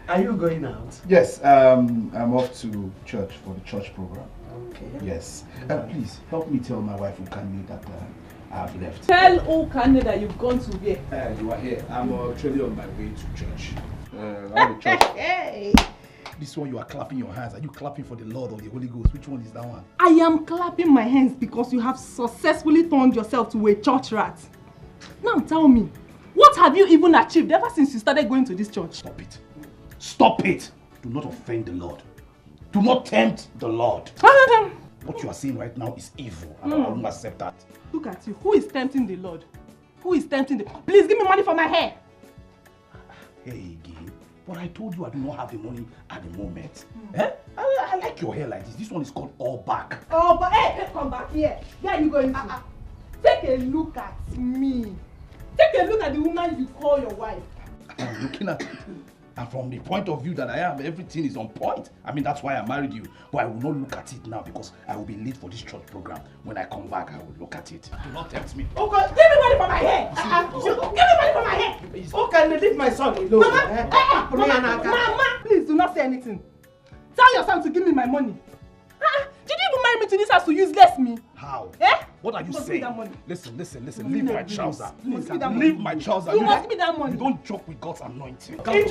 Are you going out? Yes, I'm off to church for the church program. Okay. Yes. Please, help me tell my wife Ukane that I have left. Tell Ukane that you've gone to where? You are here. I'm actually on my way to church. I'm at church. Hey! This one you are clapping your hands. Are you clapping for the Lord or the Holy Ghost? Which one is that one? I am clapping my hands because you have successfully turned yourself to a church rat. Now tell me, what have you even achieved ever since you started going to this church? Stop it. Stop it. Do not offend the Lord. Do not tempt the Lord. What you are saying right now is evil. I won't accept that. Look at you. Who is tempting the Lord? Who is tempting the... Please give me money for my hair. Hey, again. But I told you I do not have the money at the moment. Eh? I like your hair like this. This one is called all back. Oh, but hey, come back here. Where are you going to? Take a look at me. Take a look at the woman you call your wife. I'm looking at you. And from the point of view that I am, everything is on point. I mean, that's why I married you. But I will not look at it now because I will be late for this church program. When I come back, I will look at it. Do not tempt me. Oh God, give me money for my hair. Give me money for my hair. Oh, can they leave my son alone? Mama, please do not say anything. Tell your son to give me my money. Did you even marry me to this house to useless me? How? Eh? What are you saying? Listen. Leave my trouser. Leave my trouser. You must give me that money. You don't joke with God's anointing. Hold on.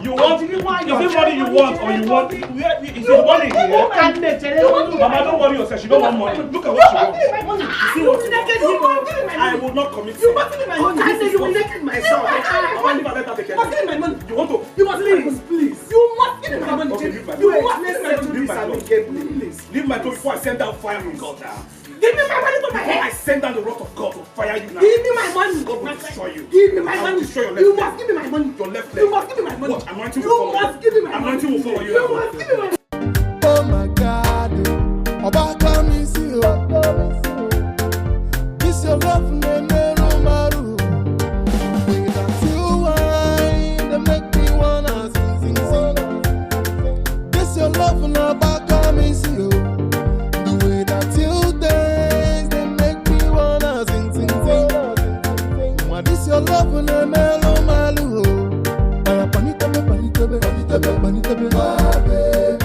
You want? Is it money you want or you want? Is it money here? Mama, don't worry yourself. She don't want money. Look at what she wants. You see what? I will not commit. You must give me my money. You will naked my son. You must give me my money. You want to? You must please. You must give me my money. Okay, leave my You must leave my money. Please. Leave my clothes before I send down fire from God now. Give me my money for my hair. I send down the wrath of God to fire you now. Give me my money. God will destroy you. Give me my money. Destroy your left you leg. must give me my money. Your left leg. You must give me my money. What? Anointing will follow you. You must give me my money. Anointing will follow you. You must give me my money. Oh my God, Oba come and see you. This your love, no matter. Without you, they make me wanna sing. This your love, no Oba come and see you. The way that you dance, they make me wanna sing. What this your love, no matter. Panitabe, my baby.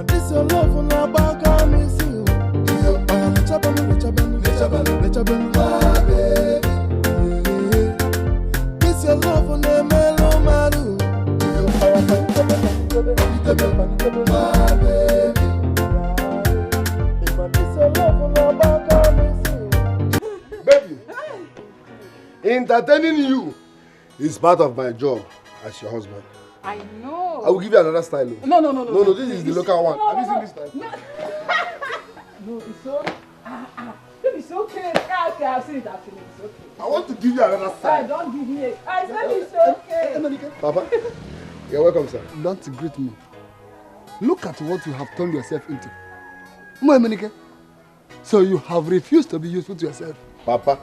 This your love on the back of me, see you. My baby. This your love on the mellow maru. My baby. This your love on the back of me, see you. Baby, entertaining you is part of my job as your husband. I know. I will give you another style. No, this is the local one. Have you seen this style? No, it's so... It's okay. Okay, I've seen it. It's okay. I want to give you another style. Don't give me it. I said it's okay. Papa, you're welcome, sir. Don't greet me. Look at what you have turned yourself into. Mwenike. So you have refused to be useful to yourself. Papa,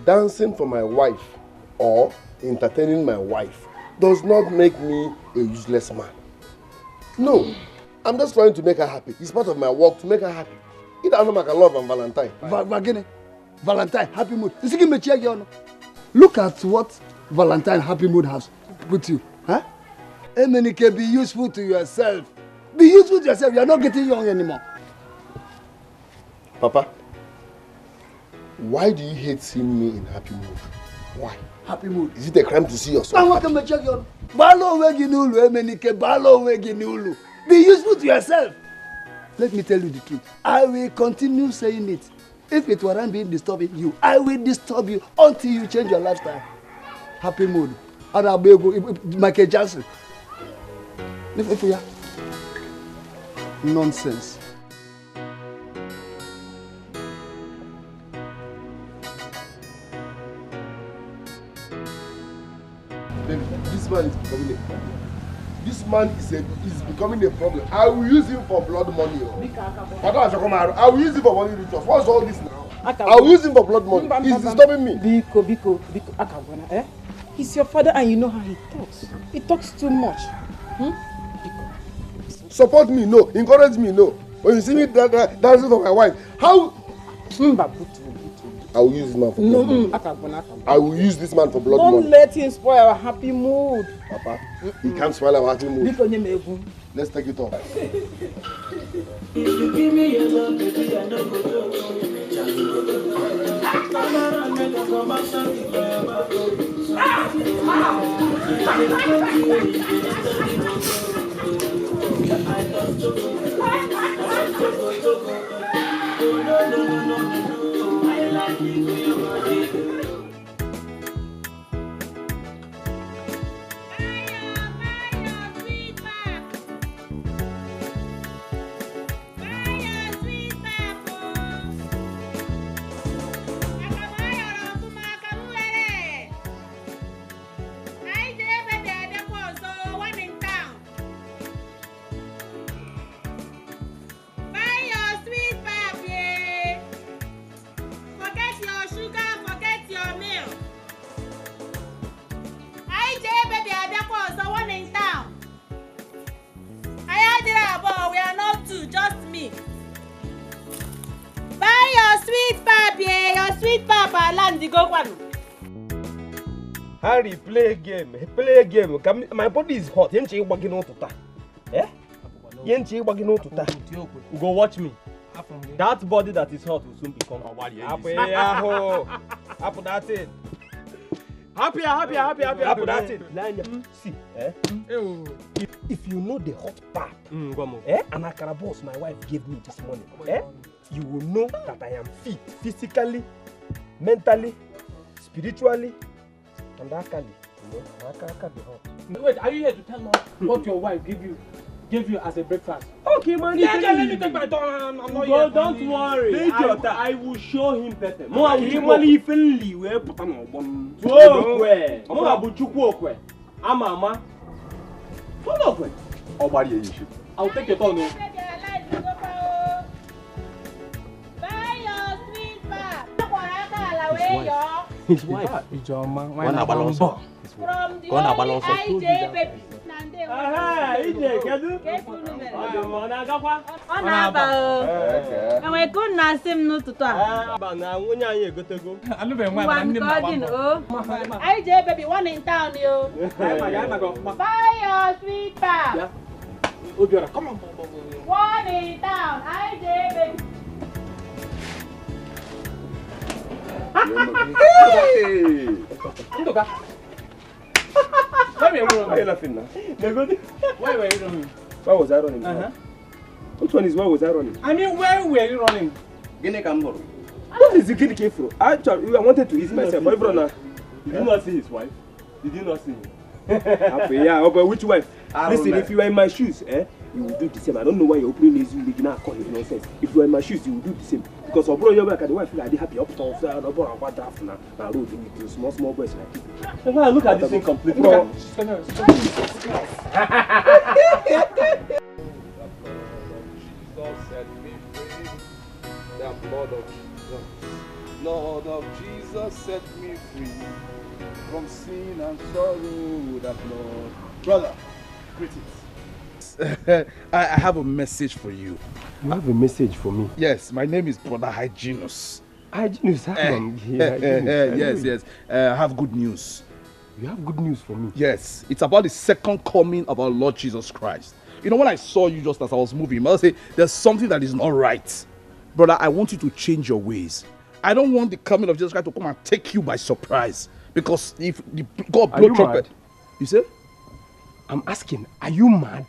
dancing for my wife or entertaining my wife does not make me a useless man. No, I'm just trying to make her happy. It's part of my work to make her happy. Either I know I can love and Valentine. Valentine, happy mood. Look at what Valentine happy mood has with you. Huh? Emenike, be useful to yourself. Be useful to yourself. You are not getting young anymore. Papa, why do you hate seeing me in happy mood? Why? Happy mood. Is it a crime to see yourself? I want to check you. Be useful to yourself. Let me tell you the truth. I will continue saying it. If it weren't being disturbing you, I will disturb you until you change your lifestyle. Happy mood. Michael Jackson. Nonsense. This man is becoming a problem. I will use him for blood money. I will use him for money rituals. What's all this now? I will use him for blood money. He's disturbing me. Biko, Akagwana, eh? He's your father and you know how he talks. He talks too much. Support me, no. Encourage me, no. When you see me dancing for my wife, how? I will use this man for blood money. I will use this man for blood money. Don't let him spoil our happy mood. Papa, he can't spoil our happy mood. Let's take it off. If you give me your love, baby, I know go Harry, play a game. Play a game. My body is hot. Eh? Go watch me. That body that is hot will soon become happy. That's it. Happy. That's it. See, if you know the hot pap, and Akara boss my wife gave me this morning, you will know that I am fit physically, mentally, spiritually, and actually, Wait, are you here to tell us what your wife gave you as a breakfast? Okay, man. Let me take my turn. I'm not here. Don't worry. I will show him better. Mo I'll take my turn. His wife. From the IJ baby. IJ baby, one in town, you. Buy your sweet pap. Come on. One in town, IJ baby. Hey! Why are you laughing now? Why were you running? Why was I running? Which one is why was I running? I mean, where were you running? What is the kid came from? Actually, I wanted to ease myself. Did you not see his wife? Did you not see him? Yeah, but which wife? Listen, if you are in my shoes, you will do the same. I don't know why you're opening this making a call nonsense. If you are in my shoes, you will do the same. Because bro, you're like the wife feel like they happy up to small boys like you. Look at this thing completely. Bro. The blood of Jesus set me free from sin and sorrow. The blood. Brother, greetings. I have a message for you. You have a message for me? Yes, my name is Brother Hygienus. Hygienus? Yes. I have good news. You have good news for me? Yes, it's about the second coming of our Lord Jesus Christ. You know, when I saw you just as I was moving, I say there's something that is not right. Brother, I want you to change your ways. I don't want the coming of Jesus Christ to come and take you by surprise. Because if God blow trumpet, you say? I'm asking, are you mad?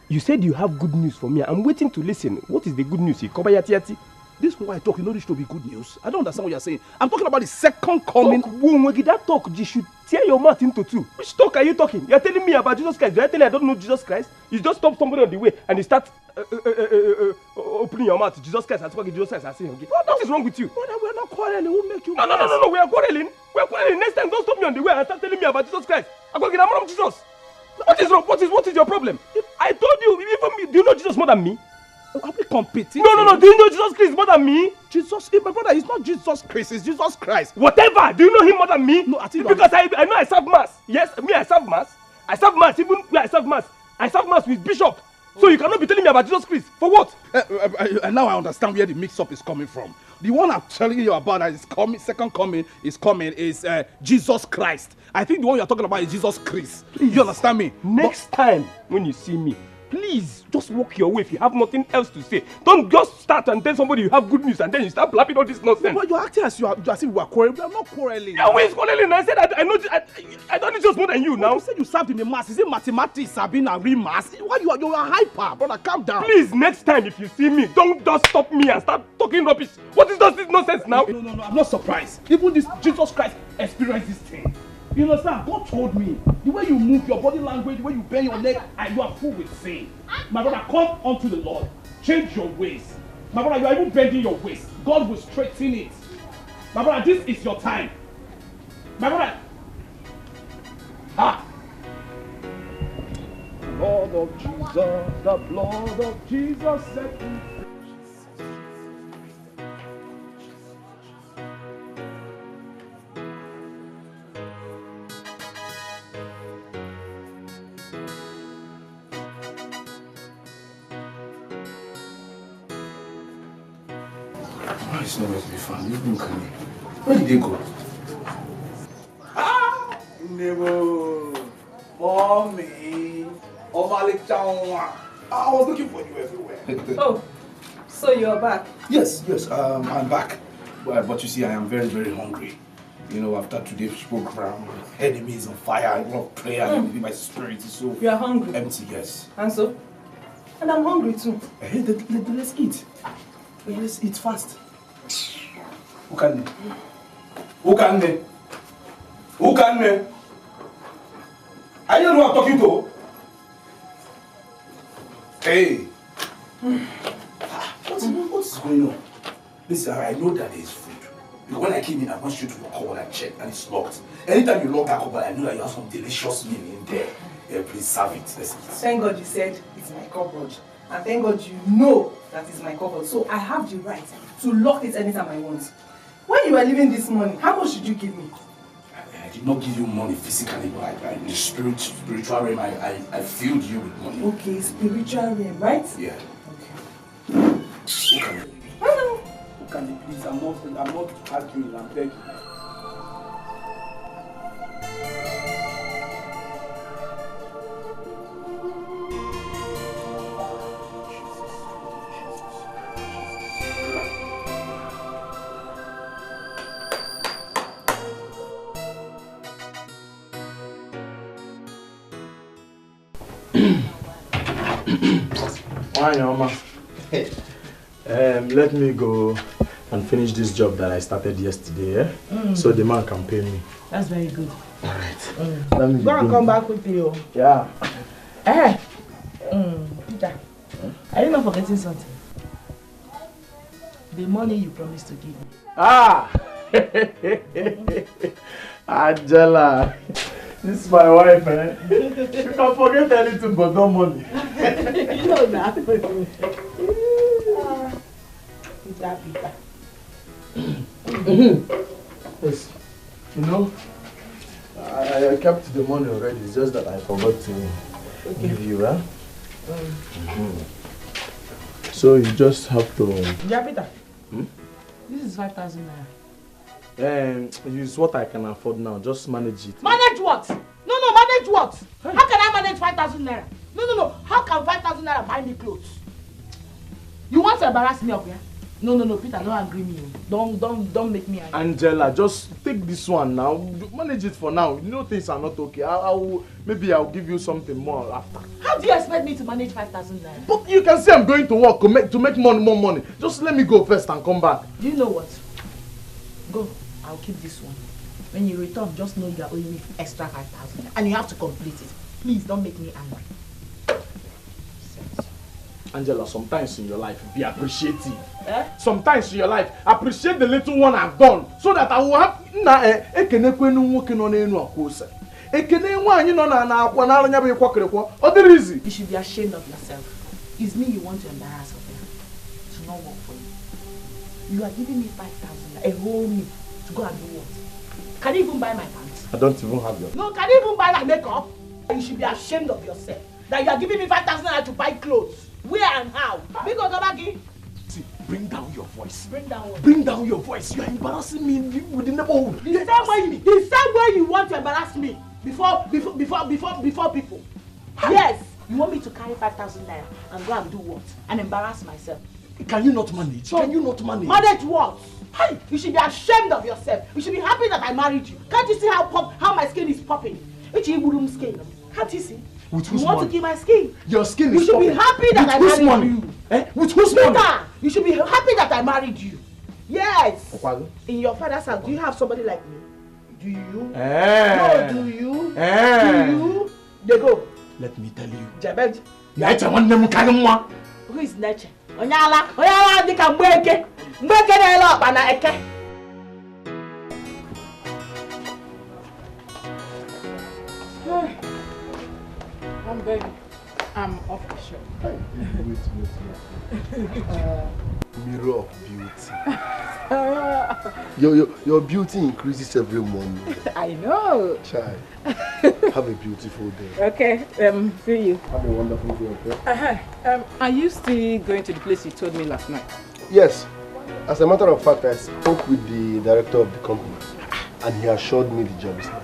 You said you have good news for me. I'm waiting to listen. What is the good news? This is why I talk. You know this should be good news. I don't understand what you're saying. I'm talking about the second coming. That talk, you should tear your mouth into two. Which talk are you talking? You're telling me about Jesus Christ. You're telling me I don't know Jesus Christ. You just stop somebody on the way and you start opening your mouth. Jesus Christ, I talk Jesus Christ. I say, okay. What is wrong with you? We're not quarreling. Who make you? No. We are quarreling. Next time, don't stop me on the way and start telling me about Jesus Christ. I'm going to get a Jesus. What is wrong? What is your problem? I told you, even me, do you know Jesus more than me? Are we competing? No. Do you know Jesus Christ more than me? Jesus, my brother, it's not Jesus Christ, it's Jesus Christ. Whatever. Do you know him more than me? No, I think because I know I serve mass. Yes, me I serve mass. I serve mass. Even where I serve mass with bishop. So you cannot be telling me about Jesus Christ. For what? Now I understand where the mix-up is coming from. The one I'm telling you about that is coming, second coming is Jesus Christ. I think the one you're talking about is Jesus Christ. You understand me? Next time when you see me, please just walk your way if you have nothing else to say. Don't just start and tell somebody you have good news and then you start blabbing all this nonsense. But you're acting as if we are quarreling. We are not quarreling. Yeah, where is quarreling? I said I don't need just more than you now. You said you served in the mass. Is it mathematics, Sabina, real mass? Why you are hyper, brother? Calm down. Please, next time if you see me, don't just stop me and start talking rubbish. What is this nonsense now? No, I'm not surprised. Even this Jesus Christ experienced this thing. You understand? God told me, the way you move, your body language, the way you bend your neck, and you are full with sin. My brother, come unto the Lord. Change your ways. My brother, you are even bending your waist. God will straighten it. My brother, this is your time. My brother. Blood of Jesus, the blood of Jesus set me free. It's nowhere to be found. Look at me. Where did they go? Nebo, mommy, I was looking for you everywhere. Oh, so you're back? Yes, I'm back. But you see, I am very, very hungry. You know, after today's program, enemies on fire, I love prayer, my spirit is so You are hungry? empty, yes. And so? And I'm hungry too. Hey, let's eat. Let's eat fast. Who can me? Who can me? Who can me? I don't know who I'm talking to. Hey. What's going on? Listen, I know that there is food. Because when I came in, I went straight to the cupboard and checked, and it's locked. Anytime you lock that cupboard, I know that you have some delicious meal in there. Yeah, please serve it. Let's eat. Thank God you said it's my cupboard. And thank God you know that it's my cupboard. So I have the right to lock it anytime I want. When you were leaving this morning, how much did you give me? I did not give you money physically, but in the spiritual realm, I filled you with money. Okay, spiritual realm, right? Yeah. Okay. Who can you? Hello. Who can you please? I'm not arguing, I'm begging. Let me go and finish this job that I started yesterday, so the man can pay me. That's very good. Alright. Let me Go and come back with you. Yeah. Peter, are you not forgetting something? The money you promised to give me. Angela, this is my wife, eh? You can forget anything but no money. You know that. Peter. Yes. You know, I kept the money already. It's just that I forgot to give you, huh? So you just have to... Yeah, Peter. This is 5,000 naira. Use what I can afford now. Just manage it. Manage what? No, manage what? How can I manage 5,000 naira? No. How can 5,000 naira buy me clothes? You want to embarrass me up here? No, Peter, don't agree me. Don't make me angry. Angela, just take this one now. Manage it for now. You know things are not okay. Maybe I'll give you something more after. How do you expect me to manage 5,000 naira? But you can say I'm going to work to make more money. Just let me go first and come back. Do you know what? Go. I'll keep this one. When you return, just know you are owing me extra 5,000 and you have to complete it. Please don't make me angry. Angela, sometimes in your life, be appreciative. Sometimes in your life, appreciate the little one I've done so that I will have... You should be ashamed of yourself. It's me you want to embarrass of them. It should not work for you. You are giving me 5,000, a whole meal, to go and do what? Can you even buy my pants? I don't even have your... No, can you even buy my makeup? You should be ashamed of yourself. That you are giving me 5,000 to buy clothes. Where and how? Big Ogabagi. See, bring down your voice. Bring down what? Bring down your voice. You are embarrassing me with the neighborhood. The same way you want to embarrass me before people. Yes. You want me to carry 5,000 naira and go and do what? And embarrass myself? Can you not manage? Can you not manage? Manage what? Hey, you should be ashamed of yourself. You should be happy that I married you. Can't you see how my skin is popping? It's your skin. Can't you see? With whose you want money? to kill my skin? Your skin you is should popping. be happy that I married money? you. Eh? With whose money? You should be happy that I married you. Yes. Okwago? In your father's house, do you have somebody like me? Do you? Eh. No, do you? Eh. Do you? They go. Let me tell you. Jabed. Who is Neche? Onyala dika Mbeke. Mbeke na elo akpa na eke. I'm begging. I'm off the show. Wait. Mirror of beauty. Your beauty increases every morning. I know. Child, have a beautiful day. Okay, see you. Have a wonderful day, okay? Are you still going to the place you told me last night? Yes. As a matter of fact, I spoke with the director of the company and he assured me the job is mine.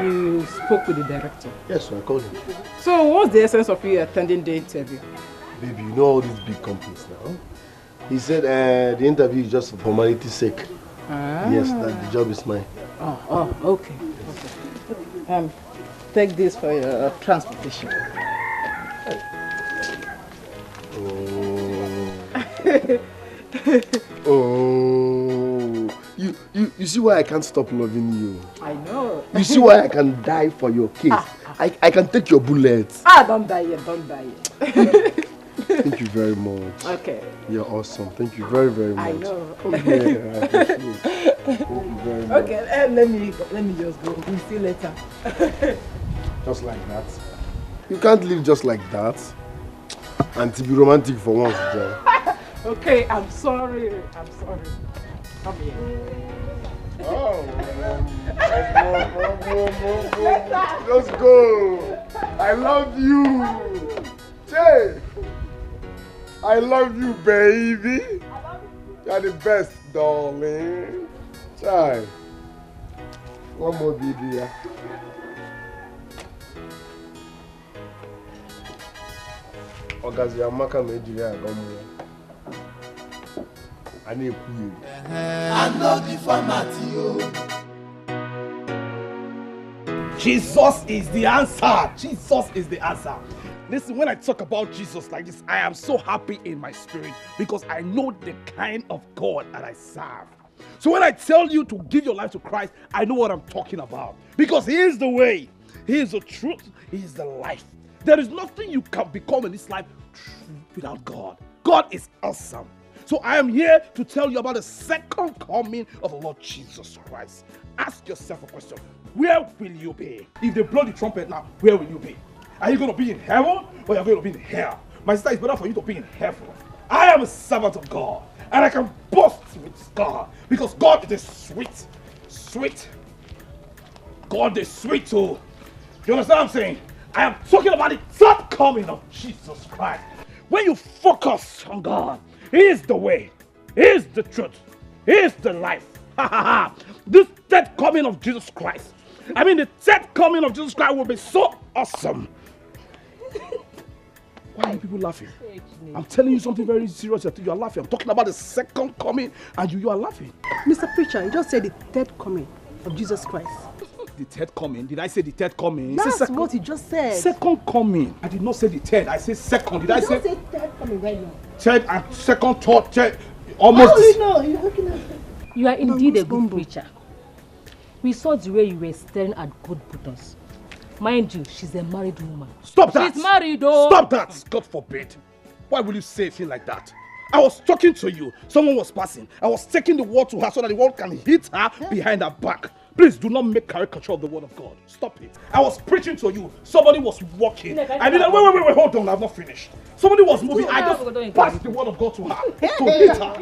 You spoke with the director? Yes, so I called him. So what's the essence of you attending the interview? Baby, you know all these big companies now. He said the interview is just for formality's sake. Ah. Yes, that the job is mine. Oh, okay. Take this for your transportation. Oh, you see why I can't stop loving you? I know. You see why I can die for your case? I can take your bullets. Don't die yet, don't die yet. Thank you very much. Okay. You're awesome. Thank you very, very much. I know. Okay, I appreciate it. Thank you very much. Okay, let me just go. We'll see you later. Just like that. You can't live just like that. And to be romantic for once, John. Okay, I'm sorry. Come here. Oh, let's go. I love you. Jay. I love you, baby. You're the best, darling. Child. One more video. Ogazi Amaka made you I need you. I know the format, you. Jesus is the answer. Jesus is the answer. Listen, when I talk about Jesus like this, I am so happy in my spirit because I know the kind of God that I serve. So when I tell you to give your life to Christ, I know what I'm talking about. Because He is the way, He is the truth, He is the life. There is nothing you can become in this life without God. God is awesome. So I am here to tell you about the second coming of the Lord Jesus Christ. Ask yourself a question. Where will you be? If they blow the trumpet now, where will you be? Are you going to be in heaven or are you going to be in hell? My sister, it's better for you to be in heaven. I am a servant of God and I can boast with God because God is sweet. God is sweet too. You understand what I'm saying? I am talking about the third coming of Jesus Christ. When you focus on God, He is the way, He is the truth, He is the life. This third coming of Jesus Christ, the third coming of Jesus Christ will be so awesome. Why are people laughing? I'm telling you something very serious. You are laughing. I'm talking about the second coming and you are laughing. Mr. Preacher, you just said the third coming of Jesus Christ. The third coming? Did I say the third coming? That's what you just said. Second coming. I did not say the third. I said second. Did I say? You don't say third coming right now. Third and second, third. Almost. How do you know? You're looking at it. You are indeed a good preacher. We saw the way you were staring at good putters. Mind you, she's a married woman. Stop that! She's married, though. Stop that! God forbid. Why will you say a thing like that? I was talking to you. Someone was passing. I was taking the word to her so that the word can hit her behind her back. Please do not make caricature of the word of God. Stop it. I was preaching to you. Somebody was walking. Wait, hold on. I've not finished. Somebody was moving. I just passed the word of God to her to hit her.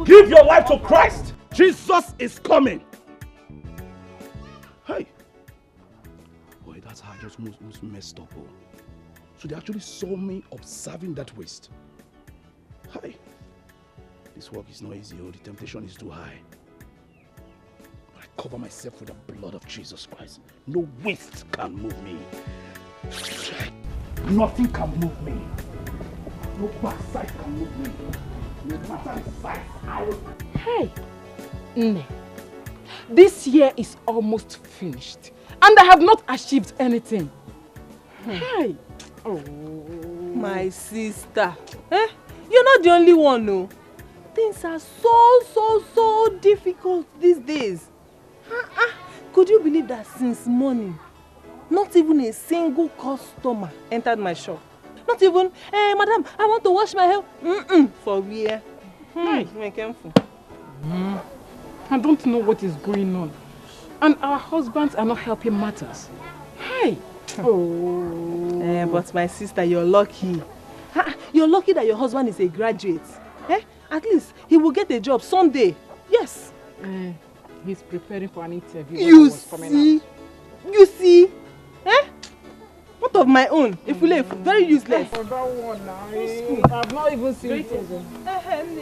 Give your life to Christ. Jesus is coming. Hey. Boy, that's hard. just messed up. Oh. So they actually saw me observing that waste. Hi. This work is not easy. Oh, the temptation is too high. But I cover myself with the blood of Jesus Christ. No waste can move me. Nothing can move me. No backside can move me. No matter the size, I will... Hey, Nne, this year is almost finished and I have not achieved anything. Hey. Oh. My sister. Eh? You're not the only one, no. Things are so difficult these days. Could you believe that since morning, not even a single customer entered my shop? Not even, hey, madam, I want to wash my hair. For where? Be careful. I don't know what is going on. And our husbands are not helping matters. Hey. Oh. But my sister, you're lucky. You're lucky that your husband is a graduate. At least he will get a job someday. Yes. He's preparing for an interview. You see? You see? What of my own? If we leave, very useless. For that one now, I've not even seen it.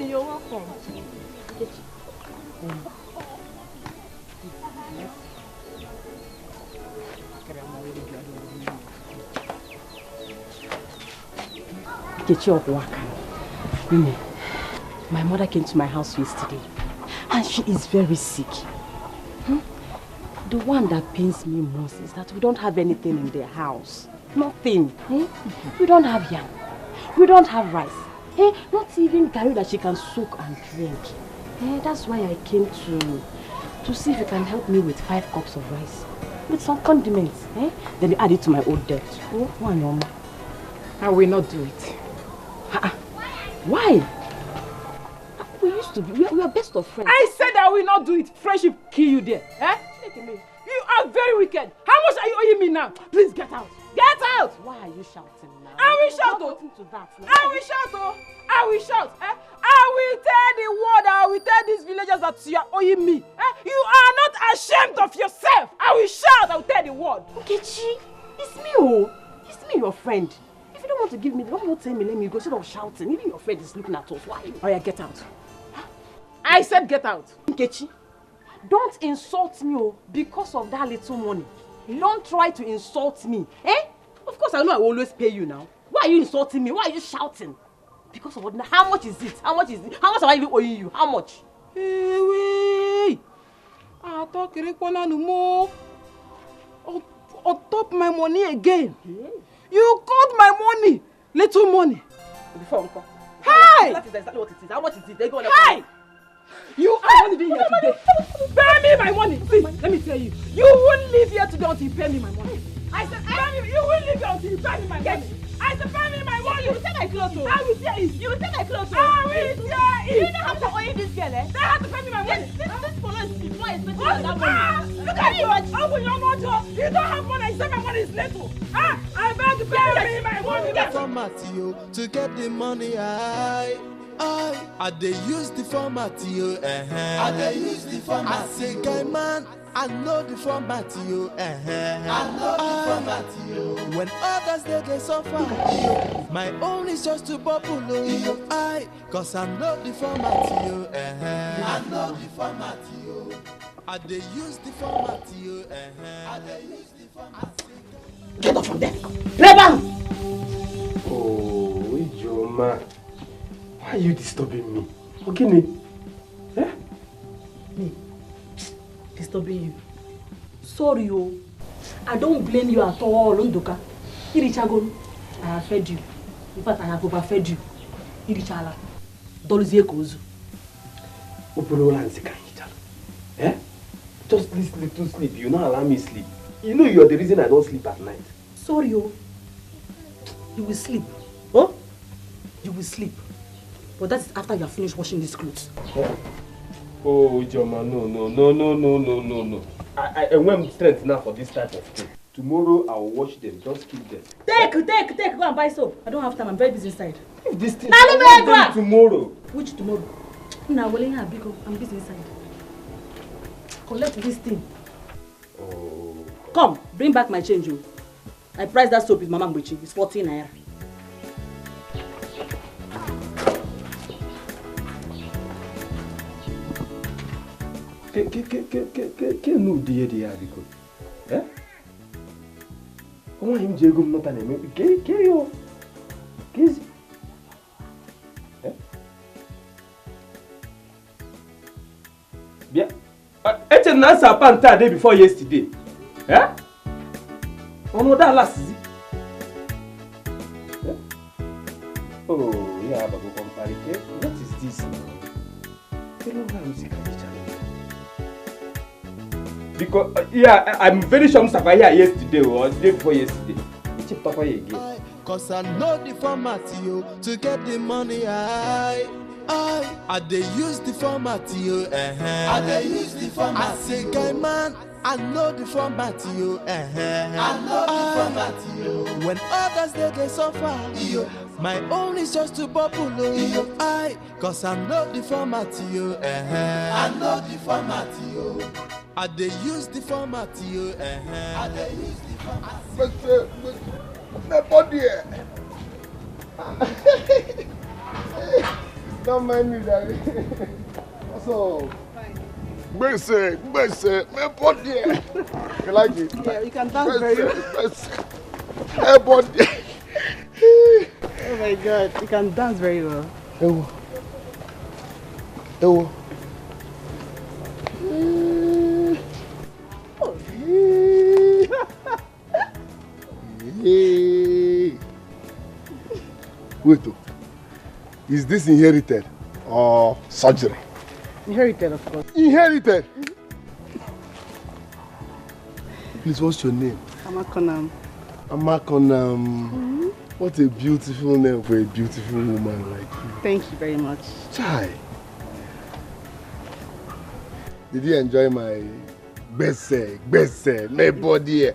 You're welcome. My mother came to my house yesterday and she is very sick. The one that pains me most is that we don't have anything in the house. Nothing. We don't have yam. We don't have rice. Not even curry that she can soak and drink. That's why I came to see if you can help me with 5 cups of rice. With some condiments. Then you add it to my old debt. I will not do it. Why? We used to be, we are best of friends. I said I will not do it. Friendship kill you there. You are very wicked. How much are you owing me now? Please get out. Get out! Why are you shouting now? I will shout, oh. I will shout, oh. I will shout. I will tell the world, I will tell these villagers that you are owing me. You are not ashamed of yourself. I will shout, I will tell the world. Nkechi, it's me, oh. It's me, your friend. If you don't want to give me, don't tell me, let me go. Instead of shouting, even your friend is looking at us. Why? Oh yeah, get out. I said get out. Nkechi, don't insult me, oh, because of that little money. Don't try to insult me. Of course, I know I will always pay you now. Why are you insulting me? Why are you shouting? Because of what? How much is it? How much is it? How much am I even owing you? How much? Hey, I talk no more. On top my money again. You got my money. Little money. Before Uncle. Hey! That is exactly what it is. How much is it? They go on. Hey! You are only here today. Pay me my money. Please, let me tell you. You won't leave here today until you pay me my money. I said, pay me. You won't leave here until you pay me my money. I said, pay me my money. You will take my clothes. I will tear it. You will take my clothes. I will tear it. You know how to owe this girl, eh? They have to pay me my money. This police is more expensive than that money. Look at you. Open your mouth. You don't have money. I said my money is little. I beg to pay me my money. Format you to get the money. I dey use the format you. I dey use the format. I say, guy man, I know the format you. I know the format you. When others they suffer, my own is just to bubble. Cause I know the format you. I know the format you. I dey use the format you. I dey use the format. Get off from there. Rebel! Oh, Ijoma. Why are you disturbing me? Ogini? Me? Disturbing you? Sorry, oh. I don't blame you at all, Ndoka. Irichagon, I have fed you. In fact, I have overfed you. Irichala. Doluzie kozu. Opolola and Zika Hichala. Just this little sleep. You not allow me sleep. You know you are the reason I don't sleep at night. Sorry, oh. You will sleep. Huh? You will sleep. But that's after you have finished washing these clothes. Oh, Ijoma, no. I am strength now for this type of thing. Tomorrow I will wash them. Just keep them. Take. Go and buy soap. I don't have time. I'm very busy inside. If this thing now tomorrow. Which tomorrow? Now, I'm busy inside. Collect this thing. Oh. Come, bring back my change, you. I priced that soap with Mama Mbuchi. It's 14 naira. Can you do the because? Eh? Come on, him Jago not an enemy. Can you? Eh? Yeah. It's a nice apanta day before yesterday. Eh? Oh no, that last is it. Eh? Oh yeah, but go compare it. What is this now? Because yeah, I'm very sure Mustafa here yesterday or the day before yesterday. He chipped up again. Cause I know the format you to get the money. I they use the format you. I they use the format. I say, guy man, I know the format you. I know the format you. When others they suffer, my own is just to bubble. Cause I know the format you. I know the format you. I they use the format you. I they use the format. My body. Don't mind me, daddy. So, Mercy, my body. You like it? Yeah, you can dance very well. My body. Oh my God, you can dance very well. Ewo. Wait, is this inherited or surgery? Inherited, of course. Inherited? Please, what's your name? Amakonam. Amakonam. What a beautiful name for a beautiful woman like you. Thank you very much. Chai. Did you enjoy my best my body?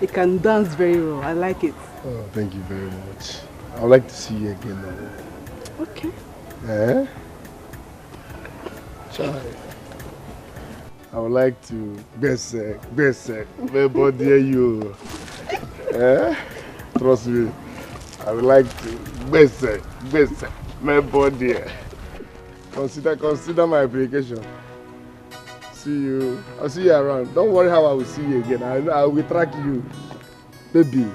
You can dance very well. I like it. Oh, thank you very much. I would like to see you again now. Okay. Eh? Chai. I would like to best my body you. Eh? Trust me. I would like to best my body. Consider my application. See you. I'll see you around. Don't worry how I will see you again. I will track you. Baby.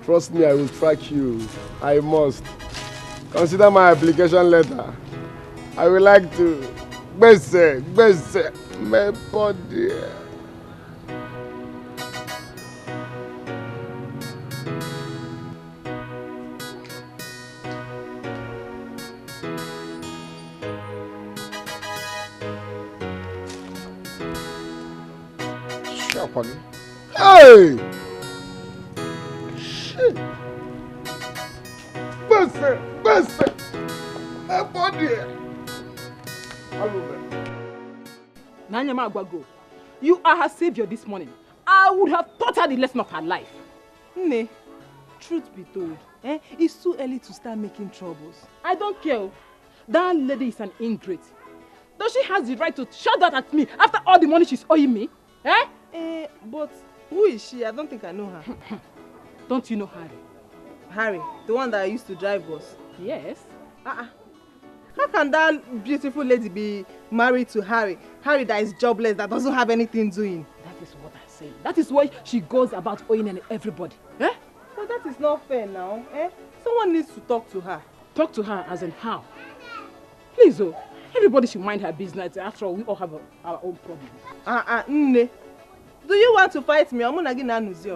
Trust me, I will track you. I must. Consider my application letter. I would like to best my body. Hey! Shit! Best! My body! Nanyama Agwago, you are her savior this morning. I would have taught her the lesson of her life. Nne, truth be told, it's too early to start making troubles. I don't care. That lady is an ingrate. Does she have the right to shout that at me after all the money she's owing me? But who is she? I don't think I know her. Don't you know Harry? Harry, the one that I used to drive bus? Yes. How can that beautiful lady be married to Harry? Harry that is jobless, that doesn't have anything doing. That is what I say. That is why she goes about owing everybody. But that is not fair now. Someone needs to talk to her. Talk to her as in how? Please, everybody should mind her business. After all, we all have our own problems. Nne. Do you want to fight me? I'm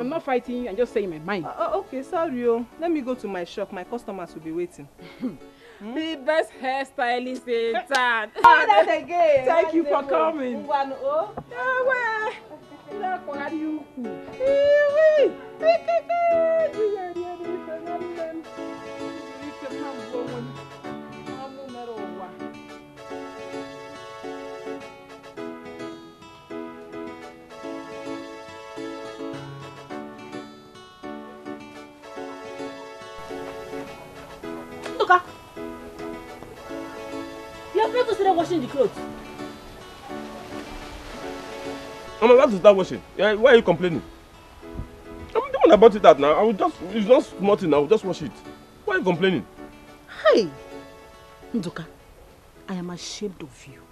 not fighting you, I'm just saying my mind. Okay, sorry. Let me go to my shop. My customers will be waiting. The best hairstylist in town. That again. Thank you for coming. You have not to start washing the clothes. I'm about to start washing. Why are you complaining? when I brought it out now, it's not smarting, I will just wash it. Why are you complaining? Hey! Nduka, I am ashamed of you.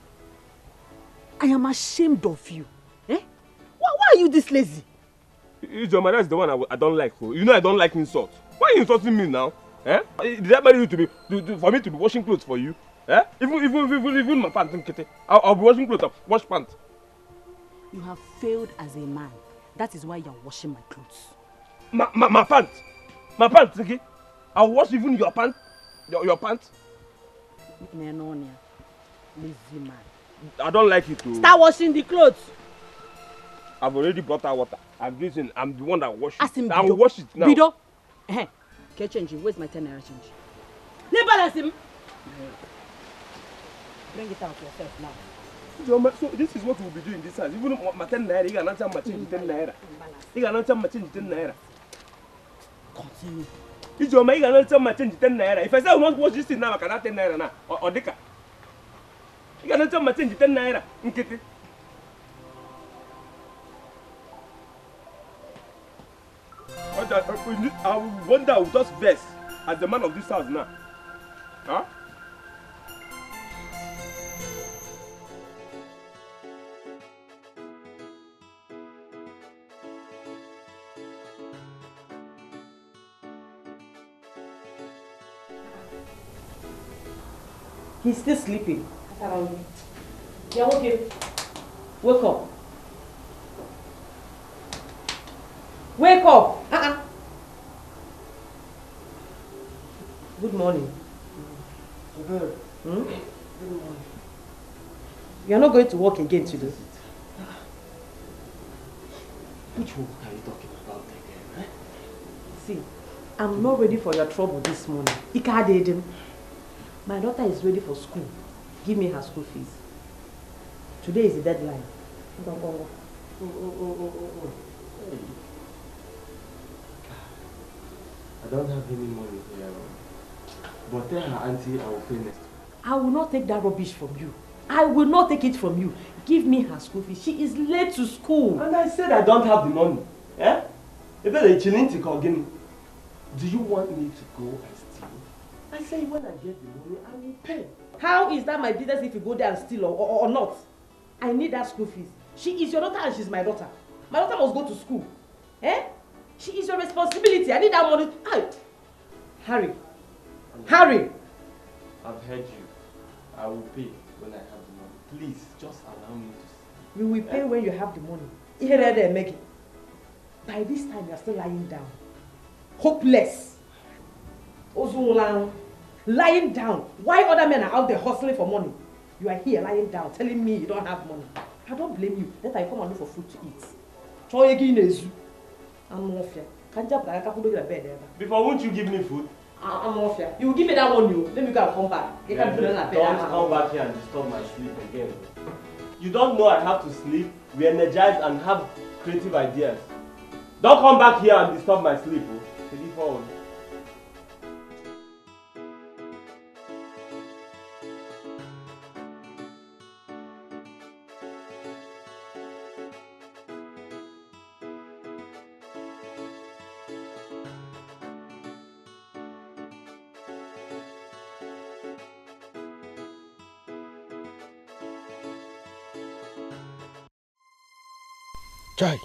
I am ashamed of you. Eh? Why are you this lazy? Ijoma, that's the one I don't like. You know I don't like insult. Why are you insulting me now? Eh? Did I marry you for me to be washing clothes for you? Eh? Even my pants, I'll be washing clothes, wash pants. You have failed as a man. That is why you are washing my clothes. My pants? My pants, okay? I'll wash even your pants? Your pants? Lazy man. I don't like it too. Start washing the clothes. I've already brought out water. I'm the one that washes it. I will wash it now. Bido. Can you change him? Where's my 10 naira change? Balance him. Bring it out yourself now. So this is what we'll be doing this house. Even my 10 naira, you can answer my change 10 naira. You can answer my change 10 naira. Continue. You can answer my change 10 naira. If I say I want to watch this thing now, I can have 10 naira now. Or Dikeh. You can answer my change 10 naira. Nkete. I wonder I will just vex as the man of this house now. Huh? He's still sleeping. Yeah, okay. Wake up. Wake up! Good morning. Good. Hmm? Good morning. You are not going to work again today. Which work are you talking about again? Eh? See, I'm not ready for your trouble this morning. Ika, my daughter is ready for school. Give me her school fees. Today is the deadline. Oh. Hey. I don't have any money here. But tell her auntie I will pay next week. I will not take that rubbish from you. I will not take it from you. Give me her school fees. She is late to school. And I said I don't have the money. Eh? Do you want me to go and steal? I say when I get the money, I will pay. How is that my business if you go there and steal or not? I need that school fees. She is your daughter and she's my daughter. My daughter must go to school. Eh? She is your responsibility. I need that money. Harry. Harry! I've heard you. I will pay when I have the money. Please, just allow me to see. You will pay when you have the money. Here, there, Maggie. By this time, you are still lying down. Hopeless. Also, lying down. Why other men are out there hustling for money? You are here lying down, telling me you don't have money. I don't blame you. Let I come and look for food to eat. Before, won't you give me food? I'm off here. You will give me that one, you. Let me go and come back. You don't come back here and disturb my sleep again. You don't know I have to sleep, re-energize and have creative ideas. Don't come back here and disturb my sleep. Oh. Chai,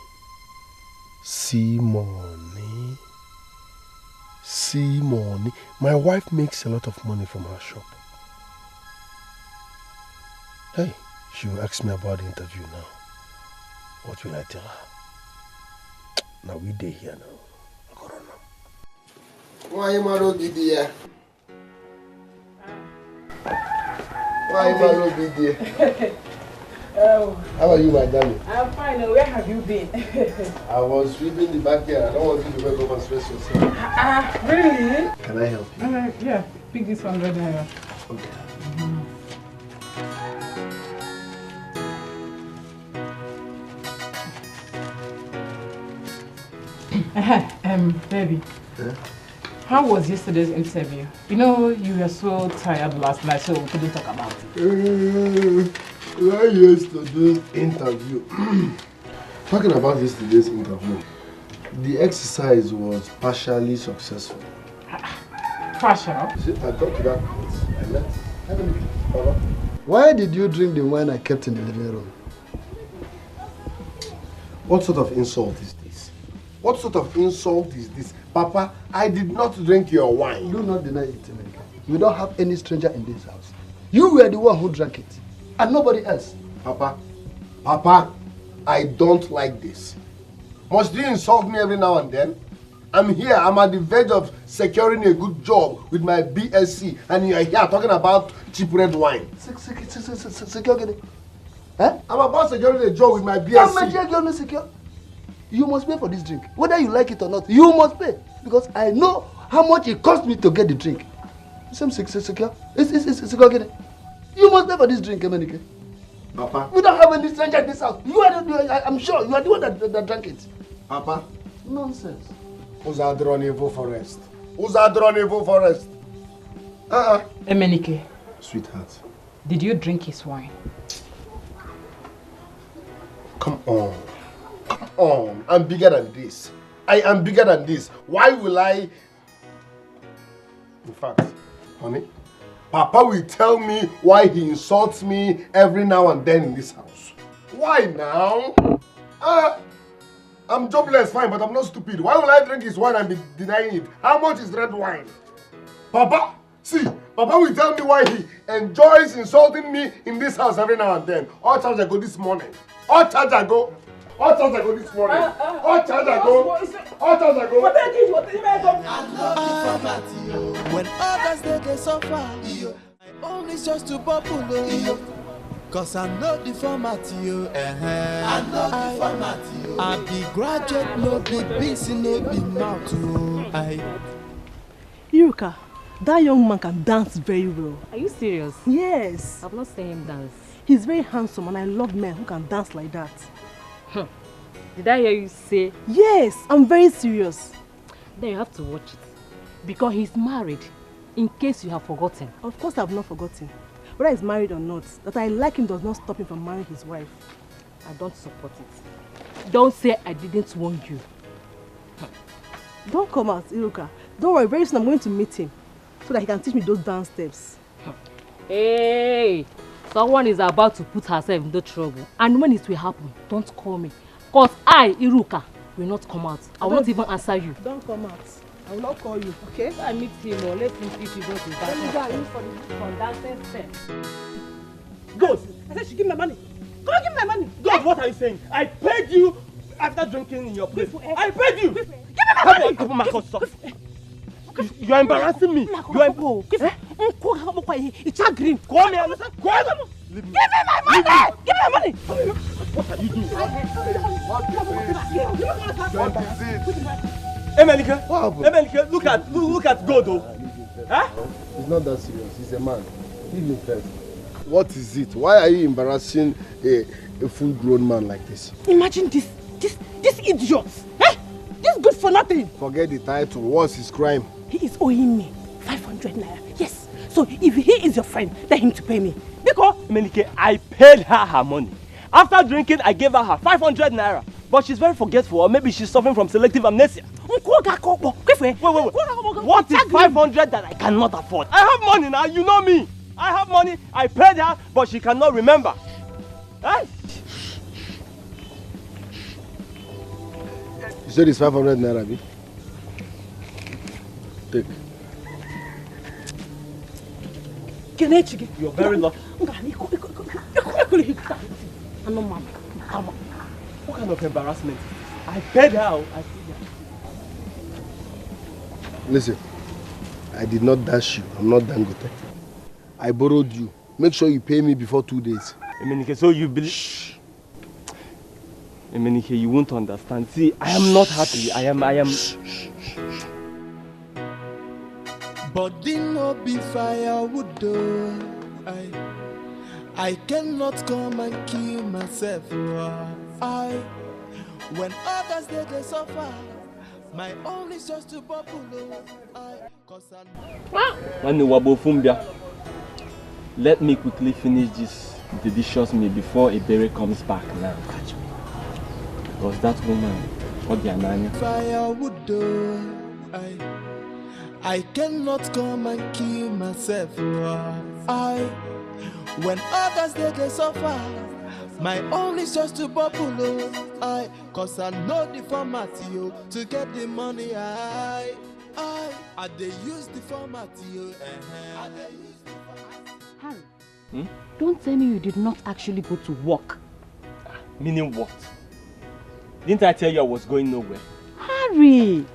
see money. See money. My wife makes a lot of money from her shop. Hey, she will ask me about the interview now. What will I tell her? Now we day here now. Corona. Why am I not here? Why am I not here? How are you, my darling? I'm fine. Where have you been? I was sweeping the backyard. I don't want you to wake up and stress yourself. Really? Can I help you? Yeah. Pick this 100 naira. Okay. Baby. Yeah? How was yesterday's interview? You know, you were so tired last night, so we couldn't talk about it. Yesterday's interview. Talking about yesterday's interview, The exercise was partially successful. Partial? See, I got to that point. I left. Papa. Why did you drink the wine I kept in the living room? What sort of insult is this? What sort of insult is this? Papa, I did not drink your wine. Do not deny it, America. You don't have any stranger in this house. You were the one who drank it, and nobody else. Papa, I don't like this. Must you insult me every now and then? I'm here, I'm at the verge of securing a good job with my BSc, and you are here talking about cheap red wine. Secure? Eh? I'm about securing a job with my BSc. You must pay for this drink. Whether you like it or not, you must pay. Because I know how much it cost me to get the drink. Same secure? It's secure. You must pay for this drink, Emenike. Papa. We don't have any stranger in this house. I'm sure you are the one that drank it. Papa. Nonsense. Who's out there on Evo Forest? Emenike. Sweetheart. Did you drink his wine? Come on. I'm bigger than this. I am bigger than this. Why will I... In fact, honey, Papa will tell me why he insults me every now and then in this house. Why now? I'm jobless, fine, but I'm not stupid. Why will I drink his wine and be denying it? How much is red wine? Papa, see, Papa will tell me why he enjoys insulting me in this house every now and then. All charge I go this morning. All charge I go this morning. All charge I go. When others they suffer, I only just to bubble. Cause I know the format, I know the format, I be graduate, no be busy, no be mouth, Iruka, that young man can dance very well. Are you serious? Yes. I've not seen him dance. He's very handsome and I love men who can dance like that. Did I hear you say? Yes, I'm very serious. Then you have to watch it. Because he's married, in case you have forgotten. Of course I've not forgotten. Whether he's married or not, that I like him does not stop him from marrying his wife. I don't support it. Don't say I didn't warn you. Don't come out, Iruka. Don't worry, very soon I'm going to meet him so that he can teach me those dance steps. Hey! Someone is about to put herself into trouble. And when it will happen, don't call me. Because I, Iruka, will not come out. I won't even answer you. Don't come out. I will not call you, okay? If I meet him or let him teach you those dancing for dancing steps. Good. I said she give me my money. Come on, give me my money. God, what are you saying? I paid you after drinking in your place. I paid you. Give me my money. You are embarrassing me. You are... It's a green. Come here. Give me my money. Give me my money. What are you doing? What is it? Emenike, look at God, though. Huh? He's not that serious. He's a man. Leave him first. What is it? Why are you embarrassing a full-grown man like this? Imagine this idiot. Eh? This good for nothing. Forget the title. What's his crime? He is owing me 500 naira. Yes. So if he is your friend, tell him to pay me. Because Emenike, I paid her money. After drinking, I gave her 500 naira. But she's very forgetful, or maybe she's suffering from selective amnesia. Wait. What is 500 that I cannot afford? I have money now, you know me. I have money, I paid her, but she cannot remember. Eh? You said it's 500 naira, B? Take. You're very lucky. What kind of embarrassment? I paid her. Listen, I did not dash you. I'm not Dangote. I borrowed you. Make sure you pay me before 2 days. Emenike, so you believe... Shh. Emenike, you won't understand. See, I am not happy. I am... Body no be firewood though. I cannot come and kill myself. When others they suffer, my own is just to bubble. Let me quickly finish this delicious meal before Iberi comes back now. Because that woman, Firewood, I cannot come and kill myself. When others they suffer, my own is just to bubble. Cause I know the format to get the money. I they use the format Harry, don't tell me you did not actually go to work. Meaning what? Didn't I tell you I was going nowhere? Harry,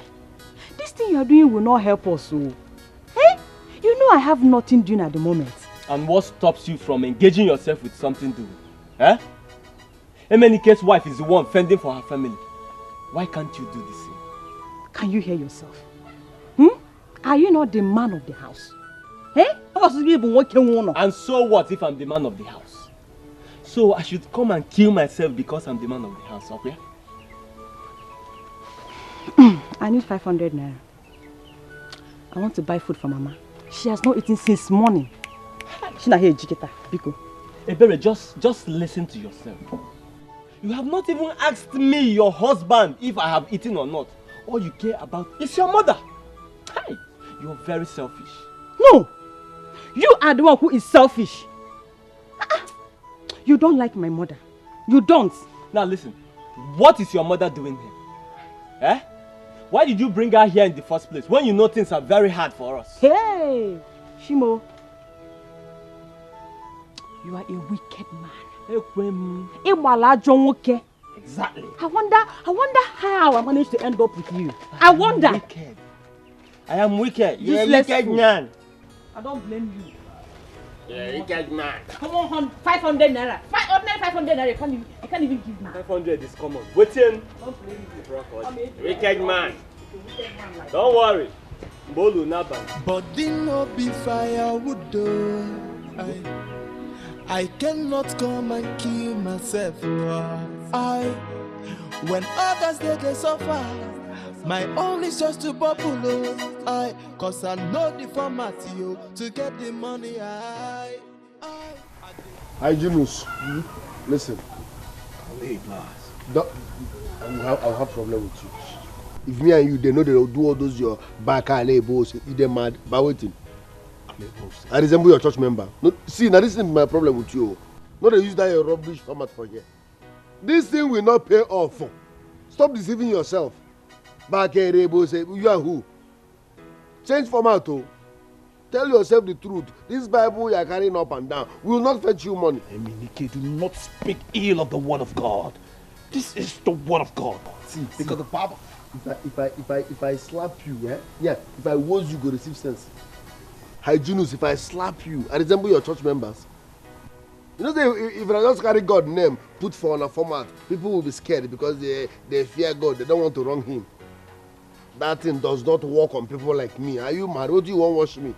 this thing you are doing will not help us. Hey, you know I have nothing doing at the moment. And what stops you from engaging yourself with something doing? Eh? Emenike's wife is the one fending for her family. Why can't you do the same? Can you hear yourself? Are you not the man of the house? Hey? And so what if I'm the man of the house? So I should come and kill myself because I'm the man of the house, okay? I need 500 naira. I want to buy food for Mama. She has not eaten since morning. She not here, Jiketa, Biko. Ebere, just listen to yourself. You have not even asked me, your husband, if I have eaten or not. All you care about is your mother. Hi, you're very selfish. No, you are the one who is selfish. You don't like my mother. You don't. Now listen, what is your mother doing here? Eh? Why did you bring her here in the first place when you know things are very hard for us? Hey, Shimo. You are a wicked man. Exactly. I wonder how I managed to end up with you. I wonder. Wicked. I am wicked. You're a wicked man. I don't blame you. You're a wicked man. Come on, 500 naira. 500 naira. You can't even give me. 500 is common. Waiting. Don't blame me. Wicked man. Don't worry. Bolu Naba. Body no be firewood. I cannot come and kill myself. When others they suffer, my own is just to bubble. Cause I know the format to get the money. Hygienist, listen. I'll have problem with you. If me and you, they know they'll do all those your back and elbows, they're mad, but waiting. I resemble your church member. No, see, now this is my problem with you. No, they use that your rubbish format for here. This thing will not pay off. Stop deceiving yourself. Back and elbows, you are who? Change format. Tell yourself the truth. This Bible you are carrying up and down will not fetch you money. Emenike, do not speak ill of the word of God. This is the word of God. See, because the Bible. If I slap you, if I was you go receive sense. Hygienist, if I slap you, I resemble your church members. You know, if I just carry God's name, put for on a format, people will be scared because they fear God. They don't want to wrong him. That thing does not work on people like me. Are you mad? What do you want to watch me?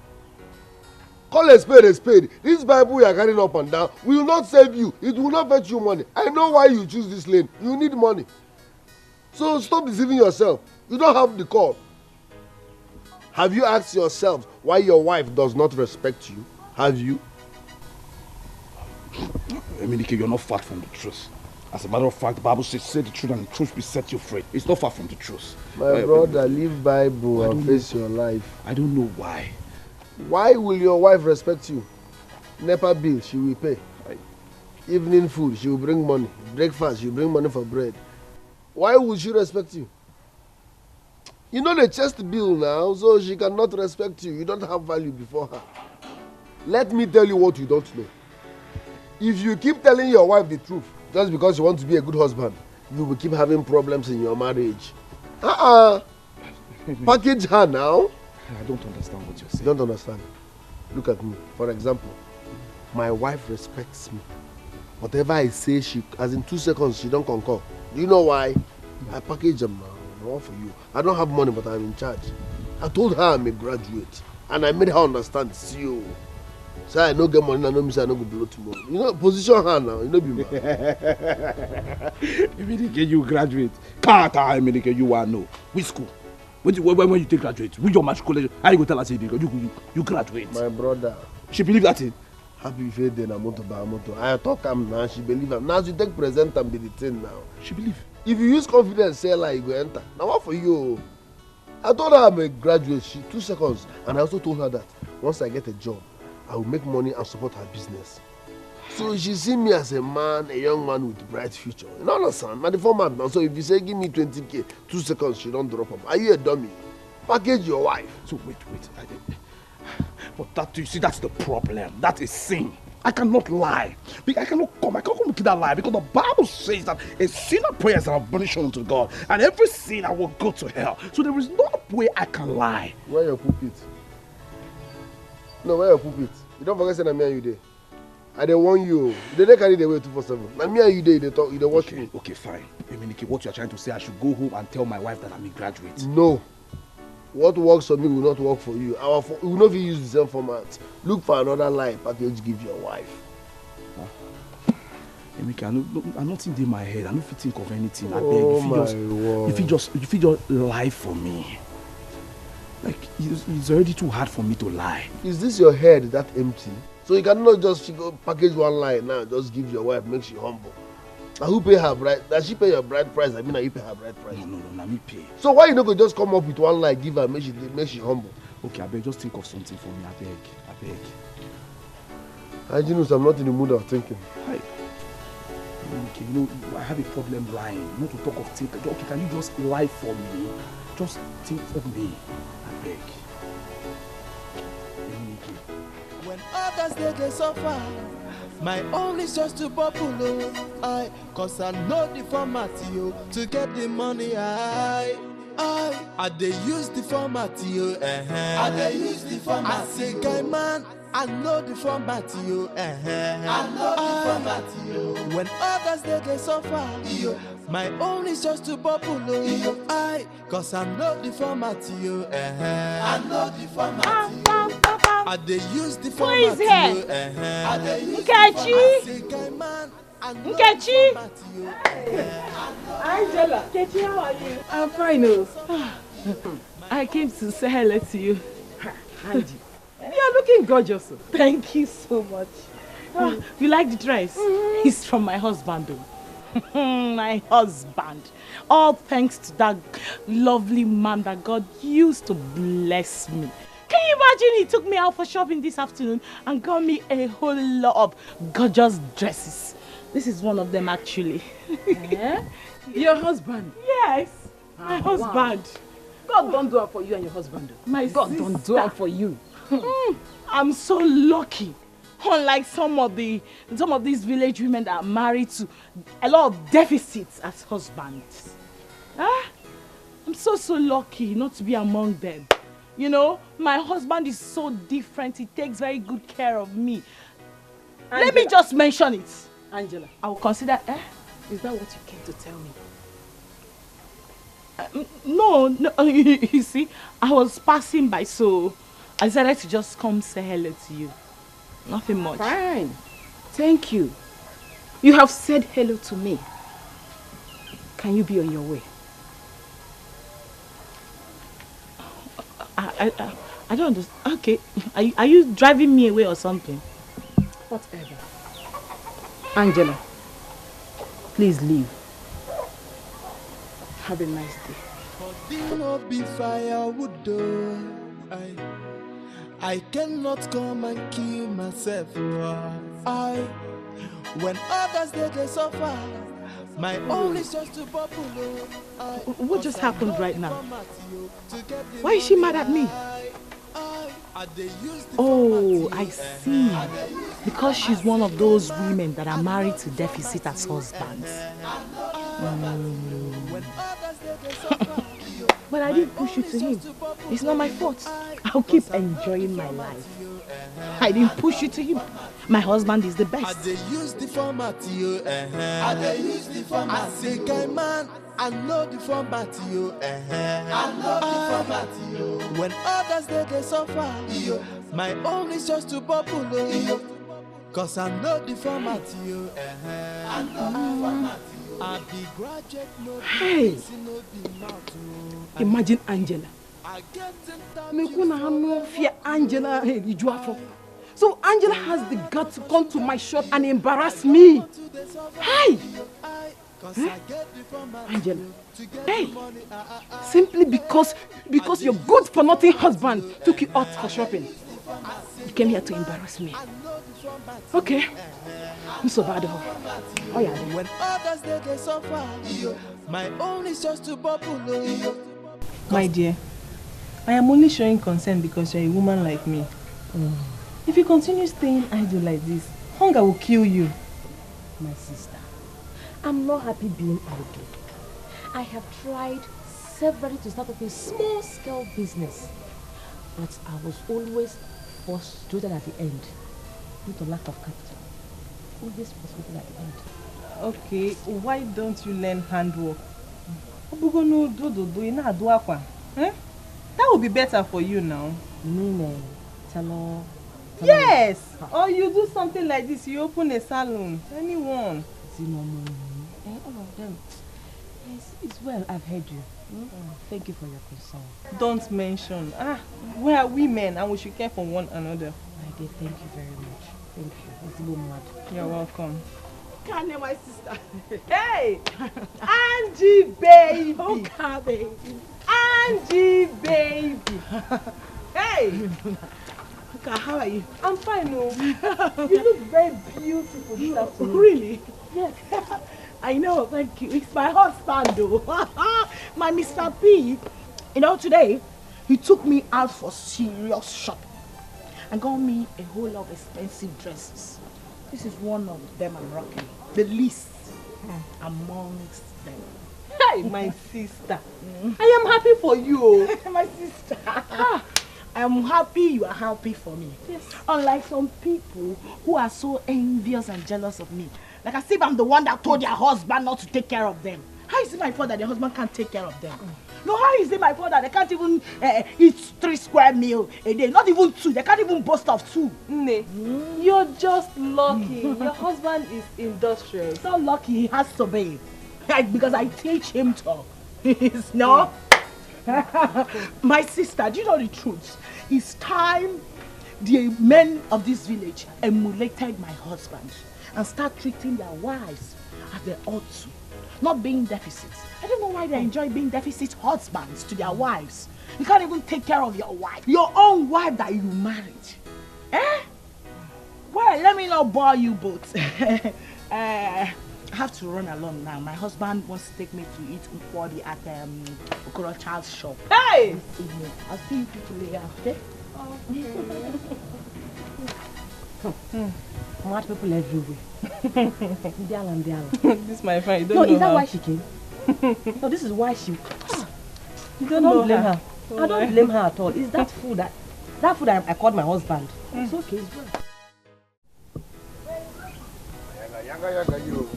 Call a spade a spade. This Bible you are carrying up and down will not save you. It will not fetch you money. I know why you choose this lane. You need money. So stop deceiving yourself. You don't have the call. Have you asked yourself why your wife does not respect you? Have you? Emenike, you're not far from the truth. As a matter of fact, the Bible says, say the truth and the truth will set you free. It's not far from the truth. My brother, leave Bible and face your life. I don't know why. Why will your wife respect you? NEPA bill, she will pay. Evening food, she will bring money. Breakfast, she will bring money for bread. Why would she respect you? You know the chest bill now, so she cannot respect you. You don't have value before her. Let me tell you what you don't know. If you keep telling your wife the truth, just because you want to be a good husband, you will keep having problems in your marriage. Package her now. I don't understand what you're saying. You don't understand. Look at me. For example, my wife respects me. Whatever I say, as in 2 seconds, she don't concur. Do you know why? I package them now. All for you. I don't have money, but I'm in charge. I told her I'm a graduate, and I made her understand. See you. So I no get money, I know me say I no go below tomorrow. You know, position her now. You know, be mad. Emenike, you graduate. Emenike, you are no. Which school? When you take graduate, which your match college? How you go tell her say you graduate? My brother. She believe that thing. Happy faith then I'm to buy a motor. I talk am now. She believe am. Now she take present and be the thing now. She believe. If you use confidence, say like you go enter. Now what for you? I told her I'm a graduate. She 2 seconds, and I also told her that once I get a job, I will make money and support her business. So she see me as a man, a young man with a bright future. You know, understand? I'm the format now. So if you say give me 20K, 2 seconds, she don't drop them. Are you a dummy? Package your wife. So wait. But that, you see, that's the problem. That is sin. I cannot lie. I cannot come to that lie because the Bible says that a sinner prays an abomination unto God, and every sinner will go to hell. So there is no way I can lie. Where your pulpit? No, where your pulpit? You don't forget saying me and you there. I don't want you. They don't carry the way 247. Now me and you there, they talk, they watch me. Okay, fine. Eminike, what you are trying to say, I should go home and tell my wife that I'm a graduate. No. What works for me will not work for you. We will not use the same format. Look for another lie package, give your wife. Emeka, I'm not in my head. I don't think of anything. I beg. If you just lie for me. Like, it's already too hard for me to lie. Is this your head that empty? So you cannot just package one lie now, just give your wife, make she humble. Now who pay her bride? Does she pay your bride price? I mean, you pay her bride price. No, me pay. So why you not go just come up with one lie, give her, make she humble? Okay, I beg, just think of something for me. I beg. I'm not in the mood of thinking. Hi. Okay, you know, I have a problem lying. Not to talk of thinking. Okay, can you just lie for me? Just think for me. I beg. When others they suffer, my own is just to bubble. Cause I know the format to get the money. I they use the format I they use the format. I say guy man, I know the format I know the format When others they suffer, my own is just to bubble. Cause I know the format I know the format I they use the format. Who is here? Nkechi? Nkechi? Angela. Nkechi, how are you? I'm fine. I came to say hello to you. Angie, you are looking gorgeous. Thank you so much. You like the dress? It's from my husband. My husband. All thanks to that lovely man that God used to bless me. Can you imagine he took me out for shopping this afternoon and got me a whole lot of gorgeous dresses. This is one of them actually. Your husband? Yes, my husband. Wow. God don't do it for you and your husband. My God sister. don't do it for you. I'm so lucky. Unlike some of these village women that are married to a lot of deficits as husbands. I'm so lucky not to be among them. You know, my husband is so different. He takes very good care of me. Angela. Let me just mention it. Angela. I will consider... Is that what you came to tell me? No, you see, I was passing by, so I decided to just come say hello to you. Nothing much. Fine. Thank you. You have said hello to me. Can you be on your way? I don't understand. Okay. Are you driving me away or something? Whatever. Angela, please leave. Have a nice day. I cannot come and kill myself. When others they suffer, my only just to bubble. What just happened right now? Why is she mad at me? Oh, I see. Because she's one of those women that are married to deficit as husbands. But I didn't push you to him. It's not my fault. I'll keep enjoying my life. I didn't push you to him. My husband is the best. I use the format I use the format. I say guy man, I know the format I know the format When others they suffer, my own is just to bubble. Cause I know the format I know the format. Hey, imagine Angela. Angela. So Angela has the guts to come to my shop and embarrass me. Hey, Angela, hey, simply because your good-for-nothing husband took you out for shopping, you came here to embarrass me. Okay, I'm so bad. Oh yeah. When others they suffer, my own is just to bubble. My dear, I am only showing concern because you're a woman like me. If you continue staying idle like this, hunger will kill you. My sister, I'm not happy being idle. I have tried severally to start up a small-scale business, but I was always frustrated at the end due to lack of capital. Always frustrated at the end. Okay, why don't you learn handwork? That would be better for you now. Yes! Or you do something like this, you open a salon. Anyone. All of them. Yes, it's well, I've heard you. Thank you for your concern. Don't mention. We are women and we should care for one another. My dear, thank you very much. Thank you. You're welcome. Can't my sister. Hey! Angie baby! Oh, God, baby. Angie baby! Hey! Okay, how are you? I'm fine, no. You look very beautiful this afternoon. Really? Yes. I know, thank you. It's my husband, though. My Mr. P. You know, today, he took me out for serious shopping and got me a whole lot of expensive dresses. This is one of them I'm rocking. The least amongst them. Hey, my sister. I am happy for you. My sister. I'm happy you are happy for me. Yes. Unlike some people who are so envious and jealous of me. Like as if I'm the one that told their husband not to take care of them. How is it my fault that their husband can't take care of them? No, how is it my fault that they can't even eat 3 square meals a day? Not even 2. They can't even boast of 2. You're just lucky. Your husband is industrious. He's not lucky. He has to be. Because I teach him to. He's not. My sister, do you know the truth? It's time the men of this village emulated my husband and start treating their wives as they ought to. Not being deficits. I don't know why they enjoy being deficit husbands to their wives. You can't even take care of your wife. Your own wife that you married. Well, let me not bore you both. I have to run along now. My husband wants to take me to eat Nkwadi at Okoro Child's shop. Hey! I'll see you people later, okay? Mad people everywhere. This my friend, you don't know. No, is that why she came? No, this is why she. You don't blame her. Oh, I don't blame her at all. It's that food I called my husband. It's okay, it's well. Yaga you.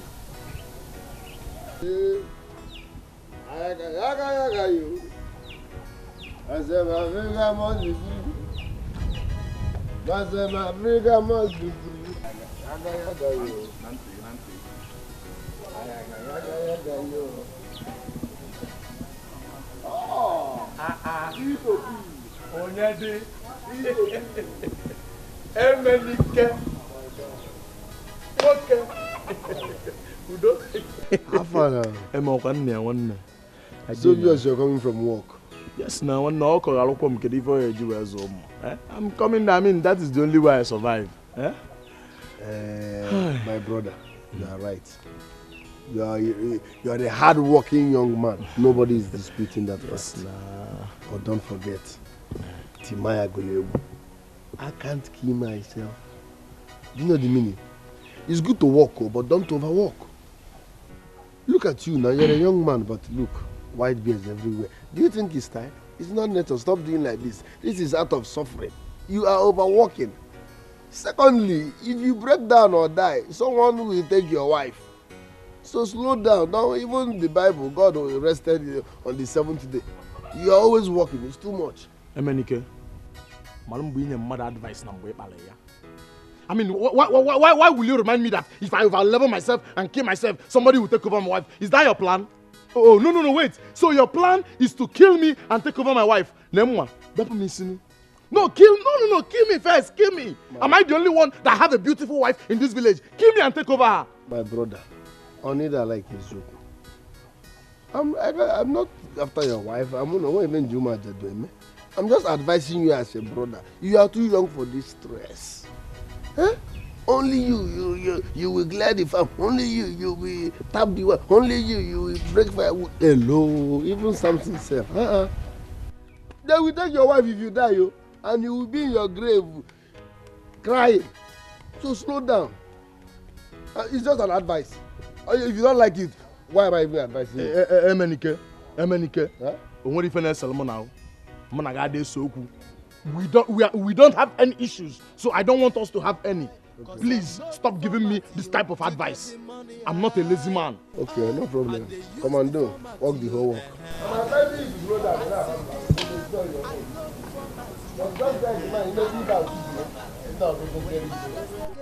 Yaga you. I said my finger must be free. I said my finger must be free. Yaga you. Yaga you. Oh, Onyede. Emenike. Okay. Udo. Afana. Emma Okwanne one. So you're coming from work? Yes, now one no call aloko mkedi for ejiwe I'm coming. I mean, that is the only way I survive. My brother, you are right. You are a hard-working young man. Nobody is disputing that fact. But don't forget, Timaya Golebu. I can't kill myself. Do you know the meaning? It's good to work, but don't overwork. Look at you now. You're a young man, but look, white beards everywhere. Do you think it's time? It's not natural. Stop doing like this. This is out of suffering. You are overworking. Secondly, if you break down or die, someone will take your wife. So slow down. Now, even the Bible, God rested you on the 7th day. You are always working. It's too much. Emenike, Madam being a mother advice number. I mean, why will you remind me that if I level myself and kill myself, somebody will take over my wife? Is that your plan? Oh, no, wait. So your plan is to kill me and take over my wife? No, kill me first. Kill me. Am I the only one that have a beautiful wife in this village? Kill me and take over her. My brother, Onida like a joke. I'm not after your wife. I'm not even Juma Jadweme. I'm just advising you as a brother. You are too young for this stress. Huh? Only you will glide the farm. Only you will tap the well. Only you will break firewood. Hello, even something self. They will take your wife if you die, and you will be in your grave crying. So slow down. It's just an advice. If you don't like it, why am I even advising you? Emenike. What if I sell now? We don't have any issues, so I don't want us to have any. Please stop giving me this type of advice. I'm not a lazy man. Okay, no problem. Come on, do walk the whole walk.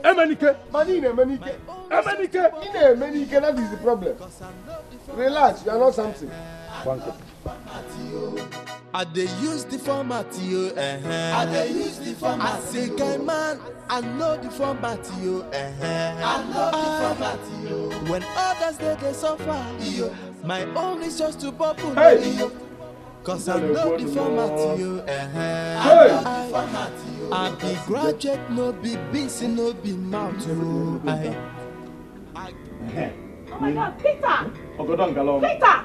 Emenike, that is the problem. Relax, you are not something. I dey use the format, I dey use the format. I say, guy man, I know the format, I know the format, When others they suffer, my own is just to bubble, Cause I know the format, I know the format, I be graduate, no be busy, no be mouth, Oh my God, Peter! Peter!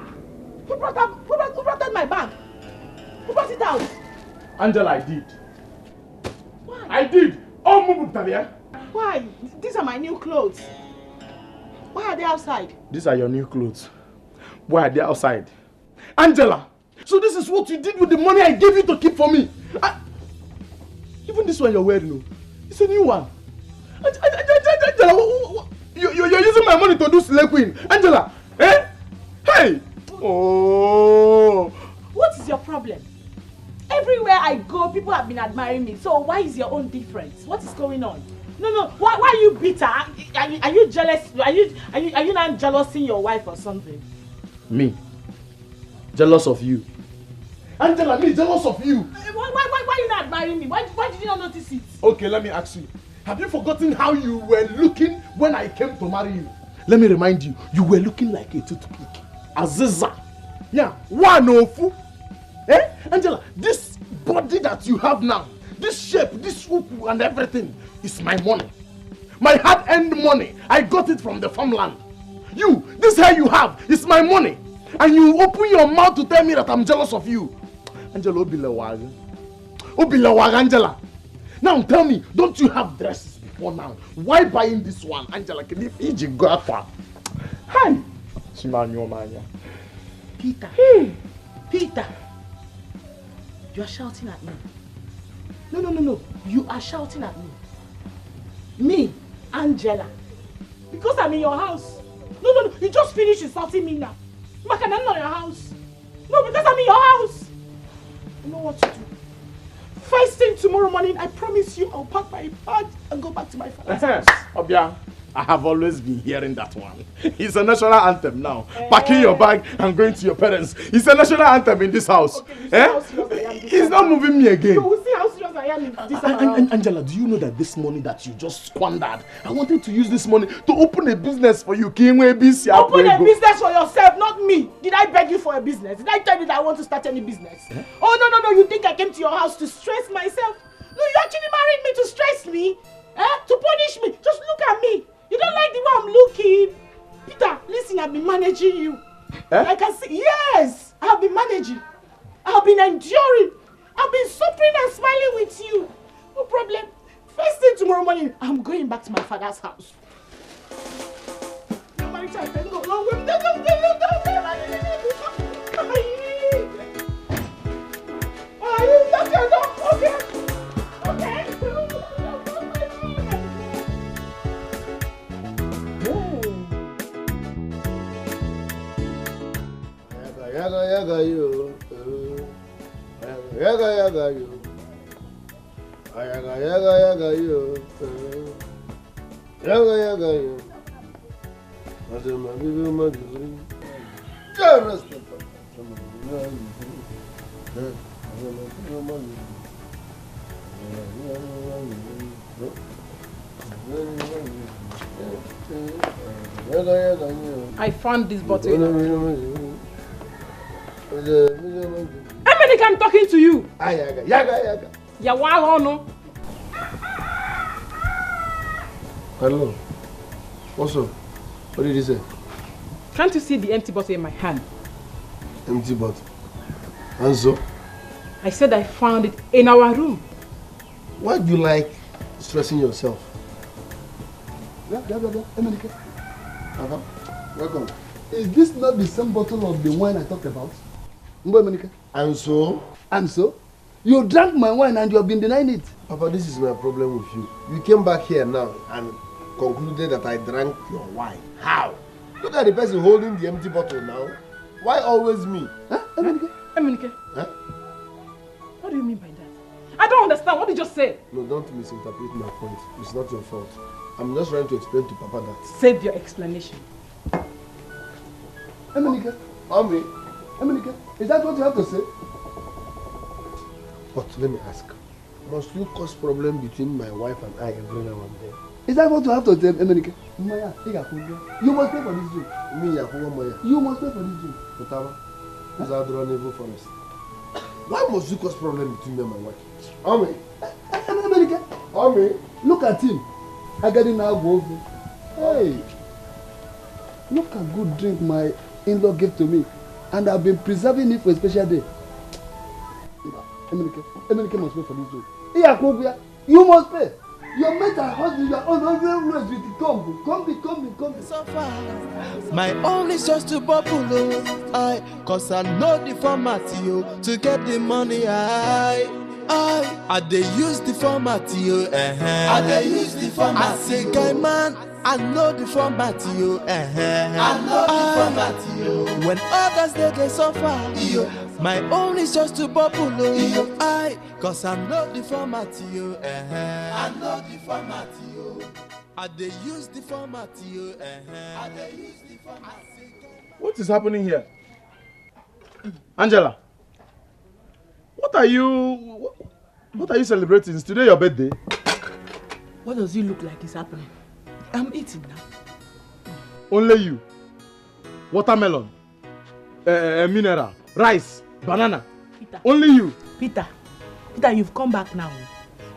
Who brought out my bag? Who brought it out? Angela, I did. Why? I did. Oh, Mubutalia. Why? These are my new clothes. Why are they outside? These are your new clothes. Why are they outside? Angela, so this is what you did with the money I gave you to keep for me. Even this one you're wearing, it's a new one. Angela, you're using my money to do slay queen. Angela, eh? Hey! Oh! What is your problem? Everywhere I go, people have been admiring me. So why is your own different? What is going on? No. Why are you bitter? Are you jealous? Are you not jealousing your wife or something? Me? Jealous of you? Angela, me jealous of you? Why are you not admiring me? Why did you not notice it? Okay, let me ask you. Have you forgotten how you were looking when I came to marry you? Let me remind you. You were looking like a toothpick. Aziza. Yeah, one of. Eh? Angela, this body that you have now, this shape, this uku and everything is my money. My hard-earned money. I got it from the farmland. You, this hair you have is my money. And you open your mouth to tell me that I'm jealous of you. Angela, Obilewaga. Obilewaga, Angela. Now tell me, don't you have dresses before now? Why buying this one? Angela, can you go out? Hi. Peter. Peter. You are shouting at me. No. You are shouting at me. Me, Angela. Because I'm in your house. No. You just finished insulting me now. Maka, I'm not in your house. No, because I'm in your house. You know what to do. First thing tomorrow morning, I promise you I'll pack my bag and go back to my father's house. Obia, I have always been hearing that one. It's a national anthem now. Packing your bag and going to your parents. It's a national anthem in this house. Okay, He's not moving me again. You will see how serious I am in this house. Angela, do you know that this money that you just squandered, I wanted to use this money to open a business for you. Open a business for yourself, not me. Did I beg you for a business? Did I tell you that I want to start any business? Oh, no. You think I came to your house to stress myself? No, you actually married me to stress me. To punish me. Just look at me. You don't like the way I'm looking. Peter, listen, I've been managing you. I can see. Yes, I've been managing. I've been enduring. I've been suffering and smiling with you. No problem. First thing tomorrow morning, I'm going back to my father's house. Marital, then go along with them. Yaga yo, yaga yo, yaga yo, yaga yo. Madam, I give you my degree. Just I found this bottle. Emenika, I'm talking to you. Yaga. Yawa. Hello. What's up? What did he say? Can't you see the empty bottle in my hand? Empty bottle. And so? I said I found it in our room. Why do you like stressing yourself? Emenika. Welcome. Is this not the same bottle of the wine I talked about? Emenika. And so? And so? You drank my wine and you have been denying it. Papa, this is my problem with you. You came back here now and concluded that I drank your wine. How? Look at the person holding the empty bottle now. Why always me? Huh? Emenika. Huh? What do you mean by that? I don't understand. What did you just say? No, don't misinterpret my point. It's not your fault. I'm just trying to explain to Papa that. Save your explanation. Emenika. Mommy. Emenika, is that what you have to say? But let me ask. Must you cause problem between my wife and I every now and then? Is that what you have to say, Emenika? You must pay for this drink. You must pay for this drink. Potaba, is that the forest? Why must you cause problem between me and my wife? Mommy. Emenika. Mommy. Look at him. I got him now go over. Hey. Look at good drink my in-law gave to me. And I've been preserving it for a special day. Emenika must pay for this drink. You must pay. Your mate and husband, you are always with the come. So far, my own is just to bubble, cause I know the format, to get the money, I dey use the format, I dey use the format. I say, guy man, I know the format, I know the format, when others they suffer, my own is just to bubble, cause I know the format, I know the format, I dey use the format, I dey use the format. What is happening here? Angela, what are you celebrating? Is today your birthday? What does it look like is happening? I'm eating now. Only you. Watermelon, mineral, rice, banana. Peter. Only you. Peter, you've come back now.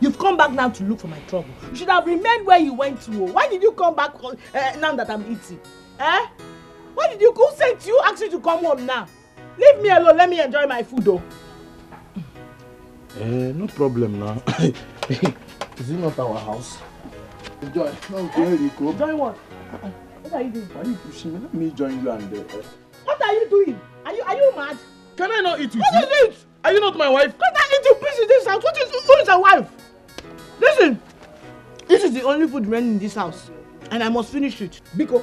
You've come back now to look for my trouble. You should have remained where you went to. Why did you come back now that I'm eating? Why did you go sent you, ask you to come home now? Leave me alone. Let me enjoy my food though. No problem now. Is it not our house? Enjoy. Enjoy what? What are you doing? Why are you pushing me? Let me join you and What are you doing? Are you mad? Can I not eat with you? What is it? Are you not my wife? Can't I eat you please in this house? Who is a wife? Listen, this is the only food remaining in this house, and I must finish it. Biko,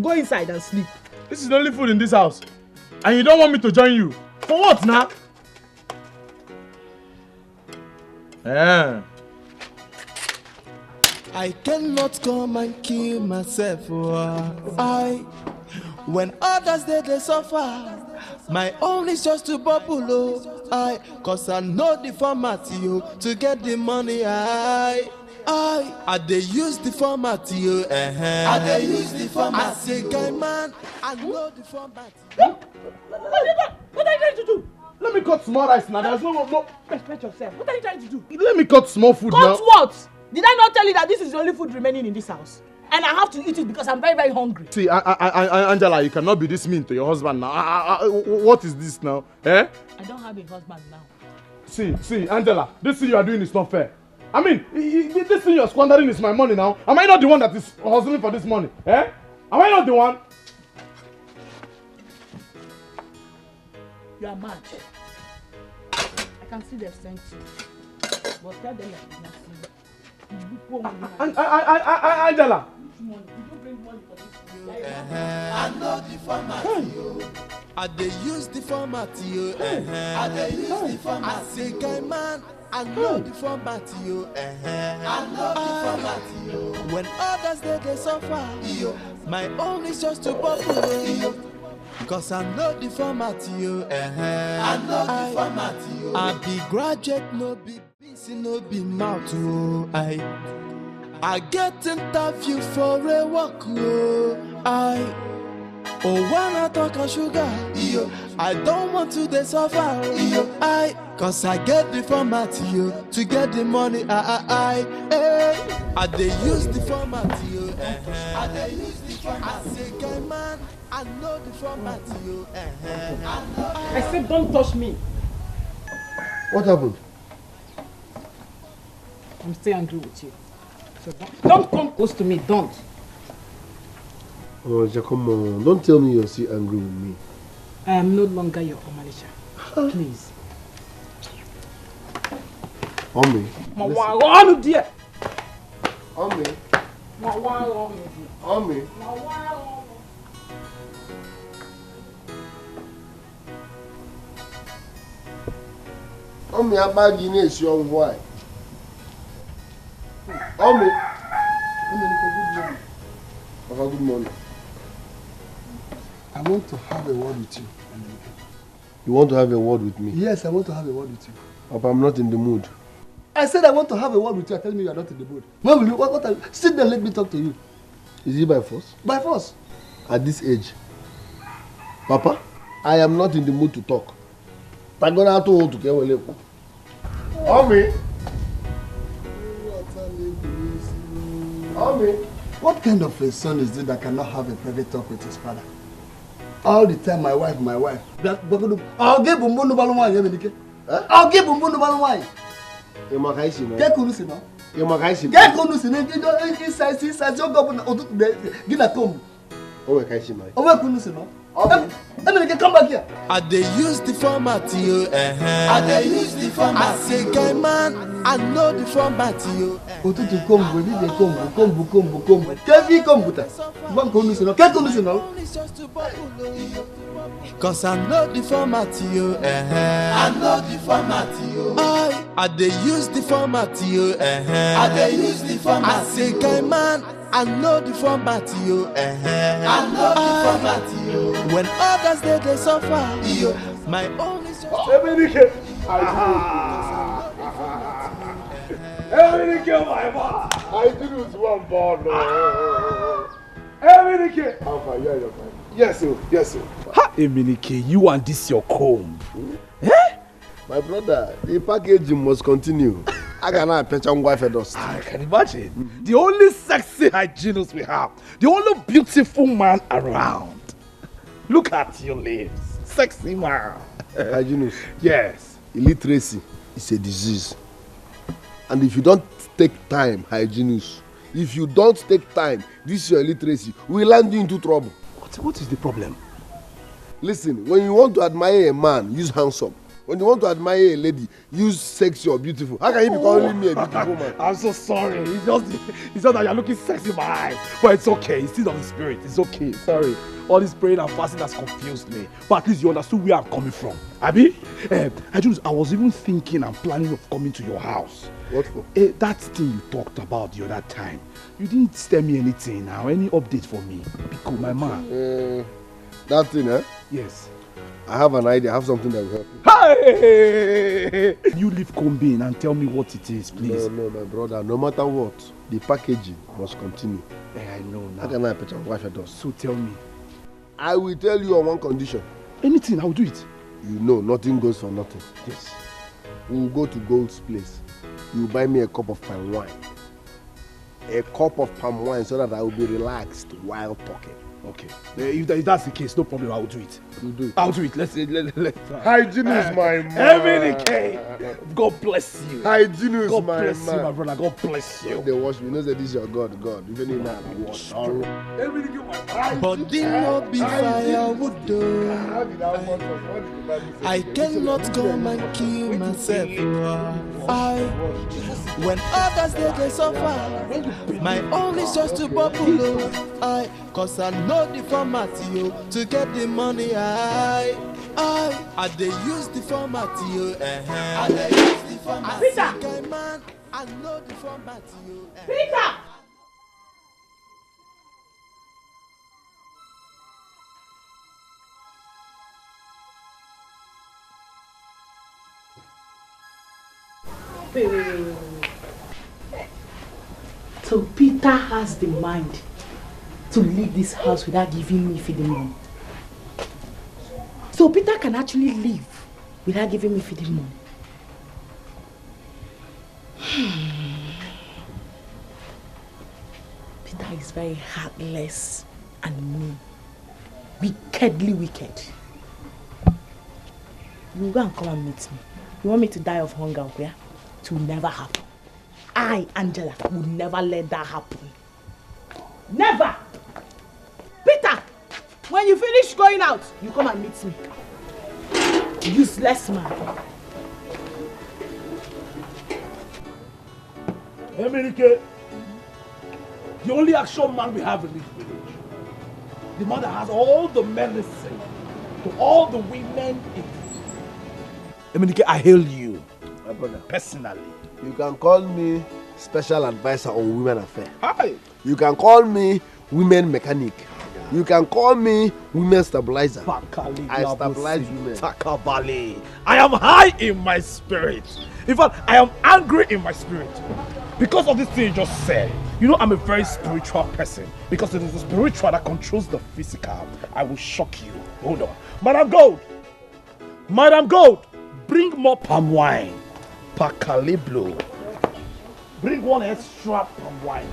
go inside and sleep. This is the only food in this house, and you don't want me to join you. For what now? I cannot come and kill myself. When others they suffer, my own is just to bubble. Cause I know the format, to get the money. I dey use the format, I dey use the format. I say, guy man, I know the format. What are you trying to do? Let me cut small rice now. There's no. Respect yourself. What are you trying to do? Let me cut small food now. Cut what? Did I not tell you that this is the only food remaining in this house? And I have to eat it because I'm very, very hungry. See, Angela, you cannot be this mean to your husband now. What is this now? I don't have a husband now. See, Angela, this thing you are doing is not fair. I mean, this thing you are squandering is my money now. Am I not the one that is hustling for this money? Am I not the one? You are mad. I can see they've sent you. But tell them that it's not Angela. I know the format, I dey use the format, I dey use the format. I say, guy man, I know the format, I know the format. When others they suffer, my own is just to bubble. Cause I know the format, I know the format. I be graduate, no be busy, no be mouth, I get interview for a walk, oh, when I talk of sugar, I don't want to they suffer, cause I get the format, to get the money, I they use the format, I they use the format, I say, guy man, I know the format, I said don't touch me. What happened? I'm still angry with you. So don't come close to me, don't. Oh, come on. Don't tell me you're still angry with me. I am no longer your Omalisha. Please. Omi. Dear. Omi. Omi. Omi, about you need your wife. Omi. Good morning. I want to have a word with you. You want to have a word with me? Yes, I want to have a word with you. Papa, I'm not in the mood. I said I want to have a word with you. Tell me you are not in the mood. When will you? What are you? Sit there, let me talk to you. Is it by force? By force. At this age? Papa, I am not in the mood to talk. I'm going to hold to get away. Omi. Omi. What kind of a son is this that cannot have a private talk with his father? All the time, my wife. I'll give Bumbu Balumai. I'll give Bumbu Balumai. You're my guy, you know. Get Kulusino. You're my guy, get Kulusino. You don't inside, your government. Get a comb. Oh, I can't see my. Oh, Kulusino. Come back here. I they use the format, I they use the format. I say, guy man, I know the format, Otu to come, we need the come. Kevi come, buta. One Kulusino. Get Kulusino. Cause I know the format, I know the format, I they use the format, I they use the format. I say, guy man, I know the format, I know the format, when others they suffer, my own is just Everything my man. I did with one ball. Everything. Yes, sir. Yes, sir. Ha, Eminike, you and this your comb. Eh? My brother, the packaging must continue. I cannot pitch on wife and dust. I can imagine. The only sexy hygienist we have. The only beautiful man around. Look at your lips. Sexy man. Hygienist. Yes. Illiteracy is a disease. And if you don't take time, hygienist, if you don't take time, this is your illiteracy, will land you into trouble. What is the problem? Listen, when you want to admire a man, use handsome. When you want to admire a lady, use sexy or beautiful. How can you be calling me a beautiful man? I'm so sorry. It's just that you're looking sexy in my eyes. But it's okay. It's still on the spirit. It's okay. Sorry. All this praying and fasting has confused me. But at least you understood where I'm coming from. Abi? I was even thinking and planning of coming to your house. What for? That thing you talked about the other time. You didn't tell me anything now. Any update for me? Because my man. That thing, eh? Yes. I have an idea. I have something that will help you. Hey! You leave Combine and tell me what it is, please. No, my brother. No matter what, the packaging must continue. I know now. How can I put your wife at us? So tell me. I will tell you on one condition. Anything, I will do it. You know, nothing goes for nothing. Yes. We will go to Gold's place. You buy me a cup of palm wine. A cup of palm wine so that I will be relaxed while talking. Okay. If that's the case, no problem. I will do it. You do it. I'll do it. Let's Hygiene is my man. Eminike. God bless you. Hygiene is my man. God bless you, my brother. God bless you. They wash me. You know that this is your God. Even in that wash. But they not be firewood though. I cannot come and kill myself. When others they suffer, my own is just to bubble. Cause I know the format to get the money. I they use the format I they use the format. Peter! Man, I know the format Peter! Tell So Peter has the mind to leave this house without giving me feeding money. So Peter can actually leave without giving me feeding money. Peter is very heartless and mean. Wickedly wicked. You go and come and meet me. You want me to die of hunger, okay? It will never happen. I, Angela, would never let that happen. Never! Peter! When you finish going out, you come and meet me. Useless man. Emenike, the only action man we have in this village. The man that has all the medicine to all the women in Emenike, I hail you. My brother. Personally. You can call me special advisor on women affairs. Hi. You can call me women mechanic. You can call me women stabilizer. I stabilize women. Takabali. I am high in my spirit. In fact, I am angry in my spirit. Because of this thing you just said. You know, I'm a very spiritual person. Because it is the spiritual that controls the physical. I will shock you. Hold on. Madam Gold. Madam Gold. Bring more palm wine. Pakaliblo. Bring one extra palm wine.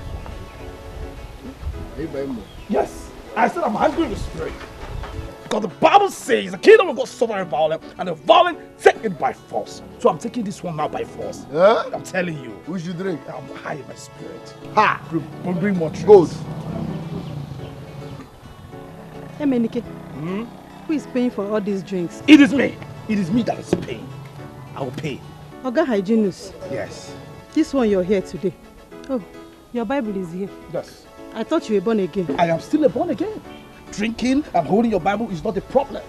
Yes. I said I'm angry in the spirit. Because the Bible says the kingdom of God suffer violence and the violent take it by force. So I'm taking this one now by force. Yeah? I'm telling you. We should drink. I'm high in my spirit. Ha! Bring more drinks. Gold. Hey, Menike. Who is paying for all these drinks? It is me. It is me that is paying. I will pay. Oga Hygienist. Yes. This one you're here today. Oh, your Bible is here. Yes. I thought you were born again. I am still a born again. Drinking and holding your Bible is not a problem.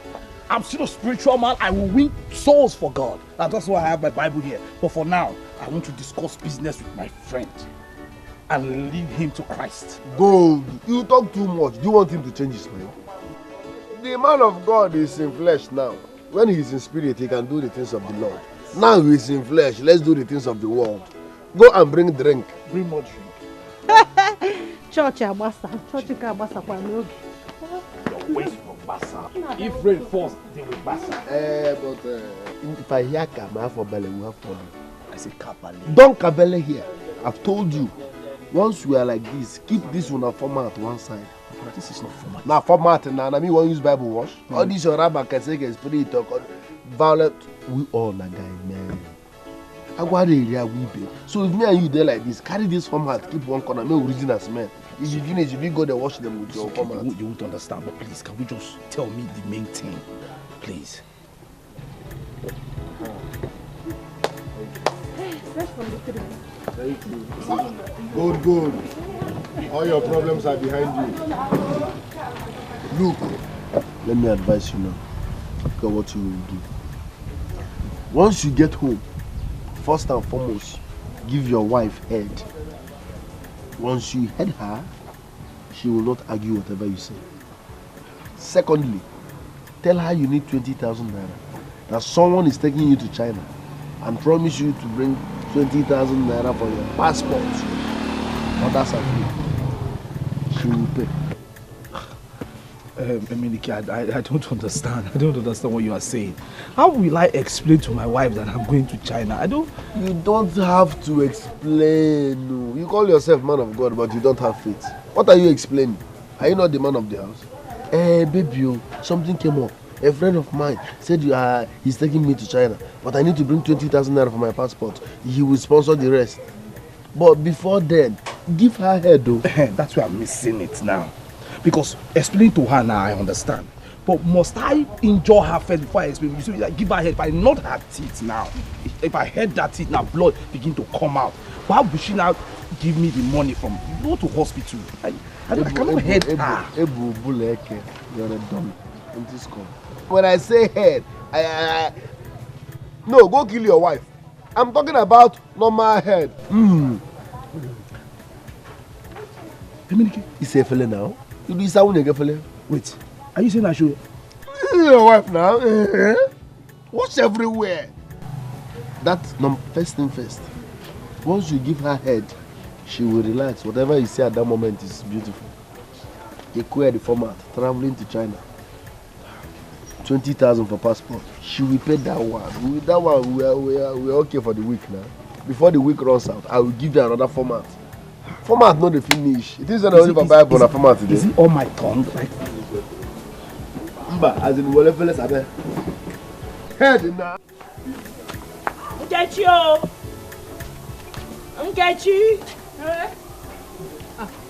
I'm still a spiritual man. I will win souls for God. And that's why I have my Bible here. But for now, I want to discuss business with my friend and lead him to Christ. Gold, you talk too much. Do you want him to change his mind? The man of God is in flesh now. When he is in spirit, he can do the things of the Lord. Now he is in flesh. Let's do the things of the world. Go and bring drink. Bring more drink. Church Abasa. Church Abasa kwa n'oge. Your ways from Basa. If rain falls, they will Basa. If I hear Kama for Bele, we have problem. I say Kabale. Don't Kabele here. I've told you. Once we are like this, keep this one a format one side. But this is not format. Now format now. I mean, one use Bible wash. All this your rabbi can say spirit talk. Violent. We all na guy man. Area we be. So if me and you there like this, carry this format, keep one corner, make original smell. If you finish, if you go there, wash them with your format. You won't understand, but please, can we just tell me the main thing, please? Thank you. Good, good. All your problems are behind you. Look, let me advise you now. Look at what you will do. Once you get home, first and foremost, give your wife head. Once you head her, she will not argue whatever you say. Secondly, tell her you need 20,000 naira. That someone is taking you to China and promise you to bring 20,000 naira for your passport. Others are free. She will pay. Emenike, I don't understand. I don't understand what you are saying. How will I explain to my wife that I'm going to China? You don't have to explain. No. You call yourself man of God, but you don't have faith. What are you explaining? Are you not the man of the house? Baby, something came up. A friend of mine said he's taking me to China, but I need to bring 20,000 naira for my passport. He will sponsor the rest. But before then, give her head though. That's why I'm missing it now. Because explain to her now, I understand. But must I enjoy her first before I explain? You see, like, give her head. If I nod her teeth now, if I head that teeth now, blood begin to come out. Why would she now give me the money from go to hospital? I cannot head her. You're a dummy. When I say head, no, go kill your wife. I'm talking about normal head. It's a fella now. You do sound like a fella. Wait, are you saying I should? Your wife now. Watch everywhere. That's first thing first. Once you give her head, She will relax. Whatever you say at that moment is beautiful. You queer the format, traveling to China. 20,000 for passport. She will pay that one. With that one, we are okay for the week now. Before the week runs out, I will give you another format. Format not the finish. It is only for Bible and format today. Is it on my tongue? Like, as in whatever fellas are there. Head now. Nkechi.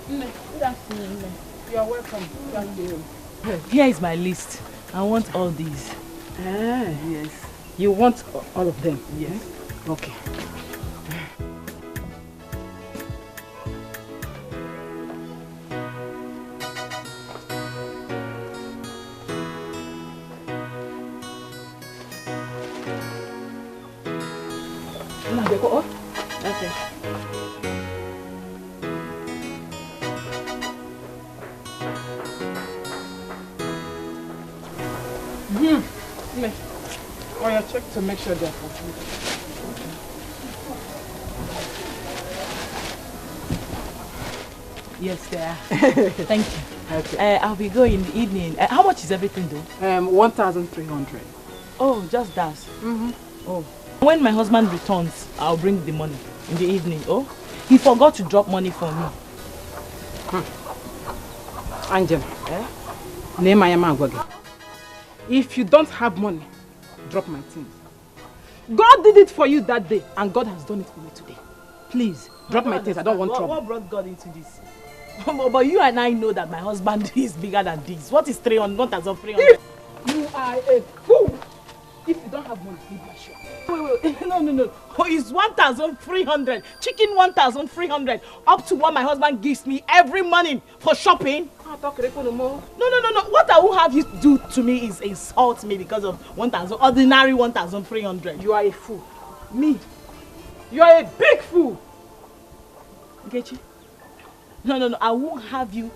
Good afternoon. You are welcome. Thank you. Here is my list. I want all these. Yes. You want all of them? Yes. Okay. Okay. Oh, yeah, check to make sure they're complete. Yes, they are. Thank you. Okay. I'll be going in the evening. How much is everything though? 1,300. Oh, just that. Oh. When my husband returns, I'll bring the money in the evening. Oh, he forgot to drop money for me. Angela, if you don't have money, drop my things. God did it for you that day, and God has done it for me today. Please, drop my things. I don't want trouble. What brought God into this? But you and I know that my husband is bigger than this. What is 300? Not as of 300. You are a fool. If you don't have money, leave my shop. Wait. No. Oh, it's 1,300. Chicken 1,300. Up to what my husband gives me every morning for shopping. No. What I will have you do to me is insult me because of 1,000, ordinary 1,300. You are a fool. Me. You are a big fool. Nkechi? No. I won't have you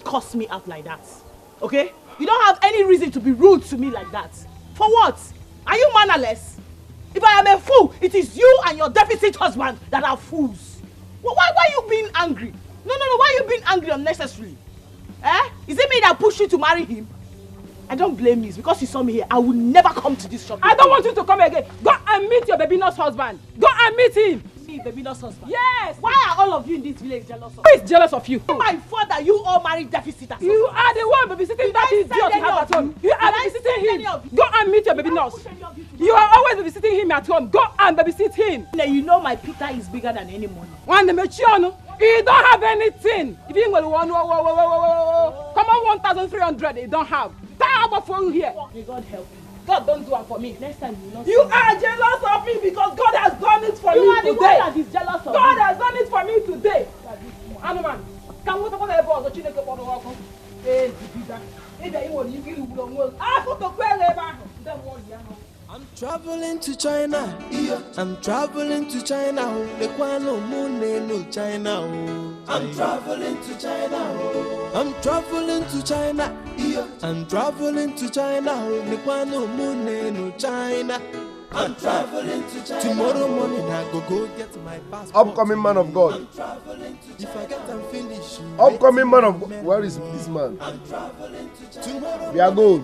cuss me out like that. Okay? You don't have any reason to be rude to me like that. For what? Are you mannerless? If I am a fool, it is you and your deficit husband that are fools. Why are you being angry? No. Why are you being angry unnecessarily? Is it me that pushed you to marry him? I don't blame you. It's because you saw me here. I will never come to this shop. I don't want you to come again. Go and meet your baby nurse husband. Go and meet him. Me, baby nurse husband? Yes. Why are all of you in this village jealous of me? Who is jealous of you? My father, you all married deficitors. You are the one babysitting that idiot you have at home. You are babysitting him. Go and meet your baby nurse. You are always babysitting him at home. Go and babysit him. You know my Peter is bigger than any money. When the Micheal, you don't have anything. If you want come on 1,300, you don't have. Tie up for you here. May God help you. God don't do it for me. Next time you will not. You are jealous of me because God has done it for me today. You are the one that is jealous of me. God has done it for me today. Animal, can we talk about the boss? What you make about the work? Hey, I'm traveling to China. I'm traveling to China. No China. I'm traveling to China. I'm traveling to China. I'm traveling to China. No China. I'm traveling to China. Tomorrow morning I go get my passport. Upcoming man of God. I'm traveling to China. If I get them finished. Upcoming man of God. Where is this man? I'm traveling to China. We are good.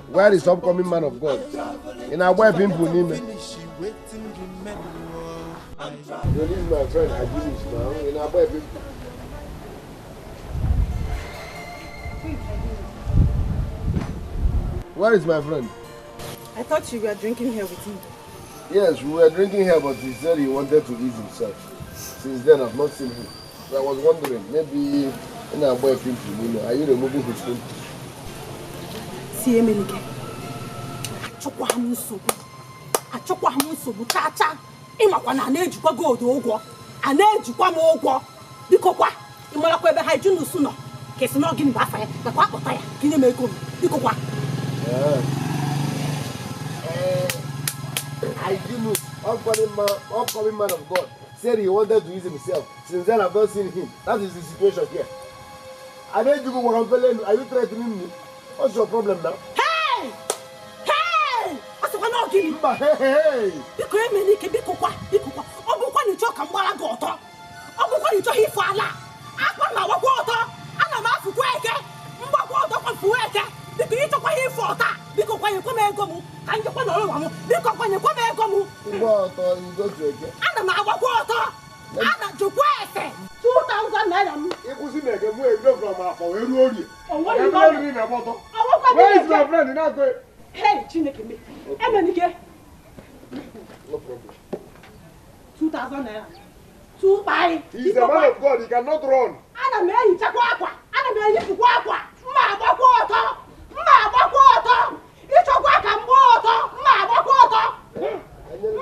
Where is upcoming man of God? In our web people name. This is my friend Accusations now. In our web people. Where is my friend? I thought you were drinking here with him. Yes, we were drinking here, but he said he wanted to ease himself. Since then, I've not seen him. So I was wondering, maybe in our boy people, are you removing his pimples? See, Emelike. Achokwa hamusobu cha. Imakwa na na-ejikwa gold ụgwọ. A na-ejikwa m ụgwọ. Biko kwa, ịmara kwa ebe ha iju n'usu nọ. Kesi na ogini bafa ya, na kwa akpọta ya. Kini me ego. Biko kwa. Idolus, upcoming man of God, said he wanted to use himself. Since then, I've not seen him. That is the situation here. I need to go work on. Are you threatening me? What's your problem now? Hey! Hey! Asa kwa na ogini. Hey! Biko Emelike, biko kwa. ni choka mbala goto. Ọbụkwa ni chohi ifo ala. Akwa na wakwa ọtọ. Ana m afụkwa eke. Mgbakwa ọtọ kwa mfuwe eke. Biko ịchọkwa ihe ifo ọta. Biko kwanyekwa m ego m. Ka njikwa na ọrụ m. Biko kwanyekwa m ego m. Ngwa ọtọ igotu eke. Ana m agbakwa ọtọ. Ana jụkwa ese. 2,000 naira m. Ịkwụsị m eke mụ ebido from afọ wee ruo orie. Where is my friend? Not going. Hey, Chineke me. Emenike. No problem. 2,000 naira. 2 buy. He's a man of God. He cannot run. Ana m eyi chakwa akwa. Ana m eyi fukwa akwa. Mma agbakwa ọtọ. Mma agbakwa ọtọ. Ịchọkwa ka m gbaa ọtọ. Mma agbakwa ọtọ.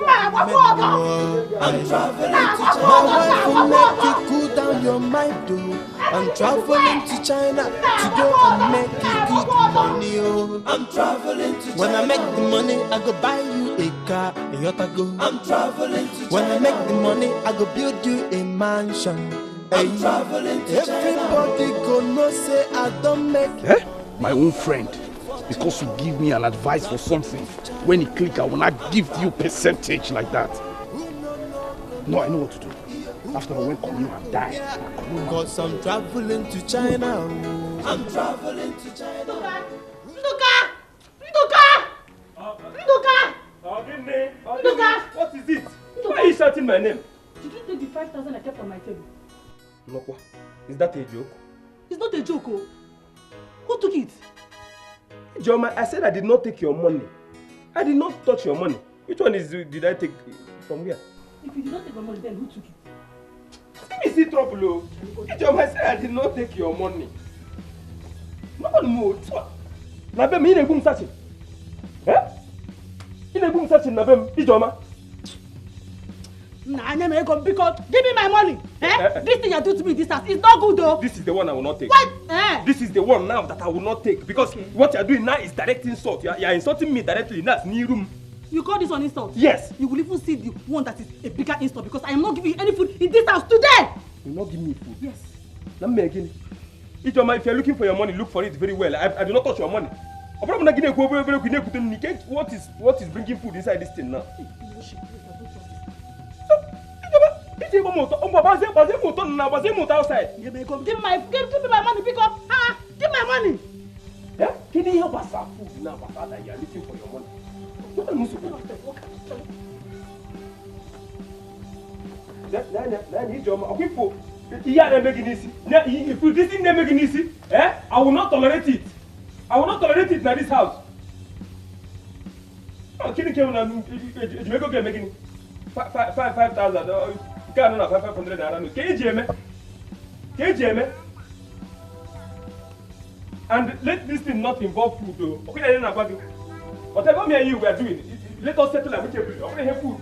Mma agbakwa ọtọ. I'm traveling to China. My wife will make you cool down your mind, though. I'm traveling to China to go and make you good money, oh. I'm traveling to China. When I make the money, I go buy you a car, a yacht I go. I'm traveling to China. When I make the money, I go build you a mansion. I'm traveling to China. Everybody go know say I don't make it. My own friend, because you give me an advice for something, when it click, I will not give you percentage like that. No, I know what to do. After I went come you and die. Because I'm traveling to China. I'm traveling to China. Nduka! What is it? Why are you shouting my name? Did you take the 5,000 I kept on my table? Nokwa, is that a joke? It's not a joke, oh. Who took it? Joma, I said I did not take your money. I did not touch your money. Which one did I take from where? If you did not take my money, then who took it? Give me see trouble, oh. Joma, I said I did not take your money. No one knows. Nabem, you boom searching. Eh? You boom searching, Nabem, Joma. Nah, because give me my money. This thing you do to me this house is not good though. This is the one I will not take. What? This is the one now that I will not take because what you are doing now is direct insult. You are insulting me directly. That's new room. You call this one insult? Yes. You will even see the one that is a bigger insult because I am not giving you any food in this house today. You will not give me food? Yes. Let me again. If you are looking for your money, look for it very well. I do not touch your money. What is bringing food inside this thing now? Give me my money because give my money. Yeah? Can you help us have food now, that you are looking for your money? If you this thing make it easy, I will not tolerate it. I will not tolerate it in this house. Can you make it 5,000? Can you 500 naira? Can you and let this thing not involve food though. Okay, whatever me and you were doing, let us settle amicably. Okay, have food.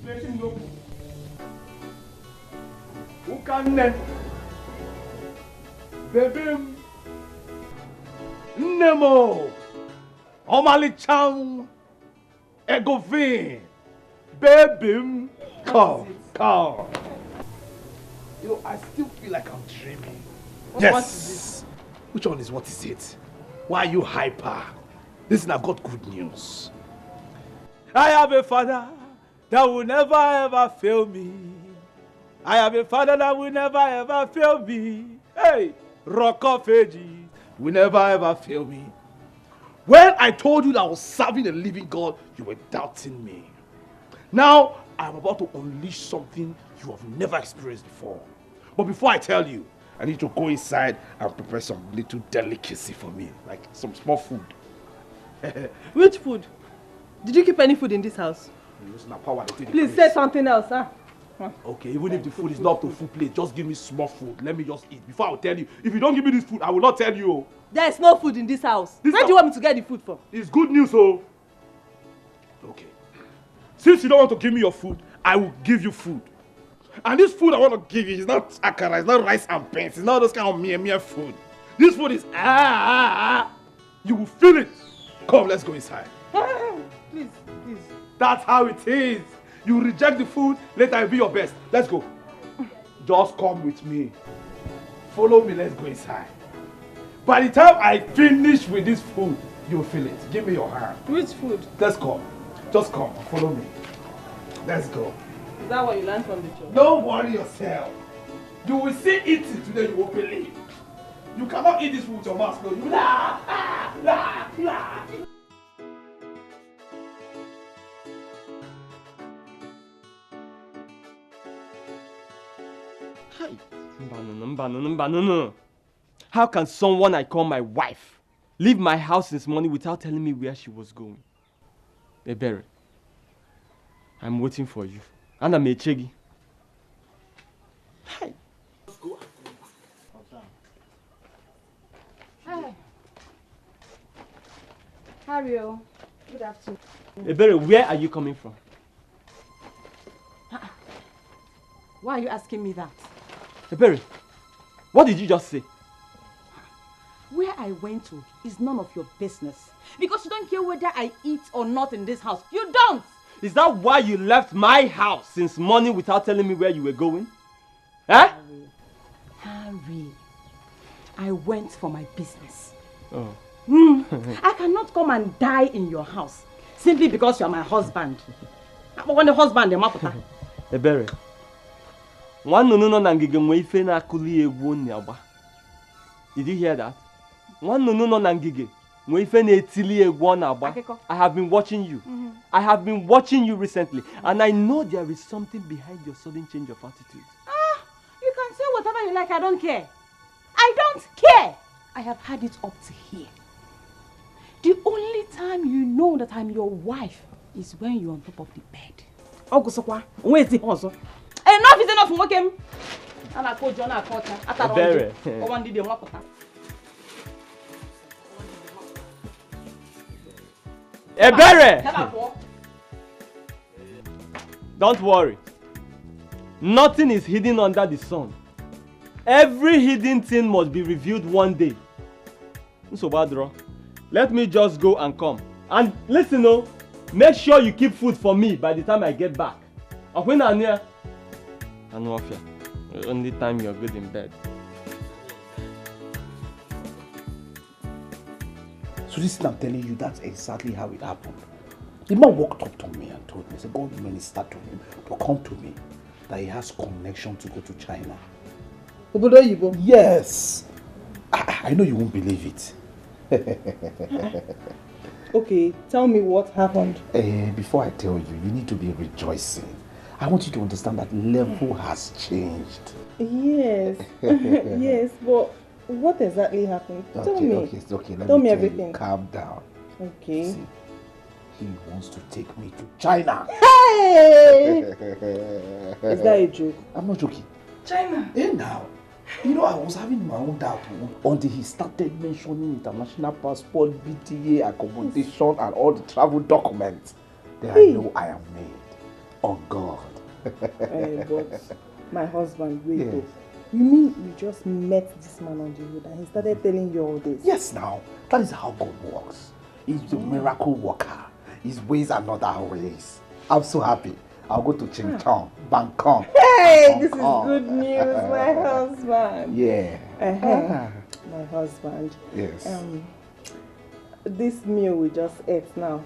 Let him know food. Who can then? Baby Nemo Omali Chang Egovin Baby come. You know, I still feel like I'm dreaming. Yes. What is this? Which one is what is it? Why are you hyper? Listen, I've got good news. I have a father that will never ever fail me. I have a father that will never ever fail me. Hey, Rock of Ages will never ever fail me. When I told you that I was serving a living God, you were doubting me. Now, I'm about to unleash something you have never experienced before. But before I tell you, I need to go inside and prepare some little delicacy for me, like some small food. Which food? Did you keep any food in this house? Please say something else, huh? Okay, even if the food is not up to full plate, just give me small food. Let me just eat before I will tell you. If you don't give me this food, I will not tell you. There is no food in this house. Where do you want me to get the food from? It's good news, oh. Okay. Since you don't want to give me your food, I will give you food. And this food I want to give you is not akara, it's not rice and beans, it's not those kind of mere food. This food is You will feel it. Come, let's go inside. Please. That's how it is. You reject the food, let I be your best. Let's go. Just come with me. Follow me, let's go inside. By the time I finish with this food, you'll feel it. Give me your hand. Which food? Let's go. Just come, follow me. Let's go. Is that what you learned from the church? Don't worry yourself. You will see eating today, you will believe. You cannot eat this food with your mouth closed. You will la. How can someone I call my wife leave my house this morning without telling me where she was going? Ebere, I'm waiting for you. And I'm Echegi. Hey. Hario, good afternoon. Ebere, where are you coming from? Why are you asking me that? Ebere, what did you just say? Where I went to is none of your business. Because you don't care whether I eat or not in this house. You don't! Is that why you left my house since morning without telling me where you were going? Huh? Harry, I went for my business. Oh. I cannot come and die in your house simply because you are my husband. When the husband, the maputa. Ebere, did you hear that? I have been watching you. I have been watching you recently, and I know there is something behind your sudden change of attitude. You can say whatever you like, I don't care. I don't care! I have had it up to here. The only time you know that I'm your wife is when you're on top of the bed. Where's the hustle? Enough is enough, Mokem. Ebere! Don't worry. Nothing is hidden under the sun. Every hidden thing must be revealed one day. So Badro, let me just go and come. And listen, oh, make sure you keep food for me by the time I get back. When I'm near, only time you're good in bed. So this thing I'm telling you, that's exactly how it happened. The man walked up to me and told me, said God ministered to him to come to me, that he has connection to go to China. Yes. I know you won't believe it. Okay, tell me what happened. Before I tell you, you need to be rejoicing. I want you to understand that level has changed. Yes. Yes, but what exactly happened? Tell me. Okay, let tell me me tell everything. You, calm down. Okay. See, he wants to take me to China. Hey! Is that a joke? I'm not joking. China? Now. You know, I was having my own doubt until he started mentioning international passport, BTA, accommodation, and all the travel documents. Then I know I am made. Oh God. But my husband, wait. Yes. You mean you just met this man on the road and he started telling you all this? Yes, now. That is how God works. He's the miracle worker. His ways are not our ways. I'm so happy. I'll go to Ching Chong, Bangkok. Hey, this is good news, my husband. Yeah. My husband. Yes. This meal we just ate now,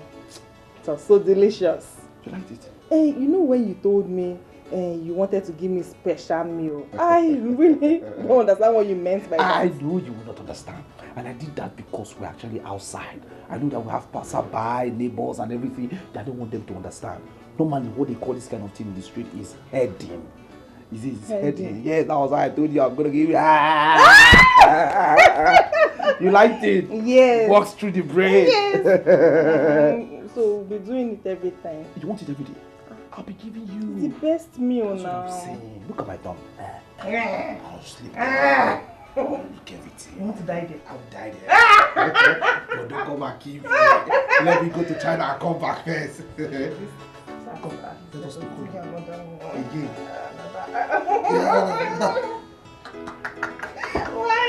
it was so delicious. You liked it? Hey, you know when you told me you wanted to give me special meal, I really don't understand what you meant by that. I know you will not understand. And I did that because we're actually outside. I know that we have passerby, neighbors and everything. I don't want them to understand. Normally, what they call this kind of thing in the street is heading. Is it heading? Yes, that was why I told you I'm going to give you. You liked it? Yes. Walks through the brain. Yes. So we'll be doing it every time. You want it every day? I'll be giving you. The best meal That's now. what I'm saying. Look at my tongue. I'll sleep. Look everything. You want to die there? I'll die there. But don't come and keep me. Let me go to China and come back first. Come back. Let us talk again. Why?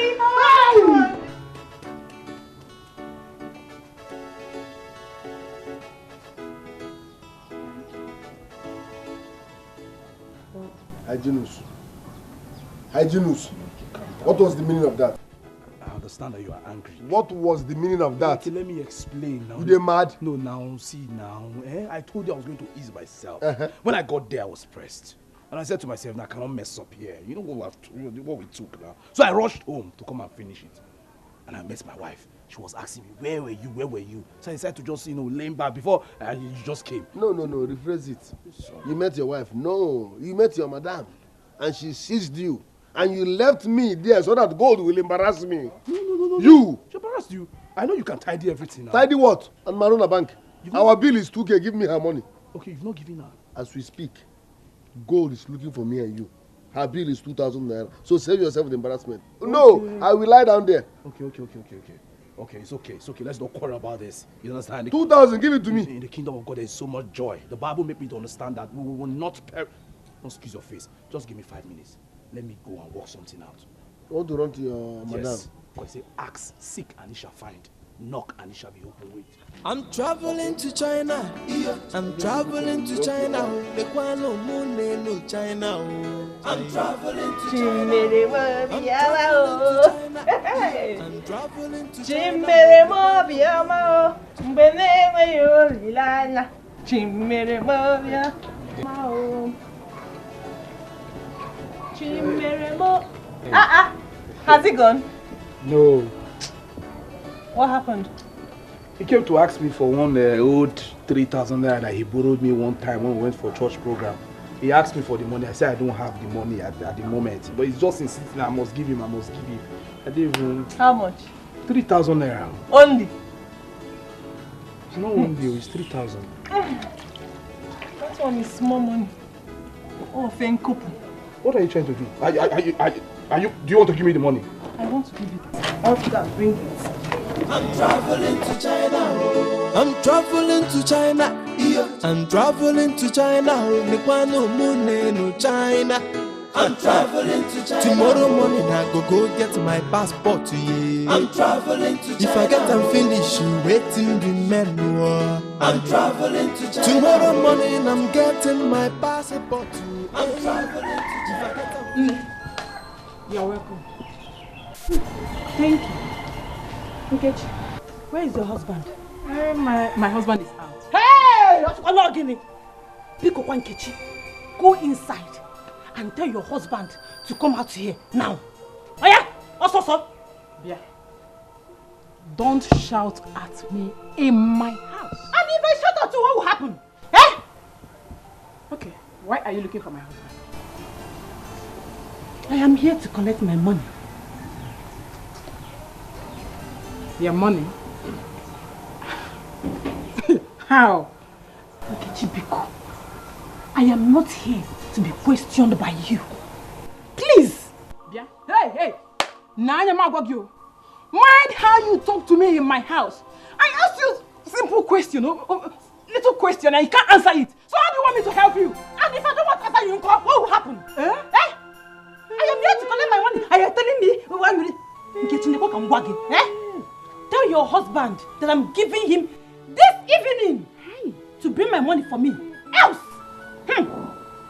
Hygienus. Hygienus. What was the meaning of that? understand that you are angry. What was the meaning of that? Okay, let me explain now. You dey mad? No, now, see now. I told you I was going to ease myself. When I got there, I was pressed. And I said to myself, nah, I cannot mess up here. You know what we took now. So I rushed home to come and finish it. And I met my wife. She was asking me, where were you? Where were you? So I decided to just, lean back before you just came. No, rephrase it. Sorry. You met your wife. No, you met your madam. And she seized you. And you left me there so that God will embarrass me. No. You. She embarrassed you. I know you can tidy everything now. Tidy what? And Marona Bank. Our bill is 2K. Give me her money. Okay, you've not given her. As we speak, God is looking for me and you. Her bill is 2,000 naira. So save yourself the embarrassment. Okay. No, I will lie down there. Okay. Okay, it's okay. Let's not quarrel about this. You understand? 2,000, give it to me. In the kingdom of God, there is so much joy. The Bible made me to understand that we will not perish. Don't squeeze your face. Just give me 5 minutes. Let me go and work something out. You want to run to your madam? Yes. Because say, ask, seek, and it shall find. Knock, and it shall be open. Wait. I'm traveling to China. I'm traveling to China. The Kwano Moon no China. I'm traveling to China. I'm traveling to China. Has he gone? No. What happened? He came to ask me for one old 3,000 naira that he borrowed me one time when we went for a church program. He asked me for the money. I said I don't have the money at the moment. But he's just insisting I must give him. I didn't even... How much? 3,000 naira. Only? It's not one deal, it's 3,000. That one is small money. Oh, thank you. What are you trying to do? Do you want to give me the money? I want to give it. I want to go and bring it. I'm traveling to China. I'm traveling to China. I'm traveling to China. China. I'm traveling to China. Tomorrow morning I go get my passport. Yeah. I'm traveling to China. If I get them finished, you waiting the menu. I'm traveling to China. Tomorrow morning I'm getting my passport. I'm traveling to China. You're welcome. Thank you. Nkechi, where is your husband? My husband is out. Hey! Pick up one Nkechi. Go inside and tell your husband to come out here now. Oh yeah? Also. Yeah. Don't shout at me in my house. And if I shout at you, what will happen? Eh? Okay. Why are you looking for my husband? I am here to collect my money. Your money? How? Nkechi Biko, I am not here to be questioned by you. Please! Yeah. Hey! Mind how you talk to me in my house. I asked you a simple question, little question, and you can't answer it. So how do you want me to help you? And if I don't want to answer you, what will happen? Eh? I am here to collect my money. Are you telling me why you getting the work and wagging? Tell your husband that I'm giving him this evening to bring my money for me. Else,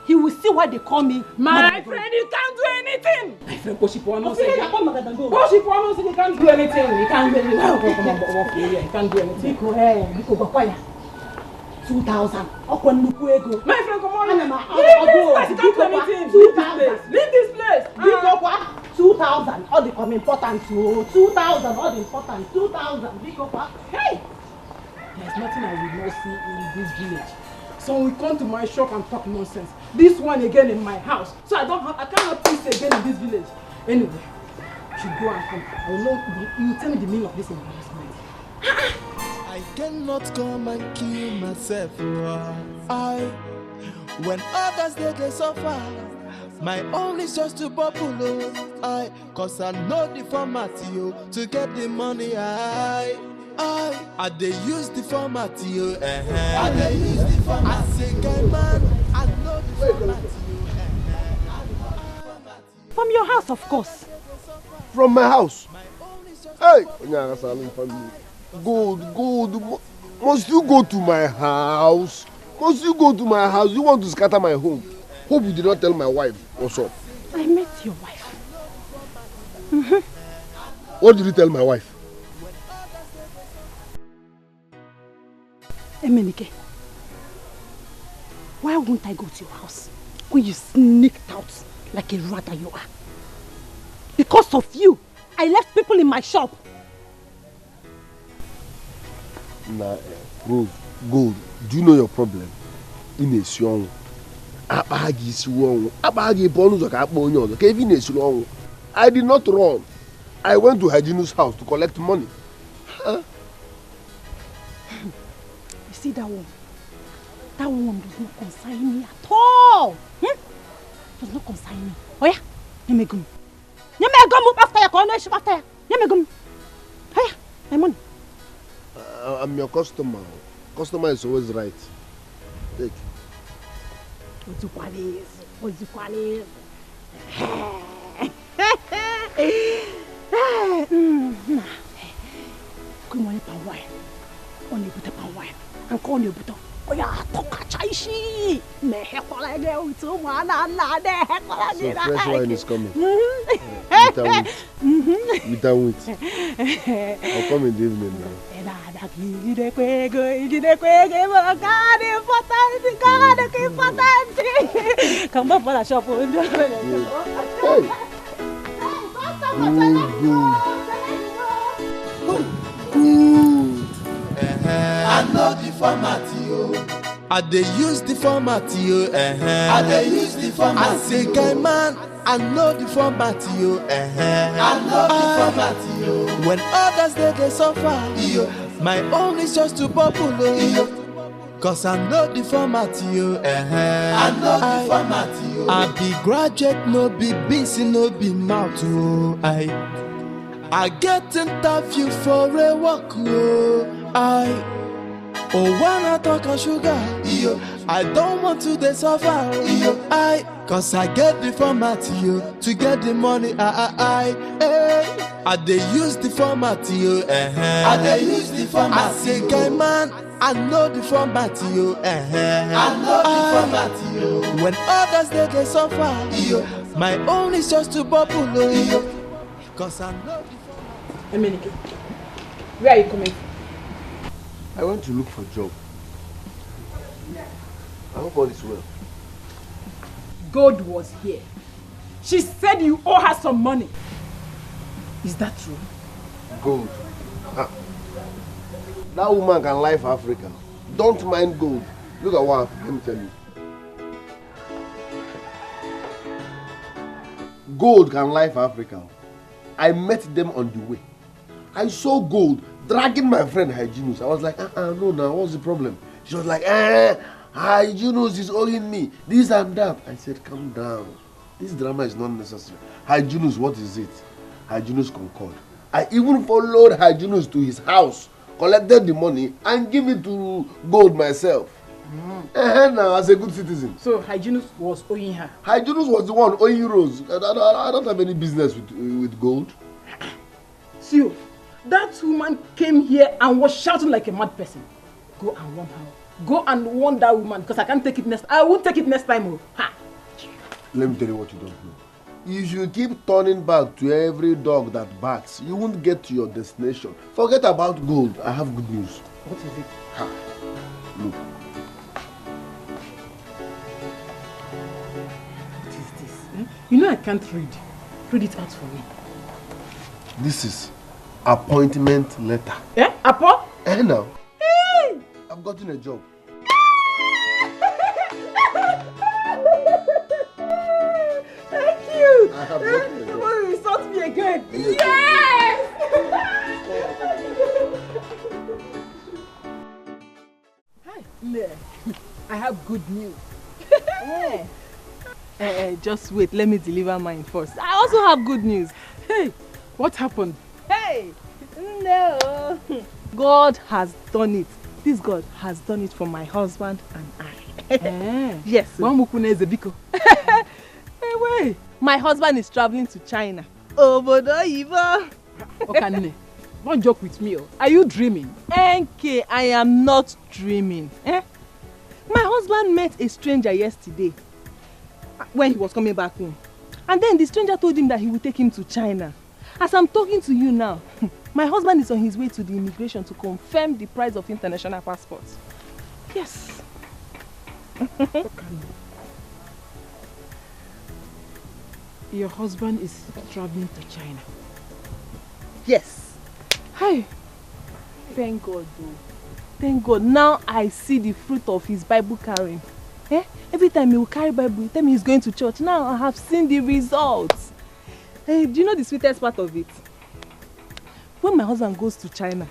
he will see why they call me my friend. You can't do anything. My friend, Poshipuano said you can't do anything. You can't do anything. You can't do anything. Biko, 2,000. My friend, come on. Leave this place. 2,000. All the important. 2,000. All the important. 2,000. Hey! There's nothing I will not see in this village. So we come to my shop and talk nonsense. This one again in my house. So I cannot peace again in this village. Anyway, you should go and come. I will know. You tell me the meaning of this embarrassment. I cannot come and kill myself. When others they suffer, my own is just to bubble. Cause I know the format to get the money. I they use the format. I they use the format. I say, guy man, I know the format. From your house, of course. From my house. Hey, good. Must you go to my house? You want to scatter my home? Hope you did not tell my wife what's up. I met your wife. What did you tell my wife? Emenike, why won't I go to your house when you sneaked out like a rat that you are? Because of you, I left people in my shop. Nah, Rose, Gold, do you know your problem? In a song, I did not run. I went to Hajinu's house to collect money. Huh? You see that one? That one does not concern me at all. Does not concern me. Oh yeah, Yemegum. Yemegum after your connection after you. Yemegum. Hey, my money. I'm your customer. Customer is always right. Take. Ozukwales. Come on, palm wine. Only put a palm wine. And call you butter. Oh yeah, talk chaishi. Me hekola girl to one another. So fresh wine is coming. Without wheat. I'll come in the evening now. Come up for the shop. Hey. I know the format, yo. I dey use the format, yo. I dey use the format. I say, guy man, I know the format, yo. I know the format, yo. When others they suffer, yo, my own is just to bubble, yo. Cause I know the format, yo. I know the format, yo. I be graduate, no be busy, no be mouth, yo. I get interview for a walk, yo. Oh, when I talk of sugar, yo, I don't want to they suffer, yo. Cause I get the format, yo, to get the money, I dey use the format, yo, I dey use the format. I say, guy man, I know the format, yo, I know the format, yo. When others they suffer, yo, my own is just to bubble, yo. Cause I know the format. Emenike, where are you coming from? I went to look for a job. I hope all is well. God was here. She said you owe her some money. Is that true? Gold. That woman can lie for Africa. Don't mind gold. Look at what happened. Let me tell you. Gold can lie for Africa. I met them on the way. I saw Gold dragging my friend Hyginus. I was like, no, what's the problem? She was like, Hyginus is owing me this and that. I said, calm down. This drama is not necessary. Hyginus, what is it? Hyginus concurred. I even followed Hyginus to his house, collected the money, and give it to Gold myself. Now, as a good citizen. So Hyginus was owing her? Hyginus was the one owing Rose. I don't have any business with Gold. See you. That woman came here and was shouting like a mad person. Go and warn her. Go and warn that woman because I can't take it next. I won't take it next time. Oh. Ha. Let me tell you what you don't know. If you keep turning back to every dog that barks, you won't get to your destination. Forget about Gold. I have good news. What is it? Ha. Look. What is this? You know I can't read. Read it out for me. This is appointment letter. Eh? Appo? Now. Hey! I've gotten a job. Thank you! I have gotten a job. Somebody will insult me again. Yes! Hi. I have good news. Just wait, let me deliver mine first. I also have good news. Hey, what happened? Hey! No! God has done it. This God has done it for my husband and I. Yes. Hey, wait. My husband is traveling to China. Obodo Ivo. Okay, don't joke with me. Are you dreaming? NK, I am not dreaming. My husband met a stranger yesterday when he was coming back home. And then the stranger told him that he would take him to China. As I'm talking to you now, my husband is on his way to the immigration to confirm the price of international passports. Yes. Your husband is traveling to China. Yes. Hi. Thank God, though. Thank God. Now I see the fruit of his Bible carrying. Every time he will carry Bible, he tell me he's going to church. Now I have seen the results. Do you know the sweetest part of it? When my husband goes to China,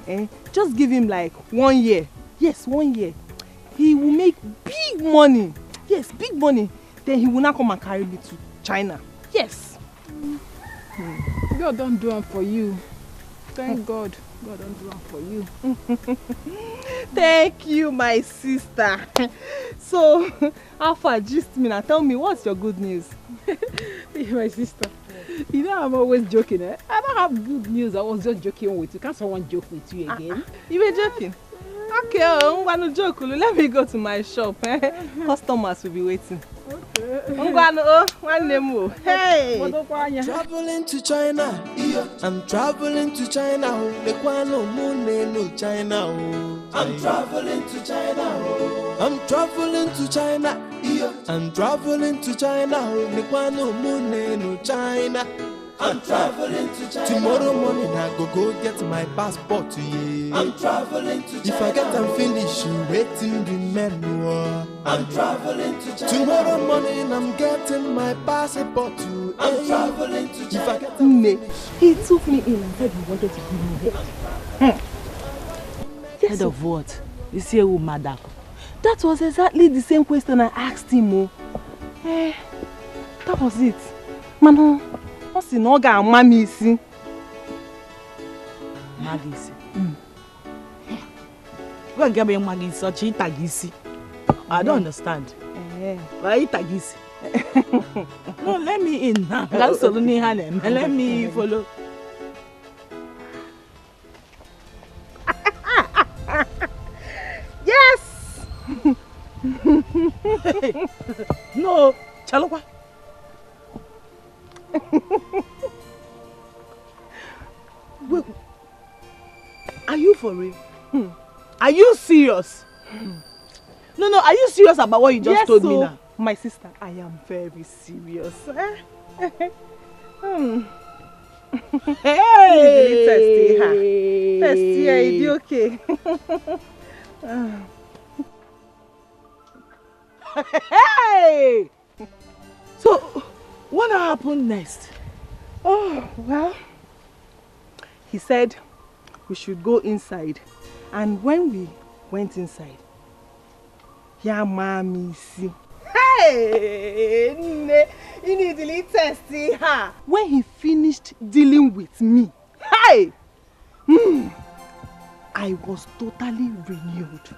just give him like 1 year. Yes, 1 year. He will make big money. Yes, big money. Then he will not come and carry me to China. Yes. God don't do it for you. Thank God. God don't do it for you. Thank you, my sister. So, Alpha, gist me now. Tell me, what's your good news? My sister, you know I'm always joking. I don't have good news. I was just joking with you. Can't someone joke with you again? You were joking? Okay, I'm going to joke. Let me go to my shop. Customers will be waiting. Okay. Hey! Traveling to China. I'm traveling to China. No China. I'm traveling to China. I'm traveling to China. I'm traveling to China. No China. I'm traveling to China. Tomorrow morning I go get my passport to you. I'm traveling to China. If I get and finish, you waiting the menu. I'm traveling to China. Tomorrow morning I'm getting my passport to. I'm traveling to China. If I get and finish. He took me in and said he wanted to give me head. Head of what? You see a woman that. That was exactly the same question I asked him. That was it. Mano. Si no ga mami isi. Magisi. Go get me magisi so chi tagisi. I don't understand. Why tagisi? No, let me in now. Let me follow. Yes. No, Chalokwa. Wait, are you for real? Are you serious? No, are you serious about what you just told me now? My sister, I am very serious. Hey! Testy, are you okay? Hey! So, what happened next? Oh, well, he said we should go inside. And when we went inside, yeah, mommy, see. Hey! You need to test her. When he finished dealing with me, hey! I was totally renewed.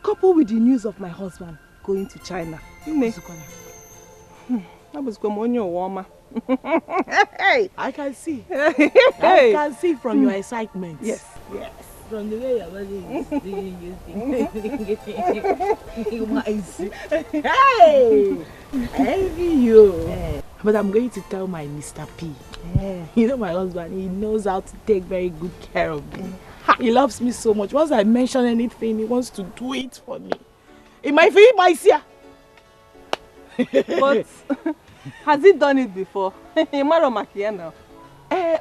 Coupled with the news of my husband going to China. That was warmer. Hey! I can see. I can see from your excitement. Yes. From the way your body is hey! I envy you. But I'm going to tell my Mr. P. You know my husband, he knows how to take very good care of me. He loves me so much. Once I mention anything, he wants to do it for me. It might be my seer. But has he done it before? Now.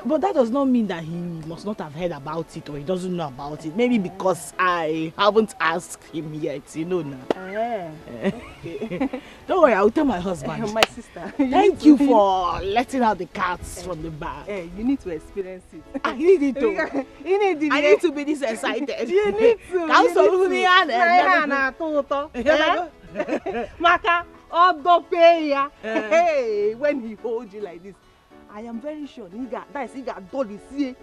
But that does not mean that he must not have heard about it or he doesn't know about it. Maybe because I haven't asked him yet, you know now. Okay. Don't worry, I'll tell my husband. My sister. Thank you for letting out the cats from the bar. You need to experience it. I need it too. I need to be this excited. You need to. Maka, hey, when he holds you like this, I am very sure he got dolly see.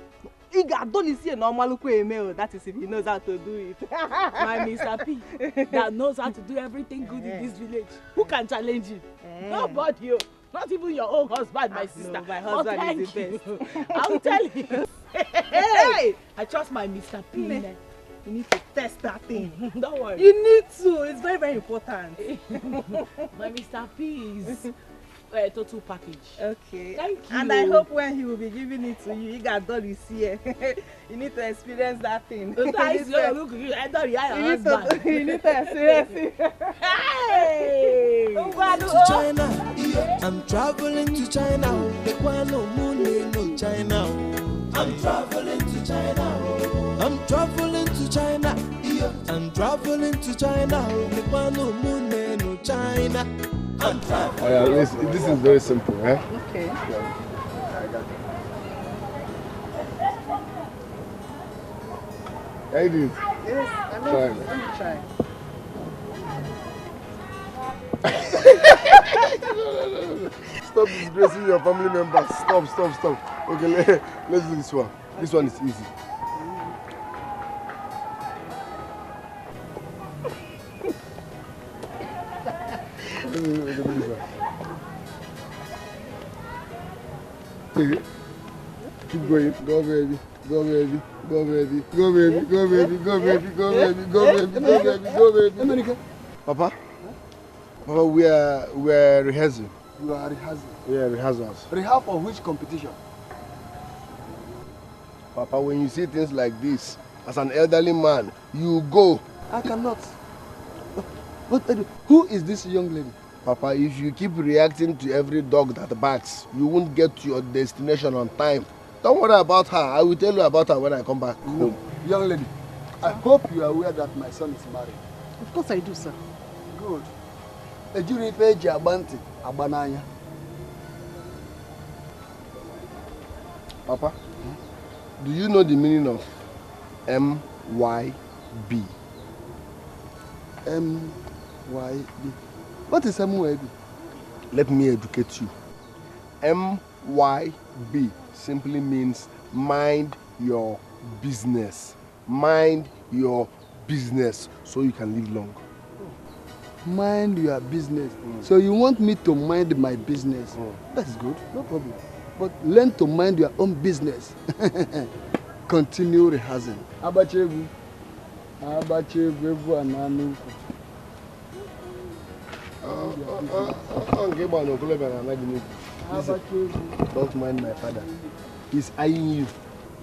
He got dolly see normal email. That is if he knows how to do it. My Mr. P that knows how to do everything good in this village. Who can challenge you? Nobody. You. Not even your own husband, my sister. No, my husband is the best. I'll tell you. Hey! I trust my Mr. P. You need to test that thing. Don't worry. You need to. It's very, very important. My Mr. P is total package. Okay. Thank you. And I hope when he will be giving it to you, got done this year. You need to experience that thing. Look, I thought you had a husband. You need to experience it. Hey! To China, I'm traveling to China. The one no moon, no China. I'm traveling to China. I'm traveling to China. I'm traveling to China. The one no moon, no China. I'm traveling. Oh yeah, listen, this is very simple, eh? Okay. Yeah, I got it. I did. Yes, I know. Try. Let me try. No. Stop disgracing your family members. Stop. Okay, let's do this one. This one is easy. Keep going. Go baby. Go baby. Go baby. Go baby. Go baby. Go baby. Go baby. Go baby. Go baby. Go baby. Papa? Papa, we are rehearsing. You are rehearsing. Yeah, rehearsals. Rehearsal for which competition? Papa, when you see things like this, as an elderly man, you go. I cannot. But who is this young lady? Papa, if you keep reacting to every dog that barks, you won't get to your destination on time. Don't worry about her. I will tell you about her when I come back home. Young lady, I hope you are aware that my son is married. Of course I do, sir. Good. Ejiri peji abanti abananya. Papa, do you know the meaning of MYB? MYB. What is MYB? Let me educate you. MYB simply means mind your business. Mind your business so you can live long. Mind your business. So you want me to mind my business? That's good, no problem. But learn to mind your own business. Continue rehearsing. Abachevu ananu. Don't mind my father. He's eyeing you.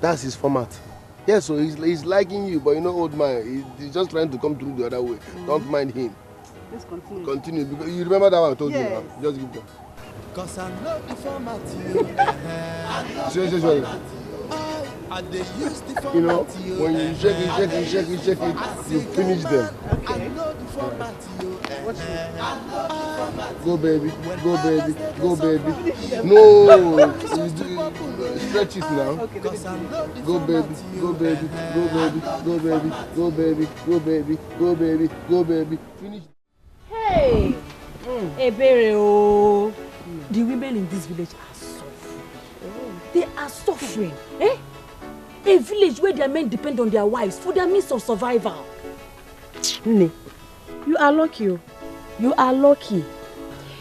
That's his format. Yeah, so he's liking you, but you know, old man, he's just trying to come through the other way. Don't mind him. Let's continue. Continue, because you remember that one I told you now. Just give them. Cause I know the format. Seriously. You know, when you shake it, you finish them. I know the format. Go baby. No, stretch it now. Go baby. Finish. Hey! Ebere, the women in this village are suffering. They are suffering. Eh? A village where their men depend on their wives for their means of survival. Nne, you are lucky. You are lucky.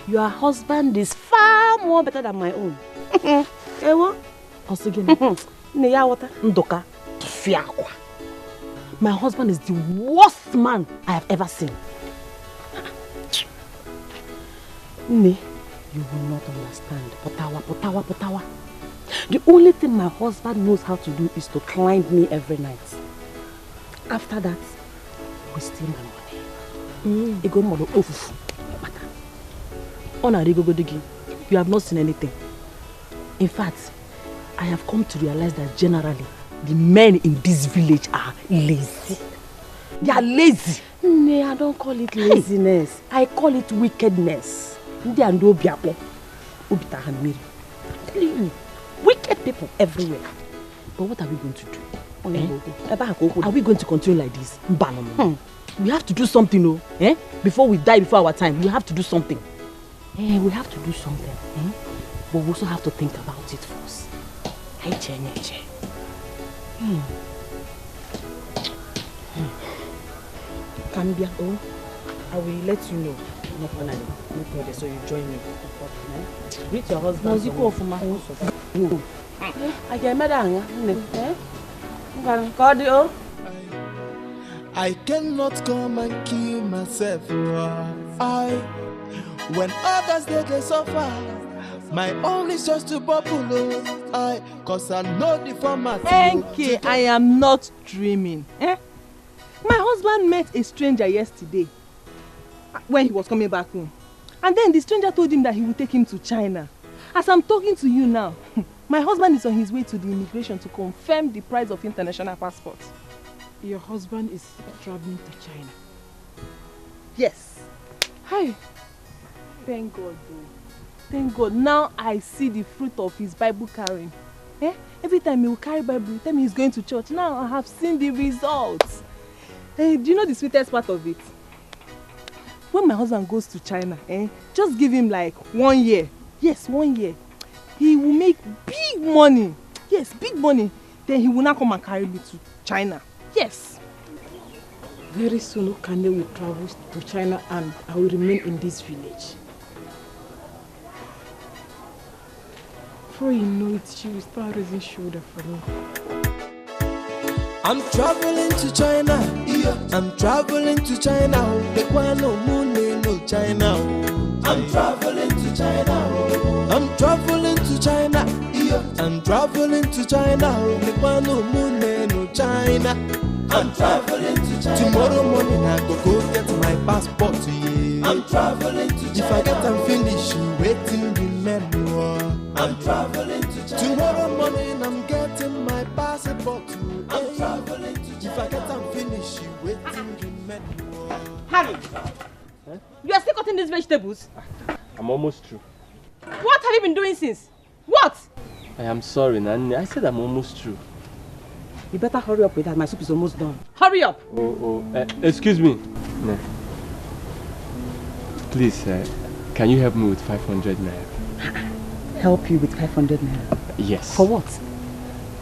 Your husband is far more better than my own. Ewo? Nne ya wata ndoka fiakwa. My husband is the worst man I have ever seen. Nne, you will not understand. Potawa. The only thing my husband knows how to do is to climb me every night. After that, we steal my money. Ego modo ofufu. You have not seen anything. In fact, I have come to realize that generally, the men in this village are lazy. They are lazy. No, I don't call it laziness. I call it wickedness. Wicked people everywhere. But what are we going to do? Are we going to continue like this? We have to do something, before we die before our time. We have to do something. We have to do something. But we also have to think about it first. Kambia, I will let you know. No problem. So you join me. Greet your husband. I can imagine. I cannot come and kill myself. When others they suffer, My own is just to bubble, cause I know the format. Enke, I am not dreaming. My husband met a stranger yesterday when he was coming back home. And then the stranger told him that he would take him to China. As I'm talking to you now, my husband is on his way to the immigration to confirm the price of international passports. Your husband is traveling to China? Yes. Hi. Thank God, though. Thank God. Now I see the fruit of his Bible carrying. Every time he will carry Bible, he tell me he's going to church. Now I have seen the results. Do you know the sweetest part of it? When my husband goes to China, just give him like 1 year. Yes, 1 year. He will make big money. Yes, big money. Then he will not come and carry me to China. Yes. Very soon, Okane will travel to China and I will remain in this village. Before you know it, she will start raising shoulder for me. I'm traveling to China. I'm traveling to China. No China. I'm traveling to China. I'm traveling to China. I'm traveling to China. No China. I'm traveling to China. Tomorrow morning I go get my passport. I'm traveling to China. If I get and finish, waiting remember. I'm traveling to China. Tomorrow morning I'm getting my passport. I'm traveling to China. If I get and finish, waiting remember. Harry, you are still cutting these vegetables? I'm almost through. What have you been doing since? What? I am sorry, Nani. I said I'm almost through. You better hurry up with that. My soup is almost done. Hurry up! Excuse me. No. Please, can you help me with 500 naira? Help you with 500 naira? Yes. For what?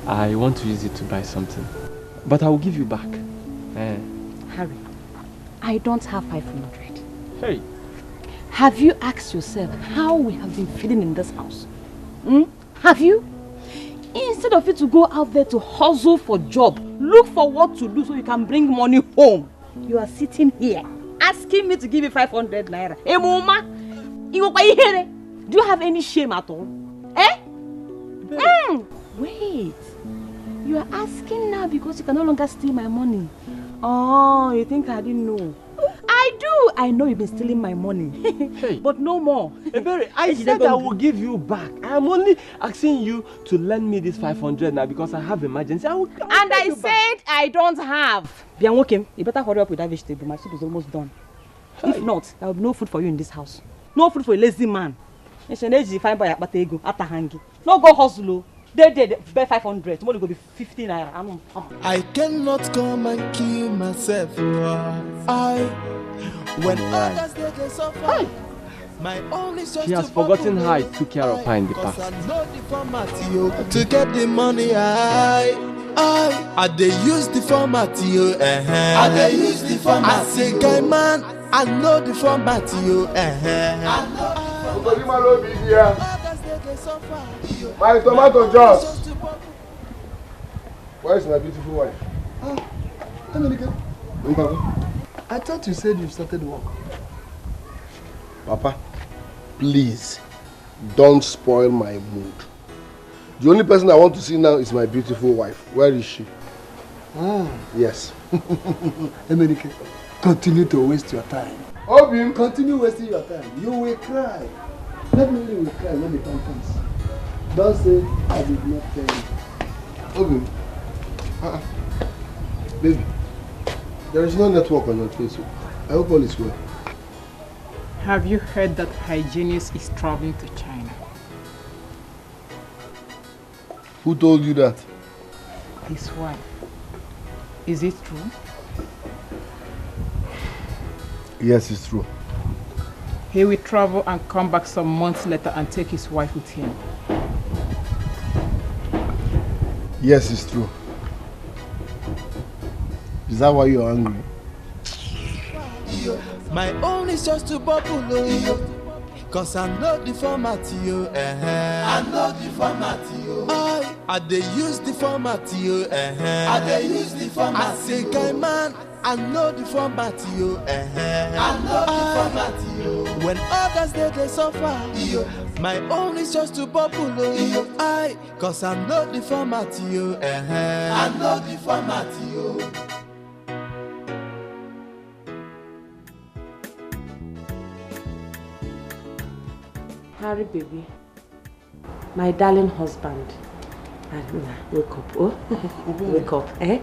I want to use it to buy something. But I will give you back. Harry, I don't have 500. Hey. Have you asked yourself how we have been feeling in this house? Have you? Instead of you to go out there to hustle for job, look for what to do so you can bring money home. You are sitting here asking me to give you 500 naira. Hey, Mama, do you have any shame at all? Wait. You are asking now because you can no longer steal my money. Oh, you think I didn't know? I do. I know you've been stealing my money. Hey. But no more. Ebere, I said I will give you back. I am only asking you to lend me this 500 now because I have emergency. I said I don't have. Bianwokem, you better hurry up with that vegetable. My soup is almost done. Hey. If not, there will be no food for you in this house. No food for a lazy man. No go hustle. They bear 500. Tomorrow go be 50 naira. I cannot come and kill myself. When others they get suffer. My only source she has forgotten how I took care of her in the past. I know the format to get the money. I they use the format. I they use the format. I say, guy man, I know the format. I know. My tomato juice. Where is my beautiful wife? I thought you said you started work. Papa, please don't spoil my mood. The only person I want to see now is my beautiful wife. Where is she? Yes. Emenike, continue to waste your time. Obim, continue wasting your time. You will cry. Definitely will cry when the time comes. Don't say I did not tell you. Obim, baby, there is no network on your Facebook. I hope all is well. Have you heard that Hygienist is traveling to China? Who told you that? His wife. Is it true? Yes, it's true. He will travel and come back some months later and take his wife with him. Yes, it's true. Is that why you're angry? My own is just to bubble. Cause I know the format. I know the format. I they use the format. I they use the format. I say, guy man, I know the format. I know the format. When others they suffer. My own is just to popular. Cause I know the format, yo. I know the format, yo. Harry, baby. My darling husband. Wake up, oh? Wake up, eh?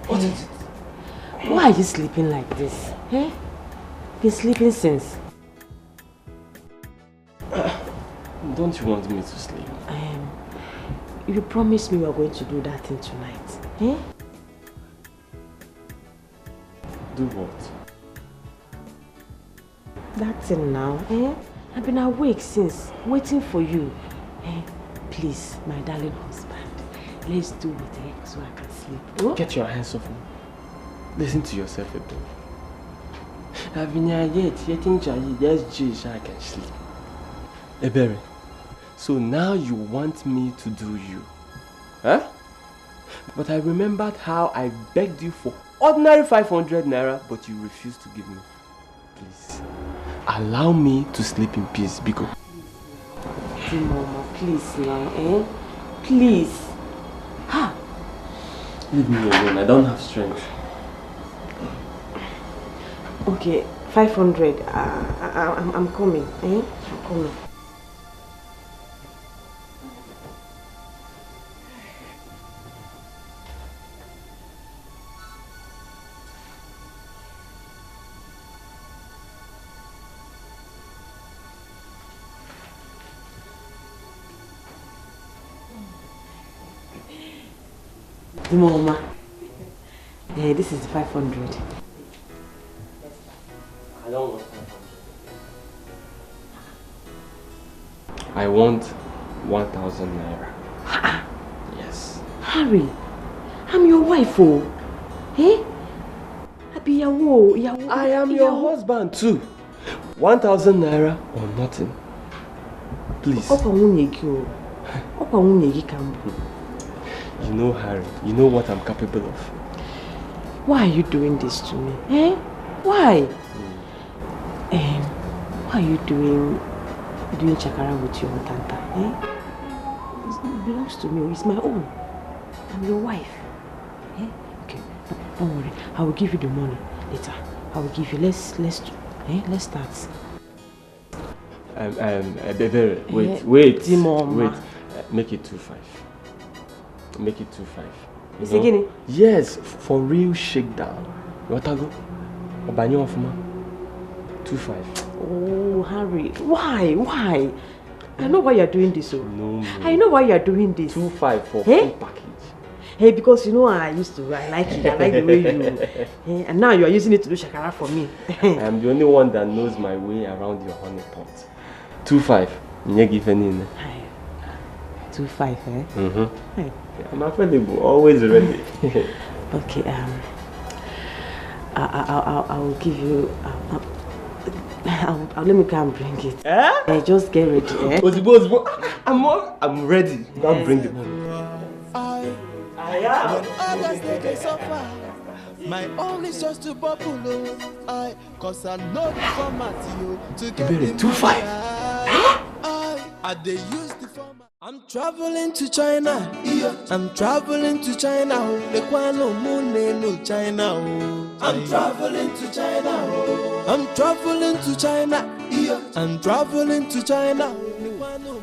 What is it? Why are you sleeping like this? Eh? Been sleeping since. Don't you want me to sleep? You promised me you are going to do that thing tonight. Eh? Do what? That thing now, eh? I've been awake since, waiting for you. Eh? Please, my darling husband, let's do it, eh? So I can sleep. Oh? Get your hands off me. Listen to yourself a bit. I've been here yet just I can sleep. Ebere, so now you want me to do you? Huh? But I remembered how I begged you for ordinary 500 naira, but you refused to give me. Please, allow me to sleep in peace, Biko. Mama, please now, eh? Please. Ha! Leave me alone, I don't have strength. Okay, 500. I'm coming, eh? I'm coming. Mama, this is the 500. I don't want 500. I want 1,000 naira. Yes. Harry, I'm your wife, oh. Eh? I am your husband too. 1,000 naira or nothing. Please. You know, Harry, you know what I'm capable of. Why are you doing this to me? Eh? Why? Why are you doing chakara with your tanta? Eh? It belongs to me. It's my own. I'm your wife. Eh? Okay, don't worry. I will give you the money later. I will give you. Let's start. Baby, wait. Make it 2.5. Make it 2.5. Is it getting? Yes, for real shakedown. You want to go? Obanyo of ma. 2.5. Oh, Harry, why? I know why you're doing this. Oh. No. I know why you're doing this. 2.5 for full package. Hey, because you know I like it. I like the way you. And now you are using it to do shakara for me. I'm the only one that knows my way around your honey pot. 2.5. You give any. 2.5, eh? Hey. I'm available, always ready. Okay, I will give you. Let me come and bring it. Just get ready. I'm ready. Now bring the money. When others they suffer, my own is just to popular. Cause I know the format you to get the 2.5. I they use the format. I'm traveling to China. I'm traveling to China. No China. I'm traveling to China. I'm traveling to China. I'm traveling to China.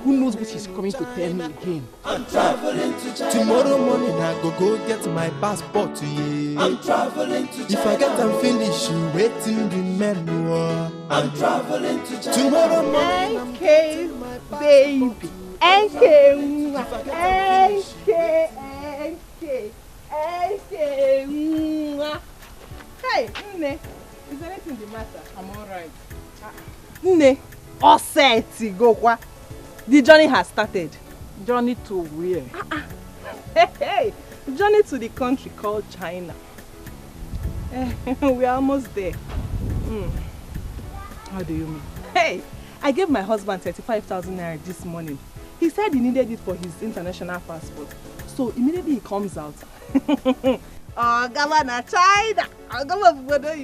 Who knows what he's coming to tell me again? I'm traveling to China. Tomorrow morning I go get my passport to you. I'm traveling to China. If I get and finish, you waiting remember. I'm traveling to China. Tomorrow morning I'm getting my baby. Hey, Nne, is anything the matter? I'm alright. Nne, all set to go. The journey has started. Journey to where? Hey, journey to the country called China. We are almost there. How do you mean? Hey, I gave my husband 35,000 naira this morning. He said he needed it for his international passport. So immediately he comes out. Oh, Governor China! Oh, Governor,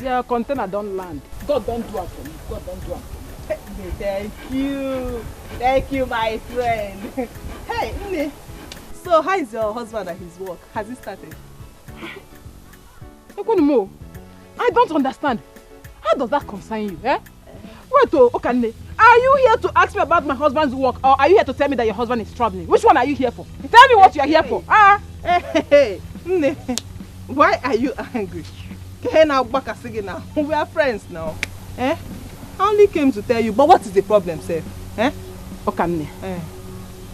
your container don't land. God don't do it for me. God don't do it for me. Thank you. Thank you, my friend. Hey, Ini. So, how is your husband at his work? Has he started? Ekwunumo, I don't understand. How does that concern you, eh? Wait, Okanne, are you here to ask me about my husband's work, or are you here to tell me that your husband is traveling? Which one are you here for? Tell me what you are here for. Hey, Nne, why are you angry? We are friends now. Eh? I only came to tell you, but what is the problem, sir? Eh? Okanne,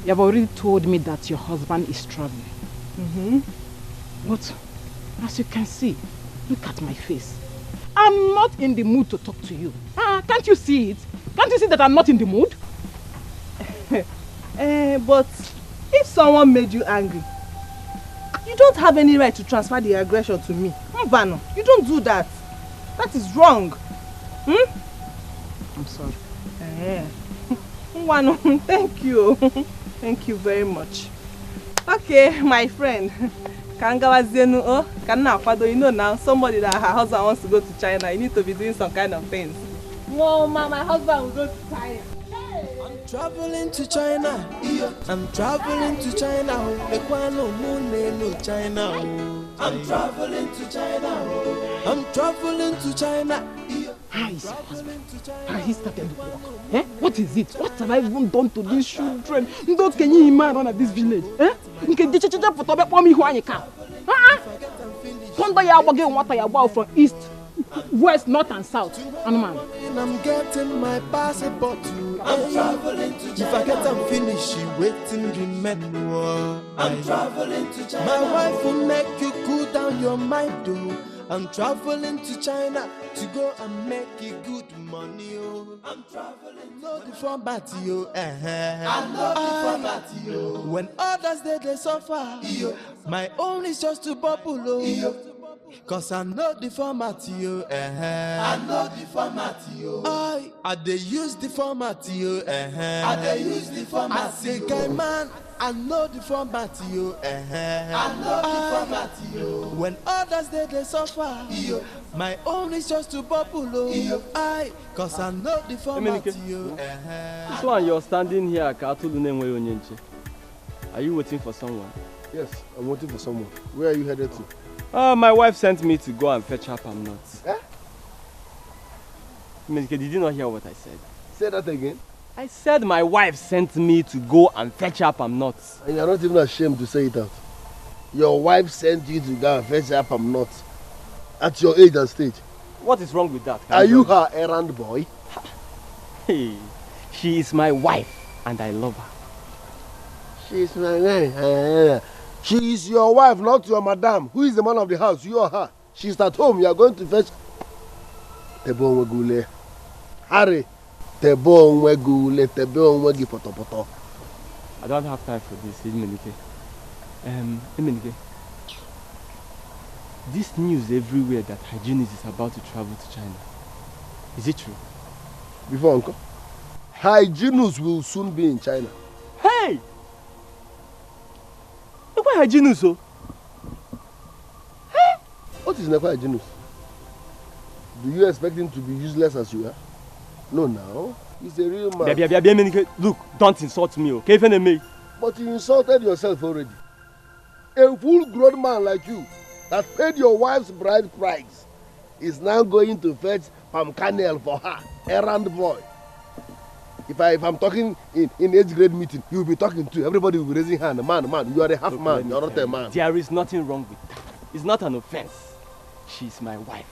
you have already told me that your husband is traveling. But as you can see, look at my face. I'm not in the mood to talk to you. Can't you see it? Can't you see that I'm not in the mood? But if someone made you angry, you don't have any right to transfer the aggression to me. Mbano, you don't do that. That is wrong. I'm sorry. Mbano, thank you. Thank you very much. Okay, my friend. Kangawa oh, you know now, somebody that her husband wants to go to China, you need to be doing some kind of things. Whoa, ma, my husband will go to China. Hey. I'm traveling to China. I'm traveling to China. China. I'm traveling to China. I'm traveling to China. How is your husband? Has he started work? Eh? What is it? What have I even done to these children? Don't can you imagine at this village? Eh? You can get for me who you can. From east, west, north, and south. I'm getting my passport too. I'm traveling to China. If I get them finished, she waiting remember. I'm traveling to China. My wife will make you cool down your mind, though. I'm traveling to China to go and make you good money, oh. I'm traveling no the format, yo. I know the format, yo. When others they suffer, yo. My own is just to bubble, oh. Cause I know the format, yo. I know the format, yo. I they use the format, yo. I they use the format. I say, guy man, I know the format, yo. I know the format, yo. When others they suffer, yo. My own is just to bubble, oh. Cause I know the format, yo. This one you're standing here, are you waiting for someone? Yes, I'm waiting for someone. Where are you headed to? My wife sent me to go and fetch her palm nuts. Eh? Did you not hear what I said? Say that again. I said my wife sent me to go and fetch her palm nuts. And you're not even ashamed to say it out. Your wife sent you to go and fetch her palm nuts at your age and stage. What is wrong with that? Are you her errand boy? Hey, she is my wife and I love her. She is my wife. She is your wife, not your madam. Who is the man of the house? You or her? She's at home. You are going to fetch. Tebo Wegule. Harry. Tebo Wegule. Tebo Wegi Poto. I don't have time for this, Imenike. Imenike. This news everywhere that Hygienist is about to travel to China. Is it true? Before, Uncle. Hygienist will soon be in China. Hey! Why Hygienist, oh? Hey! What is Nekwa Hygienist? Do you expect him to be useless as you are? No, now. He's a real man. Look, don't insult me, okay? But you insulted yourself already. A full-grown man like you that paid your wife's bride price is now going to fetch palm kernel for her, errand boy. If I'm talking in 8th grade meeting, you will be talking too. Everybody will be raising hand. Man, you are a half man. You are not a man. There is nothing wrong with that. It's not an offense. She's my wife.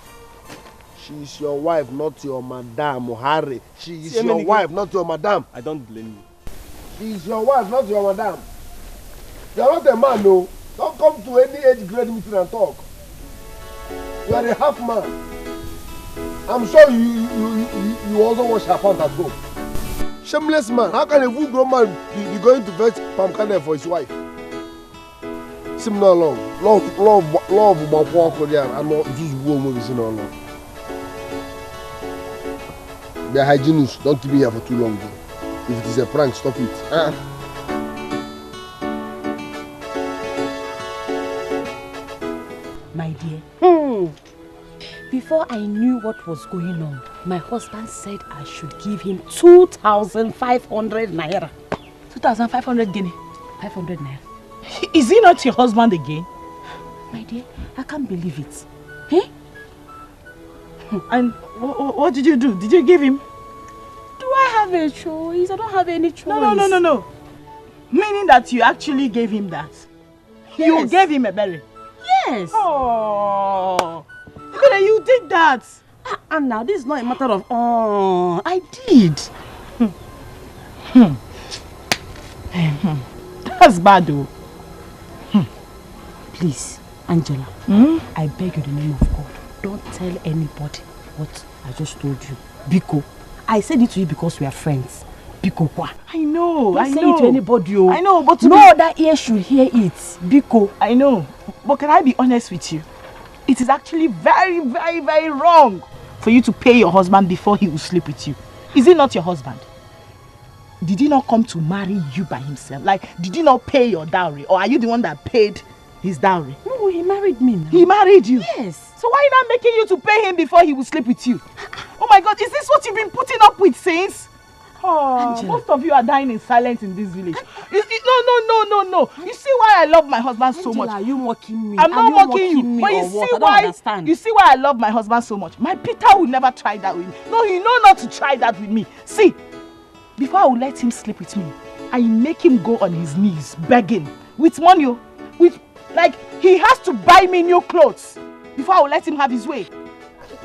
She is your wife, not your madam, Harry. She is your wife, not your madam. I don't blame you. She is your wife, not your madam. You are not a man, no. Don't come to any 8th grade meeting and talk. You are a half man. I'm sure you also wash her pants at home. Shameless man. How can a full-grown man be going to fetch palm kernel for his wife? Sim no long. Love about walk with them and not just go movies no long. They are hygienists. Don't keep me here for too long though. If it is a prank, stop it. My dear, Before I knew what was going on, my husband said I should give him 2,500 naira. 2,500 guinea? 500 naira. Is he not your husband again? My dear, I can't believe it. Eh? And what did you do? Did you give him? Do I have a choice? I don't have any choice. No. Meaning that you actually gave him that? Yes. You gave him a berry? Yes. Oh, you did that. And now this is not a matter of, I did. That's bad though. Please, Angela, I beg you in the name of God, don't tell anybody what I just told you. Biko, I said it to you because we are friends. Biko, kwa. I know, don't say it to anybody. I know, but no other ear should hear it. Biko. I know, but can I be honest with you? It is actually very, very, very wrong for you to pay your husband before he will sleep with you. Is he not your husband? Did he not come to marry you by himself? Like, did he not pay your dowry? Or are you the one that paid his dowry? No, he married me now. He married you? Yes. So why not making you to pay him before he will sleep with you? Oh my God, is this what you've been putting up with since? Oh, Angela. Most of you are dying in silence in this village. No. You see why I love my husband so much? Are you mocking me? I'm not mocking you. But you see why I love my husband so much? My Peter will never try that with me. No, he know not to try that with me. See, before I will let him sleep with me, I make him go on his knees begging with money, like he has to buy me new clothes before I will let him have his way.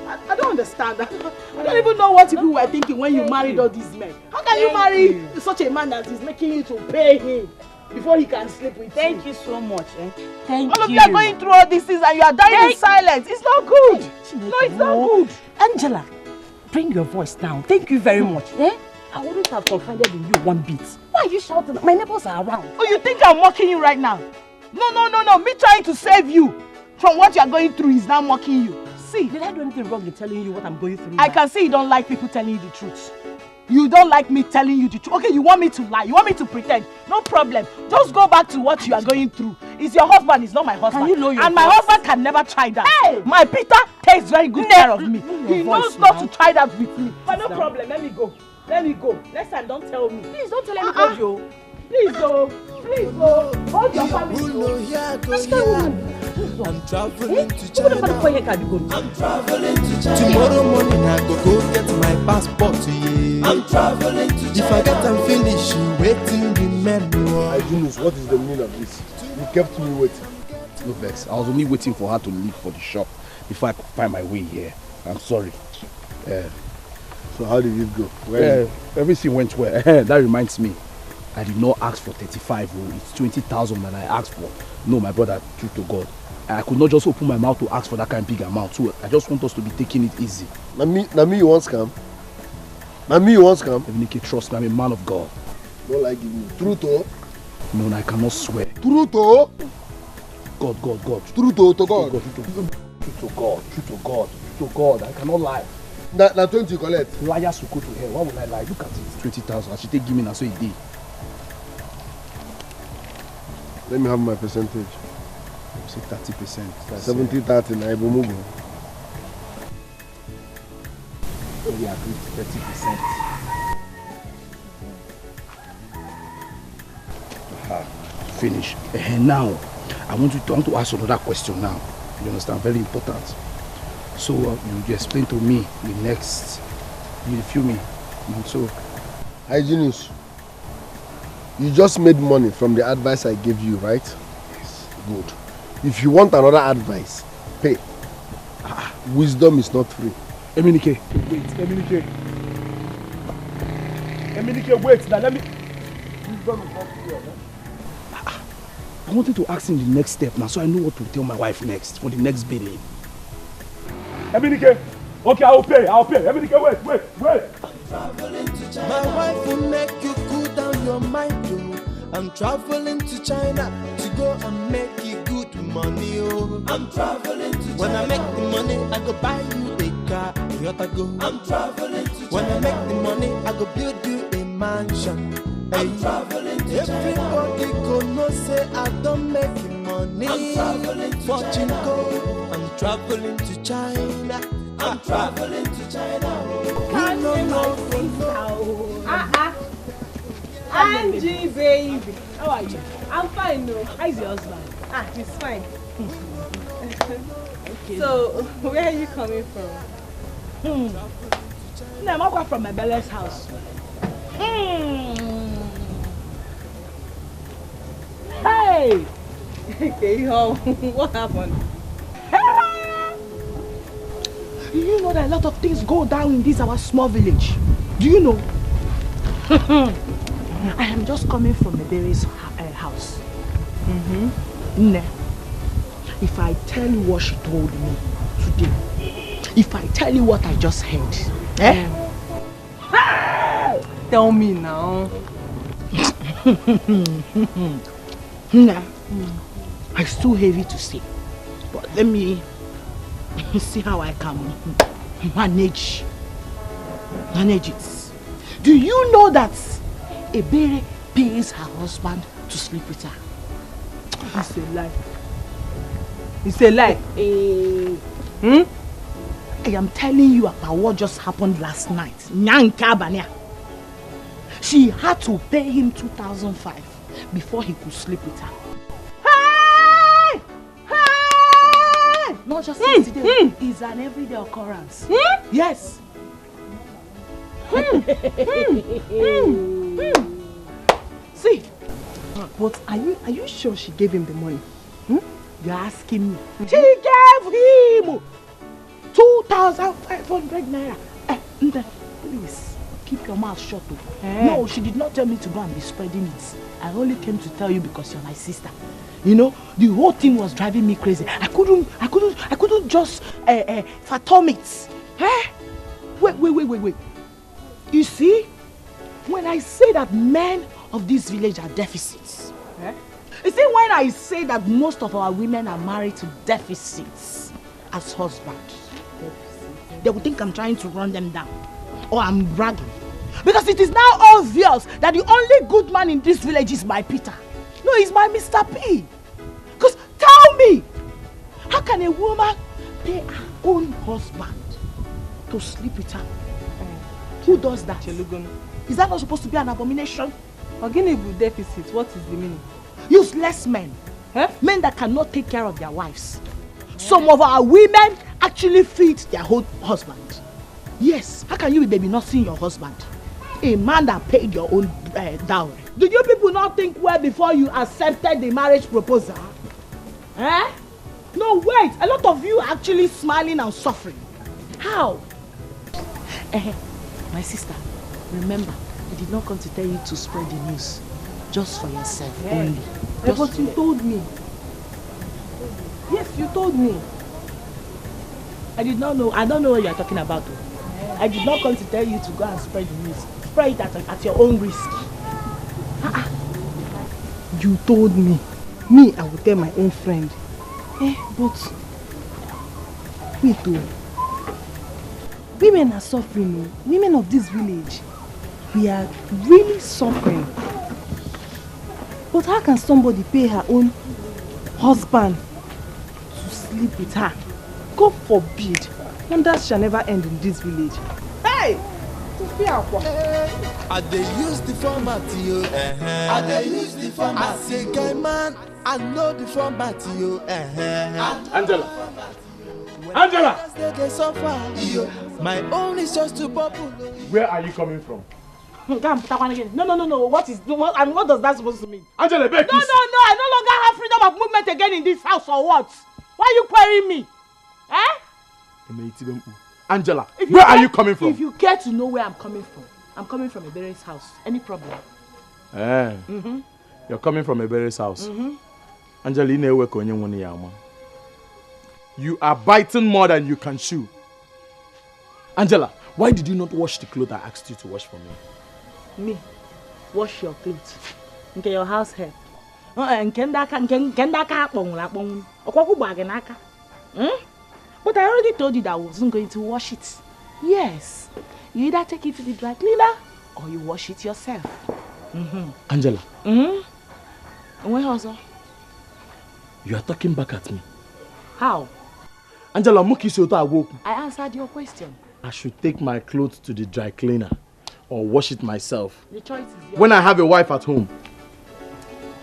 I don't understand. I don't even know what people were thinking when you married all these men. How can you marry such a man that is making you to pay him before he can sleep with you? Thank you so much. Thank you. All of you are going through all these things and you are dying in silence. It's not good. No, it's not good. Angela, bring your voice down. Thank you very much. I wouldn't have confided in you one bit. Why are you shouting? My neighbors are around. Oh, you think I'm mocking you right now? No. Me trying to save you from what you are going through is now mocking you. See, did I do anything wrong in telling you what I'm going through? I can see you don't like people telling you the truth. You don't like me telling you the truth. Okay, you want me to lie. You want me to pretend. No problem. Just go back to what you are going through. It's your husband. It's not my husband. Can you know your And my husband can never try that. Hey! My Peter takes very good care of me. He knows not to try that with me. But no problem. Let me go. Next time, don't tell me. Please don't tell anybody. Please go. Hold your family. I'm traveling to China. I'm traveling to China. Tomorrow morning I go get my passport. Yeah. I'm traveling to China. If I get and finish, waiting remember. Ideologies, what is the meaning of this? You kept me waiting. No vex. I was only waiting for her to leave for the shop before I could find my way here. I'm sorry. So how did it go? Everything went well. That reminds me. I did not ask for 35. It's 20,000 that I asked for. No, my brother, truth to God. I could not just open my mouth to ask for that kind of big amount. So I just want us to be taking it easy. Na me you want scam? Nike, trust me, I'm a man of God. Don't like giving me. Truth to? No, I cannot swear. Truth to? God. Truth to God? Truth to God. I cannot lie. Na 20 collect. Liars will go to hell. Why would I lie? Look at it. 20,000. I should take give me now so a day. Let me have my percentage. You say 30%. 70-30 na Ibomugo. We agreed to 30%. Finish. Now, I want to ask another question now. You understand? Very important. So you explain to me the next. You feel me? So, Hygienist, you just made money from the advice I gave you, right? Yes. Good. If you want another advice, pay. Wisdom is not free. Eminike, wait. Now let me. Wisdom is not free. I wanted to ask him the next step now, so I know what to tell my wife next for the next billing. Eminike, okay, I'll pay. Eminike, wait. I'm traveling to China. My wife will make you cool down your mind, yo. I'm traveling to China to go and make you good money, oh. I'm traveling to China. When I make the money, I go buy you a car, Toyota go. I'm traveling to China. When I make the money, I go build you a mansion. I'm traveling to China. Everybody go know say I don't make money. I'm traveling to China. Fortune go. I'm traveling to China. I'm traveling to China. Can't see my sister. Angie, baby. How are you? I'm fine, no. How's your husband? He's fine. Okay. So, where are you coming from? No, I'm going from my Bella's house. Hey! Okay, what happened? Do you know that a lot of things go down in this our small village? Do you know? I am just coming from Ebere's house. If I tell you what she told me today, if I tell you what I just heard, Tell me now. It's too heavy to say, but let me see how I can manage it. Do you know that Ebere pays her husband to sleep with her? It's a lie. It's a lie. I am telling you about what just happened last night. She had to pay him 2,500 before he could sleep with her. Hey! Hey! Not just today. It's an everyday occurrence. Yes. See, but are you sure she gave him the money? You're asking me. She gave him 2,500 naira. Please keep your mouth shut. No, she did not tell me to go and be spreading it. I only came to tell you because you're my sister. You know, the whole thing was driving me crazy. I couldn't just fathom it. Wait. You see, when I say that men of this village are deficits, you see, when I say that most of our women are married to deficits as husbands, they will think I'm trying to run them down or I'm bragging. Because it is now obvious that the only good man in this village is my Peter. No, he's my Mr. P. Because tell me, how can a woman pay her own husband to sleep with her? Who does that? Is that not supposed to be an abomination? Again, deficit, what is the meaning? Useless men. Men that cannot take care of their wives. Some of our women actually feed their whole husband. Yes, how can you be baby not seeing your husband? A man that paid your own dowry. Did you people not think well before you accepted the marriage proposal? No, wait. A lot of you are actually smiling and suffering. How? My sister, remember, I did not come to tell you to spread the news. Just for yourself only. But you told me. Yes, you told me. I did not know. I don't know what you are talking about. I did not come to tell you to go and spread the news. Spread it at your own risk. You told me. Me, I will tell my own friend. But wait, women are suffering. Women of this village, we are really suffering. But how can somebody pay her own husband to sleep with her? God forbid. Wonders shall never end in this village. Hey! I dey use the format, yo. I dey use the format. I say, guy man, I know the format, yo. Angela! My own is just to bubble. Where are you coming from? No. What does that supposed to mean? Angela, beg No. I no longer have freedom of movement again in this house, or what? Why are you querying me? Angela, where are you coming from? If you care to know where I'm coming from Ebere's house. Any problem? You're coming from Ebere's house. Angela, you are biting more than you can chew. Angela, why did you not wash the clothes I asked you to wash for me? Me? Wash your clothes. Okay, your house hair. But I already told you that I wasn't going to wash it. Yes. You either take it to the dry cleaner or you wash it yourself. Angela. Where also? You are talking back at me. How? Angela, I answered your question. I should take my clothes to the dry cleaner or wash it myself. The choice is yours. When I have a wife at home.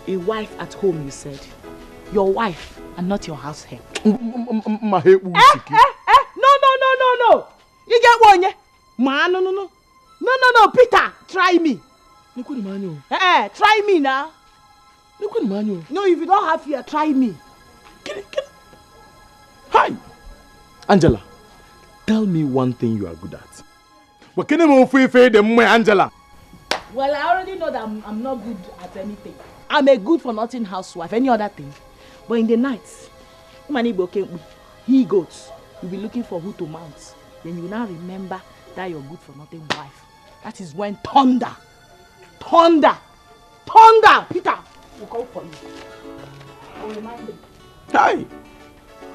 A wife at home, you said. Your wife and not your house help. No. You get one, yeah? Man, no, Peter, try me. Try me now. No, if you don't have fear, try me. Hi! Angela, tell me one thing you are good at. What can you Angela? Well, I already know that I'm not good at anything. I'm a good for nothing housewife, any other thing. But in the nights, he goes. You'll be looking for who to mount. Then you now remember that you're good for nothing wife. That is when thunder, Peter will come for you. I'll remind you. Hi!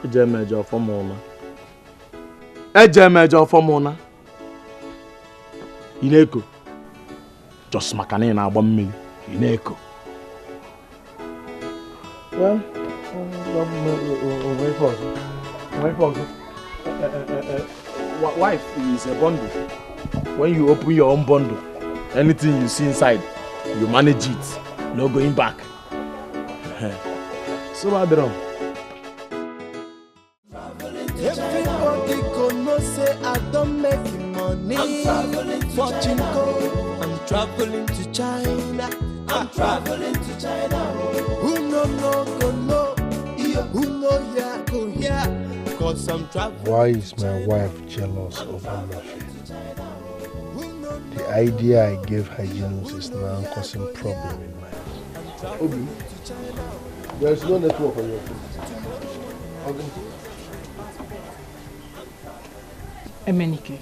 Ejemejo for Mona. Ineko. Just makane na agba mmiri. Ineko. Well, wife is a bundle. When you open your own bundle, anything you see inside, you manage it. No going back. So I don't. Everybody gonna say I don't make money. I'm traveling to China. I'm traveling to China. I'm traveling to China. Who no go no? Who know ya go here? Cause I'm traveling. Why is my wife jealous over nothing? The idea I gave Hygienus is now causing problem in my house. Obi, there is no network on your phone. Okay. Emenike,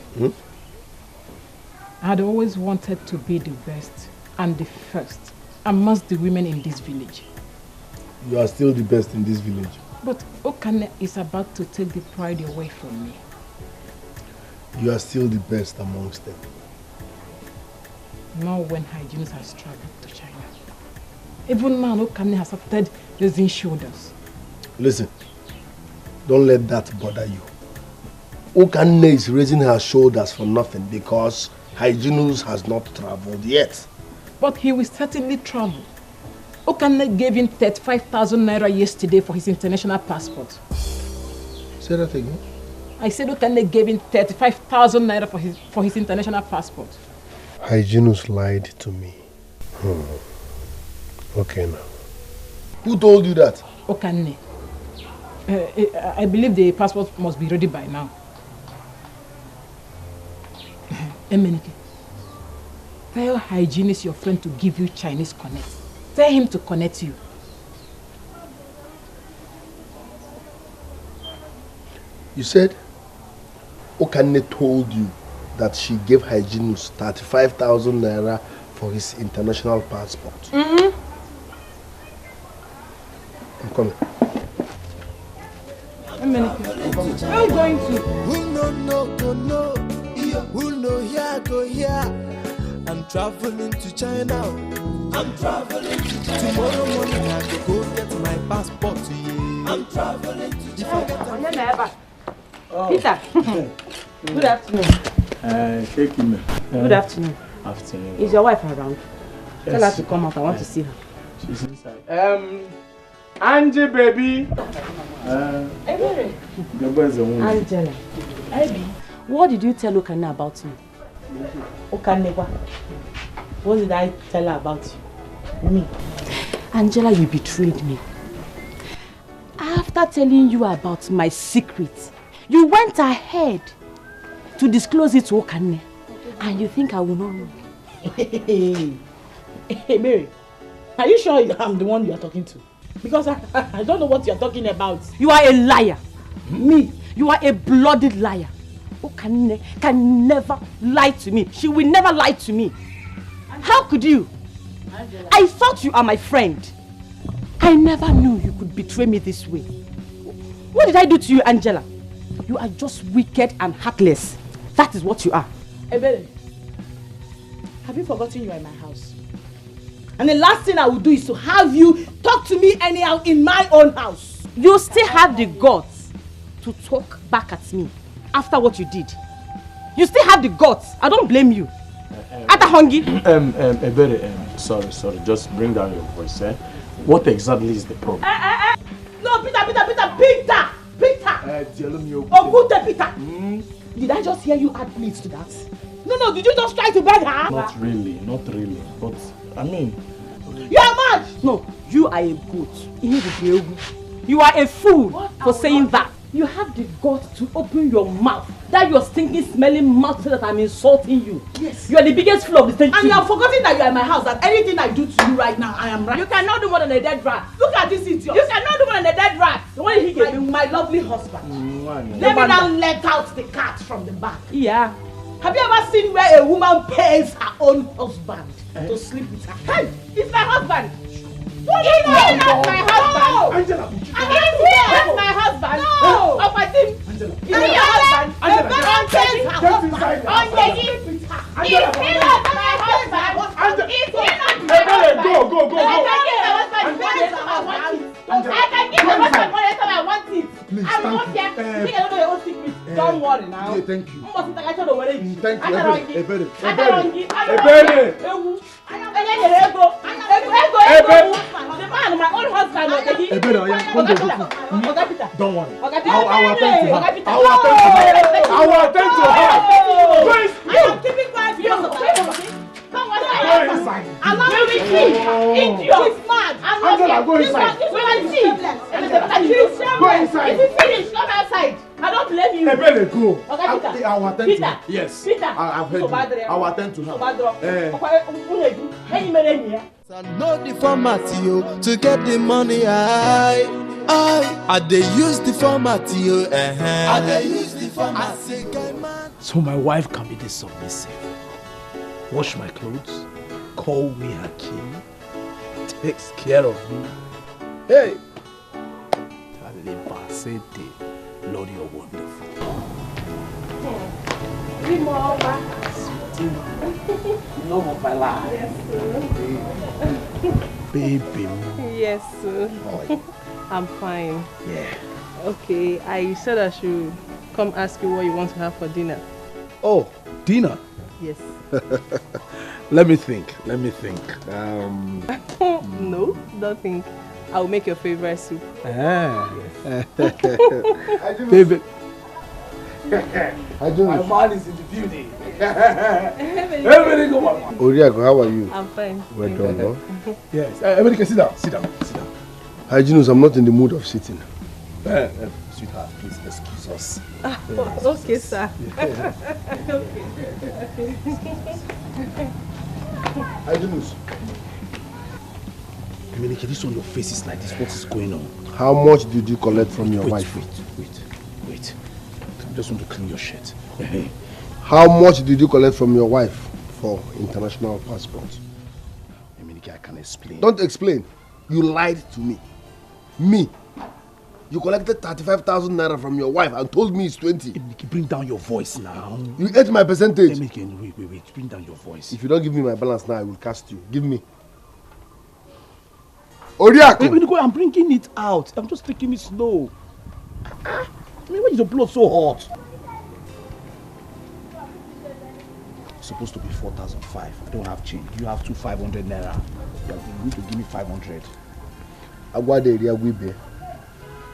I had always wanted to be the best and the first amongst the women in this village. You are still the best in this village. But Okane is about to take the pride away from me. You are still the best amongst them. Now when Hygienus has traveled to China. Even now Okane has started raising shoulders. Listen, don't let that bother you. Okane is raising her shoulders for nothing because Hygienus has not traveled yet. But he will certainly travel. Okane gave him 35,000 naira yesterday for his international passport. Say that again? I said Okane gave him 35,000 naira for his international passport. Hygienus lied to me. Okay now. Who told you that? Okane. I believe the passport must be ready by now. Emenike, tell Hygienist your friend to give you Chinese connect. Tell him to connect you. You said Okane told you that she gave Hygienus 35,000 naira for his international passport. I'm coming. Emenike, where are you going to? Who no. Who know here go here? I'm traveling to China. I'm traveling to China. Tomorrow morning I go get my passport. I'm traveling to China. Peter. Good afternoon. Shake him. Good afternoon. Afternoon. Is your wife around? Yes. Tell her to come out. I want to see her. She's inside. Angie, baby. Angela. Baby. What did you tell Okane about me? Okane, what did I tell her about you? Me. Angela, you betrayed me. After telling you about my secret, you went ahead to disclose it to Okane. And you think I will not know? Hey, Mary, are you sure I'm the one you are talking to? Because I don't know what you are talking about. You are a liar. Me, you are a blooded liar. Okane can never lie to me. She will never lie to me. How could you? I thought you are my friend. I never knew you could betray me this way. What did I do to you, Angela? You are just wicked and heartless. That is what you are. Ebele, have you forgotten you are in my house? And the last thing I will do is to have you talk to me anyhow in my own house. You still have the guts to talk back at me after what you did. You still have the guts. I don't blame you. Ata Hongi. Sorry. Just bring down your voice, eh? What exactly is the problem? No, Peter. Peter. Did I just hear you add please to that? No, did you just try to beg her? Not really. But, I mean... You are mad! No, you are a goat. You are a fool for saying that. You have the guts to open your mouth. That your stinking, smelling mouth to say that I'm insulting you. Yes. You are the biggest fool of the state. And you have forgotten that you are in my house, that anything I do to you right now, I am right. You cannot do more than a dead rat. Look at this idiot. You cannot do more than a dead rat. When he gave me my lovely husband. Let me now let out the cat from the back. Yeah. Have you ever seen where a woman pays her own husband to sleep with her? Hey, it's my husband. What is not my husband? Angela, That's my husband. No. Of my team. Angela. Is he your husband? Angela, pays her husband. On the is he not my husband? Is he not my husband? Go. I can give my husband money anytime I want it. Please, I will not care. Think I don't know your own secret. Don't worry now. Yeah, thank you. Thank you. The man, my own husband. Don't worry. I will attend to her. I am keeping quiet. Come on, allow me to see. Idiot. He's mad. Angela, go inside. Go inside. If you finish, come outside. I don't blame you. Ebele, go. Okay, Peter. I will attend to her. Yes. Peter. I've heard you. I will attend to her. I know the format yo to get the money. I dey use the format yo. I dey use the format. So my wife can be this submissive. Wash my clothes, call me her king, takes care of me. Hey! Lord, you're wonderful. Love of my life. Yes, Baby. Yes, sir. How are you? I'm fine. Yeah. Okay, I said I should come ask you what you want to have for dinner. Oh, dinner? Yes. Let me think. No, don't think. I'll make your favorite soup. Yes. Baby. My man is in the building. Everybody go on. Oriago, how are you? I'm fine. Well done, no? Yes. Everybody can sit down. Hygienus, I'm not in the mood of sitting. Sweetheart, please excuse us. Yes. Okay, sir. Hygienus. Dominica, this on your face is like this. What is going on? How much did you collect from your wife? Wait. I just want to clean your shirt. How much did you collect from your wife for international passport? Dominica, I can explain. Don't explain. You lied to me. Me. You collected 35,000 naira from your wife and told me it's 20. Bring down your voice now. You ate my percentage. Wait. Bring down your voice. If you don't give me my balance now, I will cast you. Give me. Oriako! I'm bringing it out. I'm just taking it slow. Why is your blood so hot? It's supposed to be 4,500. I don't have change. You have 500 naira. You need to give me 500.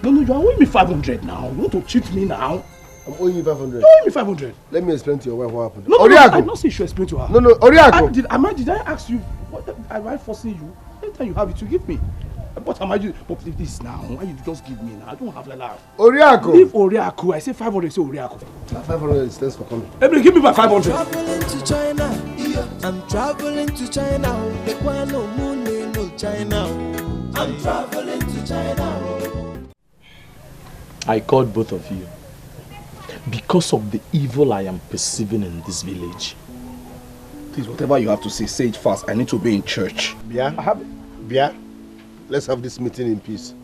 No, you are owing me 500 now. You want to cheat me now? I'm owing you 500. You owe me 500. Let me explain to your wife what happened. No, Oriako! I'm not saying you should explain to her. No, Oriako! Did I ask you? What am I forcing you? Anytime you have it, you give me. What am I doing? But leave this now. Why you just give me now? I don't have like that. Oriako! Leave Oriako. I say 500, say Oriako. 500 is thanks for coming. Everybody give me my 500. Traveling to China. I'm traveling to China. No money, no China. I'm traveling to China. I called both of you because of the evil I am perceiving in this village. Please, whatever you have to say it fast. I need to be in church. Bia, let's have this meeting in peace.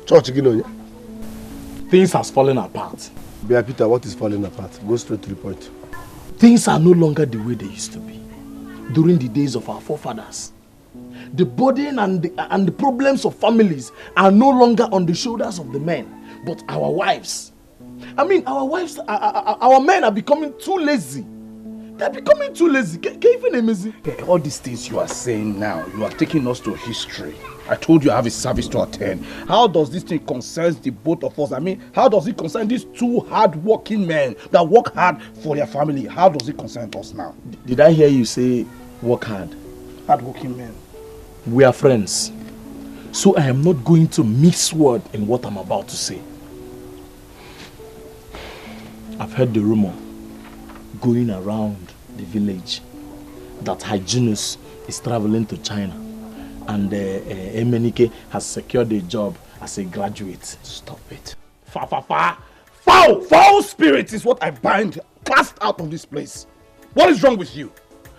Church again, yeah? Things has fallen apart. Bia Peter, what is falling apart? Go straight to the point. Things are no longer the way they used to be during the days of our forefathers. The burden and the problems of families are no longer on the shoulders of the men, but our wives. I mean, our men are becoming too lazy. They're becoming too lazy. Even amazing. All these things you are saying now, you are taking us to history. I told you I have a service to attend. How does this thing concern the both of us? I mean, how does it concern these two hard-working men that work hard for their family? How does it concern us now? Did I hear you say work hard? Hard-working men. We are friends. So I am not going to mix word in what I'm about to say. I've heard the rumor going around the village that Hyginus is traveling to China and Emenike has secured a job as a graduate. Stop it. Foul spirit is what I bind. Cast out of this place. What is wrong with you?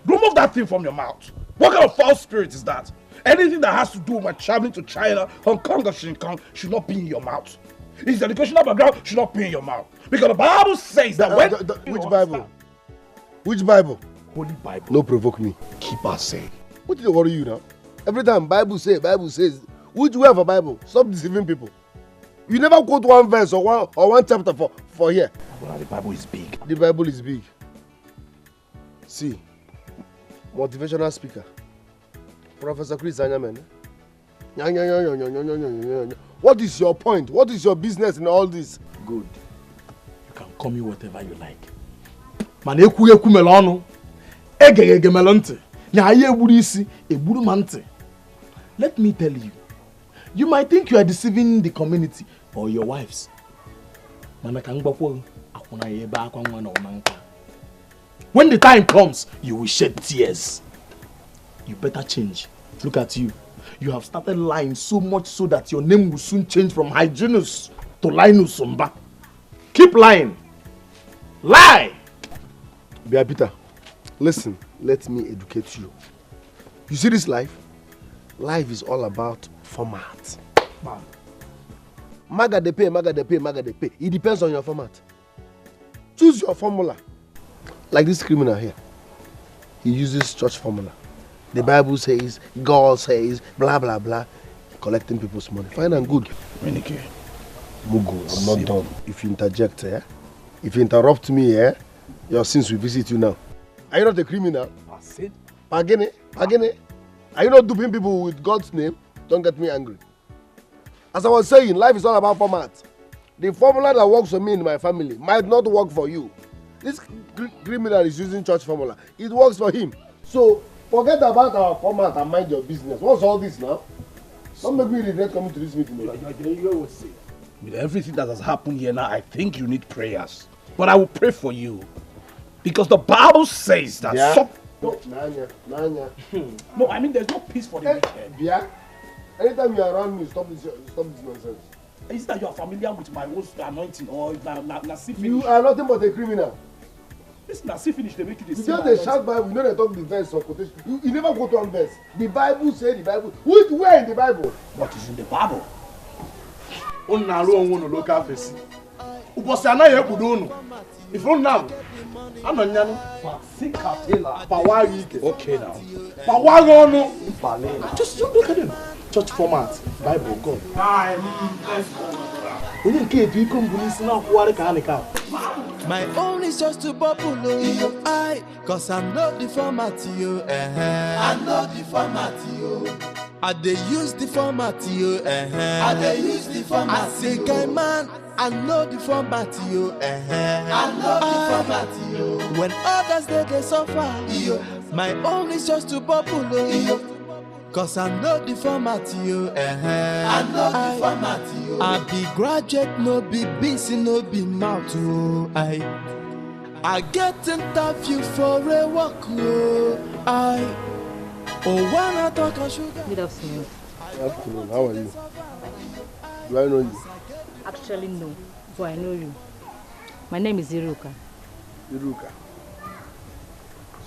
Remove that thing from your mouth. What kind of foul spirit is that? Anything that has to do with my traveling to China, Hong Kong or Shin Kong should not be in your mouth. His educational background should not be in your mouth. Because the Bible says that when... Which Bible? Which Bible? Holy Bible. No provoke me. Keep us saying. What did they worry you now? Every time Bible says. Which way of a Bible? Stop deceiving people. You never quote one verse or one chapter for here. Well, the Bible is big. The Bible is big. See, motivational speaker. Professor Chris Anyamen. What is your point? What is your business in all this? Good. You can call me whatever you like. Man, eku melonu. Ege melonte. Nya aye eburu isi, eburu mante. Let me tell you. You might think you are deceiving the community or your wives. When the time comes, you will shed tears. You better change. Look at you. You have started lying so much so that your name will soon change from Hyginus to Linus Sumba. Keep lying. Lie! Bia Peter, listen, let me educate you. You see this life? Life is all about format. Man. Maga de pay. It depends on your format. Choose your formula. Like this criminal here. He uses church formula. The Bible says, God says, blah, blah, blah. Collecting people's money. Fine and good. Menike. Mugu, I'm not done. If you interject, if you interrupt me, your sins will visit you now. Are you not a criminal? Pagene. Are you not duping people with God's name? Don't get me angry. As I was saying, life is all about format. The formula that works for me in my family might not work for you. This criminal is using church formula. It works for him. So, forget about our format and mind your business. What's all this now? Don't make me regret coming to this meeting. With everything that has happened here now, I think you need prayers. But I will pray for you. Because the Bible says that... Yeah. Nanya. No, I mean there's no peace for the wicked. Yeah. Anytime you're around me, stop this nonsense. Is that you are familiar with my own anointing or you are nothing but a criminal. This Nasi finish, they make you the same. You just shout Bible, you know they talk the verse or quotation. You never quote one verse. The Bible says the Bible. Where in the Bible? What is in the Bible? Local face. If you now, I'm not okay now. Just look at him. Church format, Bible, God. My own is just to bubble I, cause I'm not the format you. I'm not the format you. I dey use the format you. I dey use the format. I say guy man, I know the format you. I know the format you. When others they suffer, my own is just to bubble cause I know the format you. I know the format you. I be graduate, no be busy, no be mouth. I get interview for a walk. Wanna talk a sugar. Good afternoon. Good afternoon. How are you? Do I know you? Actually, no. But I know you. My name is Iruka. Iruka.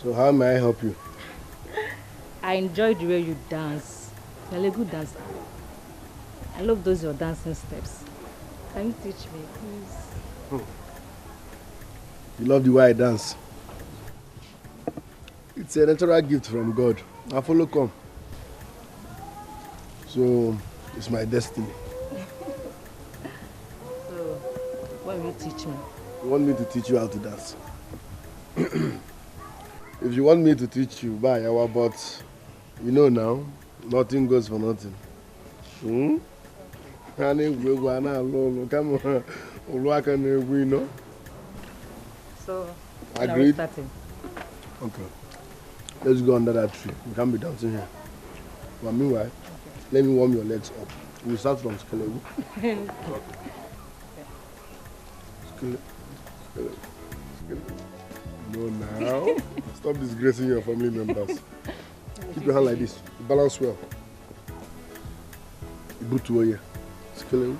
So how may I help you? I enjoy the way you dance. You're a good dancer. I love those your dancing steps. Can you teach me, please? You love the way I dance. It's a natural gift from God. I follow come. So it's my destiny. So, what will you teach me? You want me to teach you how to dance? If you want me to teach you, bye, but you know now, nothing goes for nothing. Come on, you know. So, agreed? Okay. Let's go under that tree. We can't be dancing here. But meanwhile, let me warm your legs up. We'll start from skeleton. No, now. Stop disgracing your family members. Keep your hand like this. Balance well. Boot to here. Skeleton.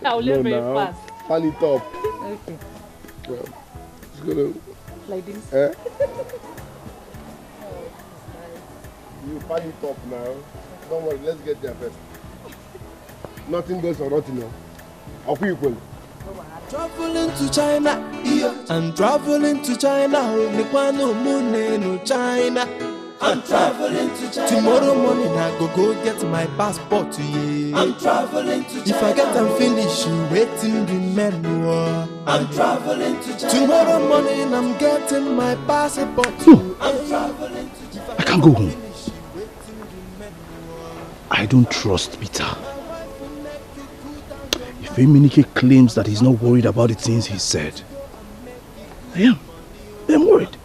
I'll live very fast. Pan it up. Okay. Well, skeleton. Like this? You pan it up now. Don't worry, let's get there first. Nothing goes for nothing now. How people? Traveling to China, I'm traveling to China. China. I'm traveling to China. Tomorrow morning I go get my passport. Yeah. I'm traveling to China. If I get and finish, you waiting remember. I'm traveling to China. Tomorrow morning I'm getting my passport. I'm traveling to China. I can't go home. I don't trust Peter. If Eminike claims that he's not worried about the things he said, I am. I'm worried.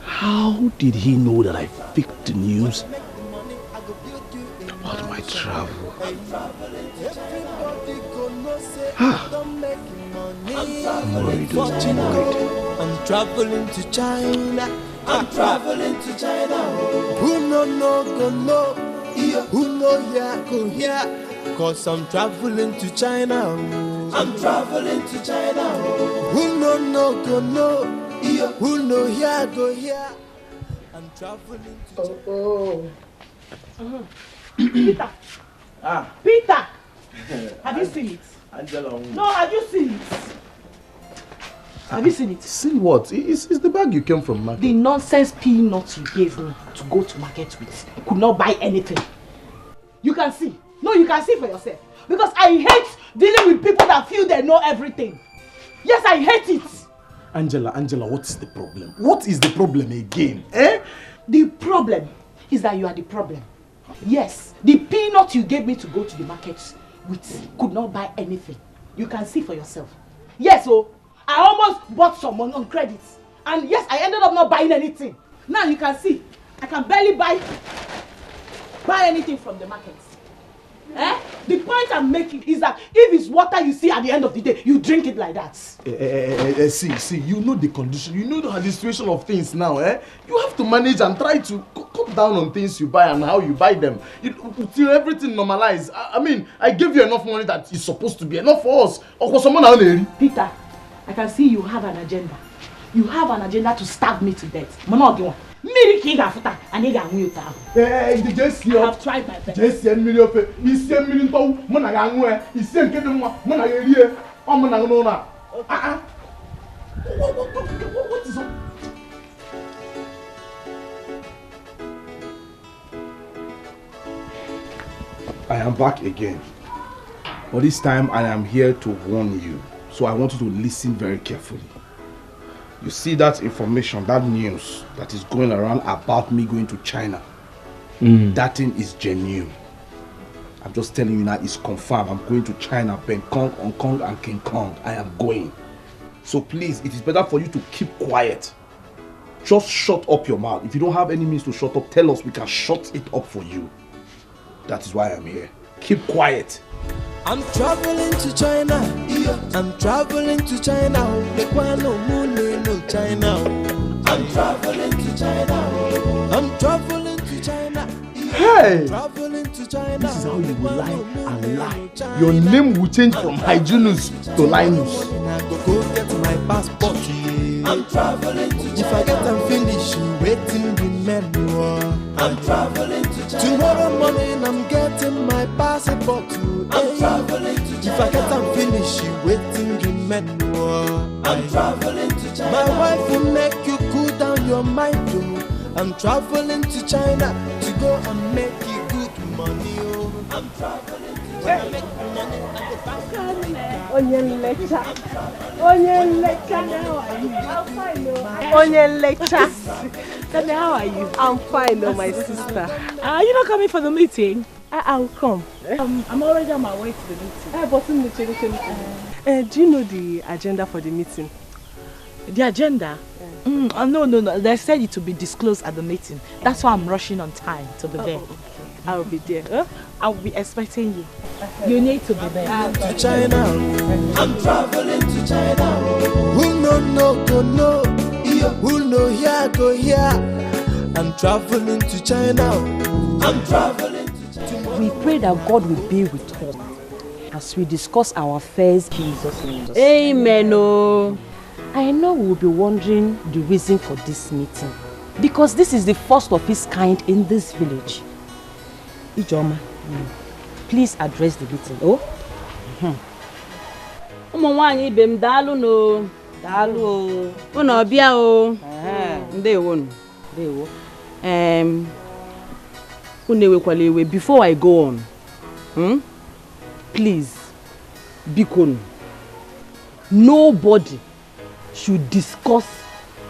How did he know that I faked the news about my travel? I'm worried. I'm traveling to China. I'm traveling to China. Who no go no? Who no go here? Cause I'm traveling to China. I'm traveling to China. Who no go no? Who no go here? I'm traveling to China. Peter. Peter. Have you seen it? Angela. No, have you seen it? Have you seen it? See what? It's the bag you came from market. The nonsense peanuts you gave me to go to market with could not buy anything. You can see. No, you can see for yourself. Because I hate dealing with people that feel they know everything. Yes, I hate it. Angela, what is the problem? What is the problem again? The problem is that you are the problem. Yes, the peanuts you gave me to go to the market with could not buy anything. You can see for yourself. Yes, I almost bought someone on credit. And yes, I ended up not buying anything. Now you can see, I can barely buy anything from the market. The point I'm making is that if it's water you see at the end of the day, you drink it like that. See, you know the condition, you know the situation of things now, You have to manage and try to cut down on things you buy and how you buy them. Till everything normalize. I mean, I gave you enough money that is supposed to be enough for us. Peter, I can see you have an agenda. You have an agenda to stab me to death. I have tried my best. What is up? I am back again. But this time I am here to warn you. So I want you to listen very carefully. You see that information, that news that is going around about me going to China. That thing is genuine. I'm just telling you now, it's confirmed. I'm going to China, Bangkok, Hong Kong and King Kong. I am going. So please, it is better for you to keep quiet. Just shut up your mouth. If you don't have any means to shut up, tell us, we can shut it up for you. That is why I'm here. Keep quiet. I'm traveling to China. I'm traveling to China. China. I'm traveling to China. I'm traveling to China. Hey! Traveling to China. This is how you will lie and lie. Your name will change from Hyginus to Linus. Go get my passport. I'm traveling to China. If I get and finish, waiting remember. I'm traveling to China. Tomorrow morning I'm getting my passport. I'm traveling to China. If I get and finish, waiting remember. I'm traveling to China. My wife will make you cool down your mind, I'm traveling to China to go and make you good money. Oh, I'm traveling to China to make money at the back. Onye lecture. Onye lecture. Daddy, how are you? I'm fine, oh my sister. Are you not coming for the meeting? I'll come. I'm already on my way to the meeting. Do you know the agenda for the meeting? The agenda? Yeah. No. They said it to be disclosed at the meeting. That's why I'm rushing on time to be there. Okay. I'll be there. I'll be expecting you. You need to be there. To China, I'm traveling to China. Who no go no, who no here go here. I'm traveling to China. I'm traveling to China. We pray that God will be with us as we discuss our affairs. Jesus name. Amen. Oh. I know we'll be wondering the reason for this meeting, because this is the first of its kind in this village. Ijoma, please address the meeting. Oh? Ụmụnwaanyị ibe m daalụ no. Daalụ o. Unu ọbịa o. Ndewo nu. Ndewo. Unu ewekwala ewe before I go on. Please, biko, nobody should discuss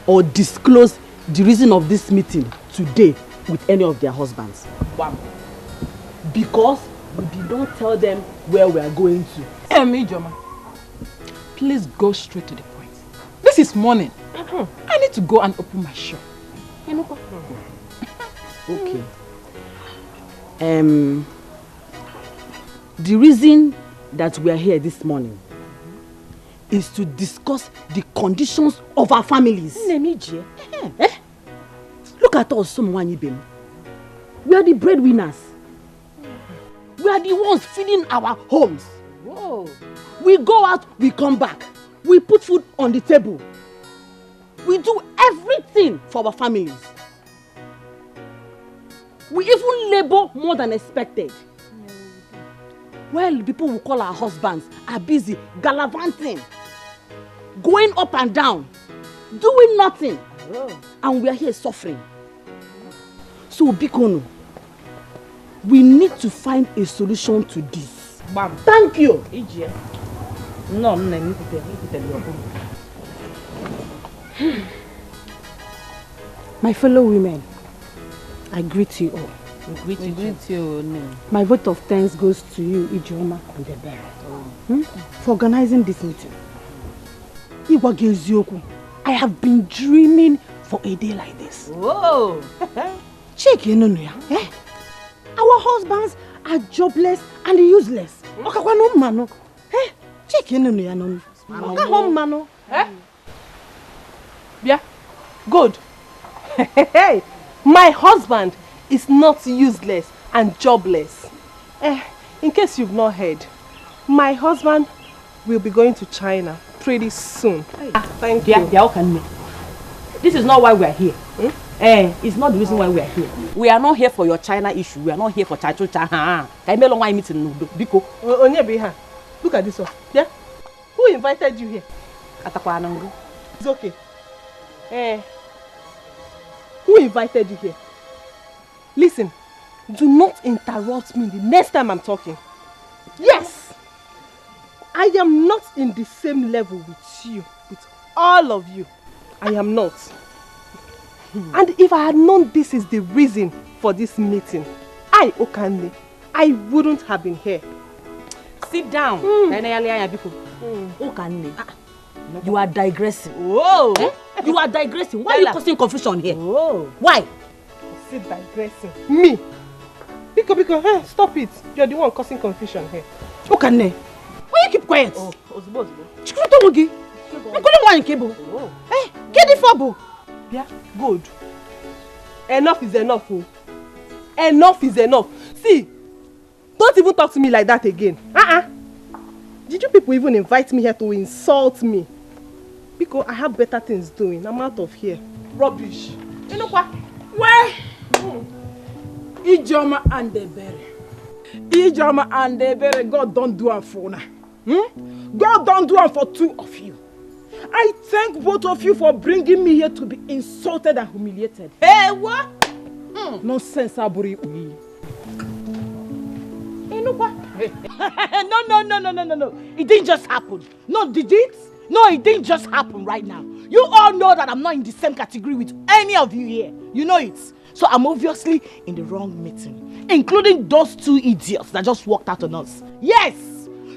or disclose the reason of this meeting today with any of their husbands. One. Because we did not tell them where we are going to. Ijoma, please go straight to the point. This is morning. I need to go and open my shop. Okay. The reason that we are here this morning is to discuss the conditions of our families. Look at us, Someone. We are the breadwinners. We are the ones feeding our homes. Whoa. We go out, we come back. We put food on the table. We do everything for our families. We even labor more than expected. Well, people who call our husbands are busy gallivanting, going up and down, doing nothing. And we are here suffering. So, Bikono, we need to find a solution to this. Bam. Thank you. No, My fellow women, I greet you all. We greet you. My vote of thanks goes to you, Ijoma and Debere, for organizing this meeting. I have been dreaming for a day like this. Whoa! Check Our husbands are jobless and useless. Yeah, good. My husband is not useless and jobless. In case you've not heard, my husband will be going to China pretty soon. Thank you. This is not why we are here. It's not the reason why we are here. We are not here for your China issue. We are not here for China. Look at this one. Yeah? Who invited you here? It's okay. Who invited you here? Listen, do not interrupt me the next time I'm talking. Yes! I am not in the same level with you, with all of you. I am not. And if I had known this is the reason for this meeting, I, Okande, I wouldn't have been here. Sit down. Okande, you are digressing. Whoa! You are digressing. Why are you causing confusion here? Whoa. Why? Sit digressing. Me? Because, stop it. You're the one causing confusion here. Okande, why you keep quiet? Oh, Get the fable. Yeah, good. Enough is enough. Oh. Enough is enough. See, don't even talk to me like that again. Did you people even invite me here to insult me? Because I have better things doing. I'm out of here. Rubbish. You know what? Where? Ijoma and Debere, God don't do it for now. God don't do it for two of you. I thank both of you for bringing me here to be insulted and humiliated. Hey, what? Nonsense, Aburi. No. It didn't just happen. No, did it? No, it didn't just happen right now. You all know that I'm not in the same category with any of you here. You know it. So I'm obviously in the wrong meeting, including those two idiots that just walked out on us. Yes!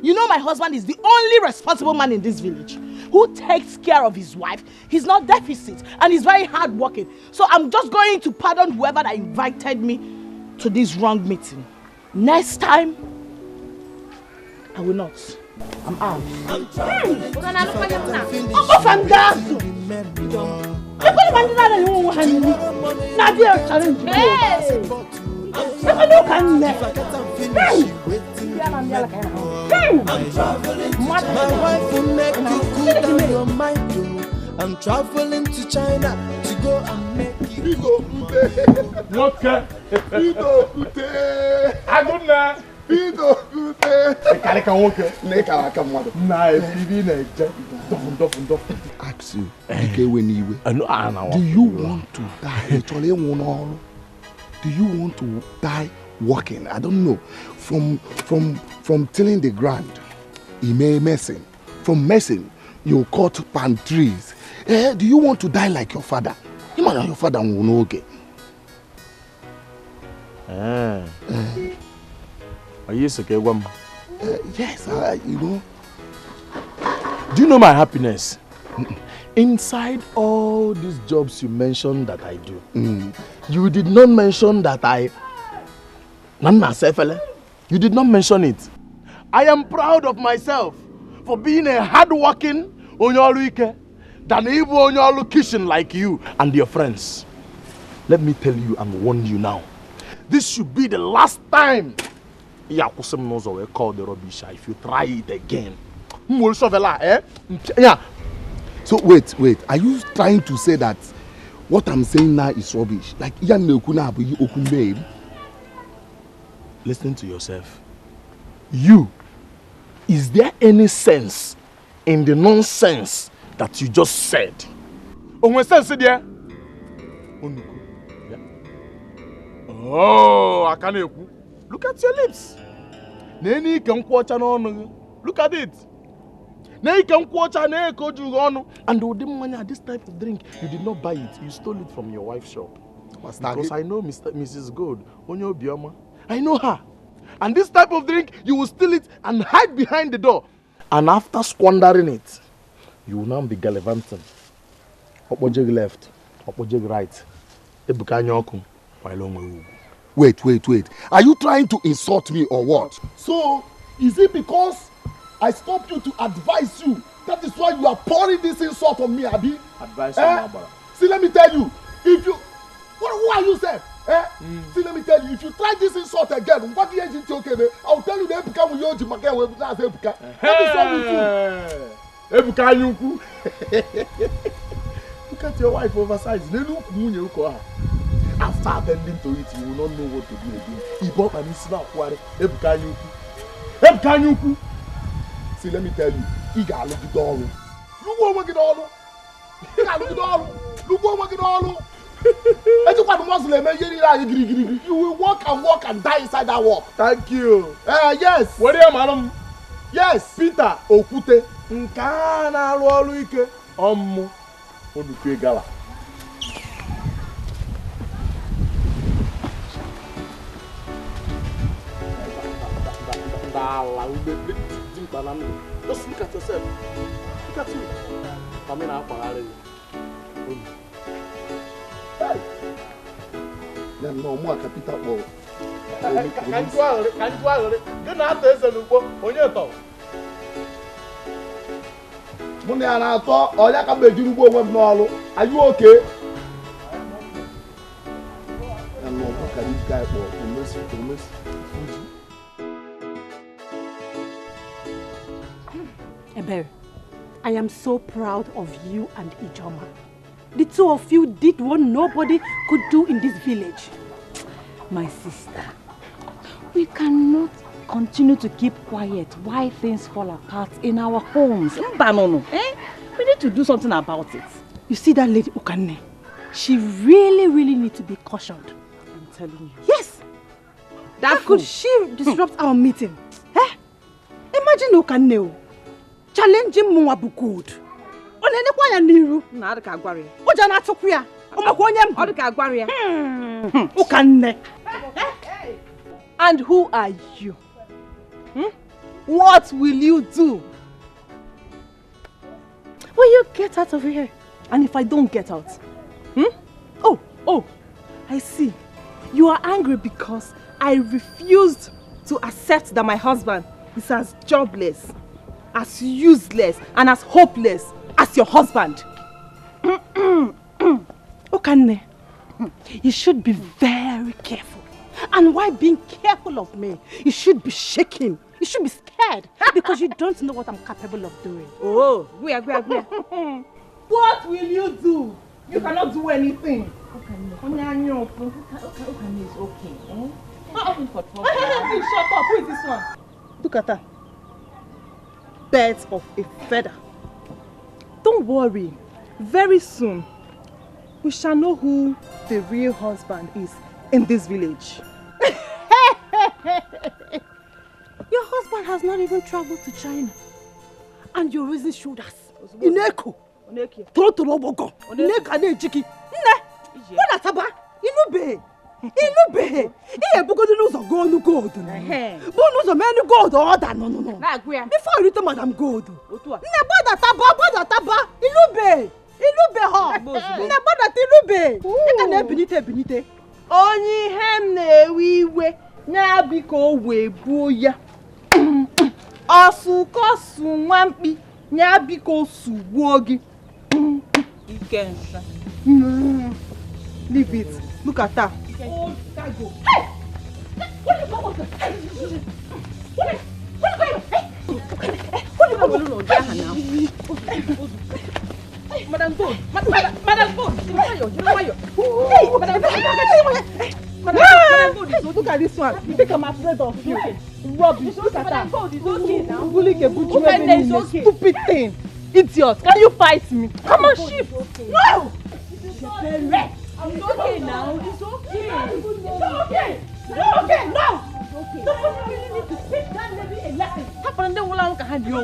You know my husband is the only responsible man in this village who takes care of his wife. He's not deficit and he's very hardworking. So I'm just going to pardon whoever that invited me to this wrong meeting. Next time, I will not. I'm out. I'm traveling to China to go and make it. What? I don't know. Ask you, do you want to die? Do you want to die walking? I don't know. From tilling the ground, you may messing. From messing, you cut palm trees. Do you want to die like your father? You might your father will know okay. Are you okay, woman? Yes, you know. Do you know my happiness? Inside all these jobs you mentioned that I do, you did not mention that you did not mention it. I am proud of myself for being a hard-working Onyoluike than even Onyolu kitchen like you and your friends. Let me tell you and warn you now. This should be the last time Yakusim knows we call the rubbish if you try it again. Yeah. So wait. Are you trying to say that what I'm saying now is rubbish? Like listen to yourself. Is there any sense in the nonsense that you just said? Oh, I can't help you. Look at your lips. Look at it. And this type of drink, you did not buy it. You stole it from your wife's shop. Because I know Mrs. Gold, Onyo Bioma. I know her. And this type of drink, you will steal it and hide behind the door. And after squandering it, you will now be gallivanting. Opojeg left, Opojeg right. Wait. Are you trying to insult me or what? So, is it because I stopped you to advise you? That is why you are pouring this insult on me, Abi? Advice See, let me tell you. If you... Who are you, sir? See, let me tell you. If you try this insult again, what the agent okay? I'll tell you the Ebuka will use What is wrong with you? Ebuka Look at your wife oversized. They look Munye. After attending to it, you will not know what to do again. He bought an Islam. See, let me tell you. He got look at all. Look what we all. He got look at all. Look what we all. You will walk and die inside that walk. Thank you. Yes. What are you, madam? Yes. Peter Okute. Nkana Luike. Onuke Gala. Just look at yourself. Look at you. I mean, hey. Then no more capital. Can you not tell on your top? Money and I thought, or that can be doing what are you okay? And no, look at this guy for Ebere, I am so proud of you and Ijoma. The two of you did what nobody could do in this village. My sister, we cannot continue to keep quiet while things fall apart in our homes. We need to do something about it. You see that lady Ukane? She really needs to be cautioned. I'm telling you. Yes! How could she disrupt our meeting? Eh? Imagine Ukane challenging Mwabu good. Onene niru. Na adika agwari. Oja na atokwa. Omakwonyem. Adika agwari. Ukane. And who are you? What will you do? Will you get out of here? And if I don't get out? Oh, I see. You are angry because I refused to accept that my husband is as jobless, as useless, and as hopeless as your husband. Okane, you should be very careful. And why being careful of me? You should be shaking. You should be scared because you don't know what I'm capable of doing. Oh, we are. What will you do? You cannot do anything. Okane is okay. Shut up. Who is this one? Look at her. Birds of a feather. Don't worry. Very soon, we shall know who the real husband is in this village. Your husband has not even traveled to China. And you're raising shoulders. Ineko. Totorobogo. Neka ne jiki. Ne. What ataba? Inube. Iye bugo di nuzo go nu gold. Bo nuzo me nu gold order no. Before you return Madam Gold. Ne boda taba. Inube ho. Ne boda tinube. Eka ne binite. Onyi hem na ewiwe na biko we buo ya. Osukosu nwampi nya biko sugbuo gi. Ikensha. Leave it. Look at her. Oh, go. Hey! Madam Gold. Look at this one. You think I'm afraid of you? Rubbish. Look at that. Stupid thing. Idiot. Can you fight me? Come on, shift. No! It's okay now. It's okay. No! Somebody really need to teach that lady a lesson. Happen then wala nka hand you.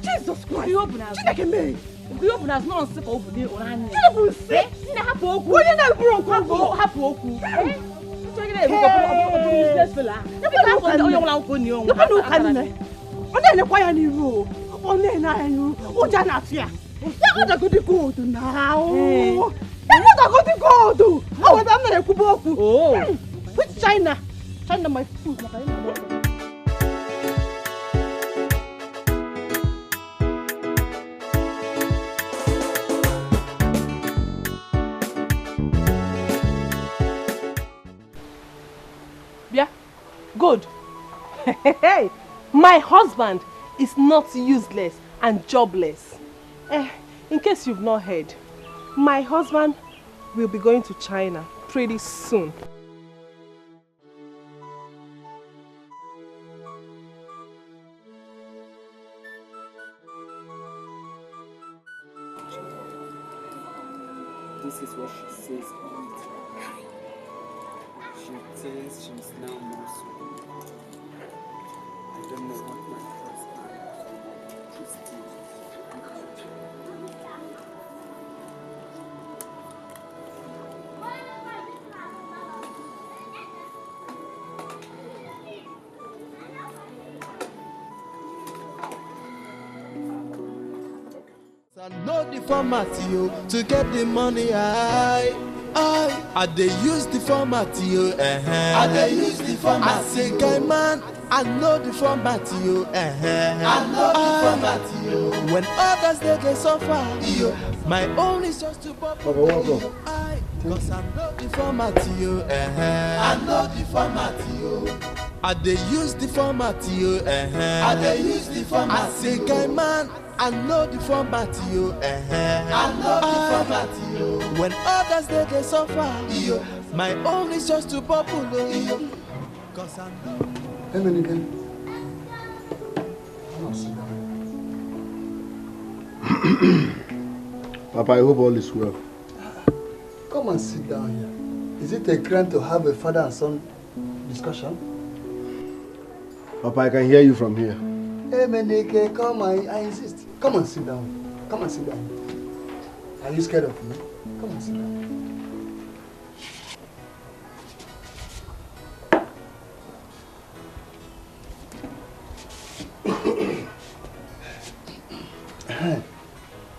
Jesus Christ. You open us. Chineke me. You open us no nse ka open onani. Chineke se. Na hapo oku. Onye na buru okwu. Hapo oku. Chogide e go business fella. Onye wala nko ni on. No kan ne. Onye ne kwa ya ni ru. Onye na ayu. Uja na afia. Ya oda go di gold now. Ya oda go di gold. Oh, what am na ekubo oku. Oh. Which China? China my food. Yeah, good. Hey, my husband is not useless and jobless. In case you've not heard, my husband will be going to China pretty soon. This is what she says all the time. She says she's now more so. I don't know what my husband is doing. I know the format you to get the money. I dey use the format you. I dey use the format. I say, guy man, I know the format you. I know the format you. When others they get suffer, my own is just to pop. Cause I know the format you. I know the format you. I dey use the format you. I dey use the format. I say, guy man, I know the format you. I know the format you. When others they get suffer, my own is just to bubble. Cause I know. Hey, Papa, I hope all is well. Come and sit down here. Is it a crime to have a father and son discussion? Papa, I can hear you from here. Hey, Menike, come on, I insist. Come and sit down. Come and sit down. Are you scared of me? Come and sit down.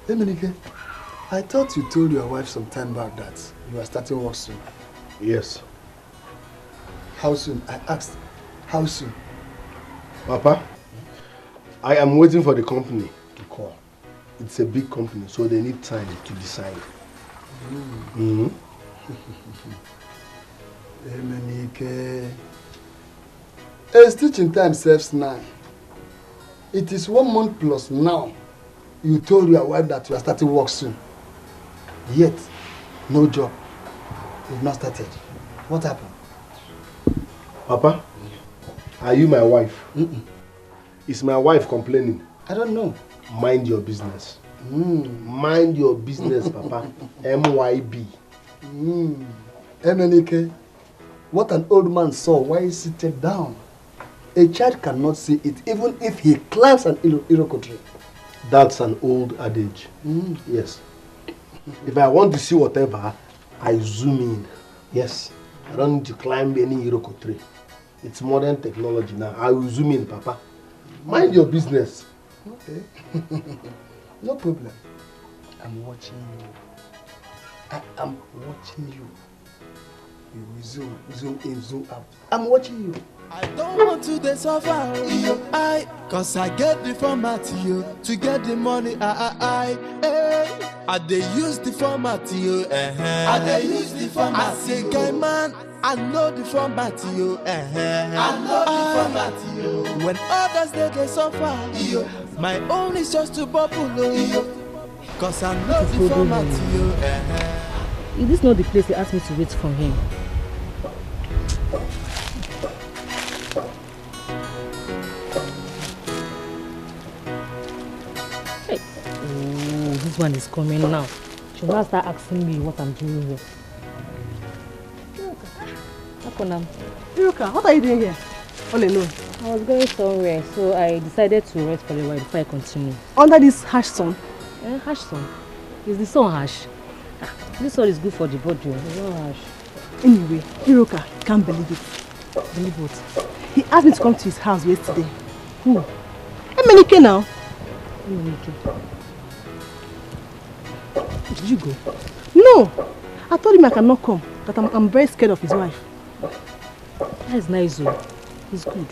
Hey, Menike, I thought you told your wife some time back that you are starting work soon. Yes. How soon? I asked. How soon? Papa, I am waiting for the company to call. It's a big company, so they need time to decide. Emenike. A stitching time serves 9. It is 1 month plus now. You told your wife that you are starting work soon. Yet, no job. You've not started. What happened? Papa, are you my wife? Is my wife complaining? I don't know. Mind your business. Mind your business, Papa. MYB. Emenike, what an old man saw while he seated down. A child cannot see it even if he climbs an iroko tree. That's an old adage. Yes. If I want to see whatever, I zoom in. Yes. I don't need to climb any iroko tree. It's modern technology now. I will zoom in, Papa. Mind your business. Okay. No problem. I'm watching you. I am watching you. You will zoom in, zoom out. I'm watching you. I don't want to dey suffer, cause I get the format, to get the money, I dey use the format, I dey use the format, I say, guy man, I know the format, I know the format, when others they suffer, my own is just to bubble, cause I know the format, Is this not the place they asked me to wait for him? This one is coming now. She'll now start asking me what I'm doing here. Iruka, what are you doing here? All alone? I was going somewhere, so I decided to rest for a while before I continue. Under this harsh sun? Harsh sun? Is the sun harsh? This sun is good for the body. It's not harsh. Anyway, Iruka, can't believe it. Believe what? He asked me to come to his house yesterday. Who? Emenike now. Emenike. Did you go? No! I told him I cannot come. That I'm very scared of his wife. That is nice, though. He's good.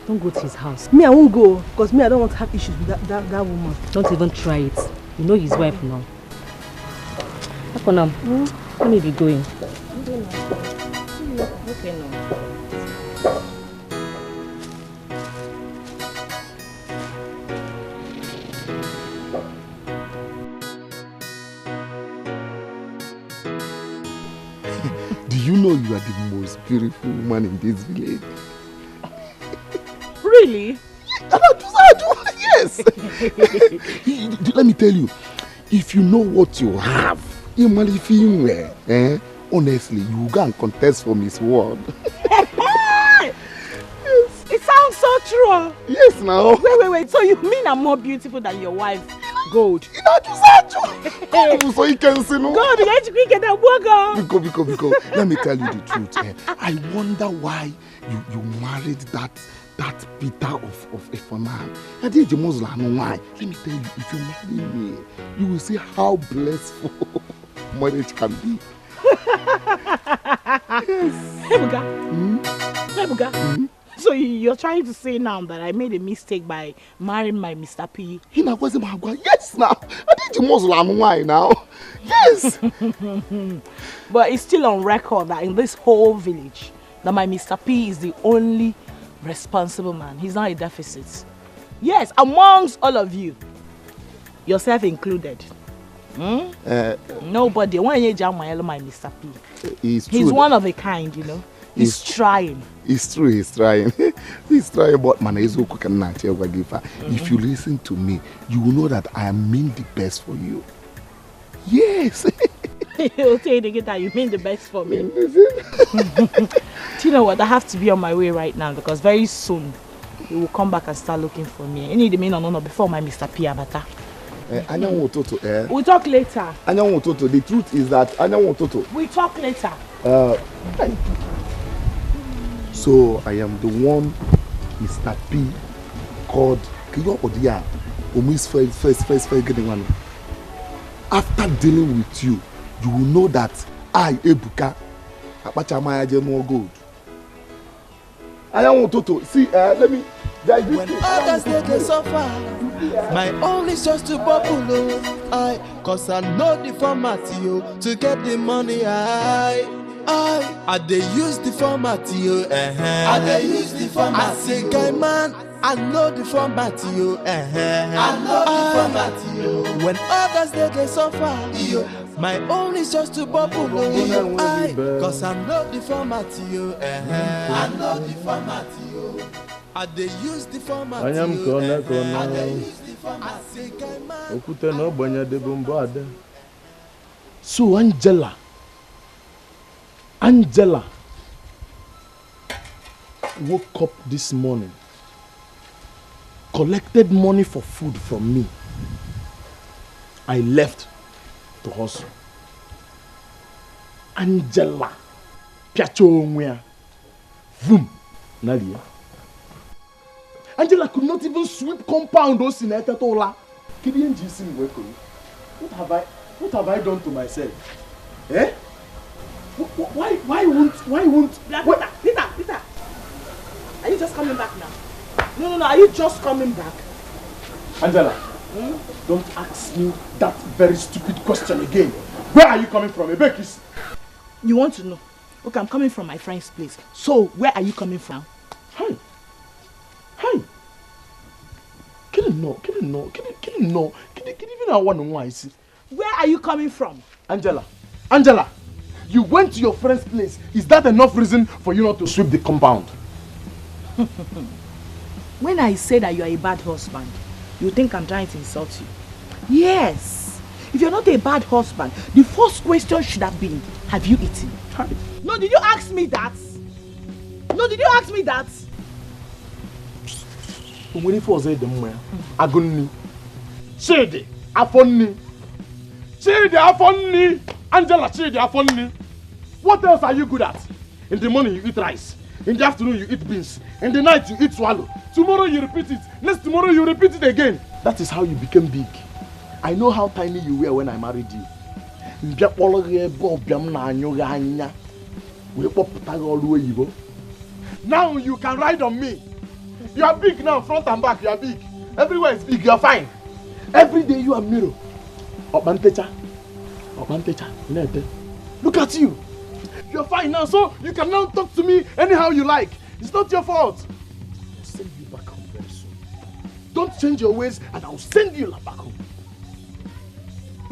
Don't go to his house. Me, I won't go. Because me, I don't want to have issues with that woman. Don't even try it. You know his wife now. Akonam, let me be going. Okay now. Do you know you are the most beautiful woman in this village? Really? Yes! Let me tell you, if you know what you have, honestly, you will go and contest for Miss World. It sounds so true. Yes, now. Wait. So you mean I'm more beautiful than your wife? Gold. So you can see, no? God, you get that work. Because, let me tell you the truth. I wonder why you married that Peter of a man. I did the Muslim. Why? Let me tell you, if you marry me, you will see how blissful marriage can be. Yes. Hebuga. So you're trying to say now that I made a mistake by marrying my Mr. P? Yes, now. I did the Muslim. Why now? Yes. But it's still on record that in this whole village, that my Mr. P is the only responsible man. He's not a deficit. Yes, amongst all of you, yourself included. Nobody. My Mr. P. He's one of a kind, you know. He's trying. It's true, he's trying. This try about man is okay can not if you listen to me, you will know that I mean the best for you. Yes. You'll say it again that you mean the best for me. Do you know what? I have to be on my way right now because very soon you will come back and start looking for me. I need the main no before my Mr. Piabata. We'll talk later. The truth is that we'll talk later. So I am the one Mr. P called first getting one. After dealing with you, you will know that I, Ebuka, more good. I don't want to see. Let me. When others they suffer, my own is just to bubble. Cause I know the format to get the money. I they use the format I they use the format. I say guy man, I know the format I know the format When others they suffer, my own is just to bubble. Cause I know the format I know the format I they use the format I they use the format. I say guy man. So Angela woke up this morning, collected money for food from me. I left to hustle. Angela, piacho onwea, vroom, Nadia. Angela could not even sweep compound or sinetatola. What have I done to myself? Eh? Why won't Peter, are you just coming back now? No, are you just coming back? Angela, don't ask me that very stupid question again. Where are you coming from, Ebekis? You want to know? Okay, I'm coming from my friend's place. So, where are you coming from? Hi. Can you know? Where are you coming from? Angela, you went to your friend's place. Is that enough reason for you not to sweep the compound? When I say that you are a bad husband, you think I'm trying to insult you? Yes. If you're not a bad husband, the first question should have been, have you eaten? No, did you ask me that? When it was Aguni. Chidi, Afonni. Angela, Chidi, Afonni. What else are you good at? In the morning you eat rice. In the afternoon you eat beans. In the night you eat swallow. Tomorrow you repeat it. Next tomorrow you repeat it again. That is how you became big. I know how tiny you were when I married you. Now you can ride on me. You are big now, front and back, you are big. Everywhere is big, you are fine. Every day you are mirror. Obantecha. Look at you. You are fine now, so you can now talk to me anyhow you like. It's not your fault. I'll send you back home very soon. Don't change your ways and I'll send you back home.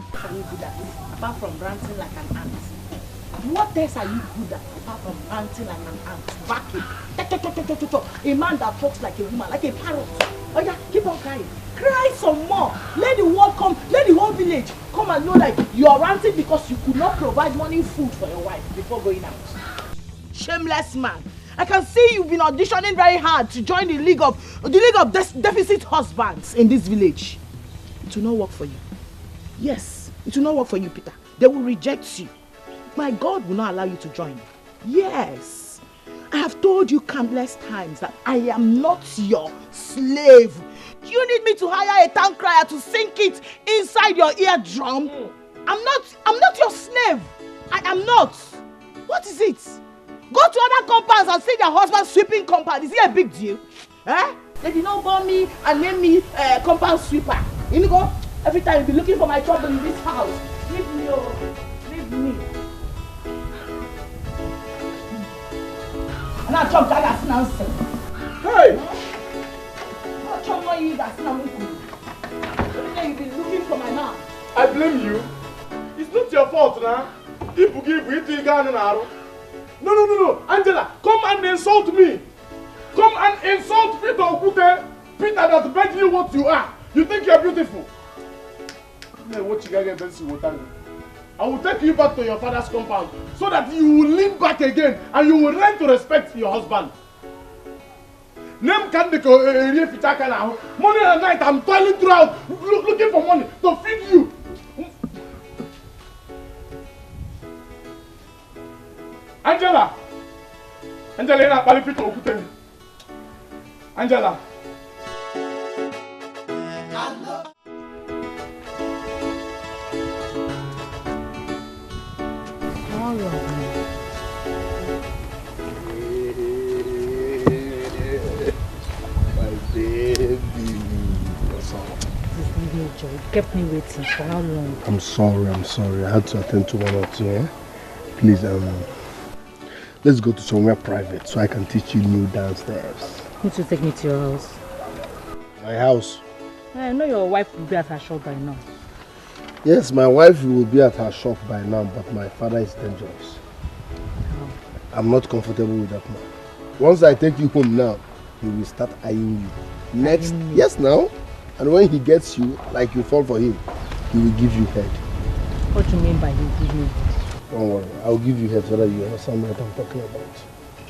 What are you good at apart from ranting like an ant? What else are you good at apart from ranting like an ant? Vacuum. A man that talks like a woman, like a parrot. Oh yeah, keep on crying. Cry some more. Let the world come, let the whole village come and know that you are ranting because you could not provide morning food for your wife before going out. Shameless man. I can see you've been auditioning very hard to join the league of deficit husbands in this village. It will not work for you. Yes, it will not work for you, Peter. They will reject you. My God will not allow you to join. Yes. I have told you countless times that I am not your slave. You need me to hire a town crier to sink it inside your eardrum? I'm not your slave. I am not. What is it? Go to other compounds and see their husband sweeping compound. Is it a big deal? Eh? They did not burn me and name me compound sweeper. You go, every time you be looking for my trouble in this house. Leave me, oh. Leave me. And I chop that nonsense. Hey! I chop my ears as now. Every day you be looking for my man. I blame you. It's not your fault now. No. Angela, come and insult me. come and insult Peter Okute? Peter that made you what you are. You think you're beautiful? I will take you back to your father's compound so that you will lean back again and you will learn to respect your husband. Name Kandiko now. Morning and night I'm toiling throughout looking for money to feed you. Angela! Angela, Palipito Okute. Angela. You kept me waiting for how long? I'm sorry. I had to attend to one or two, eh? Please, let's go to somewhere private so I can teach you new dance steps. You need to take me to your house. My house? I know your wife will be at her shop by now. Yes, my wife will be at her shop by now, but my father is dangerous. I'm not comfortable with that man. Once I take you home now, he will start eyeing you. Next, yes now. And when he gets you, like you fall for him, he will give you head. What do you mean by he will give you head? Don't worry, I'll give you head so that you understand what I'm talking about.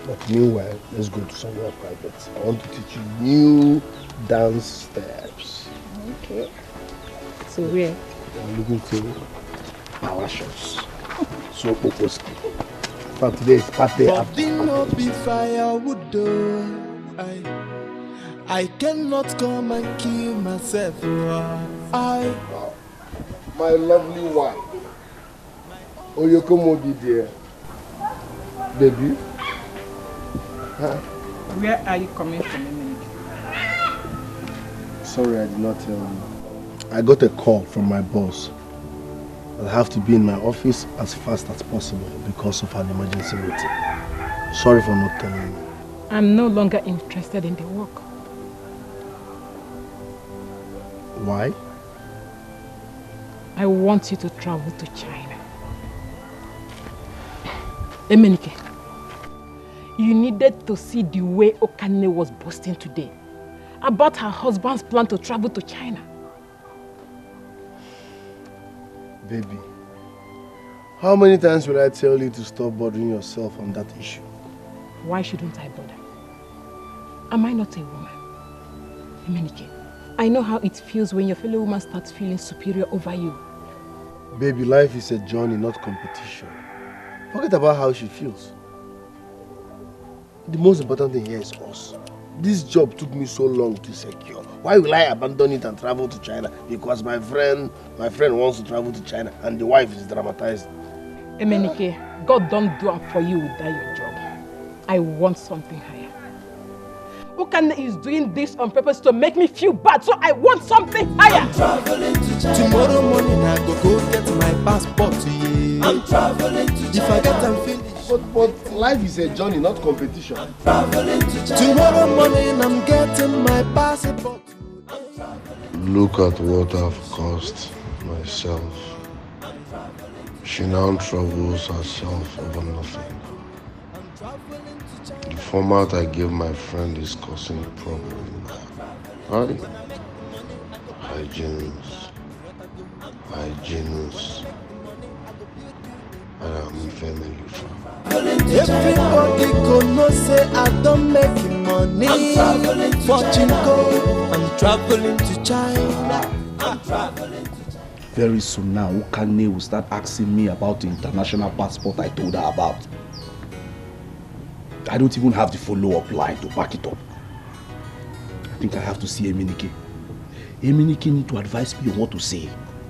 But meanwhile, let's go to somewhere private. I want to teach you new dance steps. Okay. So where? I'm looking to power shots. So Poposki. For today is party after. Not be firewood though. I cannot come and kill myself. My lovely wife. Oyokomogi dear. Baby. Huh? Where are you coming from, Emily? Sorry, I did not tell you. I got a call from my boss. I'll have to be in my office as fast as possible because of an emergency meeting. Sorry for not telling you. I'm no longer interested in the work. Why? I want you to travel to China. Emenike, you needed to see the way Okane was boasting today about her husband's plan to travel to China. Baby, how many times will I tell you to stop bothering yourself on that issue? Why shouldn't I bother? Am I not a woman? Emenike, I know how it feels when your fellow woman starts feeling superior over you. Baby, life is a journey, not competition. Forget about how she feels. The most important thing here is us. This job took me so long to secure. Why will I abandon it and travel to China? Because my friend wants to travel to China and the wife is dramatized. Emenike, God don't do it for you without your job. I want something higher. Okane is doing this on purpose to make me feel bad, so I want something higher. I'm traveling to China. Tomorrow morning I go get my passport. Yeah. I'm traveling to China. If I get them finished. But life is a journey, not competition. I'm traveling to China. Tomorrow morning I'm getting my passport. Look at what I've cost myself. She now troubles herself over nothing. The format I gave my friend is causing a problem. Right? Hygienist. I am family farm. Everybody gonna say I don't make money. I'm traveling to China. I'm traveling to China. I'm traveling to China. Very soon now, Okane will start asking me about the international passport I told her about. I don't even have the follow-up line to back it up. I think I have to see Emenike. Emenike need to advise me on what to say.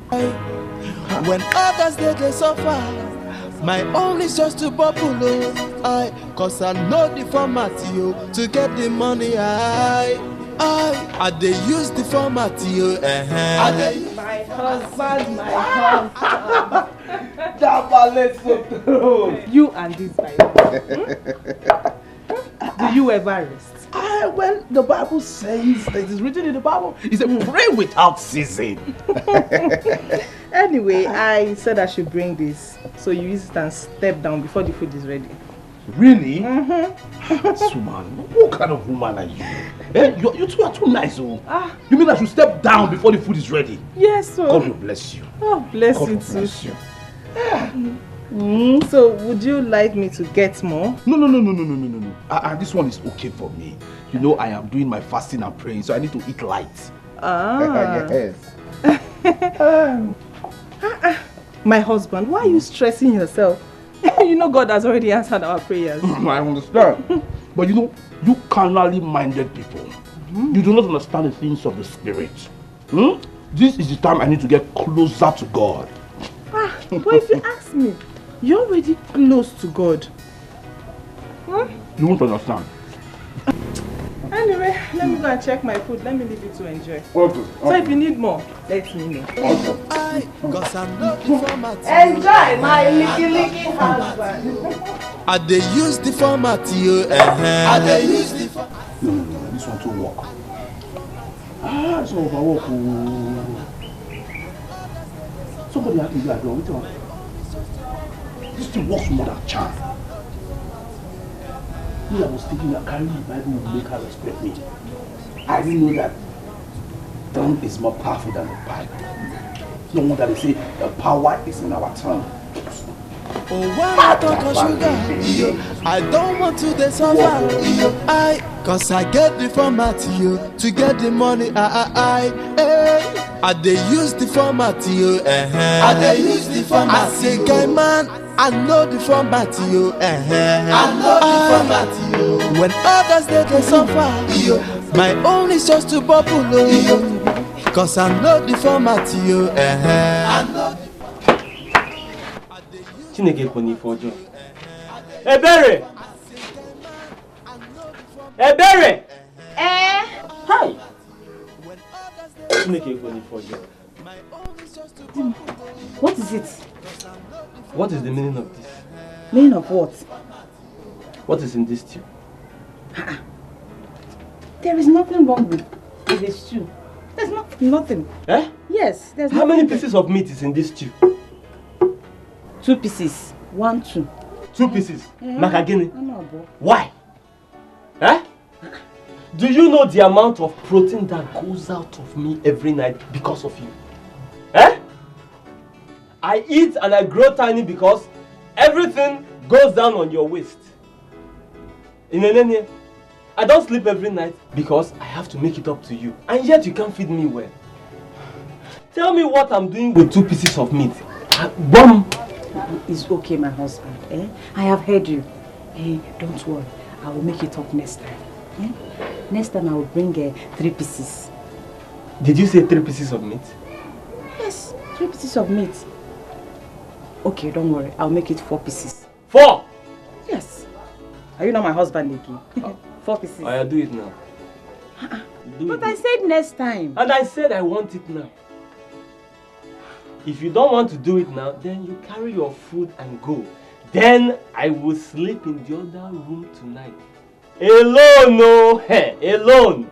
When others they suffer, my own is just to bubble. Cause I know the format to get the money. I they use the format My husband. You and this Bible. Do you ever rest? Well, the Bible says, it is written in the Bible, it says pray without ceasing. Anyway, I said I should bring this. So you use it and step down before the food is ready. Really? This woman, what kind of woman are you? You two are too nice, oh. You mean I should step down before the food is ready? Yes, sir. God will bless you. Oh, bless God you will too. bless you. So, would you like me to get more? No. This one is okay for me. You know, I am doing my fasting and praying, so I need to eat light. Yes. My husband, why are you stressing yourself? You know God has already answered our prayers. I understand. But you know, you carnally minded people, you do not understand the things of the spirit. This is the time I need to get closer to God. But if you ask me, you're already close to God. You won't understand. Anyway, let me go and check my food. Let me leave you to enjoy. Okay. So if you need more, let me know. Enjoy my licky husband. I dey use the format you. I dey use the format. No, this one to work. It's overwork. Somebody asked me that door. This thing works more than charm. I was thinking that carrying the Bible would make her respect me. I didn't know that tongue is more powerful than the Bible. No wonder they say the power is in our tongue. Oh, why I talk of sugar? I don't want to suffer. Cause I get the format to get the money. I dey use the format I dey use the format. I say, guy man, I know the format I know the format when others they suffer, my own is just to bubble. Cause I know the format I know. Chineke koni fojo. Ebere! Ebere! Hi! Chineke koni fojo. What is it? What is the meaning of this? Meaning of what? What is in this stew? There is nothing wrong with the stew. There's nothing. Eh? Yes, there's How many pieces of meat is in this stew? 2 pieces. 1, 2. 2 pieces? Makagini? No. Why? Eh? Do you know the amount of protein that goes out of me every night because of you? Eh? I eat and I grow tiny because everything goes down on your waist. I don't sleep every night because I have to make it up to you. And yet you can't feed me well. Tell me what I'm doing with 2 pieces of meat. Bomb! It's okay, my husband. I have heard you. Don't worry. I will make it up next time. Next time I will bring 3 pieces. Did you say 3 pieces of meat? Yes, 3 pieces of meat. Okay, don't worry. I'll make it 4 pieces. 4? Yes. Are you not my husband again? 4 pieces. I'll do it now. But I said next time. And I said I want it now. If you don't want to do it now, then you carry your food and go. Then I will sleep in the other room tonight. Alone, no. Alone.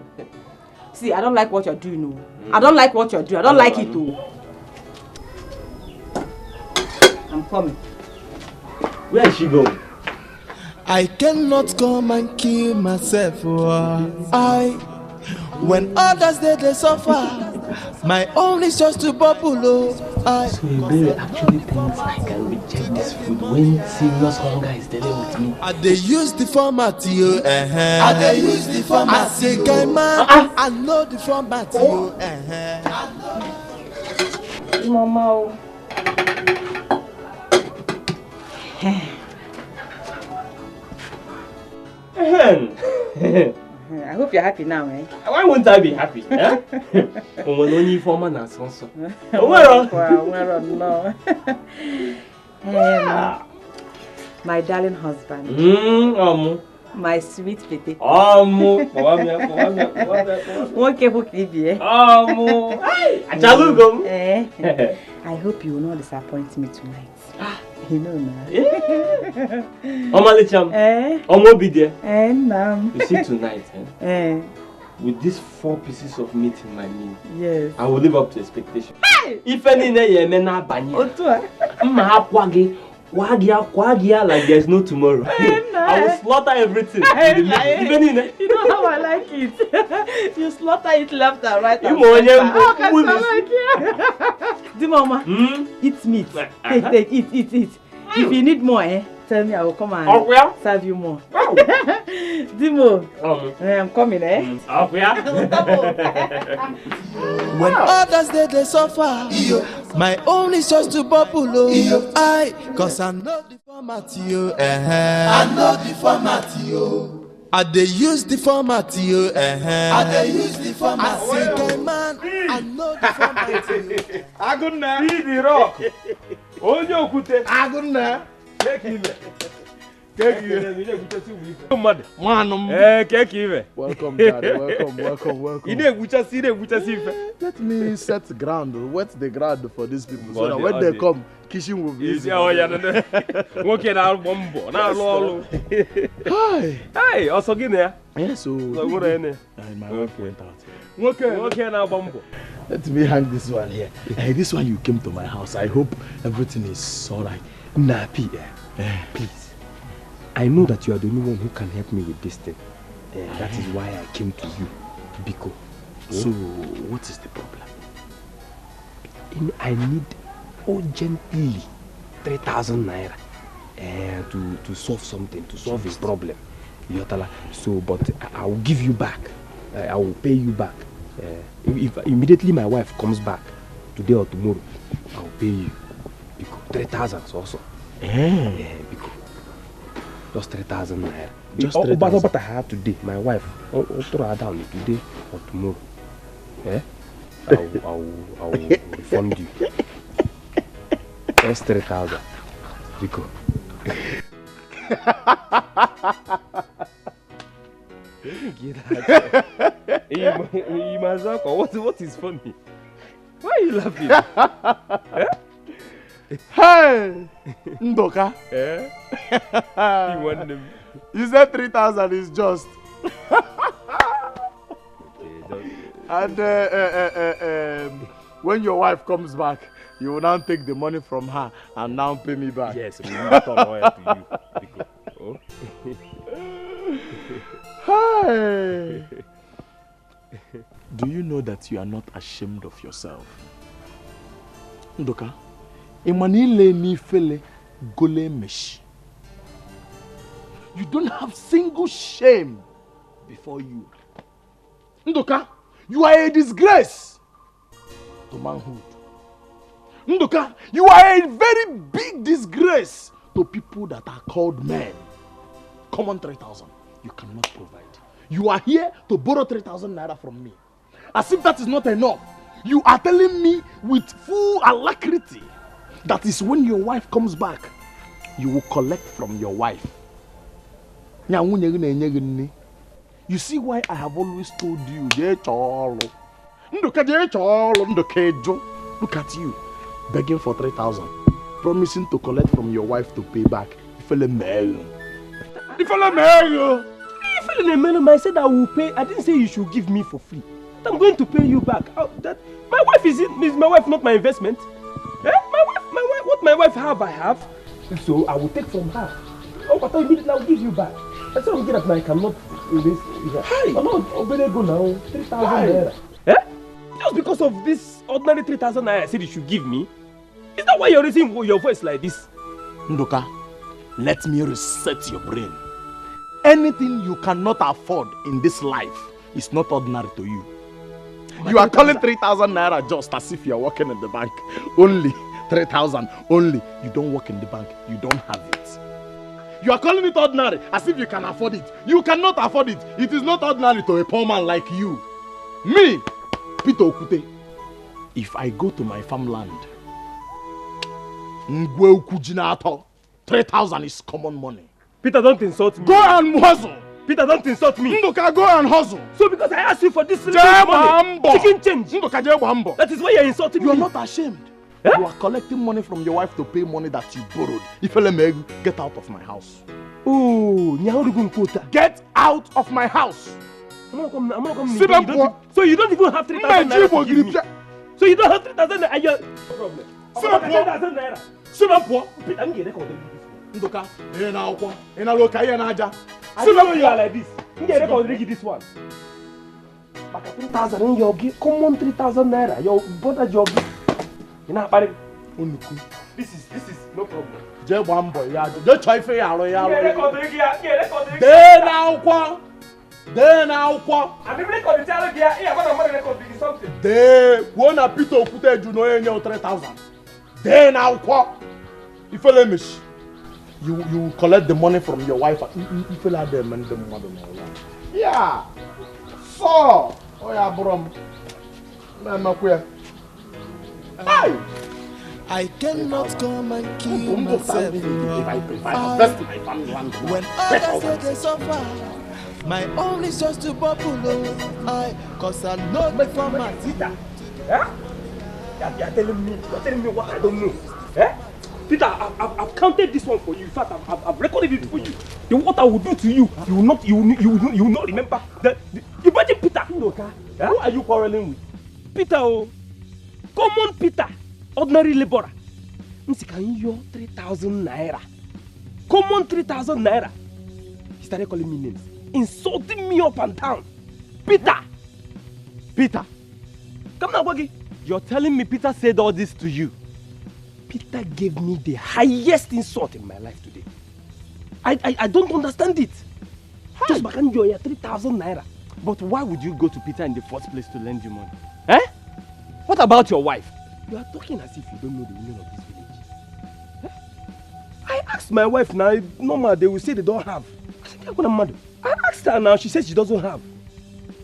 See, I don't like what you're doing, no. I don't like what you're doing. I don't like it, too. I'm coming. Where is she going? I cannot come and kill myself. When others they suffer, my own is just to bubble. So Iberi actually thinks I can reject this food when serious hunger is dealing with me. They use the format they use the format. I say, guy man, I know the format Mama. I hope you're happy now, eh? Why won't I be happy? No. My darling husband. My sweet baby. I hope you will not disappoint me tonight. You know now. You see tonight, with these 4 pieces of meat in my meal, yes, I will live up to expectation. If any Quagia like there's no tomorrow. I will slaughter everything. You know how I like it. You slaughter it left and right. How can I like it? The mama, eat meat. Take, eat. If you need more, tell me, I will come and serve you more. Dimo, I'm coming, When others they suffer, my own is just to bubble. Cause I know the format, I know the format, I they use the format, I they use the format. Man, I know the format. Aguna, be the rock. Onyo kute. Aguna. Take him. Welcome, Daddy. Welcome. Let me set the ground, wet the ground for these people so that when they come, kitchen will be easy. Working out bombo. Now, Hi, also get there. Yes, so my wife went out. Working out bombo. Let me hang this one here. Hey, this one you came to my house. I hope everything is alright. Nappy, please. I know that you are the only one who can help me with this thing. That is why I came to you, Biko. So, what is the problem? I need urgently 3,000 naira to solve something, to solve a problem. So, but I will give you back. I will pay you back. If immediately my wife comes back, today or tomorrow, I will pay you. Biko, 3,000 also. Biko. Just 3,000 naira. Just 3,000. But I have today. My wife, I'll throw her down today or tomorrow. I will refund you. Just 3,000. Biko. What is funny? Why are you laughing? Hey, Ndoka. You said 3,000 is just. And when your wife comes back, you will now take the money from her and now pay me back. Yes, we will return oil to you. Hey. Do you know that you are not ashamed of yourself? Ndoka, Emanile ni fele gole mesh. You don't have single shame before you. Ndoka, you are a disgrace to manhood. Ndoka, you are a very big disgrace to people that are called men. Come on, 3,000. You cannot provide. You are here to borrow 3,000 naira from me. As if that is not enough, you are telling me with full alacrity that is when your wife comes back, you will collect from your wife. You see why I have always told you, look at you, begging for 3,000, promising to collect from your wife to pay back. I said I will pay. I didn't say you should give me for free. I'm going to pay you back. My wife is my wife, not my investment. My wife, what my wife have, I have. So I will take from her. But immediately I will give you back. I said that I cannot invest. I'm not going go now. 3,000 naira. Just because of this ordinary 3,000 naira I said you should give me. Is that why you're raising your voice like this? Ndoka, let me reset your brain. Anything you cannot afford in this life is not ordinary to you. You are calling 3,000 naira just as if you are working in the bank. Only 3,000, only. You don't work in the bank, you don't have it. You are calling it ordinary as if you can afford it. You cannot afford it. It is not ordinary to a poor man like you. Me, Peter Okute, if I go to my farmland, 3,000 is common money. Peter, don't insult me. Go and hustle. Peter, don't insult me. Ndoka, go and hustle. So because I asked you for this money, chicken change. That is why you're insulting me. You are not ashamed. You are collecting money from your wife to pay money that you borrowed. If you let me get out of my house. Oh, get out of my house. I'm not coming. So you don't even have 3,000 naira to give me. So you don't have 3,000 naira. No problem. Peter, I'm getting Ndoka, you know you are like this. I'm getting this one. Back at 3,000 in your give, common 3,000 naira. Your brother job. You know, but this is no problem. Just one boy, yeah. Just try for ya. Then now, I'm record the channel here. Yeah, but I'm going to record something. Then, one a pito footage, you know, in your 3,000. Then now, if you let me, you collect the money from your wife. If you let them and the mother. Yeah. So, oh yeah, bro. Hey. I cannot come and kill myself when others say they suffer. My own is just to bubble. Cause I know the format. You're telling me what I don't know. Eh? Peter, I've counted this one for you. In fact, I've recorded it for you. Then what I will do to you, you will not remember. Imagine Peter. Who are you quarreling with? Peter, common Peter, ordinary laborer. Can you 3,000 naira? Common 3,000 naira. He started calling me names, insulting me up and down. Peter. Come now, Wagi. You're telling me Peter said all this to you? Peter gave me the highest insult in my life today. I don't understand it. Just back and you're 3,000 naira. But why would you go to Peter in the first place to lend you money? Eh? What about your wife? You are talking as if you don't know the meaning of this village. Eh? I asked my wife now, normal, they will say they don't have. I asked her now, she says she doesn't have.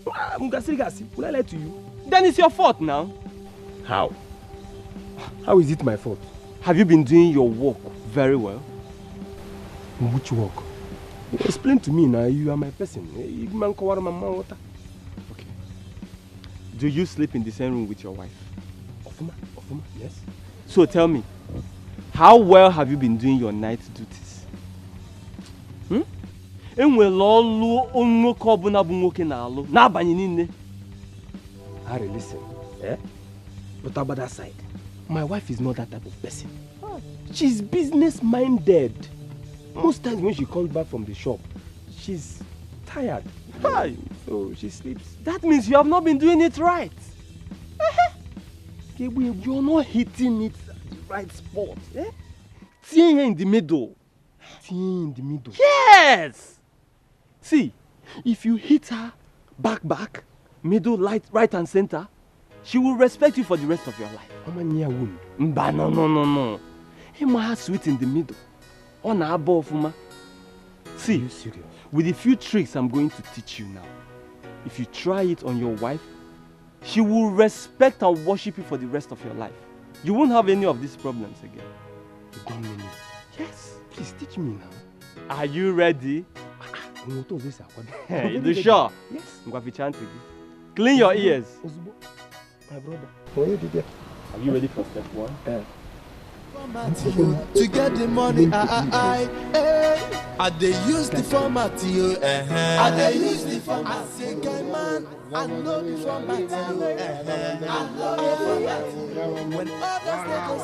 Will I lie to you? Then it's your fault now. How? How is it my fault? Have you been doing your work very well? Which work? Explain to me now, you are my person. Okay. Do you sleep in the same room with your wife? Ofuma, yes. So tell me, how well have you been doing your night duties? Harry, listen. Eh? But about that side, my wife is not that type of person. She's business minded. Most times when she comes back from the shop, she's tired. So she sleeps. That means you have not been doing it right. You're not hitting it at the right spot. Eh? Here in the middle. Yes! See, if you hit her back, middle, right and center, she will respect you for the rest of your life. No. Her sweet in the middle. See, you serious? With a few tricks I'm going to teach you now. If you try it on your wife, she will respect and worship you for the rest of your life. You won't have any of these problems again. You don't mean it? Yes. Please teach me now. Are you ready? You sure? Yes. Clean your ears. My brother. Are you ready for step one? To get the money, I they use the format, I they use the format. I say, guy man, I know the format, I know the format. When others they go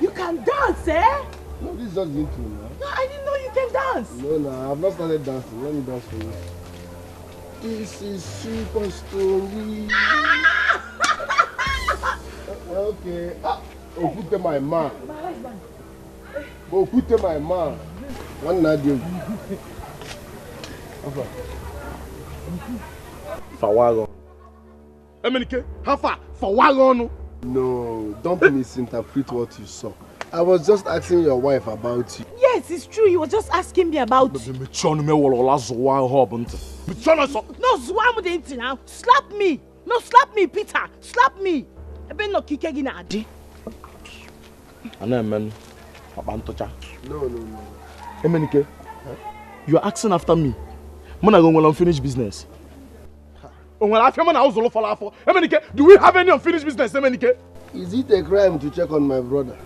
You can dance, eh? No, this is just intro now. No, I didn't know you can dance. No, I've not started dancing. Let me dance for you. This is super story. Okay. Put my man. Put my man. One Nadia. Fawagon. Emenike, how far? Fawagon. No, don't misinterpret what you saw. I was just asking your wife about you. Yes, it's true. He was just asking me about you. No, Slap me. No, slap me, Peter. Slap me. No. Emenike, you are asking after me. I'm going to unfinished business. Do we have any unfinished business, Emenike? Is it a crime to check on my brother?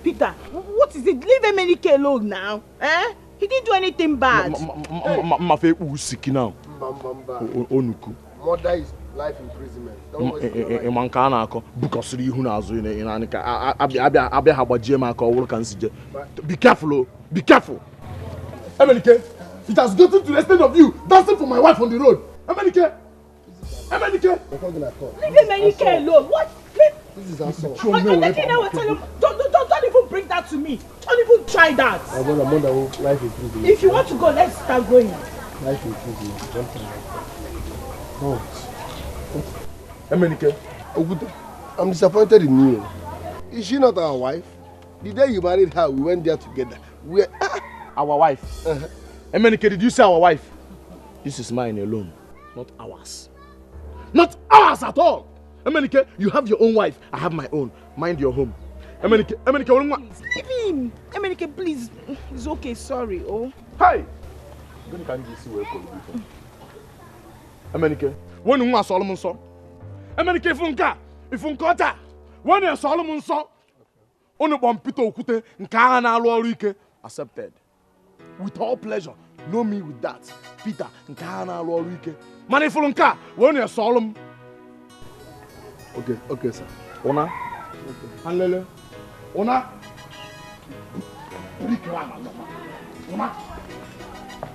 Peter, what is it? Leave Emenike alone now. Eh? He didn't do anything bad. Mafe sick now. Onuku. Murder is life imprisonment. Don't waste your life. Manka na-akọ bukọsiri ihu n'azụ ị na-anịka abịa ha gbajie m aka ọwụrụ ka nsi je. Be careful, oh. Be careful. Emenike, it has gotten to the extent of you dancing for my wife on the road. Emenike. Emenike. Leave Emenike alone. What? This is assault. Don't even bring that to me. Don't even try that. Life imprisonment. If you want to go, let's start going. Life imprisonment. Don't try. No. Emenike. I'm disappointed in you. Is she not our wife? The day you married her, we went there together. Our wife. Emenike, did you say our wife? This is mine alone, not ours. Not ours at all. Emenike, you have your own wife. I have my own. Mind your home. Emenike, leave him. Emenike, please. It's okay. Sorry. Oh. Hey. Emenike, when you want Solomon son. Emenike, if unka, when you Solomon son, only one pito okute nka na alu oru ike accepted. With all pleasure. Know me with that. Peter, nka na alu oru ike. Man, if unka, when you Solomon. Okay, sir. Ona? Anlele? Ona? Ona?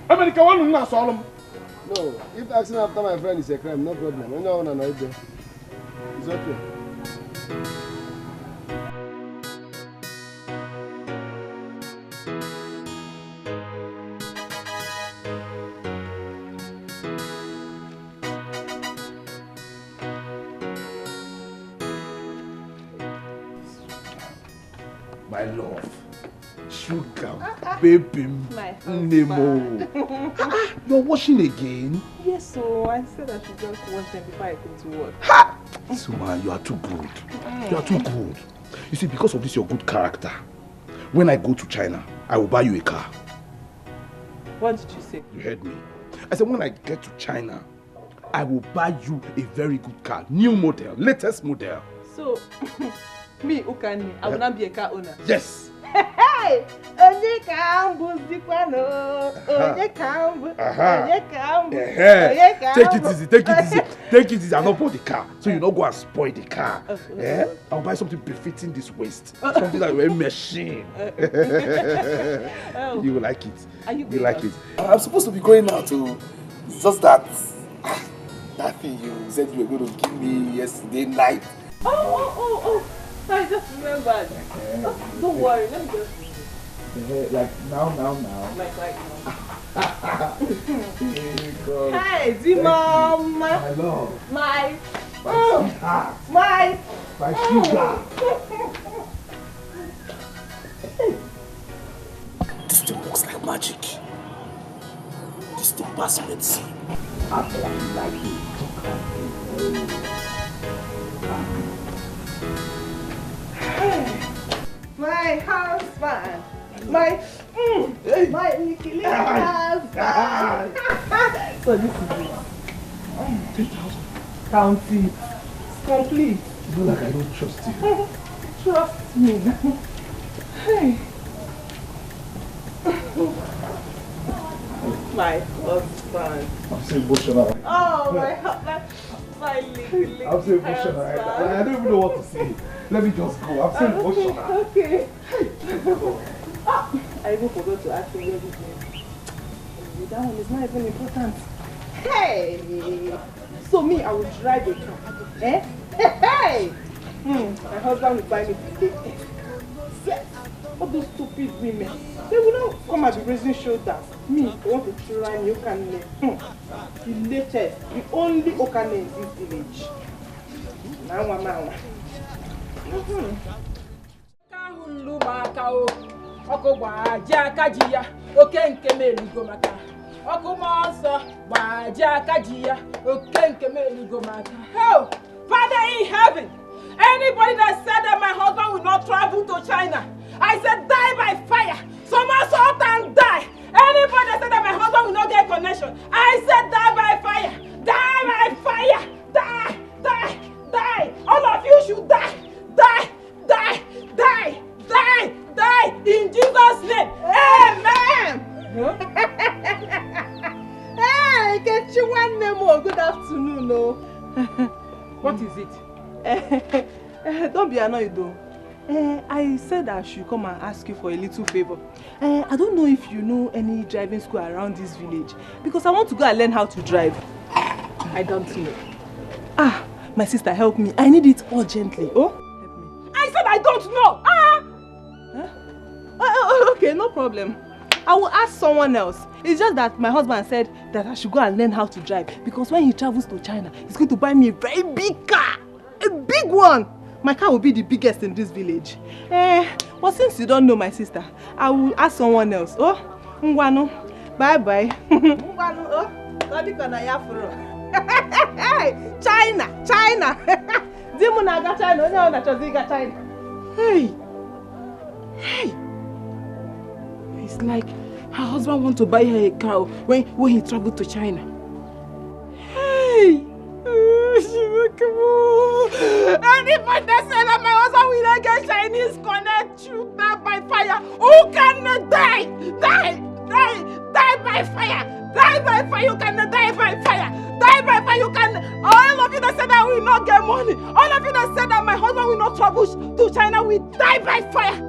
America, one who has Solomon. No, if asking after my friend is a crime, no problem. I know it's okay. My love, sugar, baby, Nemo. You're washing again? Yes, so I said I should just wash them before I go to work. Suma, you are too good. You are too good. You see, because of this, your good character, when I go to China, I will buy you a car. What did you say? You heard me. I said, when I get to China, I will buy you a very good car. New model, latest model. So, me, Ukani, I will not be a car owner. Yes. Hey! Onye kambu zikwano. Onye kambu. Onye kambu. Take it easy, take it easy. Take it easy. I'll not buy the car. So you don't go and spoil the car. I'll buy something befitting this waist. Something that will machine. You will like it. You like it. I'm supposed to be going now to. It's just that thing you said you were going to give me yesterday night. Oh. I just remembered. Don't worry, let me just. Like now. Like right now. Hey, Zimom. My love. My sugar. This thing looks like magic. This thing pass medicine. I like it. My husband, my Nikili husband. So this is it. 3,000. Count it. It's complete. You know, like I don't trust you. Trust me. Hey. My husband. I'm so emotional. Oh, my husband. My little I'm so emotional. I don't even know what to say. Let me just go. I'm so emotional. Okay. I even forgot to ask you everything. That one is not even important. Hey! So me, I will drive the car. Eh? Hey! My husband will buy me today. All those stupid women, they will not come and be raising shoulders. Me, I want to try and Okane. The latest, the only Okane in this village. Now. Father in heaven, anybody that said that my husband will not travel to China, I said die by fire. Somersault and die. Anybody that said that my husband will not get a connection, I said die by fire. Die by fire. Die. All of you should die. Die. afternoon, no. What is it? Don't be annoyed though. I said I should come and ask you for a little favor. I don't know if you know any driving school around this village because I want to go and learn how to drive. I don't know. Ah, my sister, help me. I need it urgently. Oh, help me. I said I don't know. Okay, no problem. I will ask someone else. It's just that my husband said that I should go and learn how to drive because when he travels to China, he's going to buy me a very big car. A big one. My car will be the biggest in this village. But since you don't know my sister, I will ask someone else. Oh, Ngwano. Bye-bye. Ngwano, oh. China. Dimunaga China. China. Hey. It's like her husband wants to buy her a car when he traveled to China. Hey! Come on! And if I say that my husband will not get Chinese connect, shoot that by fire, who can die? Die by fire! Die by fire! You cannot die by fire! Die by fire! You can. All of you that said that we will not get money, all of you that said that my husband will not travel to China, will die by fire!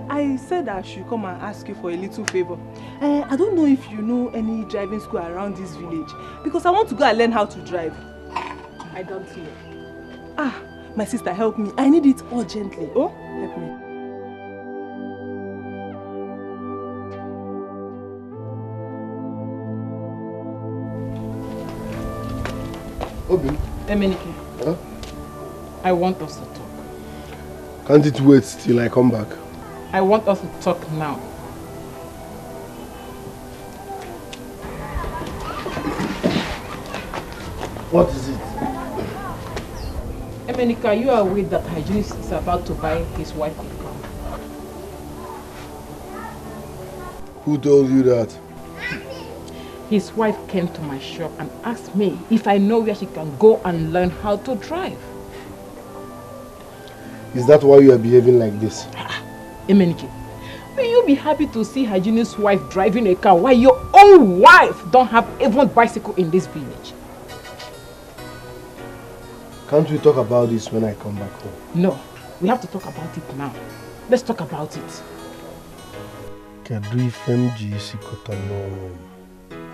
I said I should come and ask you for a little favor. I don't know if you know any driving school around this village because I want to go and learn how to drive. I don't know. Ah, my sister, help me. I need it urgently. Oh, help me. Obi. Emenike. Huh? I want us to talk. Can't it wait till I come back? I want us to talk now. What is it? Emenika, you are aware that Hygienist is about to buy his wife a car. Who told you that? His wife came to my shop and asked me if I know where she can go and learn how to drive. Is that why you are behaving like this? Emenike, will you be happy to see Hygienist's wife driving a car while your own wife don't have even bicycle in this village? Can't we talk about this when I come back home? No, we have to talk about it now. Let's talk about it.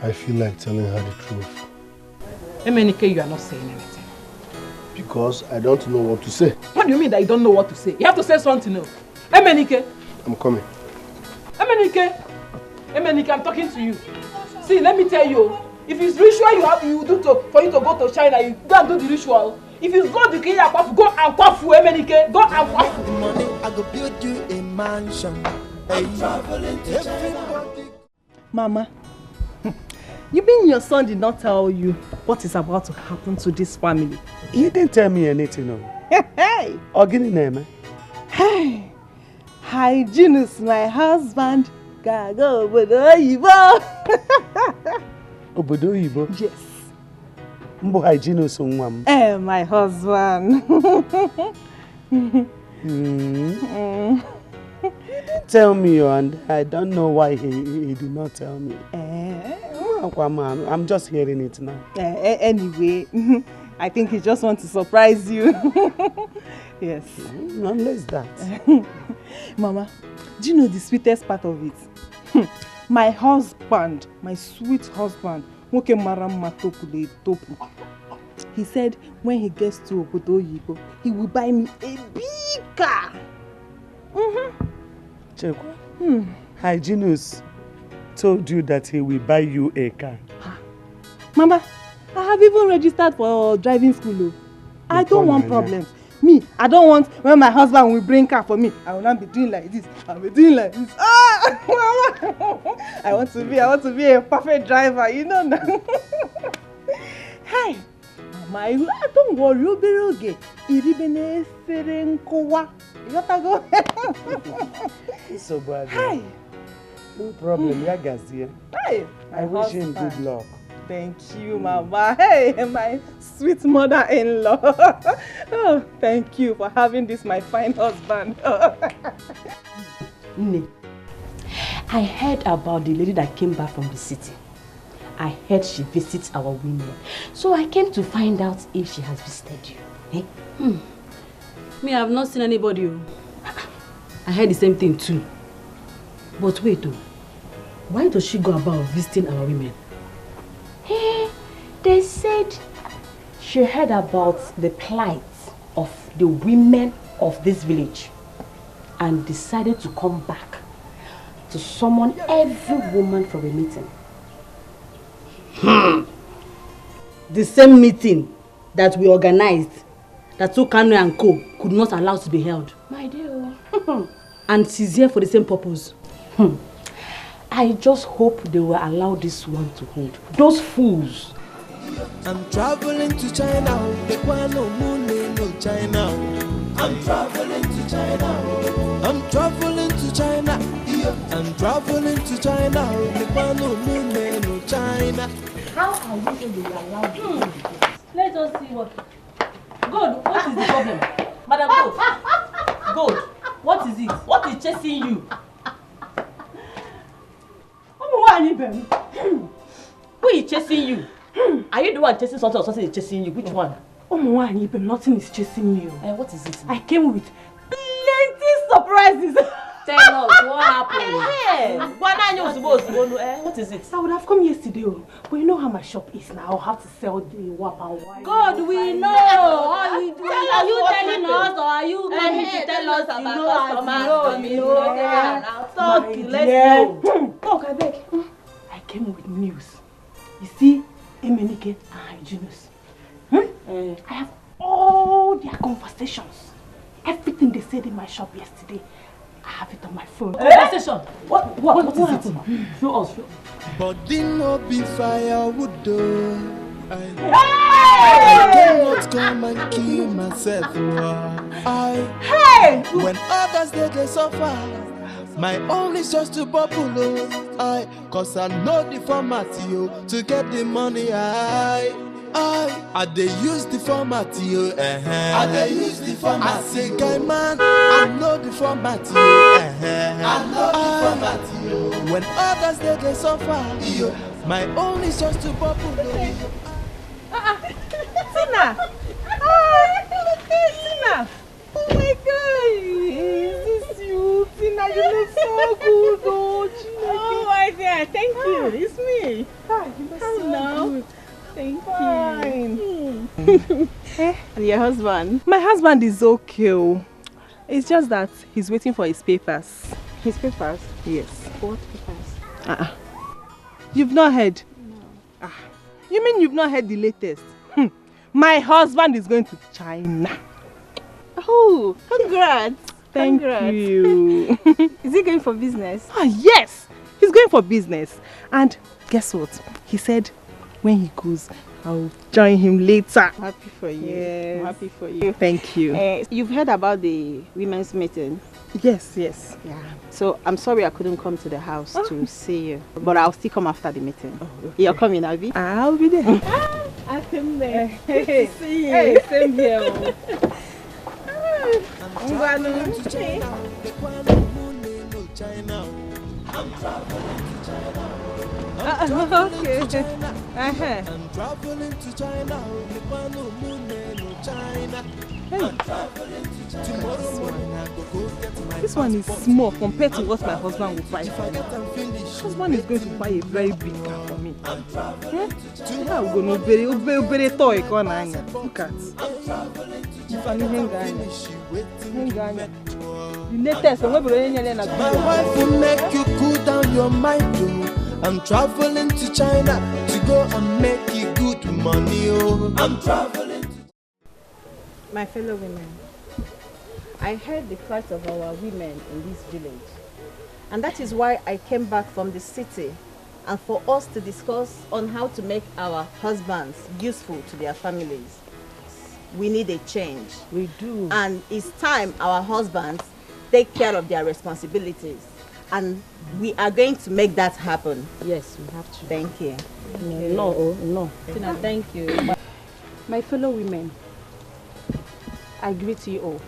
I feel like telling her the truth. Emenike, you are not saying anything. Because I don't know what to say. What do you mean that you don't know what to say? You have to say something else. Emenike! I'm coming. Emenike! Emenike, I'm talking to you. See, let me tell you, if it's ritual you do for you to go to China, you go and do the ritual. If it's go to Kenya, go and kwafu, Emenike. Go and kwafu. Money, I go build you a mansion. I'm traveling to China. Mama, you mean your son did not tell you what is about to happen to this family? He didn't tell me anything. No. Hey! Ogini name. Hey! Hygienist, my husband. Go Obodo Oyibo. Obodo Oyibo? Yes. Mbo Hygienist nwam. My husband. Tell me, and I don't know why he did not tell me. I'm just hearing it now. Anyway, I think he just wants to surprise you. Yes. Unless that. Mama, do you know the sweetest part of it? My husband, my sweet husband, he said when he gets to Obodo Oyibo, he will buy me a big car. Chekwa, Hygienist told you that he will buy you a car. Mama, I have even registered for driving school. I don't want problems. Me, I don't want when my husband will bring car for me. I will not be doing like this. I'll be doing like this. Mama, I want to be a perfect driver, you know now. Hey, Mama, don't worry, you'll be okay. It's so bad. Hey. No problem, Yagazi. Hey, I wish him good luck. thank you, Mama. Hey, my sweet mother-in-law. Oh, thank you for having this, my fine husband. Nne, I heard about the lady that came back from the city. I heard she visits our women. So I came to find out if she has visited you. Eh? Me, I have not seen anybody. I heard the same thing too. But wait though, why does she go about visiting our women? Hey, they said she heard about the plight of the women of this village and decided to come back to summon every woman for a meeting. The same meeting that we organized, that Okano and Co. could not allow to be held. My dear. And she's here for the same purpose. I just hope they will allow this one to hold. Those fools. I'm traveling to China. No moon, no China. I'm traveling to China. I'm traveling to China. I'm traveling to China. No moon, no China. How are you going to be allowed? Let us see what. God, what is the problem? Madam God, what is it? What is chasing you? Who is chasing you? Are you the one chasing something or something is chasing you? Which one? Nothing is chasing me. What is it? I came with plenty surprises. Tell us what happened. What is it? I would have come yesterday, but you know how my shop is now. I'll have to sell the wap and wine. God, we know. Are you telling us or are you coming to tell us about customers? Talk, let's go. Talk, I beg. I came with news. You see, Emenike and Hygienus. I have all their conversations. Everything they said in my shop yesterday. I have it on my phone. Conversation? What is it? Show us. But didn't not be firewood though. I cannot come and kill myself. When others they suffer, my own is just to bubble. Cause I know the format to get the money. I they use the format I they use the format. I say guy man, I know the format I know the format when others they suffer, my own is just to bubble. Tina! Tina! Oh my God! Is this you? Tina, you look so good, oh my God, thank you. It's me. Hi, you look so good. Thank you. And your husband? My husband is okay. It's just that he's waiting for his papers. His papers? Yes. What papers? You've not heard? No. You mean you've not heard the latest? My husband is going to China. Oh, congrats. Thank you. Is he going for business? Yes, he's going for business. And guess what? He said when he goes, I'll join him later. Happy for you. Yes. I'm happy for you. Thank you. You've heard about the women's meeting? Yes. Yeah. So I'm sorry I couldn't come to the house to see you. But I'll still come after the meeting. Okay. You're coming, Abby? I'll be there. I came there. Hey, see you. Hey, same here. I'm traveling to China. I'm traveling to China. I'm traveling to China. I'm traveling to China. I'm traveling to China. Tomorrow morning I go get my This one is small compared to what my husband will buy for me. My husband is going to buy a very big car for me. Yeah, I'm going to very toy. Look at. My wife will make you cool down your mind, oh. I'm traveling to China to go and make you good money, oh. I'm traveling to... My fellow women, I heard the plight of our women in this village. And that is why I came back from the city and for us to discuss on how to make our husbands useful to their families. We need a change. We do. And it's time our husbands take care of their responsibilities. And we are going to make that happen. Yes, we have to. Thank you. No. Tina, thank you. My fellow women, I greet you all.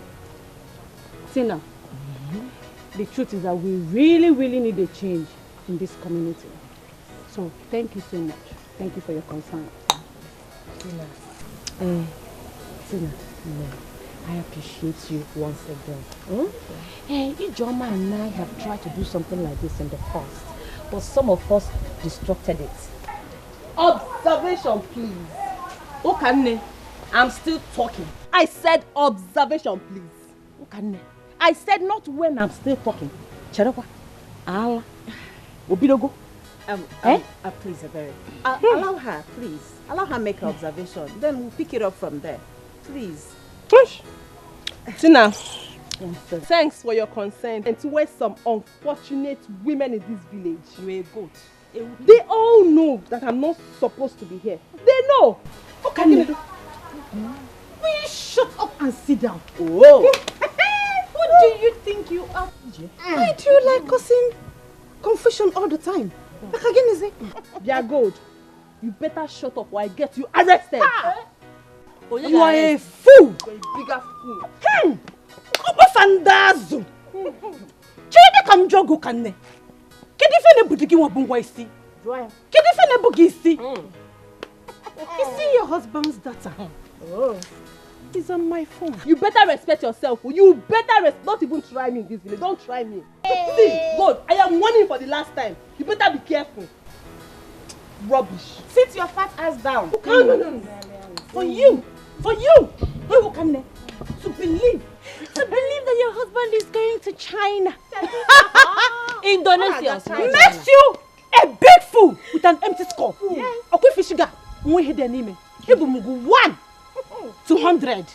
Tina, the truth is that we really need a change in this community. So thank you so much. Thank you for your concern. Tina. Tina, I appreciate you once again. Ijoma and I have tried to do something like this in the past, but some of us disrupted it. Observation, please. Okane, I'm still talking. I said observation, please. Okane, I said not when I'm still talking. Cherekwa, Ala, Obidogo. Please, Ebere. Allow her, please. Allow her make her observation. Then we'll pick it up from there. Please. Tina, thanks for your consent and towards some unfortunate women in this village. You're a goat. They all know that I'm not supposed to be here. They know. What can you do? Will you shut up and sit down? Oh. Who do you think you are? Why do you like causing confusion all the time? Like again, is it? They are good. You better shut up or I get you arrested. You are a fool. You're a bigger fool. Fandazo. Chede kam jogo kanne. Kedi fene budigi wa bungwa isi. Kedi fene bugi isi. You see your husband's data. Oh. It's on my phone. You better respect yourself. You better not even try me in this village. Don't try me. See, God, I am warning for the last time. You better be careful. Rubbish. Sit your fat ass down. No. For you. To believe that your husband is going to China. Indonesia. Makes you a big fool with an empty skull. Okay, Fishiga. We hit the name. 1 200.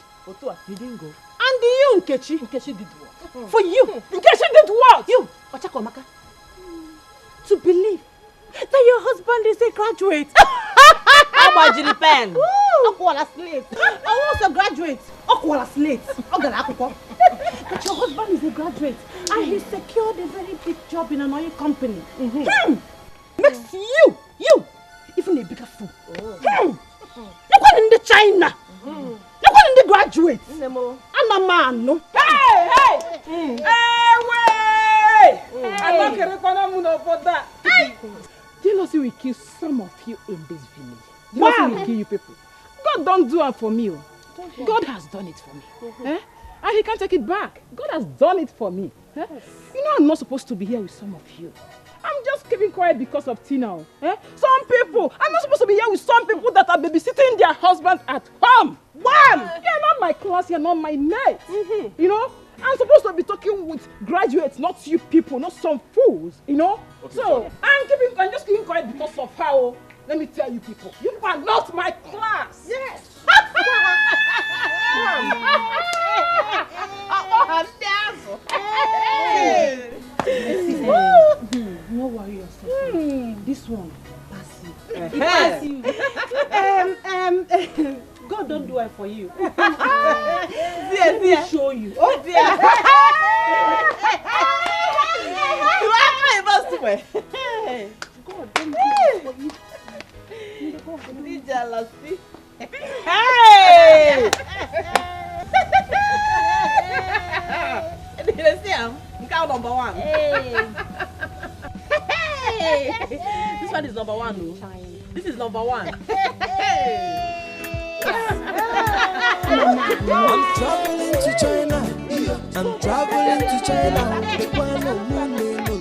You didn't go. And you, Nkechi. Nkechi did what? For you. Nkechi did what? You. Ochakomaka. To believe that your husband is a graduate. How about Jilly Pen? Okwala slate. I was a graduate. Okwala slate. But your husband is a graduate and he secured a very big job in an oil company. Makes you, even a bigger fool. Look one in the China. Look one in the graduate. I'm a man, no? Hey! Wait! I'm not going to for that. Jealousy will kill some of you in this village. Jealousy will kill you people. God don't do it for me. God has done it for me. And he can't take it back. God has done it for me. You know I'm not supposed to be here with some of you. I'm just keeping quiet because of Tina. Some people, I'm not supposed to be here with some people that are babysitting their husbands at home. You're not my class, you're not my mate. You know? I'm supposed to be talking with graduates, not you people, not some fools, you know? Okay, so, I'm just keeping quiet because of how, let me tell you people, you are not my class. Yes. No worry yourself. This one, pass you. God don't do it for you. Let me show you. Oh dear. You are my boss. God don't do it for you. Need jealousy. Hey! You see him? Count number 1. Hey! This one is number 1. This is number 1. I'm traveling to China. I'm traveling to China.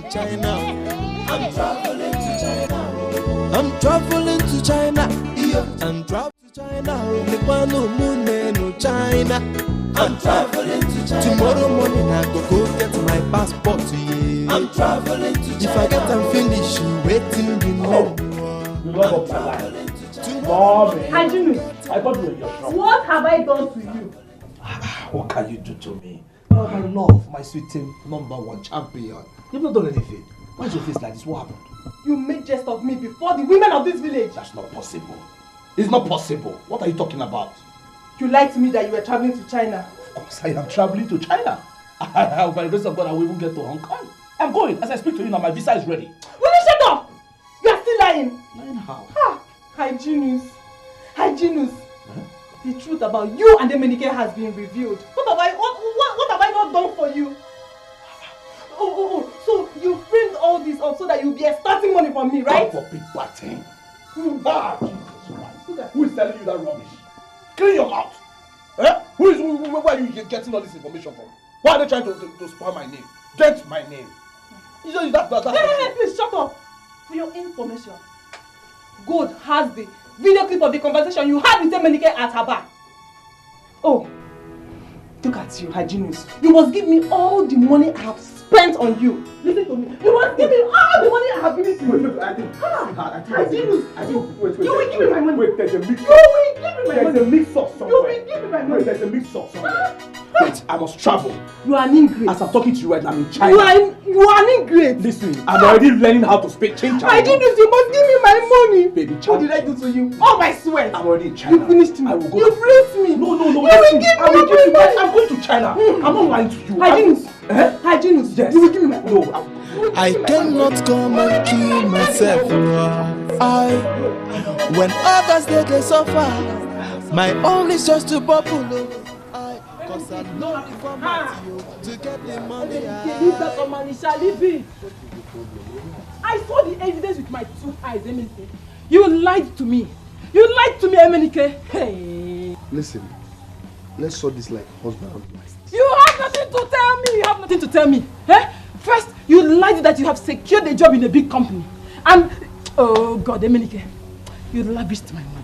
China. I'm traveling to China. I'm traveling to China. I'm traveling to China. I'm traveling to China. Tomorrow morning I go get my passport. I'm traveling to China. If I get them finished, waiting the love of my life. Mommy. I thought you were your shop. What have I done to you? What can you do to me? Oh, my love, my sweet team, #1 champion. You've not done anything. Why is your face like this? What happened? You made jest of me before the women of this village. That's not possible. It's not possible. What are you talking about? You lied to me that you were traveling to China. Of course I am traveling to China. By the grace of God, I will even get to Hong Kong. I'm going. As I speak to you now, my visa is ready. Will you shut up? You are still lying. Lying how? Ha! Hygienus. Hygienus. The truth about you and Emenike has been revealed. What have I not done for you? Oh, so you framed all this up so that you'll be extorting money from me, right? For big bad thing. Jesus Christ. Who is telling you that rubbish? Clean your mouth. Eh? Where are you getting all this information from? Why are they trying to spoil my name? Get my name. You know Hey, please shut up. For your information, God has the video clip of the conversation you had with Emenike at her bar. Oh, look at you, Hygienus. You must give me all the money I have spent on you. Listen to me. You must give me all the money I have given to you. Wait, I think Hygienus. You will give me my money. Wait, there's a mix-up. You will give me my money. There's a mix-up somewhere. You will give me my money. Wait, there's a mix-up somewhere. Wait, I must travel. You are an ingrate. As I'm talking to you right now, I'm in China. You are an ingrate. Listen, I'm already learning how to speak Chinese. Hygienus, you must give me my money. Baby, what did I do to you? Oh, my sweat. I'm already in China. You finished me. I will go. You raped me. No. You will give me I will give you my. I'm going to China. I'm not lying to you. Hygienus. Hygienus. Yes. You will give me my money. No. I cannot come and kill myself. When others they suffer, my own is just to bubble. Cause I'm lonely for Matthew to get the money. Leave that on money, shall it be? I saw the evidence with my 2 eyes, Emenike. You lied to me. You lied to me, Emenike. Hey. Listen, let's sort this like husband and wife. You have nothing to tell me. You have nothing to tell me. Eh? First, you lied that you have secured a job in a big company. And, oh God, Emenike, you lavished my money.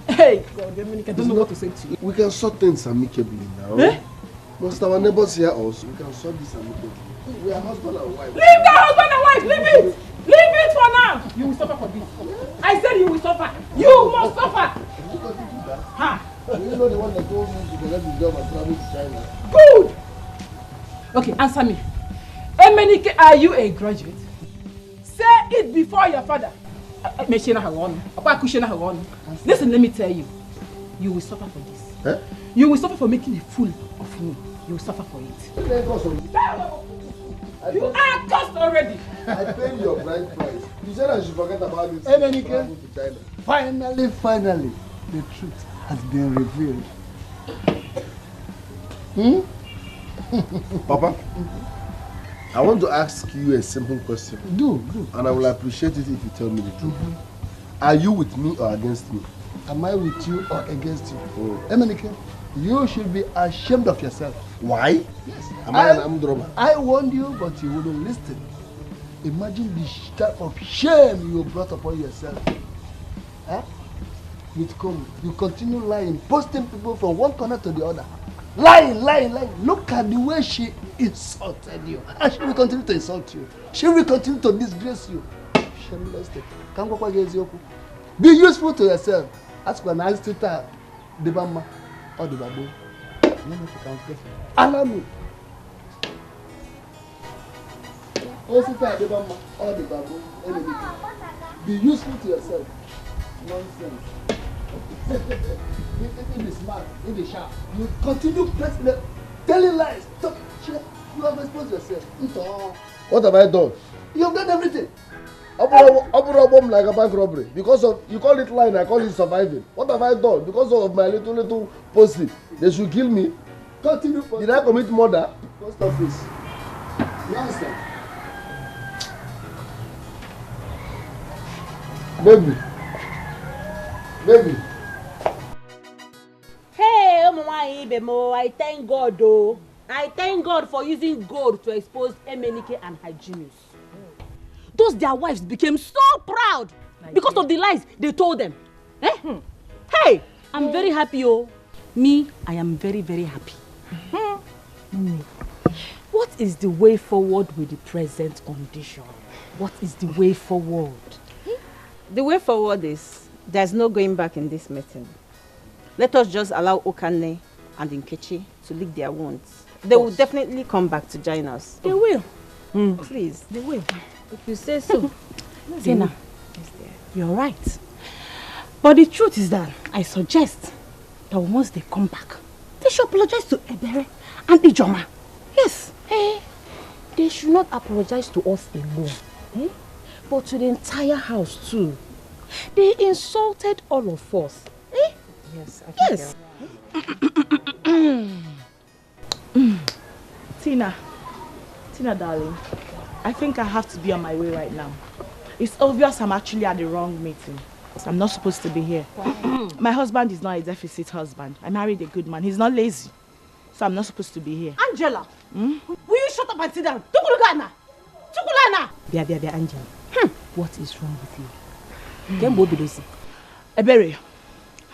Hey, God, Emenike, I don't know what to say to you. We can sort things amicably now. Eh? Most of our neighbors here also, we can sort this amicably. We are husband and wife. Leave that husband and wife! Leave it! Leave it for now! You will suffer for this. I said you will suffer. You must suffer! Ha! You know the one that told me to get the job and travel to China. Good! Okay, answer me. Emenike, are you a graduate? Say it before your father. Listen, let me tell you. You will suffer for this. Eh? You will suffer for making a fool of me. You will suffer for it. You are cursed already. I paid your bride price. You said I should forget about this. Emenike, finally, the truth has been revealed. Papa, I want to ask you a simple question. Do. And I will appreciate it if you tell me the truth. Are you with me or against me? Am I with you or against you? Emenike, you should be ashamed of yourself. Why? Yes. Am I an armed robber? I warned you, but you wouldn't listen. Imagine the type of shame you brought upon yourself. Huh? You continue lying, posting people from one corner to the other. Lying. Look at the way she insulted you. And she will continue to insult you. She will continue to disgrace you. Shameless thing. Be useful to yourself. Ask for an answer to the Bama or the Babu. Allow me. Be useful to yourself. Nonsense. Be smart, be sharp. You continue telling lies. Stop. You have exposed yourself. What have I done? You have done everything. I'm like a bank robbery. Because of, you call it lying, I call it surviving. What have I done? Because of my little posting, they should kill me. Continue. Did I commit murder? Post office. Nonsense. Baby. Hey, I thank God though. I thank God for using gold to expose Emenike and Hygienus. Those their wives became so proud because of the lies they told them. Eh? Hey, I'm very happy, oh. Me, I am very, very happy. What is the way forward with the present condition? What is the way forward? The way forward is there's no going back in this meeting. Let us just allow Okane and Nkechi to lick their wounds. They will definitely come back to join us. They will. Please. They will. If you say so. Zena, you're right. But the truth is that I suggest that once they come back, they should apologize to Ebere and Ijoma. Yes. Hey. They should not apologize to us alone, but to the entire house too. They insulted all of us. Yes, I think yes. Tina, darling, I think I have to be on my way right now. It's obvious I'm actually at the wrong meeting. I'm not supposed to be here. My husband is not a deficit husband. I married a good man. He's not lazy. So I'm not supposed to be here. Angela, will you shut up and sit down? Tukulugana! Bia, Angela. What is wrong with you? Ebere,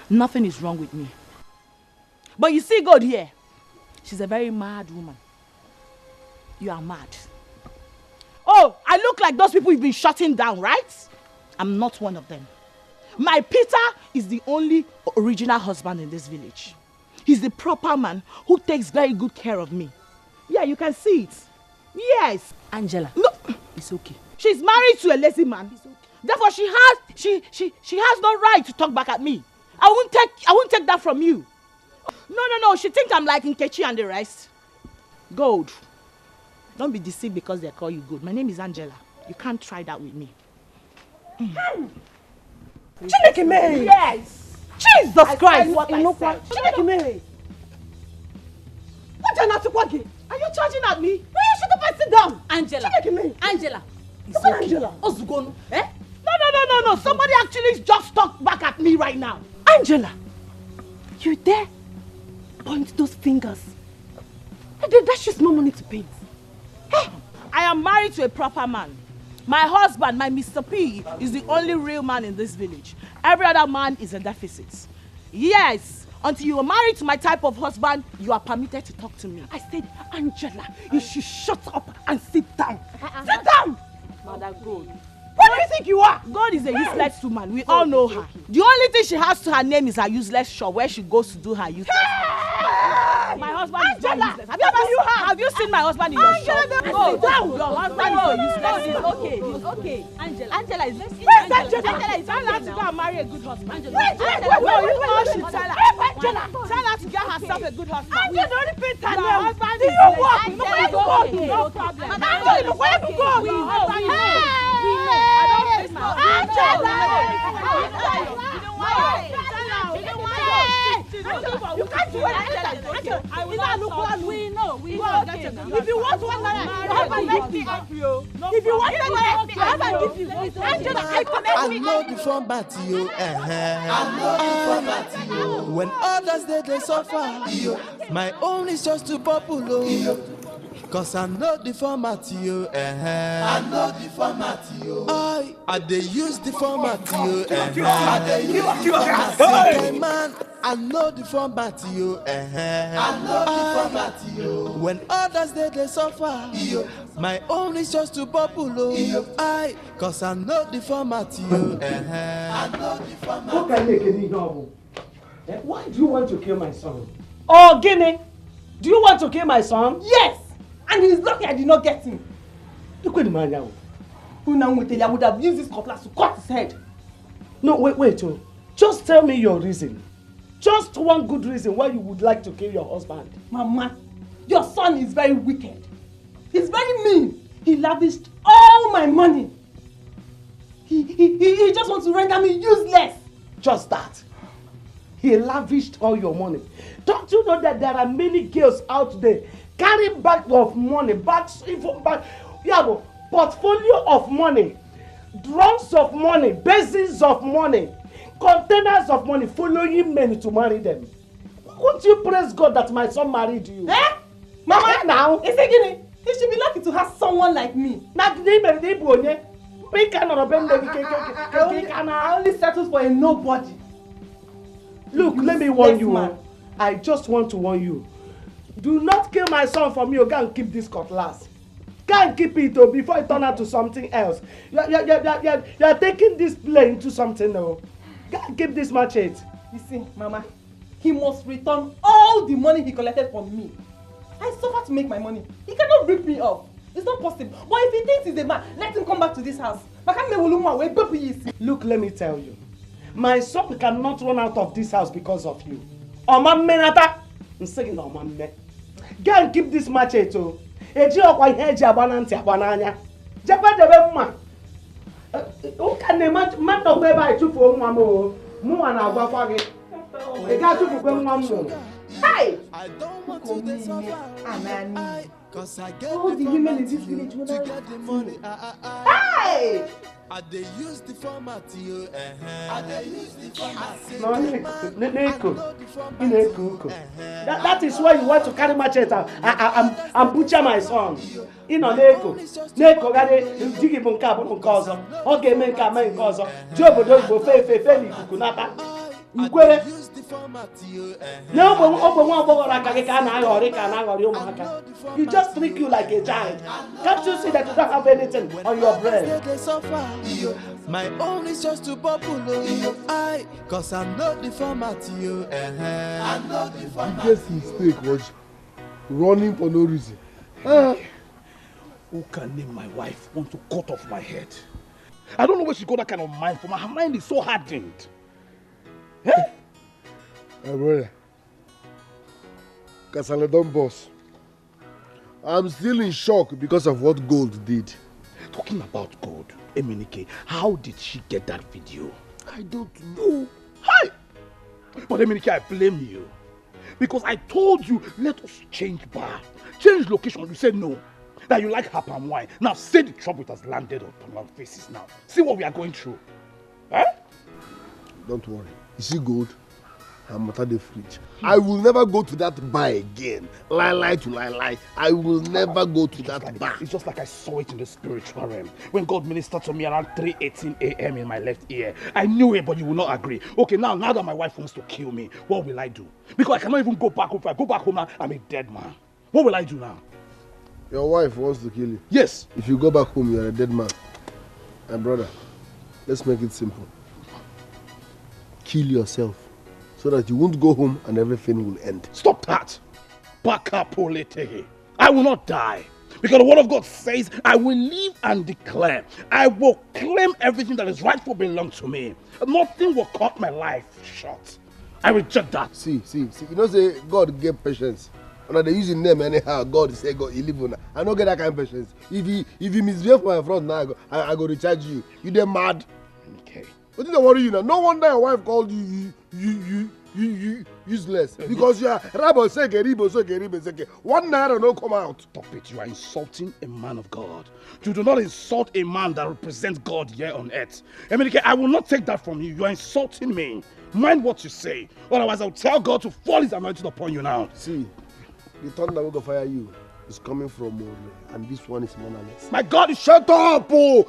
nothing is wrong with me. But you see God here. She's a very mad woman. You are mad. Oh, I look like those people you've been shutting down, right? I'm not one of them. My Peter is the only original husband in this village. He's the proper man who takes very good care of me. Yeah, you can see it. Yes. Angela. No. It's okay. She's married to a lazy man. It's okay. Therefore, she has no right to talk back at me. I won't take that from you. No. She thinks I'm like Nkechi and the rest. Gold. Don't be deceived because they call you good. My name is Angela. You can't try that with me. Chineke Mary! Yes! Jesus Christ! What I said. Chineke Mary! What are you charging at me? Will you shut up and sit down? Angela! Chineke Mary! Angela! It's okay. Angela! Ozugono! No. Somebody actually just talked back at me right now. Angela! You dare point those fingers? That's just no money to paint. I am married to a proper man. My husband, my Mr. P, is the only real man in this village. Every other man is a deficit. Yes, until you are married to my type of husband, you are permitted to talk to me. I said, Angela, you should shut up and sit down. Sit down! Mother God. What do you think you are? God is a useless woman. We all know her. The only thing she has to her name is her useless shop where she goes to do her useless things. My husband is not useless. Have you seen my husband in your shop? No, your husband is useless. It's okay. Angela is listening. Angela is tell her to go and marry a good husband. Wait, you all should tell her. Tell her to get herself a good husband. Angela, don't repeat her Your name. husband Do is you walk? useless. No problem. Angela, where you go? Your husband is useless. You can't do it. We know. If you want one naira, your husband makes me help you. If you want one naira, your husband gives you. Angela, I know the format, you. I know the format, you. When others they suffer, my own is just to popular. Cause I know the format, you. I know the format, you. I they use the format, you. Man, I know the format, you. I know the format, you. When others they suffer, my own is just to popular. Cause I know the format, you. I know the format. What can make any novel? Why do you want to kill my son? Oh, Guinea, do you want to kill my son? Yes! And he's lucky I did not get him. Look at the man now. I would have used this cutlass to cut his head. No, wait. Just tell me your reason. Just one good reason why you would like to kill your husband. Mama, your son is very wicked. He's very mean. He lavished all my money. He just wants to render me useless. Just that. He lavished all your money. Don't you know that there are many girls out there carrying bags of money, portfolio of money, drums of money, basins of money, containers of money, following men to marry them. Won't you praise God that my son married you? Mama, now, is he Guinea? He should be lucky to have someone like me. I only settled for a nobody. Look, let me warn you. I just want to warn you. Do not kill my son for me. Go and keep this cutlass. Go and keep it before it turns out to something else. You're taking this plane to something now. Go and keep this machete. You see, Mama, he must return all the money he collected from me. I suffer to make my money. He cannot rip me off. It's not possible. But if he thinks he's a man, let him come back to this house. Look, let me tell you. My son cannot run out of this house because of you. Go and keep this machete. eji ọkwa ihe eji agba na ntị agba n'anya jekwa debe mma ụka mmadụ ebe anyị tụfuo nwa m o mụnwa na-agwakwa gị ị ga-atụfukwe nwa m mụrụ all the women in this village will not get the money. Hey! They use the format, you. They use the format. That is why you want to carry machete and butcher my son. Neko gade digi bunka bunka ọzọ. Oge me nka me nka ọzọ. Jobodo Igbo fe ni kukunata. Ikwere. No, you just treat you like a child. Can't you see that you don't have anything on your brain? My own is just to bubble. Cause I'm not the format. I'm not the format. The biggest mistake was running for no reason. Who can name my wife want to cut off my head? I don't know where she got that kind of mind from. Her mind is so hardened. My brother, Kasale don boss. I'm still in shock because of what Gold did. Talking about Gold, Emenike, how did she get that video? I don't know. Hi! But Emenike, I blame you. Because I told you, let us change bar. Change location. You said no. That you like her palm wine. Now say the trouble has landed upon our faces now. See what we are going through. Eh? Don't worry. You see Gold? I'm out of the fridge. I will never go to that bar again. Lie to lie. I will never go to that bar. It's just like I saw it in the spiritual realm. When God ministered to me around 3:18 a.m. in my left ear. I knew it, but you will not agree. Okay, now that my wife wants to kill me, what will I do? Because I cannot even go back home. If I go back home now, I'm a dead man. What will I do now? Your wife wants to kill you? Yes. If you go back home, you're a dead man. My brother, let's make it simple. Kill yourself. So that you won't go home and everything will end. Stop that! Bakapolite. I will not die. Because the word of God says, I will live and declare. I will claim everything that is rightful belongs to me. Nothing will cut my life short. I reject that. See. You know, say God gave patience. And they use his name anyhow. God say God, he live on. I don't get that kind of patience. If he misbehave for my front now, I go recharge you. You dey mad? Okay. What did I worry you now? No wonder your wife called you useless. Because you are Rabo Seke. 1 naira no come out. Stop it. You are insulting a man of God. You do not insult a man that represents God here on earth. Emenike, I will not take that from you. You are insulting me. Mind what you say. Otherwise, I will tell God to fall his anointing upon you now. See, the thunder will go fire you. Is coming from Mole, and this one is mannerless. My God, you shut up! Oh,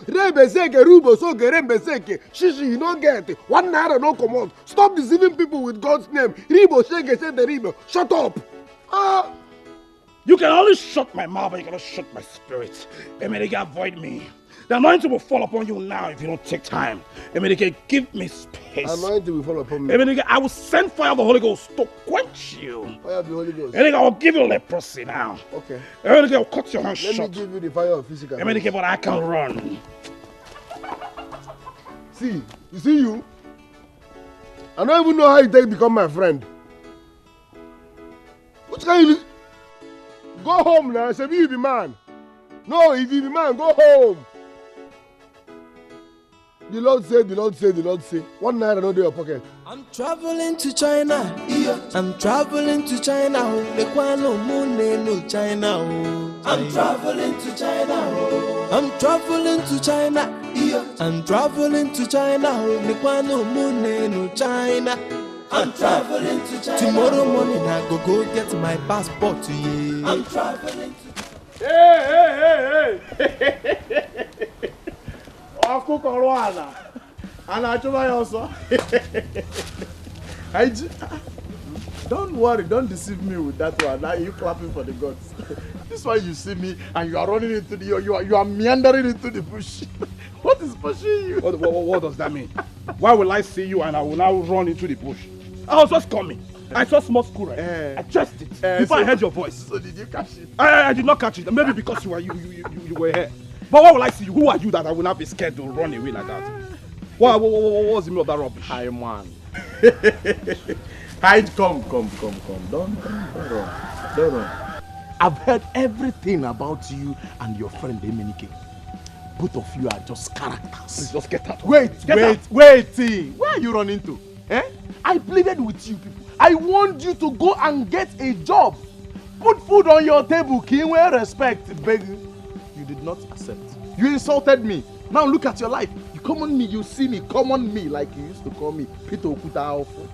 Shishi, you don't get it. 1 naira no come out. Stop deceiving people with God's name. Ribo, shake, say the Ribo. Shut up! You can only shut my mouth, but you cannot shut my spirit. Emenike, avoid me. The anointing will fall upon you now if you don't take time. Emenike, give me space. Anointing will fall upon me. Emenike, I will send fire of the Holy Ghost to quench you. Fire of the Holy Ghost. Emenike, I will give you leprosy now. Okay. Emenike, I will cut your hands short. Let me give you the fire of physical. Emenike, but I can run. See, you see you? I don't even know how you take become my friend. What can you do? Go home now. Say you be man. No, if you be man, go home. The Lord say. 1 naira no dey your pocket. I'm traveling to China. I'm traveling to China. No China. I'm traveling to China. I'm traveling to China. I'm traveling to China. No China. I'm traveling to China. Tomorrow morning I go get my passport to you. I'm traveling to Hey. Don't worry, don't deceive me with that one. Now you clapping for the gods. This one you see me and you are running into the you are meandering into the bush. What is pushing you? What does that mean? Why will I see you and I will now run into the bush? I was just coming. I saw small squirrel. I chased it before I heard your voice. So did you catch it? I did not catch it. Maybe because you were here. But why will I see you? Who are you that I will not be scared to run away like that? What was the meaning of that rubbish? Hi, man. Hide, come. Don't run. I've heard everything about you and your friend Emenike. Both of you are just characters. Please just get out. Wait. Where are you running to? I pleaded with you people. I want you to go and get a job. Put food on your table, Kinwe, respect, beg you. You did not accept. You insulted me. Now look at your life. You come on me, you see me, come on me like you used to call me Peter Okuta Alfo.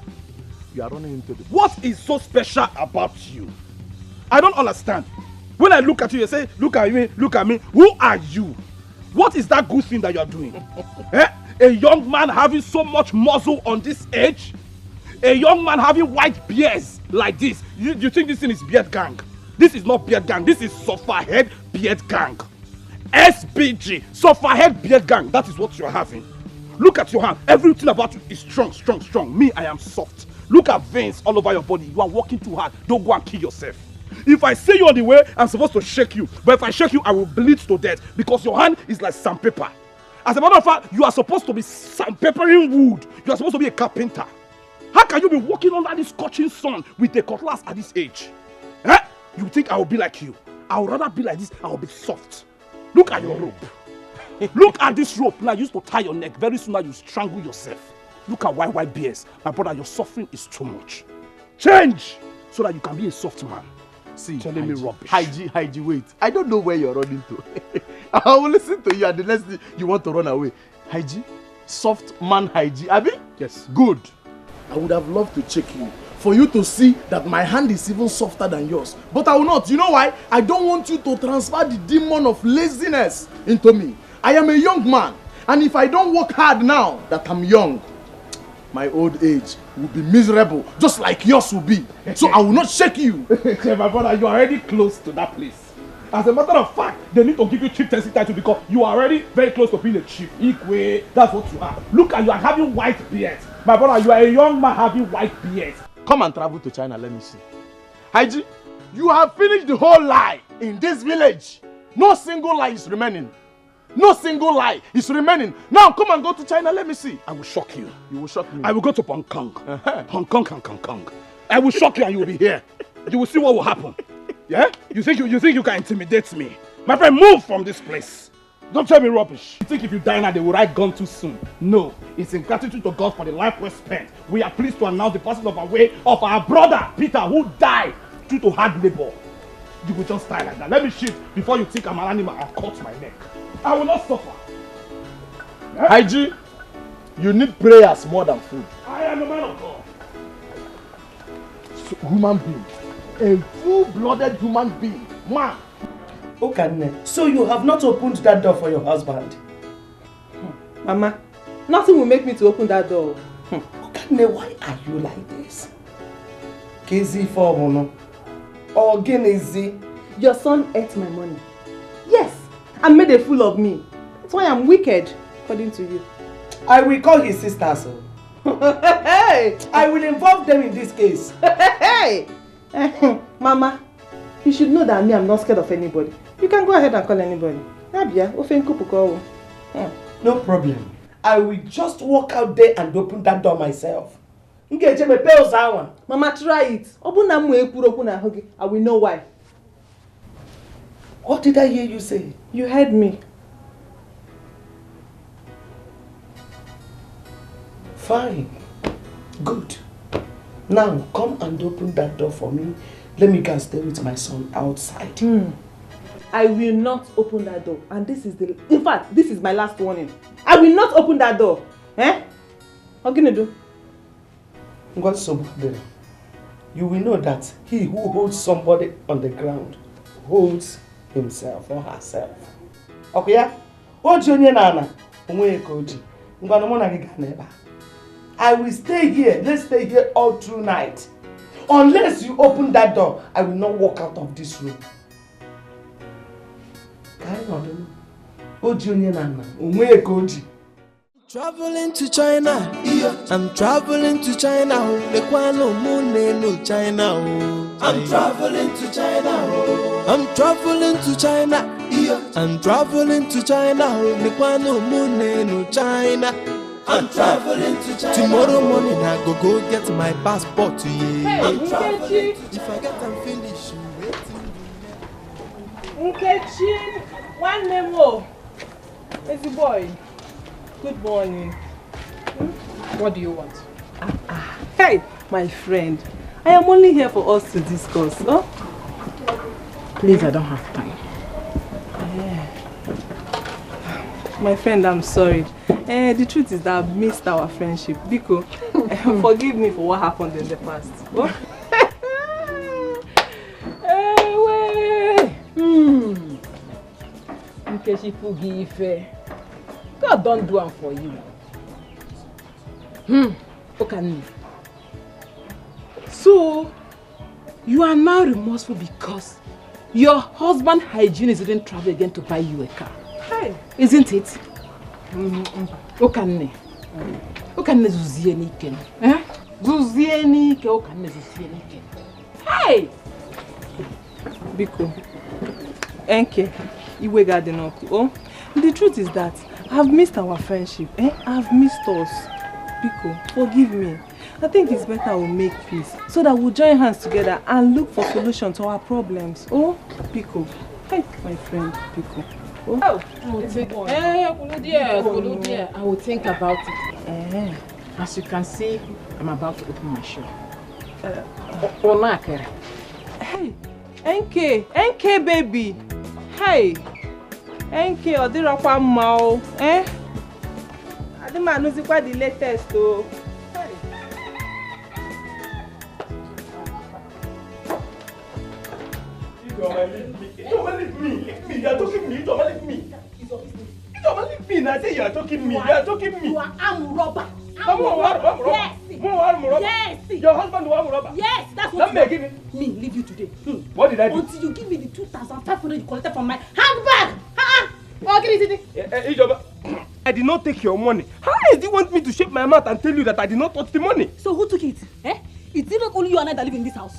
You are running into the... What is so special about you? I don't understand. When I look at you, you say, look at me. Who are you? What is that good thing that you are doing? A young man having so much muscle on this age? A young man having white beards like this? You think this thing is beard gang? This is not beard gang. This is sofa head beard gang. SBG, sofa head beard gang. That is what you are having. Look at your hand. Everything about you is strong. Me, I am soft. Look at veins all over your body. You are working too hard. Don't go and kill yourself. If I see you on the way, I'm supposed to shake you. But if I shake you, I will bleed to death because your hand is like sandpaper. As a matter of fact, you are supposed to be sandpapering wood. You are supposed to be a carpenter. How can you be walking under this scorching sun with a cutlass at this age? You think I will be like you? I would rather be like this. I will be soft. Look at your rope. Look at this rope. Now, you used to tie your neck. Very soon now you strangle yourself. Look at white bears. My brother, your suffering is too much. Change so that you can be a soft man. See, telling me rubbish. Haiji, wait. I don't know where you're running to. I will listen to you and the next thing you want to run away. Haiji? Soft man Haiji, Abi? Yes. Good. I would have loved to check you for you to see that my hand is even softer than yours. But I will not. You know why? I don't want you to transfer the demon of laziness into me. I am a young man. And if I don't work hard now that I'm young, my old age will be miserable, just like yours will be. So I will not shake you. My brother, you are already close to that place. As a matter of fact, they need to give you chieftaincy title because you are already very close to being a chief. Ikwe, that's what you are. Look at you are having white beards. My brother, you are a young man having white beards. Come and travel to China, let me see. Haiji, you have finished the whole lie in this village. No single lie is remaining. No single lie is remaining. Now come and go to China, let me see. I will shock you. You will shock me. I will go to Hong Kong. Hong Kong. I will shock you and you will be here. You will see what will happen. Yeah? You think you can intimidate me? My friend, move from this place. Don't tell me rubbish. You think if you die now, they will write gone too soon? No. It's in gratitude to God for the life we spent. We are pleased to announce the passing of our brother, Peter, who died due to hard labor. You will just die like that. Let me shift before you think I'm an animal and cut my neck. I will not suffer. Yeah? Haiji, you need prayers more than food. I am a man of God. So, human being. A full-blooded human being. Man. Okay, so you have not opened that door for your husband? Mama, nothing will make me to open that door. Okay, why are you like this? Kezi for Mono. Or Genezi? Your son ate my money. Yes, and made a fool of me. That's why I'm wicked, according to you. I will call his sisters. Hey! I will involve them in this case. Hey! Mama, you should know that I'm not scared of anybody. You can go ahead and call anybody. No problem. I will just walk out there and open that door myself. Mama, try it. I will know why. What did I hear you say? You heard me. Fine. Good. Now, come and open that door for me. Let me go and stay with my son outside. I will not open that door. And this is in fact, this is my last warning. I will not open that door. What are you going to do? You will know that he who holds somebody on the ground holds himself or herself. Okay, yeah? I will stay here. Let's stay here all through night. Unless you open that door, I will not walk out of this room. Traveling to China, I'm traveling to China. China. I'm traveling to China. I'm traveling to China. I'm traveling to China. China. I'm traveling to China. Tomorrow morning I go get my passport to you. Hey, I'm traveling. If I get them finished, Nkechi, one memo. Easy boy. Good morning. What do you want? Hey, my friend. I am only here for us to discuss. Huh? Please, I don't have time. My friend, I'm sorry. The truth is that I've missed our friendship. Biko, forgive me for what happened in the past. What? Nkechi, forgive. God don't do it for you. Okay. So, you are now remorseful because your husband hygienist didn't travel again to buy you a car. Hey. Isn't it? Okay. Okay, zuzie nike. Zuzie nike, okay, zuzie nike. Hey! Biko, Enke, Iwe Garden Oku. Oh, the truth is that I've missed our friendship. I've missed us. Biko, forgive me. I think it's better we make peace so that we'll join hands together and look for solutions to our problems. Oh, Biko. Hey, my friend, Biko. Oh, I will think about it. As you can see, I'm about to open my shop. Hey, NK baby. Hey, NK, Odirakwa Mao. I don't know the latest though. You don't leave me. You are talking me. You don't leave me. You don't leave me. I say you are talking me. You are talking me. You are armed robber. Yes. Yes. Your husband was armed robber. Yes, that's what you are. Me leave you today. What did I do? Until you give me the 2,500 you collected from my handbag. I did not take your money. How do you want me to shape my mouth and tell you that I did not touch the money? So who took it? It's not only you and I that live in this house.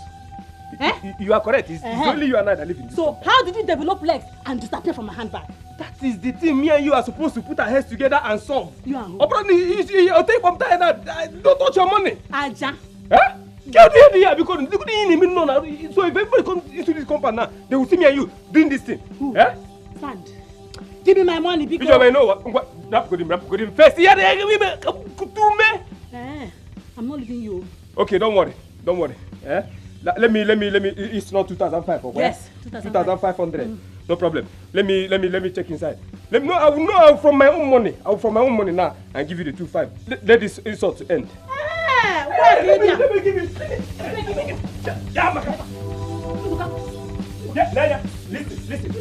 You are correct. It's only you and I that live in this house. So how did you develop legs and disappear from my handbag? That is the thing me and you are supposed to put our heads together and solve. You are who? You take from time that don't touch your money. Aja. Because so if everybody comes into this compound now, they will see me and you doing this thing. Who? Sand. Give me my money because I know what. Rap good in face. I'm not leaving you. Okay, don't worry. Let me. It's not 2,500 or what? Yes, 2,500. No problem. Let me check inside. I will know from my own money. From my own money now and give you the 2,500. Let this insult end. Let me give you. Yeah, listen.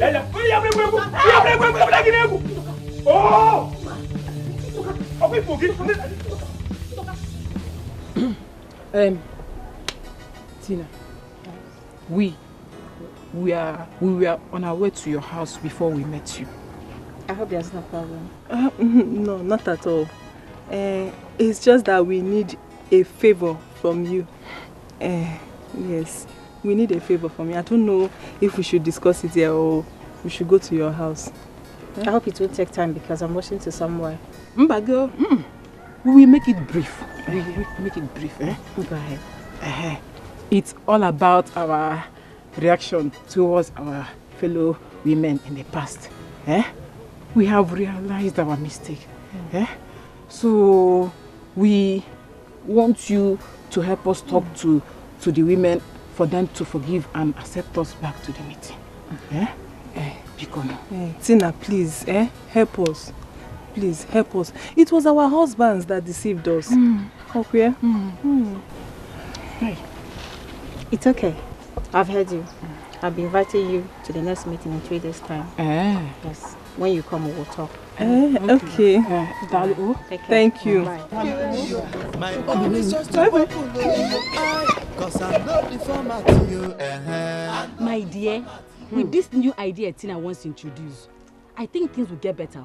Oh! Tina, we were on our way to your house before we met you. I hope there's no problem. No, not at all. It's just that we need a favor from you. Yes, we need a favor from you. I don't know if we should discuss it here or we should go to your house. I hope it will take time because I'm rushing to somewhere. Girl, we will make it brief. We will make it brief. Go ahead. It's all about our reaction towards our fellow women in the past. We have realized our mistake. So we want you to help us talk to the women for them to forgive and accept us back to the meeting. Tina, please, help us. Please, help us. It was our husbands that deceived us. Okay? Hey. It's okay. I've heard you. I'll be inviting you to the next meeting in 3 days' time. Yes. When you come, we'll talk. Okay. Thank you. My own is just to open because I'm not the format to you. My dear, with this new idea Tina wants to introduce, I think things will get better.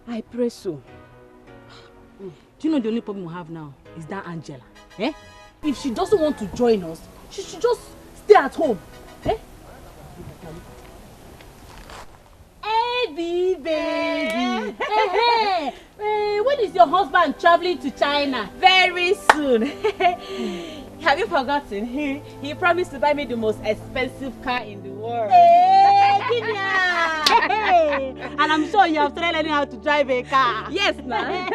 I pray so. Do you know the only problem we have now is that Angela? If she doesn't want to join us, she should just stay at home. Baby. When is your husband traveling to China? Very soon. Have you forgotten? He promised to buy me the most expensive car in the world. And I'm sure you have started learning how to drive a car. Yes, ma'am.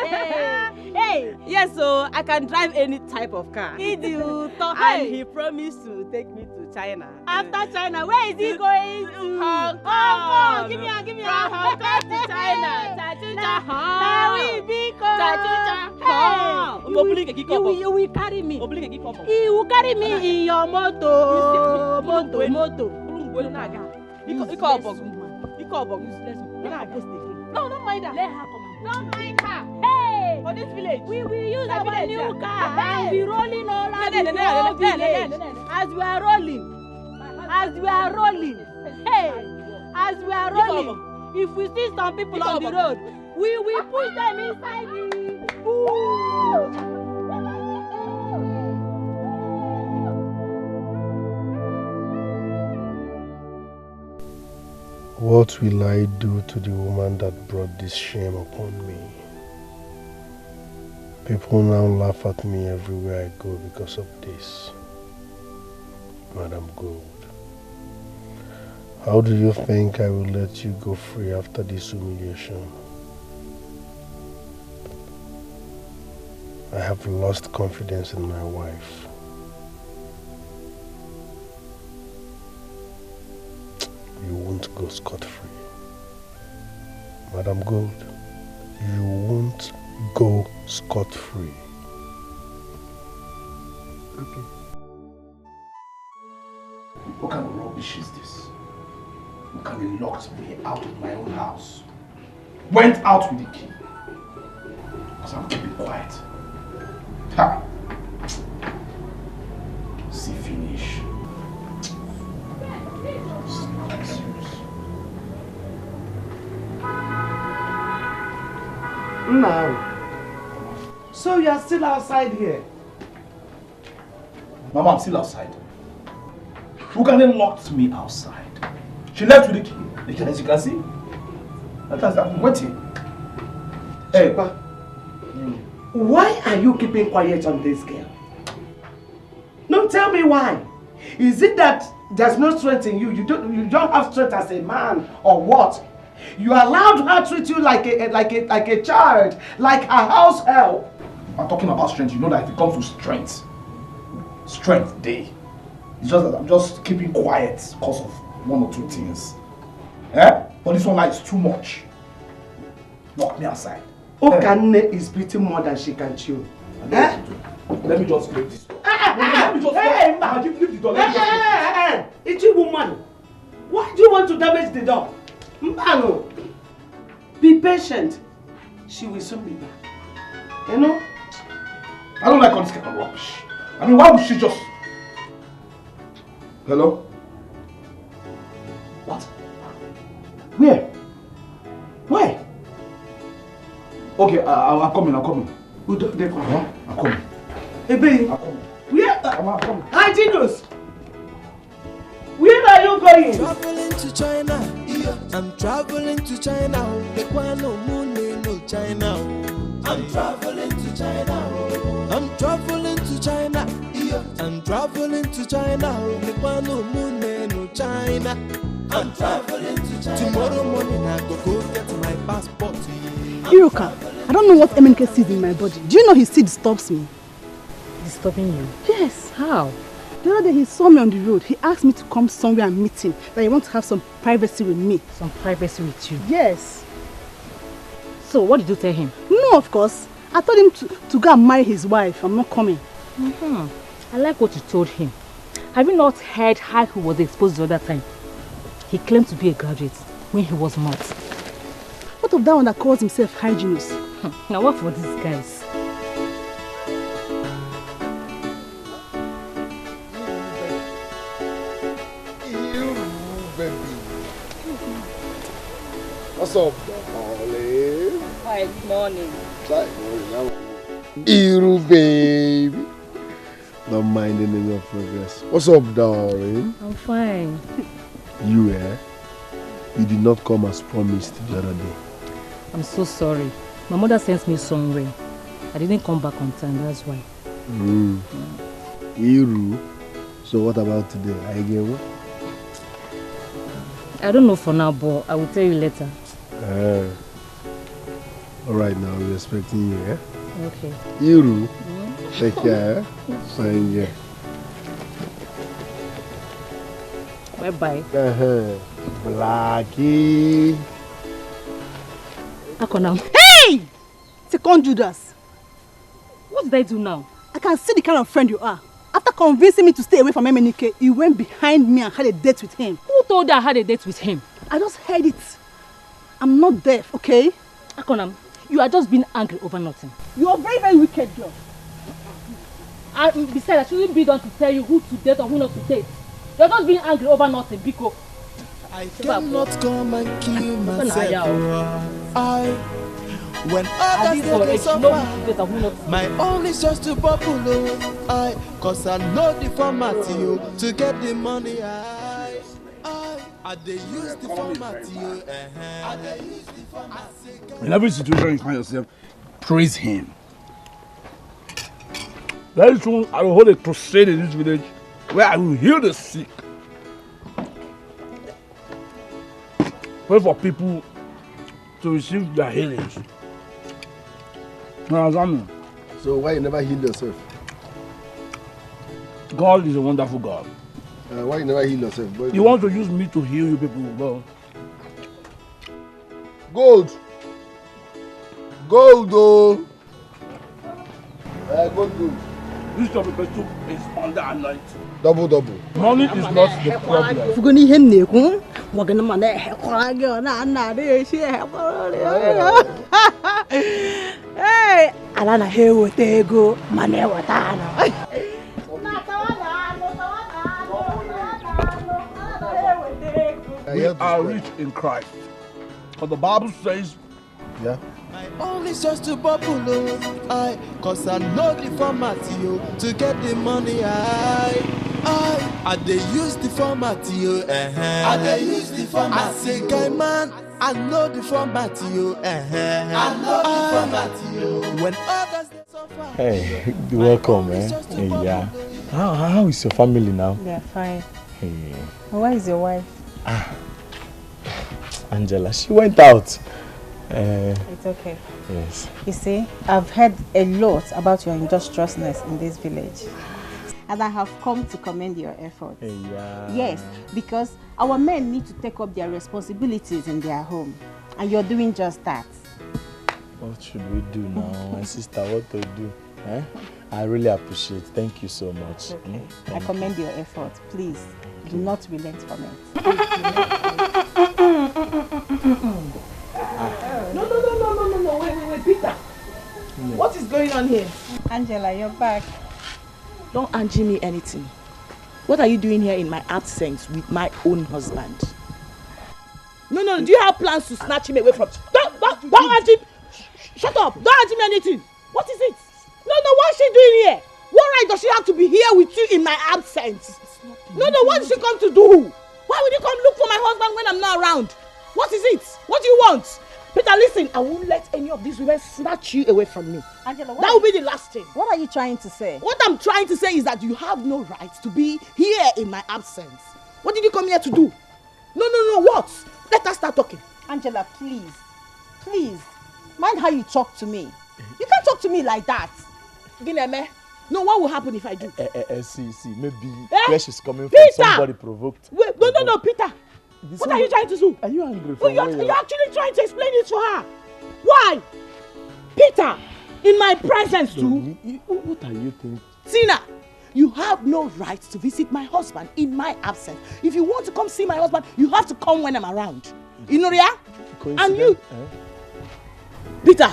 Hey. Yes, so I can drive any type of car. Idiot. And he promised to take me to China. After China, where is he going to? Hong Kong. Hong Kong. Give me a. From Hong Kong to China. Cha-cha-cha. You will carry me. He will carry me in your moto. Moto. No, don't mind her. Let her come. Don't mind her. Hey! For this village. We will use our new car and be rolling all around the whole village. As we are rolling. Hey! As we are rolling. If we see some people on the road, we will push them inside the... What will I do to the woman that brought this shame upon me? People now laugh at me everywhere I go because of this. Madam Gold, how do you think I will let you go free after this humiliation? I have lost confidence in my wife. You won't go scot-free. Madam Gold, you won't go scot-free. Okay. What kind of rubbish is this? What kind of locked me out of my own house? Went out with the key. Because I'm keeping quiet. Ha! See finish. Now, so you are still outside here? Mama, I'm still outside. Ukane locked me outside. She left with the key. As you can see. I'm waiting. Hey, why are you keeping quiet on this girl? No, tell me why. Is it that there's no strength in you? You don't have strength as a man, or what? You allowed her to treat you like a child, like a house help. I'm talking about strength. You know that if it comes to strength day. It's just that I'm just keeping quiet because of one or two things. Eh? But this one now is too much. Lock me aside. Okane is beating more than she can chew. Eh? Let me just break this door. Let me just leave the door. It's you, woman. Why do you want to damage the door? Mbano, be patient. She will soon be back. You know? I don't like all this kind of rubbish. I mean, why would she just... Hello? What? Where? Where? Okay, I'm coming. Who don't they come? Huh? I'm coming. Hey, baby. I'm coming. Where? I'm coming. Hi, Genius. Where are you going? Traveling to China. I'm traveling to China. The Kwano Moon no China. I'm traveling to China. I'm traveling to China. I'm traveling to China. The Kwano Moon no China. I'm traveling to China. Tomorrow morning I go get my passport. Iruka, I don't know what MNK sees in my body. Do you know his seed disturbs me? Disturbing you? Yes. How? The other day he saw me on the road. He asked me to come somewhere and meet him. That he wants to have some privacy with me. Some privacy with you? Yes. So what did you tell him? No, of course. I told him to go and marry his wife. I'm not coming. I like what you told him. Have you not heard how he was exposed the other time? He claimed to be a graduate when he was not. What of that one that calls himself hygienist? Now what for these guys? What's up, darling? Hi, good morning. Iru, baby. Not minding in your progress. What's up, darling? I'm fine. You, You did not come as promised the other day. I'm so sorry. My mother sent me somewhere. I didn't come back on time, that's why. Iru. So what about today? Are you getting what? I don't know for now, but I will tell you later. Alright, now we're expecting you, yeah? Okay. You, take care. Fine, yeah. Bye-bye. Blackie. Hey! Second Judas. What did I do now? I can see the kind of friend you are. After convincing me to stay away from MNK, you went behind me and had a date with him. Who told you I had a date with him? I just heard it. I'm not deaf, okay? Akonam, you are just being angry over nothing. You are very, very wicked girl. And besides, I shouldn't be done to tell you who to date or who not to date. You're just being angry over nothing, because I cannot come and kill myself. When others they suffer, my own is just to bubble. Cause I know the format to get the money. They use the format In every situation you find yourself, praise him. Very soon I will hold a crusade in this village where I will heal the sick. Pray for people to receive their healings. So why you never heal yourself? God is a wonderful God. Why you never heal yourself? Boy, You want to use me to heal you people, well. Gold! Gold, though! Gold. This job is under anointing. Double. Money is not the problem. If you're going to hear me, we're going hey, Alana here with ego, money watana. We are rich in Christ. But the Bible says, yeah. My own is just to bubble. Cause I know the format to get the money. I they use the format they use the format. I say, guy man, I know the format I know the format when others they suffer. Hey, welcome, man. Hey, yeah. How is your family now? They're fine. Hey. Where is your wife? Angela, she went out. It's okay. Yes. You see, I've heard a lot about your industriousness in this village. And I have come to commend your efforts. Hey, yeah. Yes, because our men need to take up their responsibilities in their home. And you're doing just that. What should we do now, my sister? What to do? I really appreciate it. Thank you so much. Okay. I commend your efforts. Please, do not relent from it. No. Wait, Peter. What is going on here? Angela, you're back. Don't Angie me anything. What are you doing here in my absence with my own husband? No. Do you have plans to snatch him away from? Don't Angie. Shut up. Don't Angie me anything. What is it? No. What is she doing here? What right does she have to be here with you in my absence? No. What did she come to do? Why would you come look for my husband when I'm not around? What is it? What do you want? Peter, listen, I won't let any of these women snatch you away from me. Angela, that will be the last thing. What are you trying to say? What I'm trying to say is that you have no right to be here in my absence. What did you come here to do? No, what? Let us start talking. Angela, please, mind how you talk to me. You can't talk to me like that. Gineme, no, what will happen if I do? See, maybe where she's coming Peter! from, somebody provoked. Wait, no, Peter. What are you trying to do? Are you angry for you're actually trying to explain it to her. Why? Peter, in my presence too. What are you thinking? Tina, you have no right to visit my husband in my absence. If you want to come see my husband, you have to come when I'm around. You know that? And you... Peter,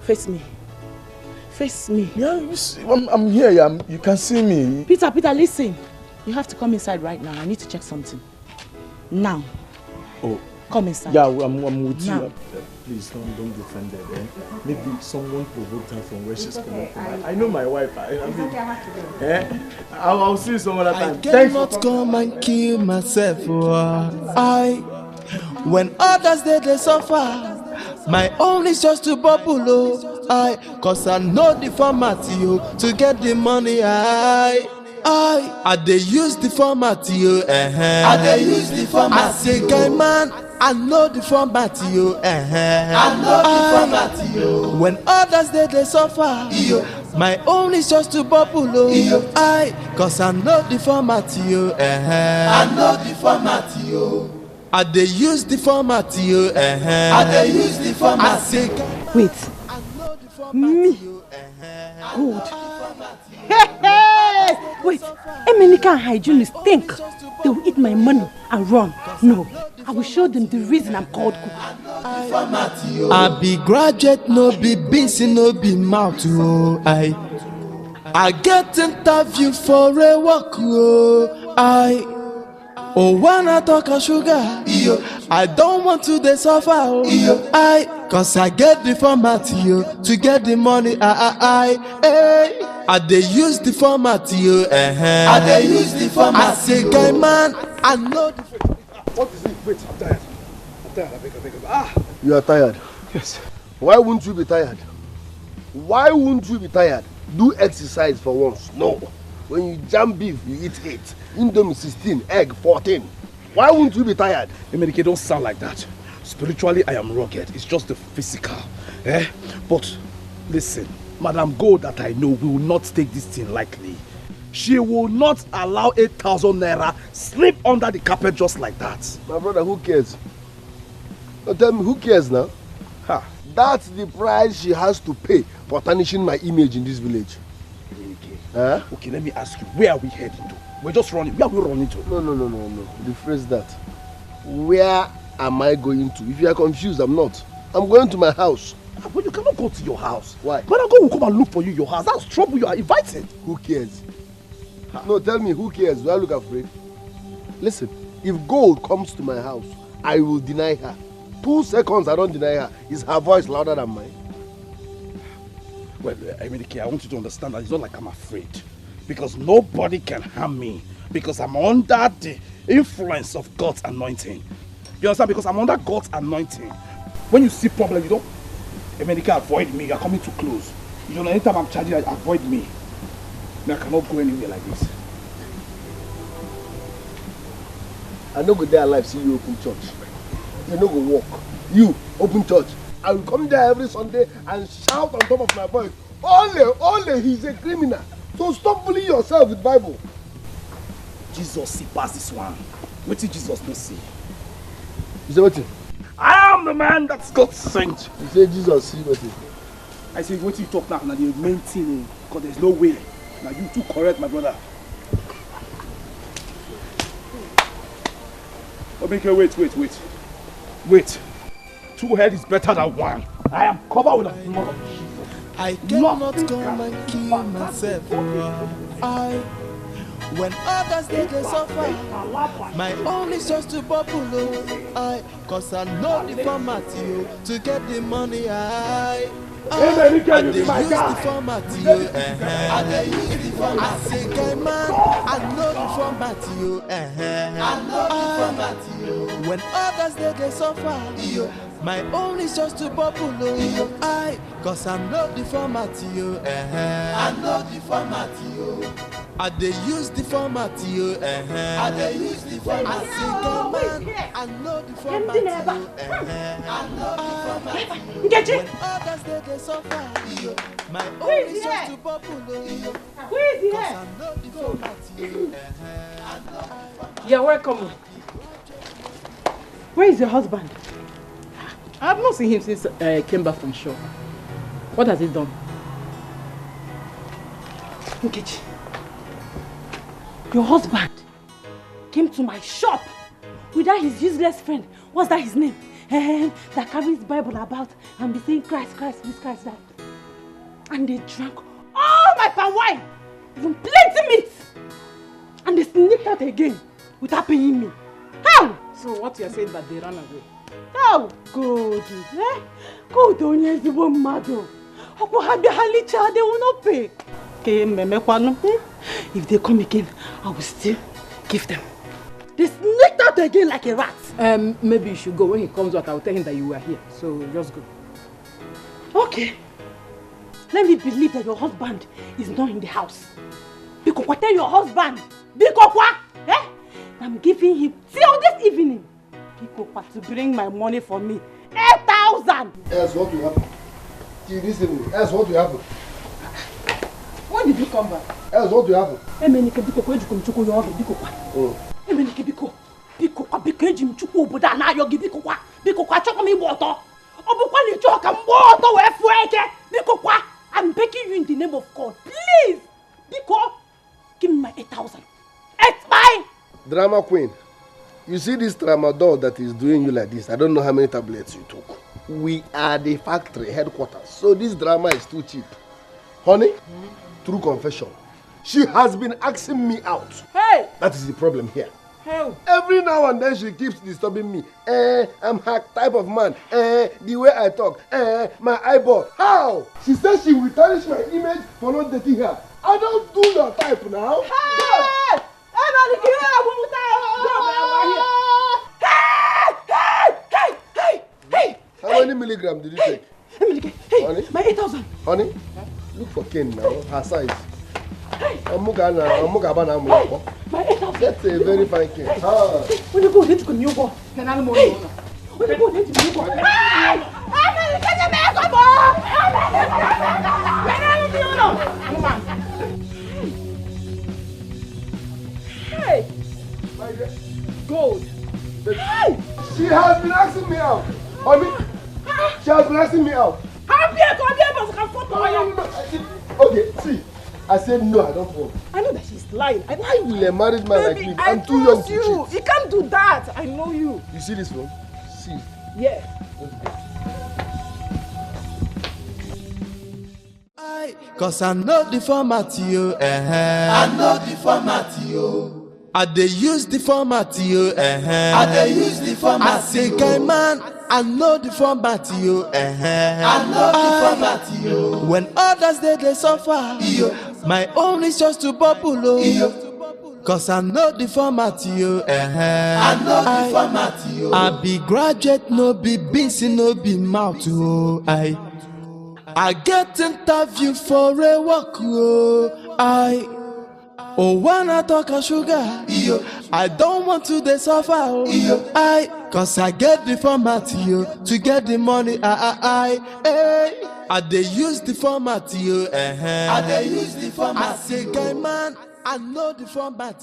face me. Face me. Yeah, you see, I'm here. You can see me. Peter, listen. You have to come inside right now. I need to check something. Now. Oh. Come inside. Yeah, I'm with now. You. Please don't be offended. Maybe someone provoked her from where she's coming from. I know my wife. I'll see you some other time. I cannot come and kill myself. When others they suffer, my own is just to bubble. Cause I know the format to get the money. I dey use the format, yo. I dey use the format. I say, guy man, I know the format, yo. I know the format, yo. When others they suffer, yo. My own is just to bubble, yo. Cause I know the format, yo. I know the format, yo. I dey use the format, yo. I dey use the format. I say, wait, me? Good. Wait, Emenika and hygienists think they will eat my money and run. No, I will show them the reason I'm called cook. I be graduate, no be busy, no be mouth, oh. I get interview for a work, oh. Oh, when I talk a sugar, I don't want to dey suffer, oh. Cause I get the format, to get the money, I dey use the format, I dey use the format. I say, guy man, I know the format. What is it? Wait, I'm tired. I beg. You are tired? Yes. Why wouldn't you be tired? Why wouldn't you be tired? Do exercise for once. No. When you jam beef, you eat 8. Indomie 16, egg 14. Why wouldn't you be tired? Emenike, don't sound like that. Spiritually, I am rugged. It's just the physical. But listen, Madam Gold that I know will not take this thing lightly. She will not allow 8,000 naira slip under the carpet just like that. My brother, who cares? Now tell me, who cares now? That's the price she has to pay for tarnishing my image in this village. Okay, let me ask you, where are we heading to? We're just running. Where are we running to? No. Rephrase that. Where am I going to? If you are confused, I'm not. I'm going to my house. But you cannot go to your house. Why? Madam God will come and look for you in your house. That's trouble you are inviting. Who cares? No, tell me, who cares? Do I look afraid? Listen, if Gold comes to my house, I will deny her. 2 seconds I don't deny her. Is her voice louder than mine? Well, Emenike, I want you to understand that it's not like I'm afraid. Because nobody can harm me. Because I'm under the influence of God's anointing. You understand? Because I'm under God's anointing. When you see problem, you don't... Emenike, avoid me. You're coming too close. You know, anytime I'm charging, avoid me. I cannot go anywhere like this. I no go there alive see you open church. You no go walk. You open church. I will come there every Sunday and shout on top of my voice, Ole, he's a criminal. So stop fooling yourself with Bible. Jesus see past this one. What did Jesus not see? You say what? I am the man that's God sent. You say Jesus see what? I say what you talk now, the main thing, because there's no way. Now you too correct, my brother. Okay, wait. 2 heads is better than 1. I am covered with the blood of Jesus. I cannot come and kill myself. When others they suffer, my own is just to bubble. Cause I know the format to get the money. I dey use the format, I dey use the format. I say, guy man, I know the format, I know the format. When others they suffer, my own is just to bubble. Cause I know the format, I know the format. I dey use the format, I dey use the format. I say, guy man, I know the format, I know the format. When others they suffer, my own is just to bubble. Who is here? Cause I know the format, You're welcome. Where is your husband? I have not seen him since I came back from shore. What has he done? Nkechi, your husband came to my shop without his useless friend. What's that his name? That carries Bible about and be saying Christ, this, Christ, that. And they drank all my palm wine, even plenty meat. And they sneaked out again without paying me. How? So what you're saying that they ran away? Oh, good. Good, only is the one mother. They will not pay. If they come again, I will still give them. They sneaked out again like a rat. Maybe you should go. When he comes out, I will tell him that you were here. So just go. Okay. Let me believe that your husband is not in the house. Biko, tell your husband. Biko, eh? I'm giving him till this evening. Biko, to bring my money for me. 8,000. Else what will happen? Till this evening. Else what will happen? When did you come back? Else what will happen? Emenike Biko, where you come to go? Biko, Emenike Biko, Biko, Jim Chuku, but now you're giving Biko, chop me water. Obukwani choka water where fueke. Biko, I'm begging you in the name of God, please. Biko, give me my 8,000. It's mine. Drama queen, you see this tramadol that is doing you like this. I don't know how many tablets you took. We are the factory headquarters, so this drama is too cheap. Honey, true confession, she has been asking me out. Hey! That is the problem here. Hey! Every now and then she keeps disturbing me. I'm her type of man. The way I talk. My eyeball. How? She says she will tarnish my image for not dating her. I don't do your type now. Hey! Hey! How many milligrams did you take? Hey, honey? My 8,000. Honey, look for Ken now, her size. My 8,000. That's a very fine Ken. When you go, let you come, you go. Can I know you? When you go, let you go. Hey! Gold. Hey! She has been asking me out. Honey, she has been asking me out. Okay, see, I said no, I don't want. I know that she's lying. Why will a married man like me? I'm too young to cheat. You can't do that. I know you. You see this phone? See. Yeah. Cause I know the format, you. I know the format, you. I dey use the format, you. I dey use the format. I say, guy man, I know the format, you. I know the format, you. When others they suffer, my own is just to bubble, cause I know the format, you. I know the format, you. I be graduate, no be busy, no be mouth, oh. I get interview for a walk, oh, when I talk a sugar, I don't want to they suffer, cause I get the format, to get the money, I they use the format, I they use the format. I say, guy man, I know the format,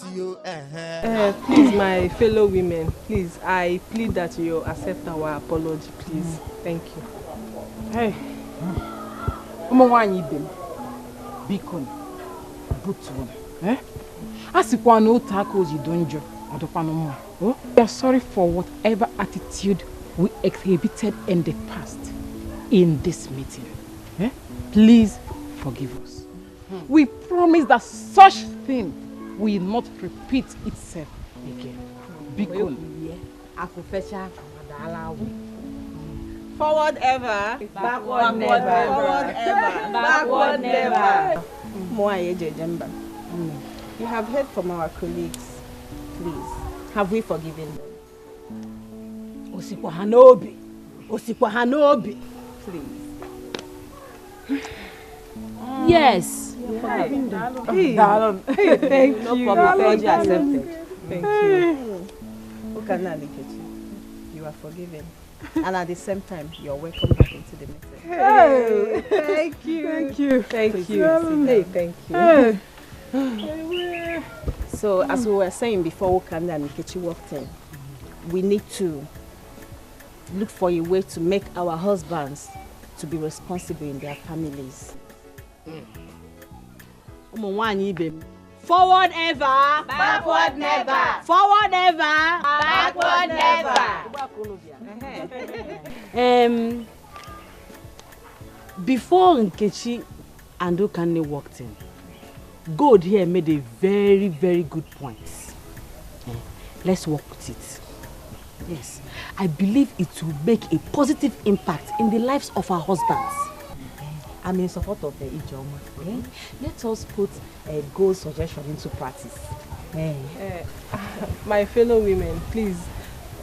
Please, my fellow women, please, I plead that you accept our apology, please. Thank you. Hey. Ụmụnwaanyị ibe m, biko butuo asịkwa na otu aka ojido njọ ọdụkwanụ mma. We are sorry for whatever attitude we exhibited in the past in this meeting. Please forgive us. We promise that such thing will not repeat itself again. Biko. Forward ever, backward never. Forward ever, backward never. You have heard from our colleagues. Please, have we forgiven them? Osikwa Hanobi. Please. Yes. Thank you. No problem. Apology accepted. Thank you. You are forgiven. And at the same time, you're welcome back into the meeting. Hey, thank you. Thank you. Hey, thank you. So, as we were saying before Okanda and Nkechi walked in, we need to look for a way to make our husbands to be responsible in their families. Forward ever, backward never. Forward ever, backward never. Before Nkechi and Okane walked in, God here made a very, very good point. Let's work with it. Yes, I believe it will make a positive impact in the lives of our husbands. I'm in support of Ijoma. Let us put a goal suggestion into practice. My fellow women, please,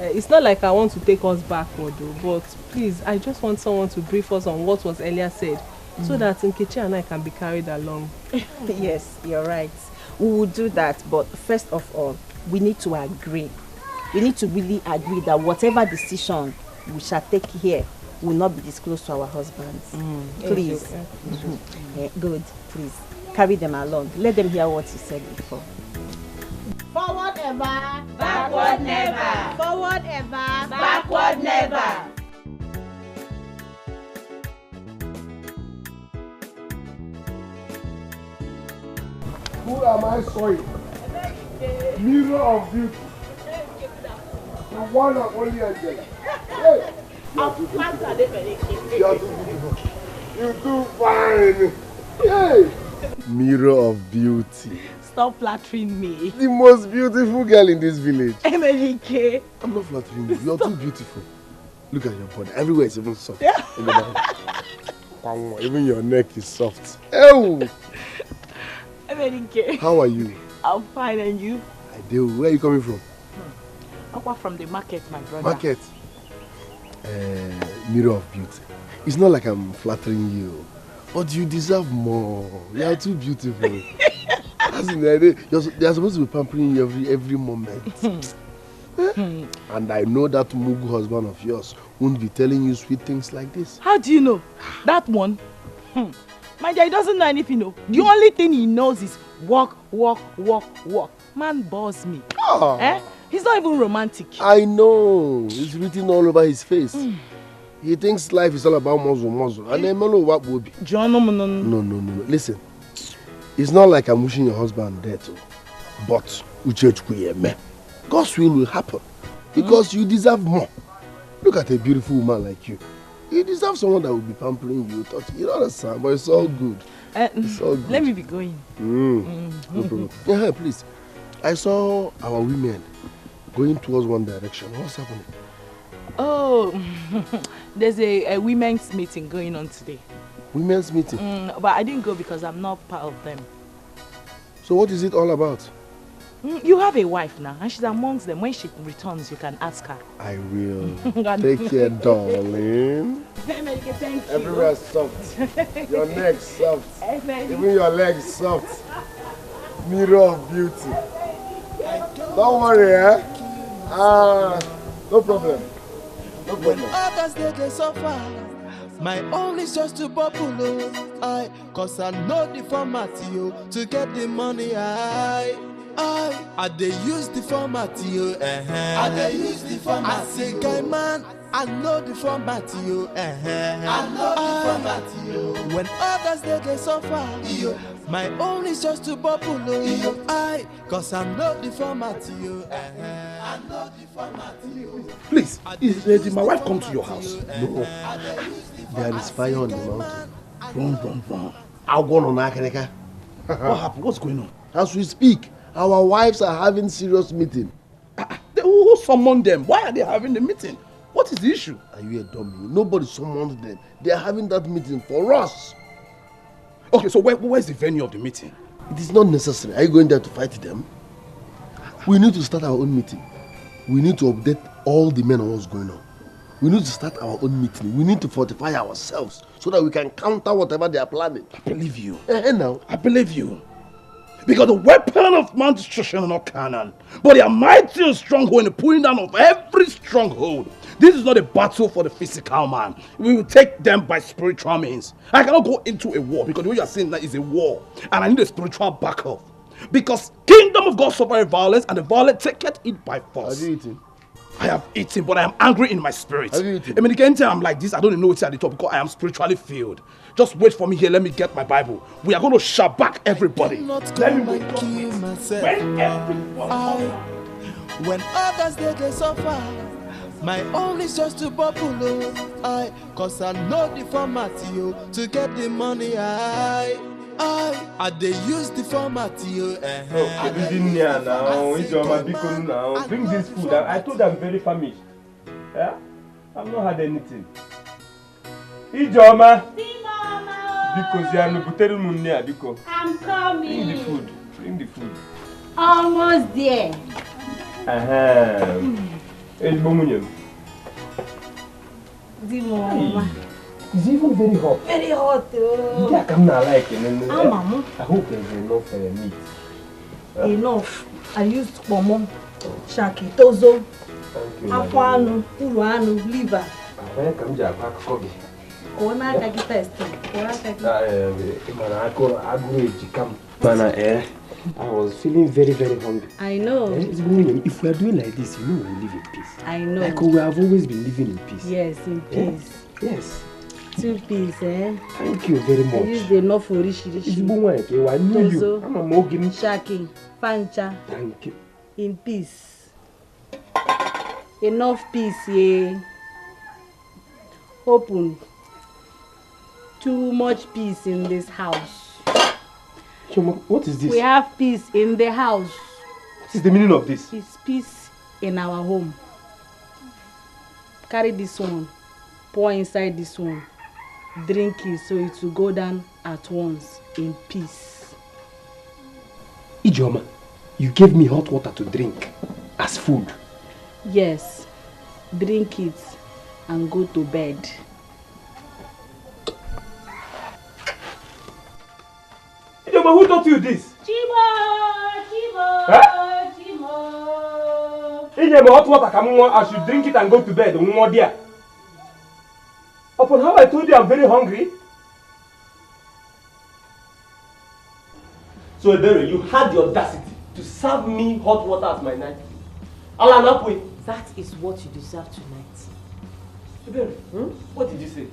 it's not like I want to take us backward, but please, I just want someone to brief us on what was earlier said, so that Nkechi and I can be carried along. Yes, you're right. We will do that, but first of all, we need to agree. We need to really agree that whatever decision we shall take here will not be disclosed to our husbands. Please. Good, please. Carry them along. Let them hear what you said before. Forward ever, backward never. Forward ever, Backward never. Who am I showing? Mirror of beauty. The one and only Angela. Hey. You are too beautiful. You too fine. Hey. Mirror of beauty. Stop flattering me. The most beautiful girl in this village. Emelike. I'm not flattering you. You're too beautiful. Look at your body. Everywhere is even soft. Yeah. Even your neck is soft. Oh. Emelike. How are you? I'm fine, and you? I do. Where are you coming from? Apart from the market, my brother. Market. Mirror of beauty. It's not like I'm flattering you, but you deserve more. You are too beautiful. As in the idea, they're supposed to be pampering you every moment. And I know that Mugu husband of yours won't be telling you sweet things like this. How do you know? That one? My dear, he doesn't know anything. No. The only thing he knows is walk, walk, walk, walk. Man bores me. Oh. Eh? He's not even romantic. I know. It's written all over his face. He thinks life is all about muzzle. And then what will be. No. Listen. It's not like I'm wishing your husband dead, but God's will happen. Because you deserve more. Look at a beautiful woman like you. You deserve someone that will be pampering you. You don't understand, but it's all good. It's all good. Let me be going. No problem. Yeah, please. I saw our women going towards one direction. What's happening? Oh, there's a women's meeting going on today. Women's meeting? But I didn't go because I'm not part of them. So what is it all about? You have a wife now, and she's amongst them. When she returns, you can ask her. I will. Take care, darling. Thank you. Everywhere soft. Your neck soft. Even your legs soft. Mirror of beauty. Don't worry, no problem. No problem. When others they suffer, my own is just to bubble. Cause I know the format to get the money. I they use the format I they use the format. I say guy man, I know the format I know the format When others they suffer, my own is just to bubble. Cause I know the format I know the format Please, did my wife come to your house? No. There is fire on the mountain. Run. I'll go on Akaneka. What happened? What's going on? As we speak, our wives are having serious meeting. Who summoned them? Why are they having the meeting? What is the issue? Are you a dummy? Nobody summoned them. They are having that meeting for us. Okay, so where's the venue of the meeting? It is not necessary. Are you going there to fight them? We need to start our own meeting. We need to update all the men on what's going on. We need to start our own meeting. We need to fortify ourselves so that we can counter whatever they are planning. I believe you. Now. I believe you. Because the weapon of man's destruction are not carnal, but they are mighty and stronghold in the pulling down of every stronghold. This is not a battle for the physical man. We will take them by spiritual means. I cannot go into a war because the way you are saying that is a war, and I need a spiritual backup. Because kingdom of God suffereth violence, and the violent taketh it by force. Have you eaten? I have eaten, but I am angry in my spirit. Have you eaten? I mean, anytime I'm like this, I don't even know what's at the top because I am spiritually filled. Just wait for me here. Let me get my Bible. We are going to shabak everybody. Let me kill myself. When others they suffer, my own is just to bubble. Cause I know the format to get the money. I they use the format Okay, here now. Ijoma Biko now. Bring this food. I told them very famished. Yeah? I've not had anything. Ijoma. Because you are not buteru munne Biko. I'm coming. Bring the food. Almost there. It's even very hot. Very hot. I hope there's enough meat. Enough. I used pomo, shaki, tozo, afano, uruano, liver. Come here, Kobe. Ona kaki test. I was feeling very, very hungry. I know. If we are doing like this, you know we'll live in peace. I know. Like we have always been living in peace. Yes, in peace. Yes. 2 piece, eh? Thank you very much. I used enough for rishi. I knew you. I'm a Morgan. Shaki, fancha. Thank you. In peace. Enough peace, yeah. Open. Too much peace in this house. Choma, what is this? We have peace in the house. What is the meaning of this? It's peace in our home. Carry this one. Pour inside this one. Drink it so it will go down at once in peace. Ijoma, you gave me hot water to drink as food. Yes. Drink it and go to bed. Ijoma, who taught you this? Chibo! Huh? Ijoma, hot water, come on, I should drink it and go to bed. Upon how I told you I'm very hungry. So Ebere, you had the audacity to serve me hot water as my night food. That is what you deserve tonight. Ebere, what did you say?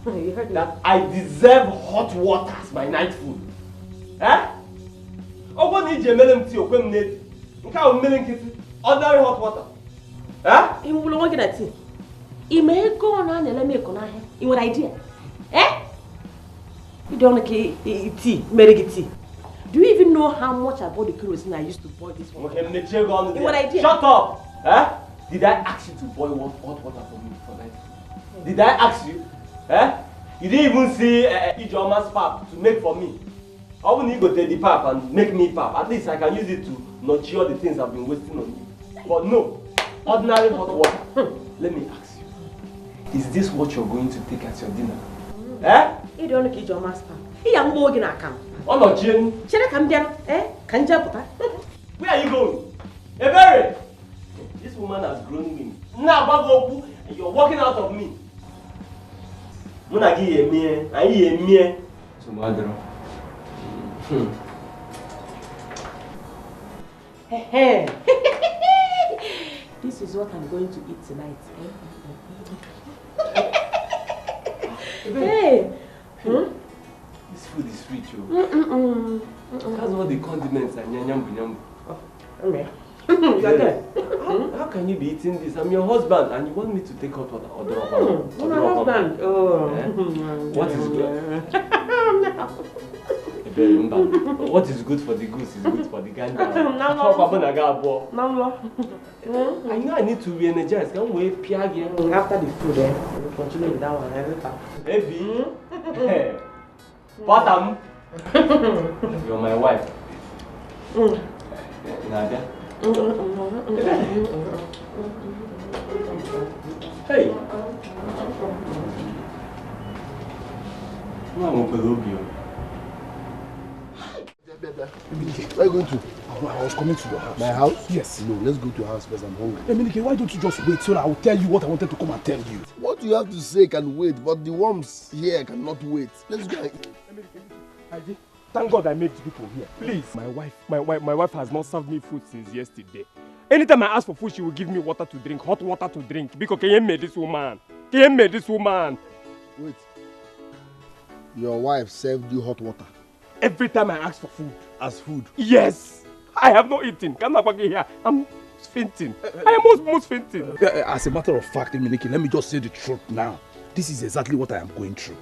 You heard me. That I deserve hot water as my night food. Eh? Oh, what did you make tea or when need? Ordinary hot water. Eh? You will work at it. You may go on and let me go on. You what idea? Eh? You don't like tea, make tea. Do you even know how much I bought the kerosene I used to boil this water? You what idea? Shut up! Eh? Did I ask you to boil hot water for me for night? Did I ask you? Eh? You didn't even see Ijoma's pap to make for me. I will need to go take the pap and make me pap. At least I can use it to nurture the things I've been wasting on you. But no, ordinary hot water. Let me ask you. Is this what you're going to take at your dinner? Eh? You don't like Ijoma's pap. You are more than I can. Oh no, Jane. Should I come down? Eh? Can you Where are you going? Ebere! This woman has grown me. Now, Bagoku, and you're walking out of me. Munagi ye me, I ye me. Tomorrow. This is what I'm going to eat tonight. Hey! This food is rich, oh. That's all the condiments and nyambu. Okay. How can you be eating this? I'm your husband and you want me to take hot water or drop my husband. Oh. What is good? What is good for the goose is good for the gander. I know I need to re-energize. Can we piage? After the food, we'll continue with that one every time. Baby. Bottom. You're my wife. Nadia. Hey. Where are you going to? I was coming to your house. My house? Yes. No, let's go to your house first. I'm hungry. Eminike, why don't you just wait so that I will tell you what I wanted to come and tell you? What you have to say can wait, but the worms here cannot wait. Let's go and eat. Eminike, thank God I met people here. Please. My wife has not served me food since yesterday. Anytime I ask for food, she will give me water to drink, hot water to drink. Because can you make this woman? Wait. Your wife served you hot water? Every time I ask for food. As food? Yes. I have not eaten. I'm fainting. I am almost fainting. As a matter of fact, Eminike, let me just say the truth now. This is exactly what I am going through.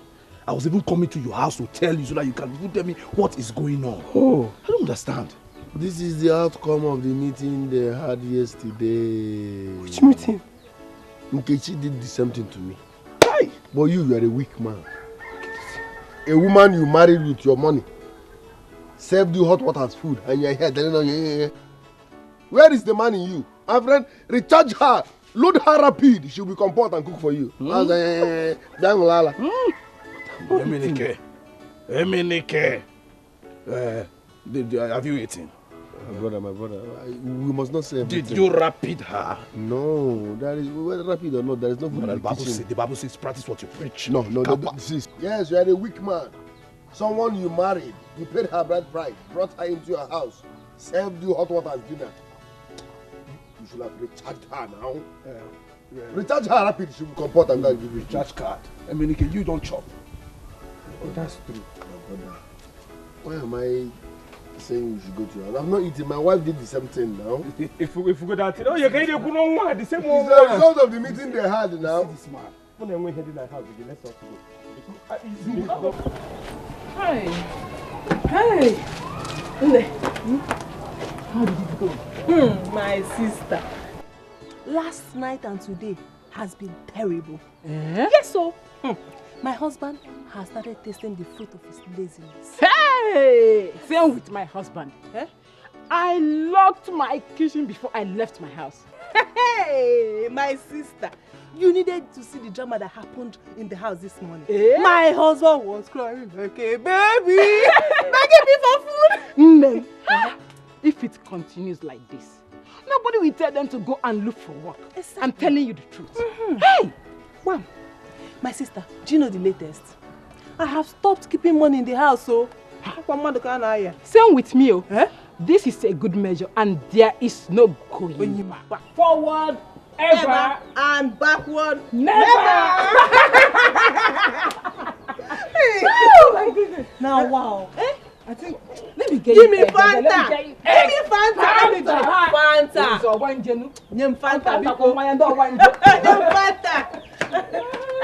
I was even coming to your house to tell you so that you can tell me what is going on. Oh. I don't understand. This is the outcome of the meeting they had yesterday. Which meeting? Nkechi did the same thing to me. Hey! But you are a weak man. A woman you married with your money served you hot water as food and you're here telling her, where is the man in you? My friend, recharge her, load her rapid, she'll be composed and cook for you. Eminike, have you eaten? My brother, we must not say everything. Did you rapid her? No, that is, whether rapid or not, there is no food in the kitchen. The Bible says practice what you preach. No, sis. Yes, you are a weak man. Someone you married, you paid her bride price, brought her into your house, served you hot water as dinner. You should have recharged her now. Recharge her rapid, she will comport and then give you recharge card. I mean, you don't chop. Oh, that's true. Why am I saying you should go to your house? I'm not eating. My wife did the same thing now. If we go that, oh, you can't even know the same one. It's the result of the meeting they had now. This man. When we headed like house again, let's talk to go. Hi. Hey. How did it go? My sister. Last night and today has been terrible. Yes, so. My husband has started tasting the fruit of his laziness. Hey! Same with my husband. I locked my kitchen before I left my house. Hey, my sister. You needed to see the drama that happened in the house this morning. My husband was crying like a baby. Begging me for food. If it continues like this, nobody will tell them to go and look for work. Exactly. I'm telling you the truth. Hey! Wham! My sister, do you know the latest? I have stopped keeping money in the house, so... Same with me. This is a good measure and there is no going back. Forward, ever, and backward, never! Oh my goodness. Now, wow. I think, let me get Give you me Fanta! Give me Fanta! Fanta!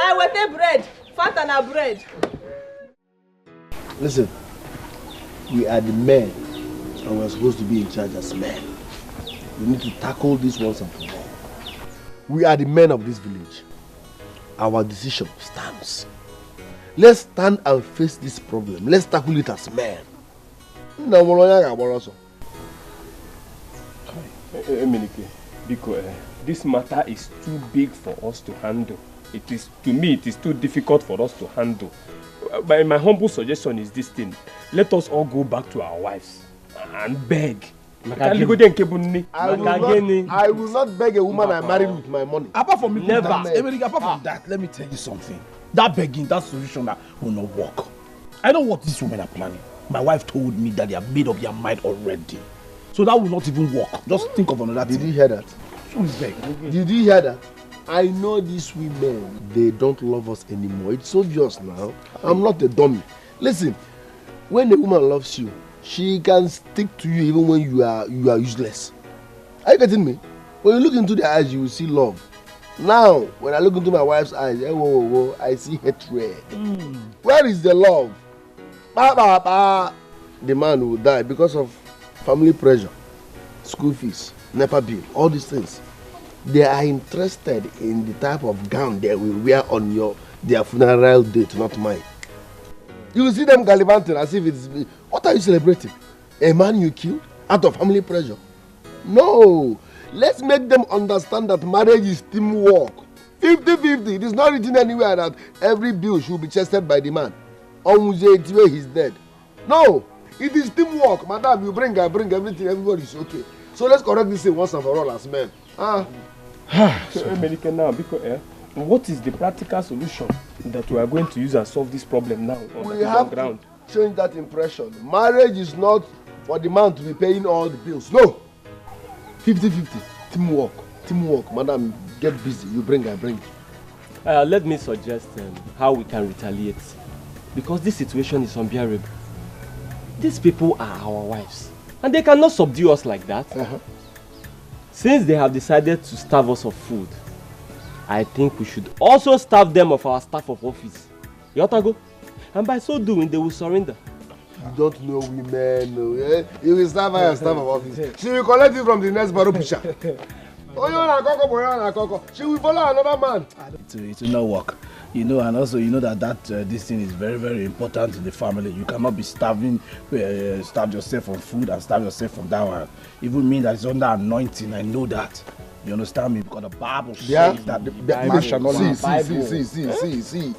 I want a bread. Fanta na bread. Listen, we are the men and we're supposed to be in charge as men. We need to tackle this once and for all. We are the men of this village. Our decision stands. Let's stand and face this problem. Let's tackle it as men. This matter is too big for us to handle. To me, it is too difficult for us to handle. My humble suggestion is this thing. Let us all go back to our wives and beg. I will not beg a woman I married with my money. Apart from never. Apart from that, let me tell you something. That begging, that solution that will not work. I know what these women are planning. My wife told me that they have made up their mind already. So that will not even work. Just think of another thing. Did you hear that? Did you hear that? I know these women, they don't love us anymore. It's obvious now. I'm not a dummy. Listen, when a woman loves you, she can stick to you even when you are useless. Are you getting me? When you look into their eyes, you will see love. Now, when I look into my wife's eyes, I see hatred. Where is the love? The man will die because of family pressure, school fees, NEPA bill, all these things. They are interested in the type of gown they will wear on their funeral date, not mine. You will see them gallivanting as if it's... What are you celebrating? A man you killed out of family pressure? No! Let's make them understand that marriage is teamwork. 50-50. It is not written anywhere that every bill should be chested by the man. He's dead. No! It is teamwork. Madam, you bring, I bring everything. Everybody is okay. So let's correct this thing once and for all as men. So, now, because, what is the practical solution that we are going to use and solve this problem now on we have ground? To change that impression. Marriage is not for the man to be paying all the bills. No! 50-50. Teamwork. Madam, get busy. You bring, I bring. Let me suggest how we can retaliate. Because this situation is unbearable. These people are our wives. And they cannot subdue us like that. Since they have decided to starve us of food, I think we should also starve them of our staff of office. You ought to go. And by so doing, they will surrender. You don't know women, no, eh? You will starve her staff of office. She will collect it from the next barrow pusher. She will follow another man. It will not work. You know, and also you know that this thing is very, very important in the family. You cannot be starve yourself on food and starve yourself on that one. Even me that is under anointing, I know that. You understand me? Because the Bible says that the man shall not have Bible. See.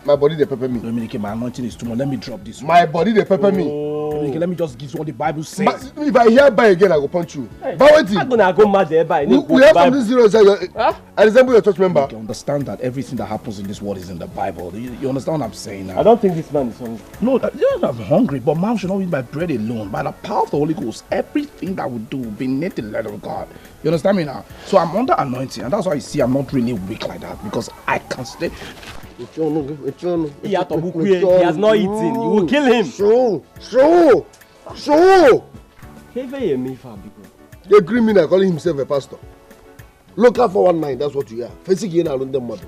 My body they pepper me. Dominic, my anointing is too much. Let me drop this one. My body they pepper me. Let me just give you what the Bible says. But if I hear by again, I will punch you. Hey, but wait, I'm gonna go mad there by. We have something serious. I resemble your church member. You understand that everything that happens in this world is in the Bible. You understand what I'm saying now? I don't think this man is hungry. No, I'm hungry, but man should not eat by bread alone. By the power of the Holy Ghost, everything that we do will be beneath the letter of God. You understand me now? So I'm under anointing, and that's why you see I'm not really weak like that, because I can stay. He has not eaten. You will kill him. So. The criminal calling himself a pastor. Look out for 1 9, that's what you are. Facing in around the mother.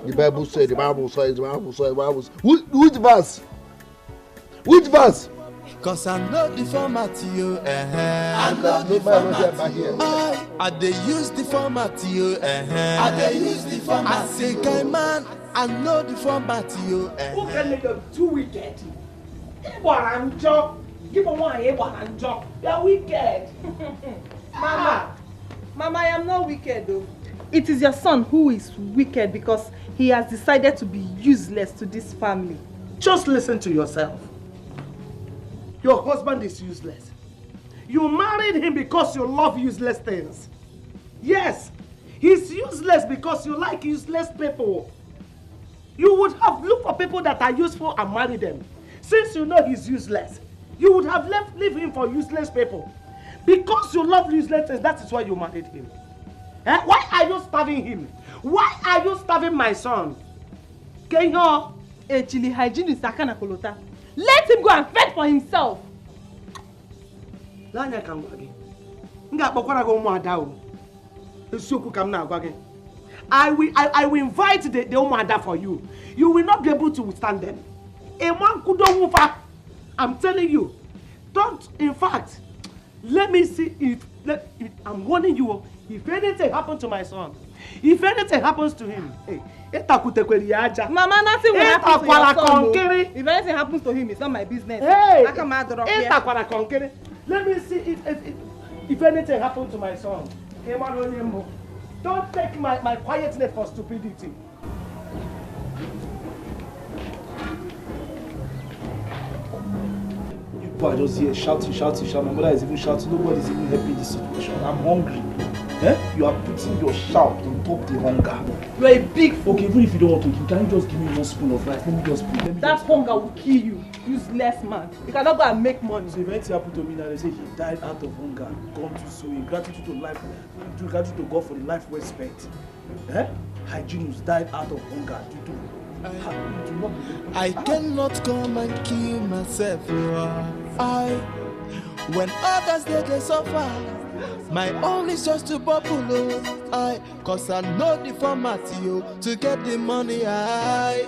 The Bible said, the Bible says. Which verse? Which verse? Cause I know the format you, I know the format you. I they use the format you, I they use the format. I say, guy man, I know the format you. Who can make them too wicked? Give one job. You are wicked. Mama, I am not wicked though. It is your son who is wicked because he has decided to be useless to this family. Just listen to yourself. Your husband is useless. You married him because you love useless things. Yes, he's useless because you like useless people. You would have looked for people that are useful and married them. Since you know he's useless, you would have leave him for useless people. Because you love useless things, that is why you married him. Why are you starving him? Why are you starving my son? Kenyo? Chili hygiene is sakana kolota. Let him go and fend for himself. I will invite the Omada for you. You will not be able to withstand them. I'm telling you. Don't, in fact, let me see if I'm warning you, if anything happens to my son, if anything happens to him, Mama, nothing will happen to your son. If anything happens to him, it's not my business. Hey, I come out of here. Let me see if anything happens to my son. Don't take my quietness for stupidity. I just hear shouting. My mother is even shouting. Nobody's even helping this situation. I'm hungry. You are putting your shout on top the hunger. You are a big. Okay, even if you don't want to, can you just give me 1 spoon of rice? Let me just put. That hunger will kill you, useless man. You cannot go and make money. So if anything happened to me now, they say he died out of hunger, gone to sowing, gratitude to life, gratitude to God for the life well spent. Hygienus died out of hunger. I cannot come and kill myself. When others they suffer, my own is just to bubble. Cause I know the format you to get the money. I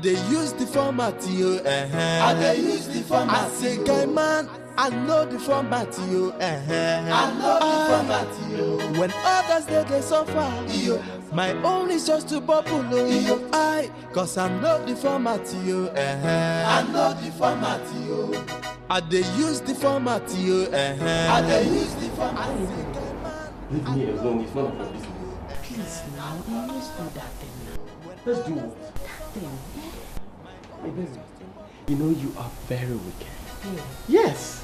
they use the format you. I they use the format. I say, guy man, I know the format you. I know the format you. When others they suffer, my own is just to bubble. Cause I know the format you. I know the format you. I they use the format you. I they use the format. Leave me alone, it's none of your business. Please now, let's do that thing now. Let's do what? That thing. You know you are very wicked. Yes.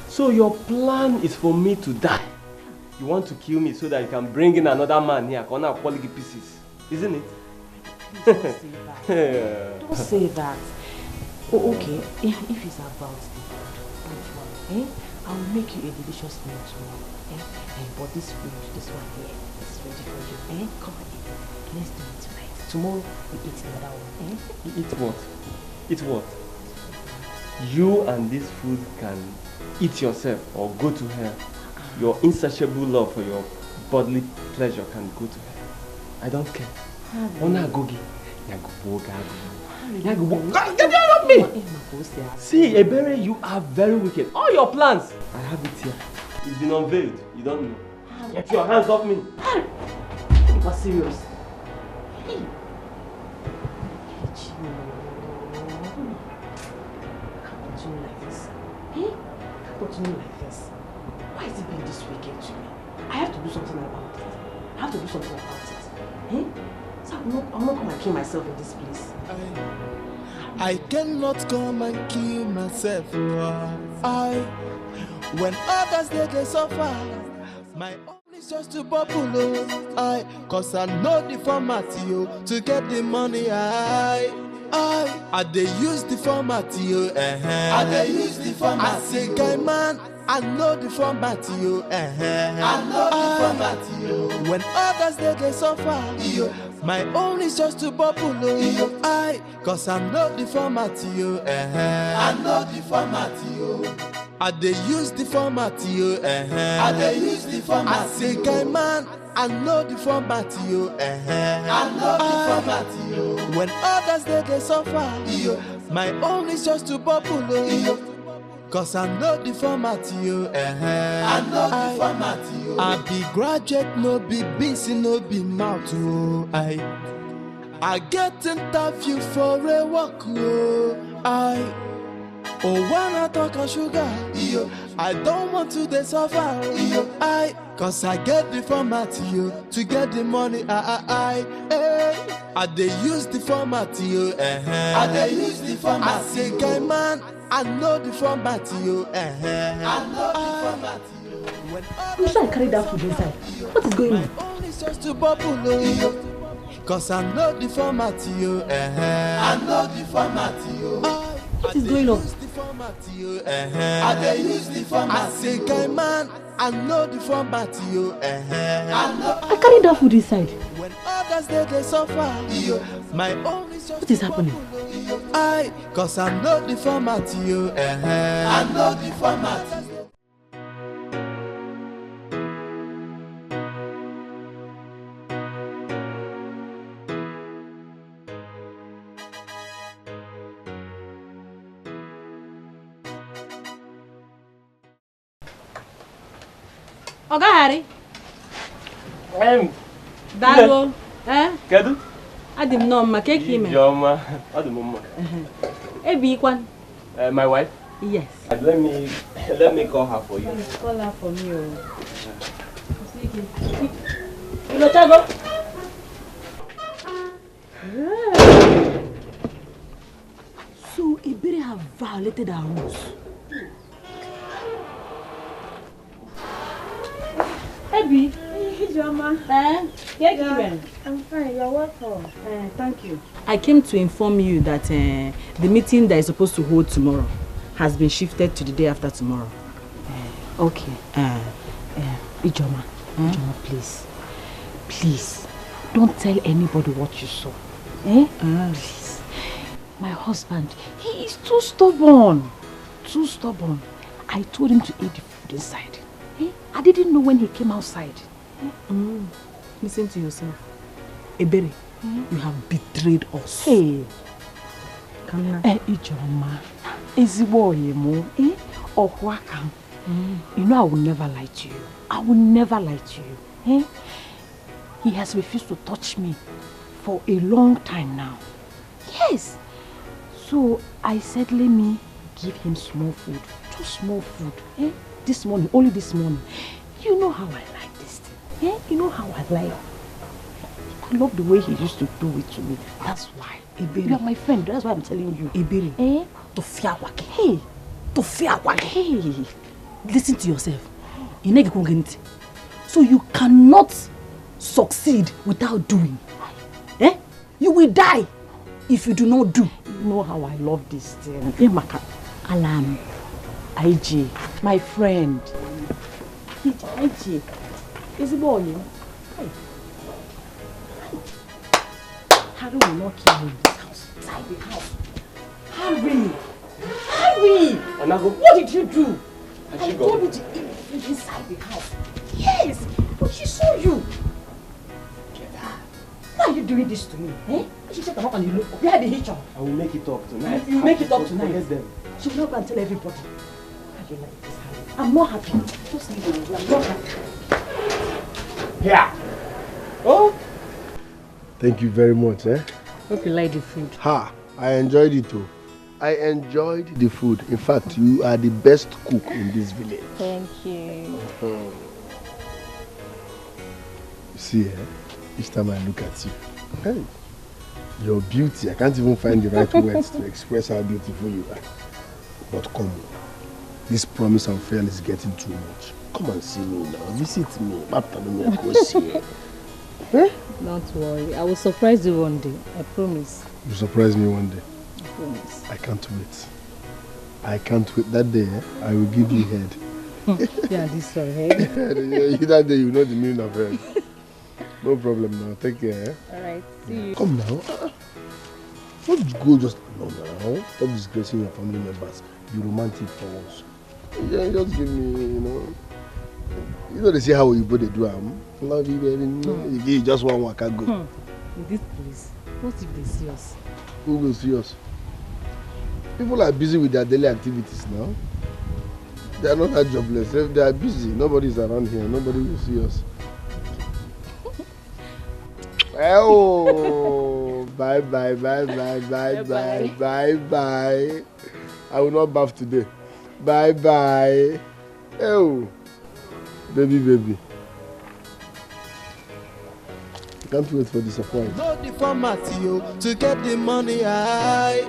So your plan is for me to die. You want to kill me so that you can bring in another man here, gonna quality pieces, isn't it? Please don't say that. Don't say that. Oh, okay. If it's about the food, I will make you a delicious meal tomorrow. But this food, this one here, is ready for you. Come on, let's do it tonight. Tomorrow we eat the other one. You eat what? Eat what? You and this food can eat yourself or go to hell. Your insatiable love for your bodily pleasure can go to hell. I don't care. Get out of me! See, Ebere, you are very wicked. All your plans, I have it here. It's been unveiled. You don't know. Get your hands off me. You are serious. Hey. Continue like this. Continue like this. Why is it being this wicked to me? I have to do something about it. So I'm not going to kill myself in this place. I cannot come and kill myself. When others they suffer, my own is just to bubble. Cause I know the format to get the money. I they use the format I they use the format. I say guy man, I know the format I know the format when others they suffer, my own is just to bubble. Cause I know the format I know the format I they use the format I they use the format. I say guy man, I know the format I know the format when others they suffer, my own is just to bubble. Cause I know the format I know the format I be graduate, no be busy, no be mouth. I get interview for a walk. Oh, when I talk of sugar, I don't want to they suffer. Cause I get the format to get the money. I they use the format I they use the format. I say guy man, I know the format I know the format. You should carry that food inside. What is going on? It's just to bubble. Cause I know the format I know the format What is going on? I they use the format. I say guy man, I know the format I carry that food inside. when others they suffer, my own is just What is happening? Cause I know the format I know the format. Oga Harry. Dalo. Kedu? Adi m no mma keke ime. Joma, adi mo mma. Ebi kwan. My wife? Yes. Let me call her for you. Call her for me. You go chago. So Iberi have violated our rules. Ebi, Joma. I'm fine, you're welcome. Thank you. I came to inform you that the meeting that is supposed to hold tomorrow has been shifted to the day after tomorrow. Okay. Ijoma, Ijoma, please, don't tell anybody what you saw. Please. My husband, he is too stubborn. I told him to eat the food inside. I didn't know when he came outside. Listen to yourself. Ebere, you have betrayed us. Hey. Come now. Ijoma, ezigbo oyemo, Okwaka. You know I will never lie to you. He has refused to touch me for a long time now. Yes. So I said, let me give him small food. Just small food. This morning, only this morning. You know how I like this thing. You know how I like. I love the way he used to do it to me. That's why. Iberi. You are my friend. That's why I'm telling you. Iberi. Hey. Listen to yourself. So you cannot succeed without doing. You will die if you do not do. You know how I love this thing. Alam, IG, my friend. IG, is it boy? Harry will not kill me in this house. Inside the house. Harry! What did you do? I told you to eat food inside the house. Yes, but she saw you. Why are you doing this to me? She said, how can you look? Where are the hitcher? I will make it up tonight. You make it up tonight. Forget them. She will not go and tell everybody. How do you like this, Harry? I'm not happy. Just leave it. I'm not happy. Yeah. Oh. Thank you very much. Hope you like the food. I enjoyed it too. I enjoyed the food. In fact, you are the best cook in this village. Thank you. You see, each time I look at you, hey, Your beauty, I can't even find the right words to express how beautiful you are. But come on, this promise and fail is getting too much. Come and see me now, visit me. Don't worry, I will surprise you one day, I promise. You surprise me one day. I promise. I can't wait. I can't wait. That day, I will give you head. Yeah, this your head. That day, you know the meaning of head. No problem now. Take care. Alright, see you. Come now. Don't go just alone now. Stop disgracing your family members. Be romantic for once. Yeah, just give me, you know they say how you both they do. Love you, baby. You give just one waka go. In this place, what if they see us? Who will see us? People are busy with their daily activities now. They are not that jobless. If they are busy, nobody is around here. Nobody will see us. Oh, bye. I will not bath today. Bye. Oh, baby. I can't wait for disappointment. Know the format, yo, to get the money. I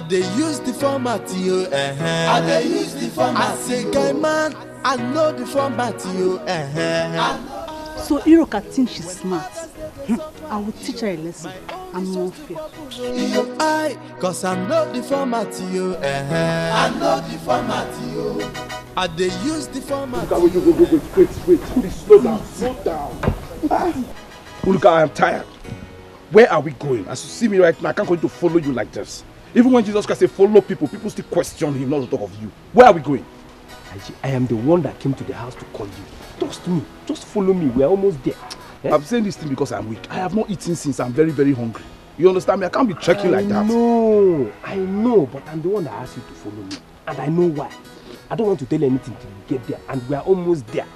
dey use the format, yo. I dey use the format. I say, guy man, I know the format, yo. So Iroka thinks she's smart. I will teach her a lesson. I'm more fair. Cause I know the format, yo. I know the format, yo. I dey use the format. Go. Wait. Please slow down. Uluka, I am tired. Where are we going? As you see me right now, I can't go to follow you like this. Even when Jesus Christ said follow people still question him, not to talk of you. Where are we going? I am the one that came to the house to call you. Trust me. Just follow me. We are almost there. I'm saying this thing because I'm weak. I have not eaten since I'm very, very hungry. You understand me? I can't be trekking like that. I know, but I'm the one that asked you to follow me. And I know why. I don't want to tell you anything till you get there. And we are almost there.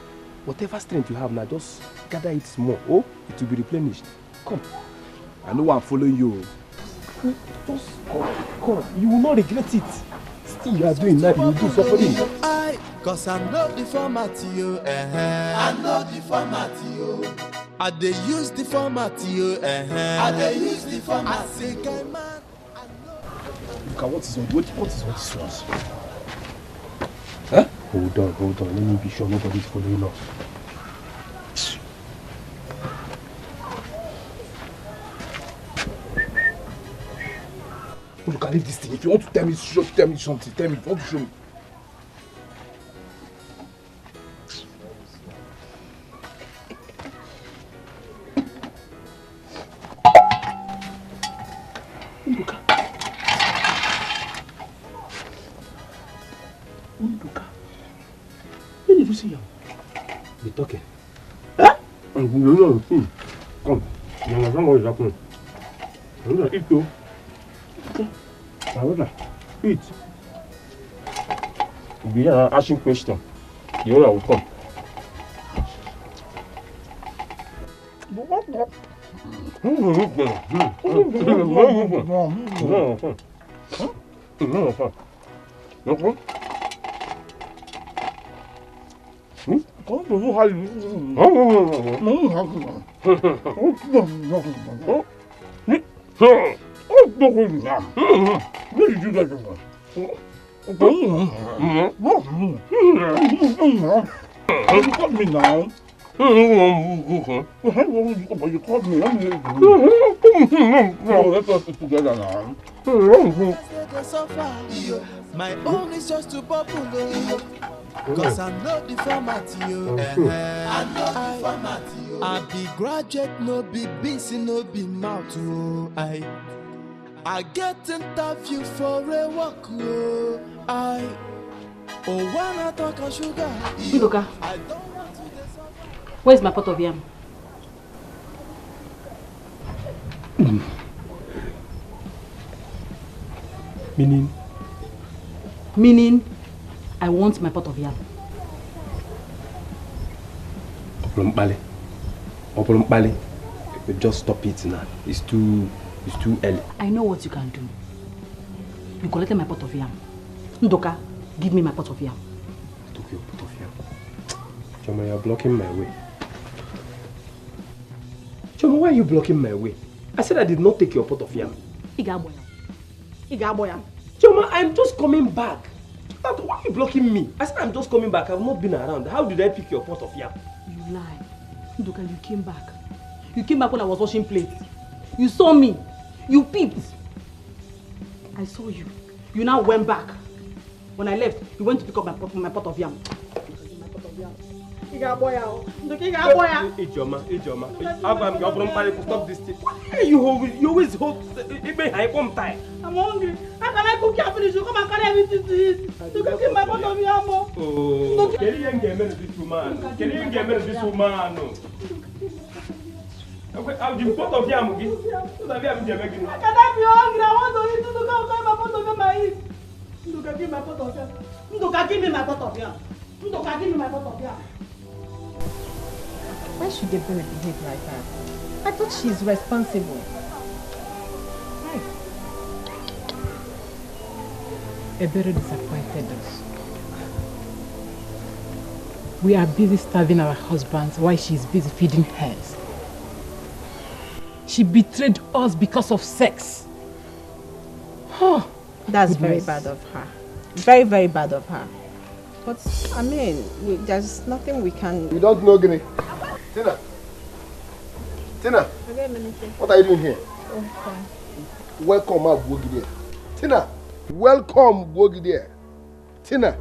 Whatever strength you have now, just gather it small. Oh, it will be replenished. Come. I know I'm following you. Just come. You will not regret it. Still, you are doing that. You will do suffering. Cause I know the format, yo. I know the format, yo. I dey use the format, yo. I dey use the format. I say, guy man. Look at what is this one? Huh? Hold on. Let me be sure nobody's following us. Look, I leave this thing. If you want to tell me something. Tell me. Don't show me. Unduka. When did you see him? Be talking. Huh? Come. You understand what is happening? Eat too. Eat. If you are asking question, the owner will come. Where did you get this one? You caught me now. You caught me. No, let's us sit together now. My own is just to bubble. Cause I know the format, yo. I know the format, yo. I be graduate, no be busy, no be mouth, yo. I get interview for a walk, yo. When I talk of sugar, Idoka, where's my pot of yam? Meaning, I want my pot of yam. Opulumpale. Just stop it now. It's too early. I know what you can do. You collected my pot of yam. Ndoka, give me my pot of yam. I took your pot of yam. Choma, you're blocking my way. Choma, why are you blocking my way? I said I did not take your pot of yam. Igaboya. Chioma, I'm just coming back. Why are you blocking me? I said I'm just coming back. I've not been around. How did I pick your pot of yam? You lie. Nduka, you came back. You came back when I was washing plates. You saw me. You peeped. I saw you. You now went back. When I left, you went to pick up my pot of yam. Ijeoma. I'm going to stop this thing. Why you always hold it behind one time? I'm hungry. How can I cook your finish? You come and carry everything to eat. You can keep my pot of yam. Oh, can you get me this woman? Can you get me this woman? I'll give pot of yam. I cannot be hungry. I want to eat. You can carry my pot of yam and eat. You can give my pot of yam. You can give me my pot of yam. You can give me my pot of yam. Why should Deepening behave like that? I thought she's responsible. Hi. Ebere disappointed us. We are busy starving our husbands while she's busy feeding hers. She betrayed us because of sex. Oh, that's very bad of her. Very, very bad of her. But, I mean, there's nothing we can... You don't know, Guinea. Tina! Tina! What are you doing here? Oh, fine. Welcome, Abwogide. Tina! Welcome, Abwogide. Tina!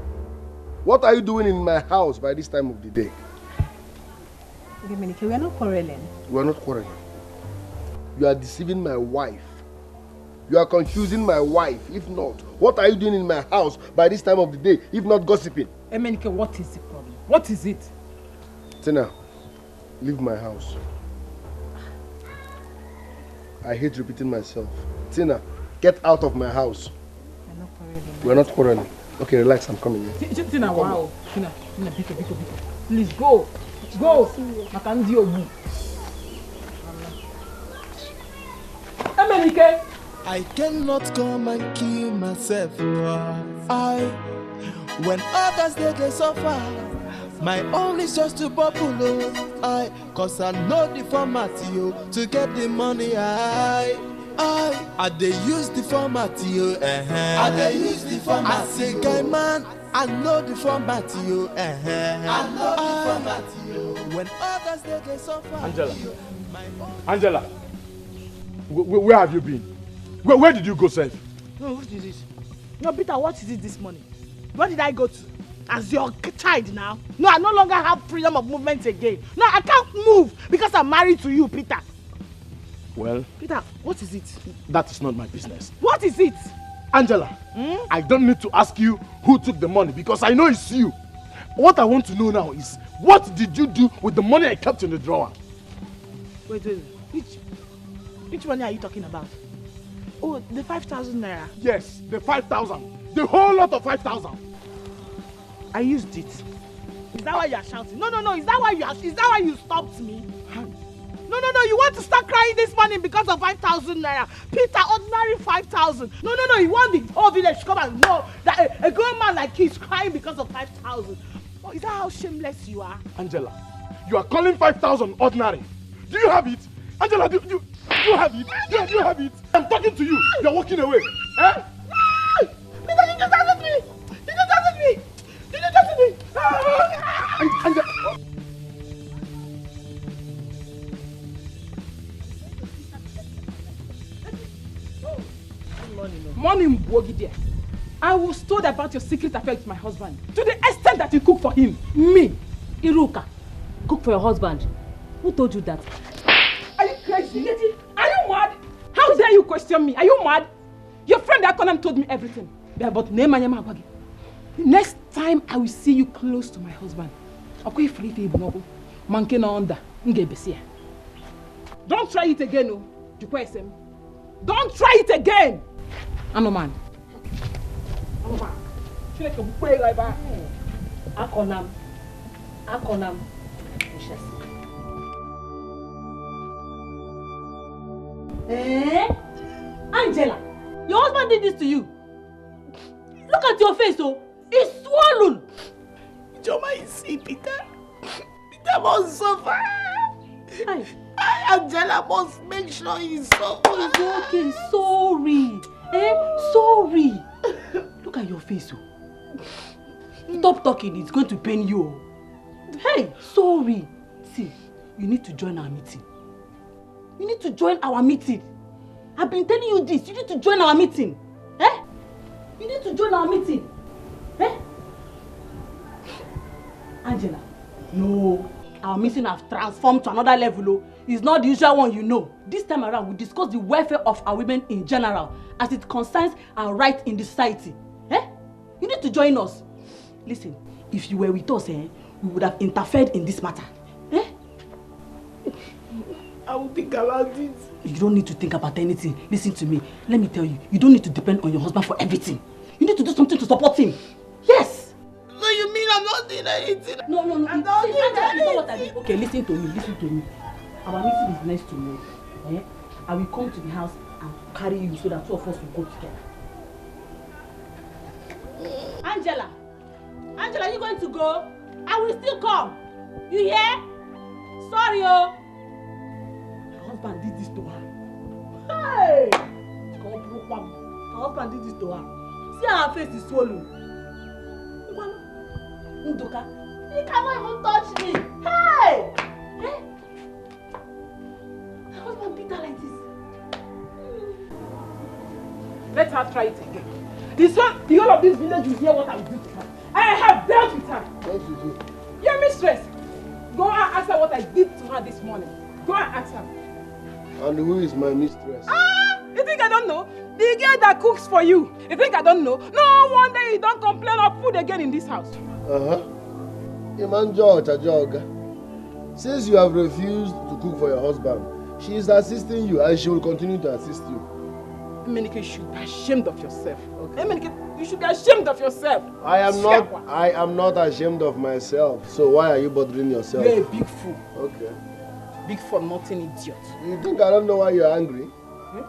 What are you doing in my house by this time of the day? Deepening, we are not quarreling. We are not quarreling. You are deceiving my wife. You are confusing my wife. If not, what are you doing in my house by this time of the day, if not gossiping? Emenike, what is the problem? What is it? Tina, leave my house. I hate repeating myself. Tina, get out of my house. We're not quarreling. We're not quarreling. Okay, relax, I'm coming here. Tina, wow. Tina, biko. Please go. Go. Makandi obu. Emenike. I cannot come and kill myself. When others they suffer, my own is just to bubble. Cause I know the format to get the money. I they use the format I they use the format. I say guy man, I know the format I know the format when others they suffer. Angela, where have you been? Where did you go, sir? No, what is this? No, Peter, what is it this morning? Where did I go to? As your child now? No, I no longer have freedom of movement again. No, I can't move because I'm married to you, Peter. Well, Peter, what is it? that is not my business. What is it? Angela, I don't need to ask you who took the money because I know it's you. What I want to know now is, what did you do with the money I kept in the drawer? Wait. Which money are you talking about? Oh, the 5,000 naira. Yes, the 5,000. The whole lot of 5,000. I used it. Is that why you are shouting? No. Is that why you stopped me? No. You want to start crying this morning because of 5,000 naira. Peter, ordinary 5,000. No. You want the whole village to come and know that a grown man like you is crying because of 5,000. Oh, is that how shameless you are? Angela, you are calling 5,000 ordinary. Do you have it? Angela, do you have it? Do you have it? I'm talking to you. You're walking away. Eh? Peter, you just answered me. Angela. Morning, Bwogide. I was told about your secret affair with my husband, to the extent that you cook for him. Me, Iruka. Cook for your husband. Who told you that? Are you crazy? Are you mad? How dare you question me? Are you mad? Your friend Akonam told me everything. But next time I will see you close to my husband. Don't try it again, no. Don't try it again. Anoman. Akonam. Angela, your husband did this to you. Look at your face, oh. It's swollen. Joma, you see, Peter. Peter must suffer. Angela must make sure he's so. It's okay, sorry. Sorry. Look at your face. Stop talking, it's going to pain you. Hey, sorry. See, you need to join our meeting. You need to join our meeting. I've been telling you this. You need to join our meeting. You need to join our meeting. Angela, no. Our meeting has transformed to another level. It's not the usual one, you know. This time around, we discuss the welfare of our women in general as it concerns our right in the society. You need to join us. Listen, if you were with us, we would have interfered in this matter. I will think about it. You don't need to think about anything. Listen to me. Let me tell you, you don't need to depend on your husband for everything. You need to do something to support him. Yes. So you mean I'm not doing anything? No. I'm not doing anything. You know what I mean? Okay, listen to me. Our meeting is next tomorrow. I will come to the house and carry you so that two of us will go together. Angela, are you going to go? I will still come. You hear? Sorry, Her husband did this to her. Hey! Her husband did this to her. See how her face is swollen. Ndoka, he cannot even touch me. Hey! Her husband beat her like this. Let her try it again. The whole of this village will hear what I will do to her. I have dealt with her. What did you do? Your mistress. Go and ask her what I did to her this morning. Go and ask her. And who is my mistress? You think I don't know? The girl that cooks for you. You think I don't know? No wonder you don't complain of food again in this house. Iman George Ajoga. Since you have refused to cook for your husband, she is assisting you and she will continue to assist you. Menike, you should be ashamed of yourself. Okay. Menike, you should be ashamed of yourself. I am not ashamed of myself. So why are you bothering yourself? You're a big fool. Okay. Big for nothing idiot. You think I don't know why you're angry?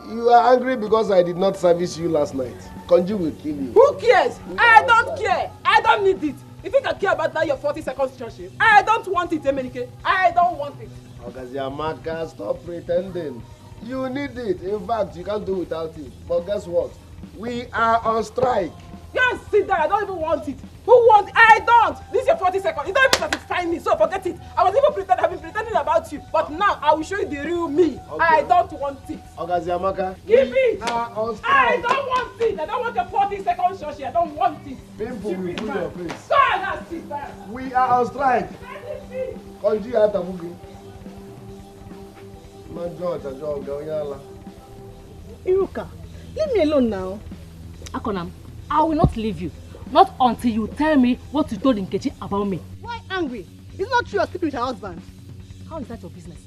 You are angry because I did not service you last night. Konji will kill you. Who cares? I don't care. I don't need it. You think I care about that your 40 seconds church? I don't want it, Emenike. I don't want it. Okaziamaka, stop pretending. You need it. In fact, you can't do without it. But guess what? We are on strike. Just sit there. I don't even want it. Who wants it? I don't. This is your 40 seconds. It don't even satisfy me, so forget it. I was even I've been pretending about you. But now I will show you the real me. Okay. I don't want it. Okaziamaka, give it. Are on strike. I don't want it. I don't want your 40 seconds shoshi. I don't want it. People will pull your face. Go and sit there. We are on strike. Konji Atabugi. Iruka, leave me alone now. Akonam, I will not leave you. Not until you tell me what you told Nkechi about me. Why angry? It's not true you're sleeping with her husband. How is that your business?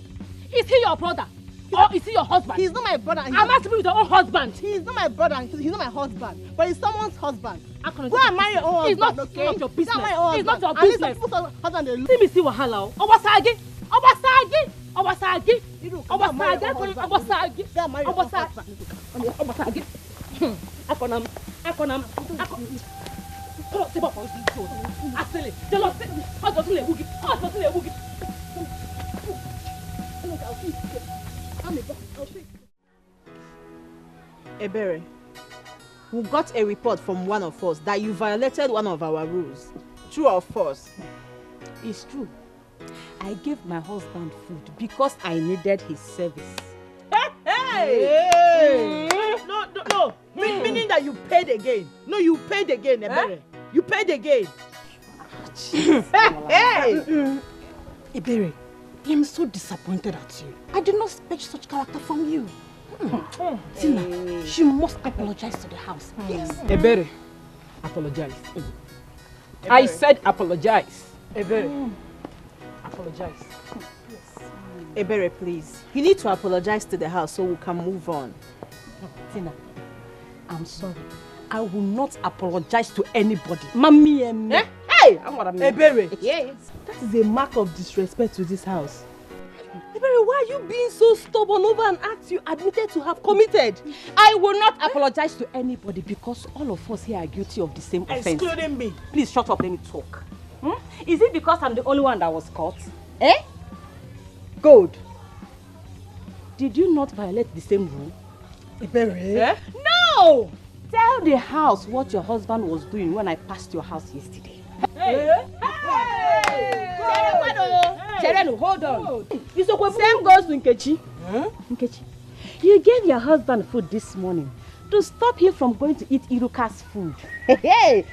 Is he your brother? Or is he your husband? He's not my brother. I'm not sleeping with your own husband. He's not my brother. He's not my husband. But he's someone's husband. Akonam, go and marry your own husband. It's not your business. It's not your business. Let me see wahala. Obasagi. Obasagi. Obasagi. Obasagi. Obasagi. Akonam. C'est pas possible. Asele. Ebere, we got a report from one of us that you violated one of our rules. True or false? It's true. I gave my husband food because I needed his service. Hey! No. Meaning that you paid again. No, you paid again, Ebere. You paid again. Hey! Ebere, I am so disappointed at you. I did not expect such character from you. Tina, she must apologize to the house. Yes. Ebere, apologize. I said apologize. Ebere, apologize. Yes. Ebere, please. You need to apologize to the house so we can move on. Tina, I'm sorry. I will not apologize to anybody. Mami, Hey! Ebere! Yes. That is a mark of disrespect to this house. Ebere, why are you being so stubborn over an act you admitted to have committed? I will not apologize to anybody because all of us here are guilty of the same offense. Excluding me. Please shut up, let me talk. Is it because I'm the only one that was caught? Good. Did you not violate the same rule? Eh? No! Tell the house what your husband was doing when I passed your house yesterday. Hold on. Same goes to Nkechi. Nkechi, you gave your husband food this morning to stop him from going to eat Iruka's food. Hey,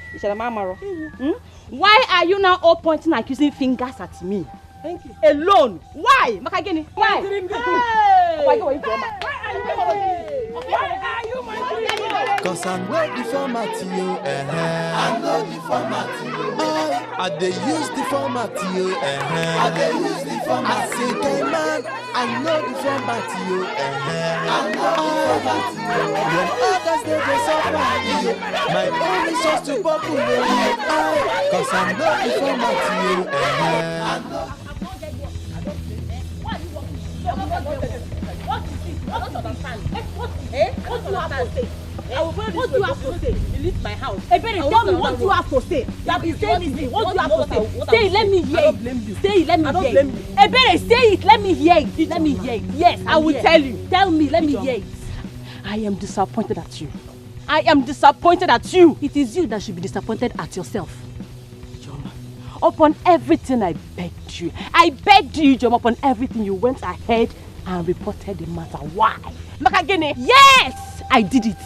why are you now all pointing and accusing fingers at me? Thank you. Alone? Why? Makageni, why? Why are you my dream? Cause I know the format you, I know the format you. I dey use the format you, I dey use the format. I say, hey man, I know the format you, I know the format you. When others they suffer you, my own is just to populate. Cause I know the format you, I know. What do you understand? What do you have to say? What do you have to say? You leave my house. Hey, Benny, tell me what do you have to say? What do you have to say? Say it, let me hear it. Say it, let me hear it. Hey, Benny, say it, let me hear it. Let me hear it. Yes, I will tell you. Tell me, let me hear it. I am disappointed at you. I am disappointed at you. It is you that should be disappointed at yourself. Joma, upon everything I begged you. I begged you, Joma, upon everything you went ahead and reported the matter. Why? Makagene, yes! I did it.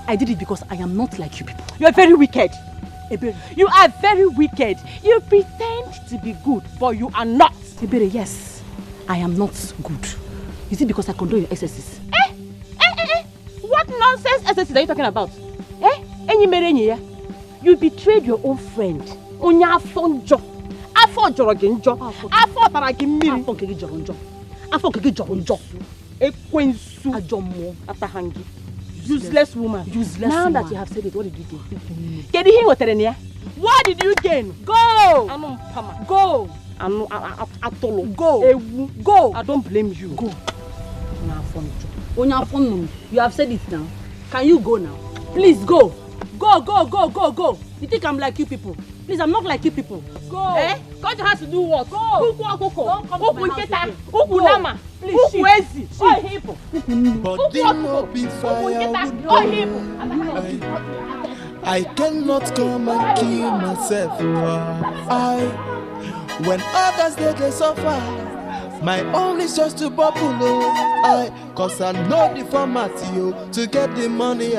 I did it because I am not like you people. You are very wicked. Ebere, you are very wicked. You pretend to be good, but you are not. Ebere, yes, I am not good. Is it because I condone your excesses? What nonsense excesses are you talking about? You betrayed your own friend. Onya afonjo. Afo jorogenjo. Afo taragimiri. Afo kegi joronjo. Afo kegi joronjo. Ekwensu ajomo atahangi. Useless woman. Useless now woman. That you have said it, what did you gain? What did you gain? Go! Go! Go! Go! I don't blame you. Go! You have said it now. Can you go now? Please go! Go, go, go, go, go! You think I'm like you people? Please, I'm not like you people. Go! Go to house to do what? Go! Don't come to my house again. Please, sheep. But they no be I cannot come and kill myself. When others they suffer, my own is just to bubble. Cause I know the format you to get the money.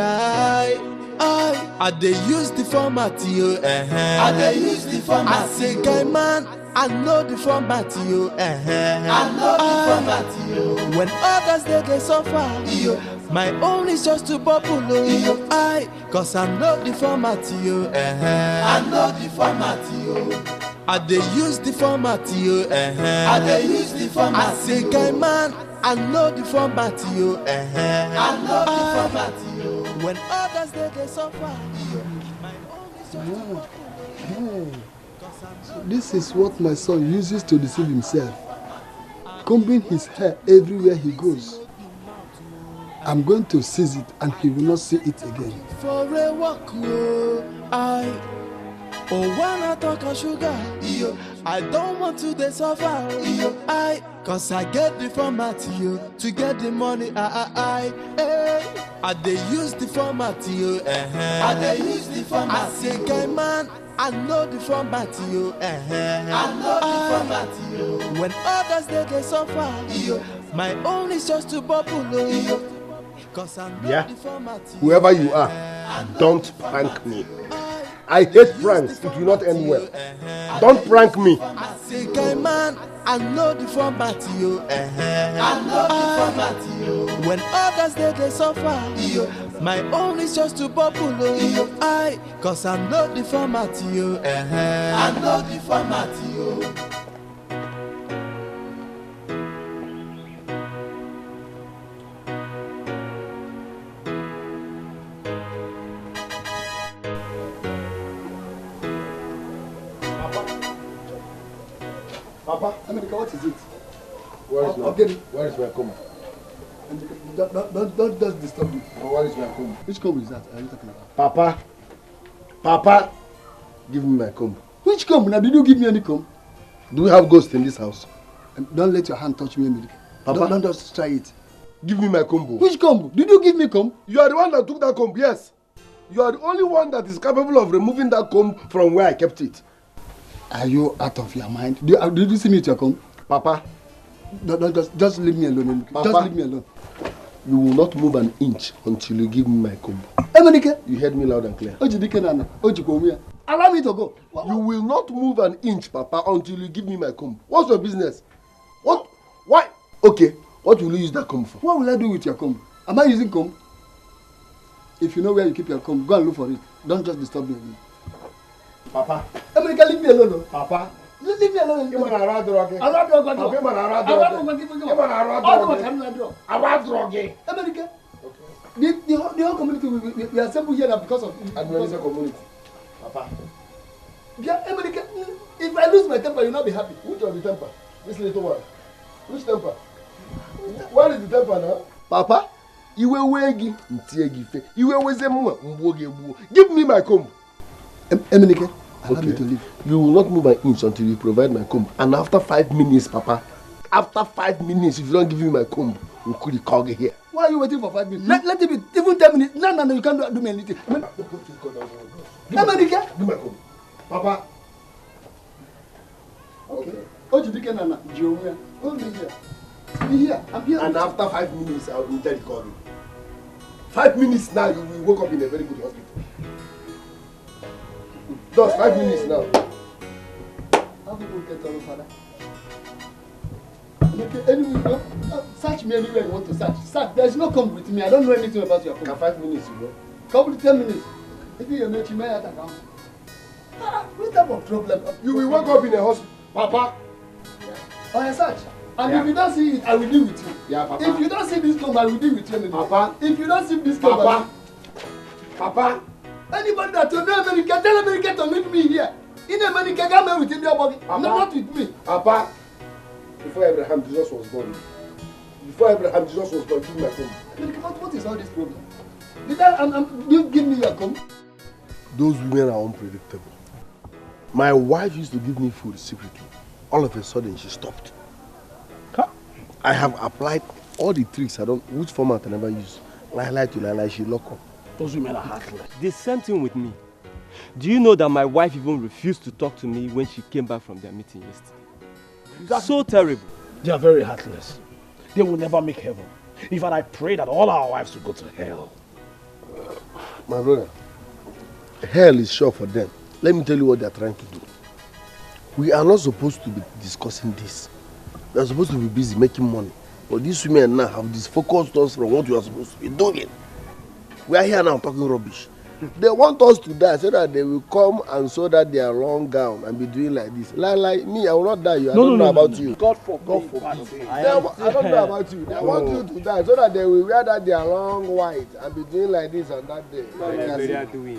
I dey use the format you. I dey use the format. I say, guy man, I know the format you. I know the format you. When others they suffer, my own is just to bubble. Cause I know the format you. I know the format you. I dey use the format you. I dey use the format. I say, guy man, I know the format you. I know the format you. When others they suffer, my own is just to bubble. This is what my son uses to deceive himself, combing his hair everywhere he goes. I'm going to seize it and he will not see it again. For a walk, when I talk of sugar, I don't want to suffer. Cause I get the format to get the money. I dey use the format I dey use the format. I say, guy man, I know the format you. I know the format. When others they suffer, my own is just to bubble. Cause I know the format. Whoever you are, don't prank me. I hate pranks. It will not end well. Don't prank me. I say, guy man, I know the format you. I know the format. When others they suffer, my own is just to bubble. Cause I know the format you. I know the format you. Papa, America, what is it? Where is my comb? Don't just disturb me. Where is my comb? Which comb is that? Are you talking about? Papa, give me my comb. Which comb? Now, did you give me any comb? Do we have ghosts in this house? Don't let your hand touch me, America. Papa, don't just try it. Give me my comb. Which comb? Did you give me comb? You are the one that took that comb, yes. You are the only one that is capable of removing that comb from where I kept it. Are you out of your mind? Did you see me with your comb? Papa. No, just leave me alone. Papa, just leave me alone. You will not move an inch until you give me my comb. Emenike. You heard me loud and clear. Allow me to go. You will not move an inch, Papa, until you give me my comb. What's your business? What? Why? Okay. What will you use that comb for? What will I do with your comb? Am I using comb? If you know where you keep your comb, go and look for it. Don't just disturb me. Papa. Emenike, leave me alone. Papa. Leave me alone. You want to ride drug? Emenike. The whole community we are assembled here because of Administration community. Papa. Yeah, Emenike, if I lose my temper, you'll not be happy. Which of the temper? This little one. Which temper? Where is the temper now? Papa, you will wegi, you will give me my comb. Emenike, allow me to leave. You will not move an inch until you provide my comb. And after 5 minutes, Papa, after 5 minutes, if you don't give me my comb, we could call you here. Why are you waiting for 5 minutes? Let it be even 10 minutes. No, you can't do me anything. Emenike, give my comb. Papa. Okay. Hold me here. Be here. I'm here. And after 5 minutes, I will immediately call you. 5 minutes now, you will wake up in a very good hospital. Just 5 minutes now. How people get on, Father? Okay, anyway, search me anywhere you want to search. Search. There's no come with me. I don't know anything about your comb. 5 minutes, you know. Couple 10 minutes. If you're not, you may have to come. What type of problem? You will wake up in a hospital. Papa. Oh, I search. And if you don't see it, I will deal with you. Yeah, Papa. If you don't see this comb, I will deal with you. Papa. If you don't see this comb, Papa. Papa. Anybody that will know America, tell America to meet me here. In America, come with your body. Not with me. Papa. Before Abraham, Jesus was born. Give me my comb. What is all this problem? You give me your comb? Those women are unpredictable. My wife used to give me food secretly. All of a sudden, she stopped. I have applied all the tricks. Which format I never use. Lie to lie, she lock up. Those women are heartless. The same thing with me. Do you know that my wife even refused to talk to me when she came back from their meeting yesterday? So terrible. They are very heartless. They will never make heaven. In fact, I pray that all our wives will go to hell. My brother, hell is sure for them. Let me tell you what they are trying to do. We are not supposed to be discussing this. We are supposed to be busy making money. But these women now have disfocused us from what we are supposed to be doing. We are here now talking rubbish. They want us to die so that they will come and sew that their long gown and be doing like this. Like me, I will not die. I don't know about you. God forbid. I don't know about you. They want you to die so that they will wear that their long white and be doing like this on that day.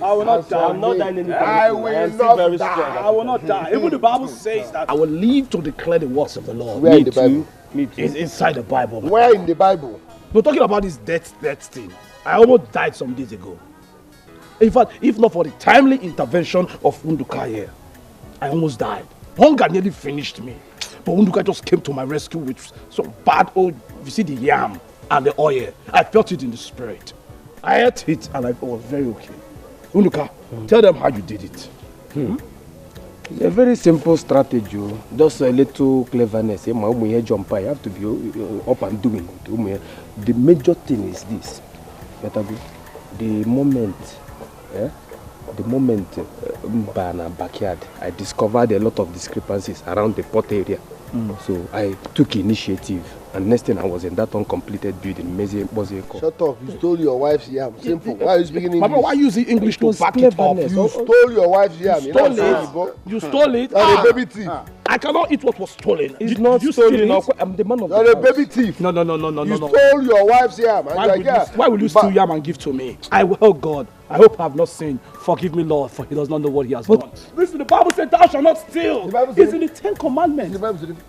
I will not die. I'm not dying anytime. I will not die. I will not die. Even the Bible says that I will live to declare the works of the Lord. Where in the Bible? Me too. It's inside the Bible. Where in the Bible? We're talking about this death thing. I almost died some days ago. In fact, if not for the timely intervention of Unduka here, I almost died. Hunger nearly finished me. But Unduka just came to my rescue with some bad old, you see the yam and the oil. I felt it in the spirit. I ate it and I was very okay. Unduka, tell them how you did it. It's a very simple strategy. Just a little cleverness. You have to be up and doing. The major thing is this. The moment in our backyard, I discovered a lot of discrepancies around the pot area. So I took initiative, and next thing I was in that uncompleted building. Shut up! You stole your wife's yam. Simple. Why are you speaking English? Papa, why using English to back it up? You stole your wife's yam. You stole it. You stole it. You're a baby thief. I cannot eat what was stolen. It's not stolen. I'm the man of the house. You're a baby thief. No. You stole your wife's yam. Why will you steal yam and give to me? Oh God, I hope I have not sinned. Forgive me, Lord, for he does not know what he has done. Listen, the Bible said, thou shalt not steal. It's in the 10 Commandments.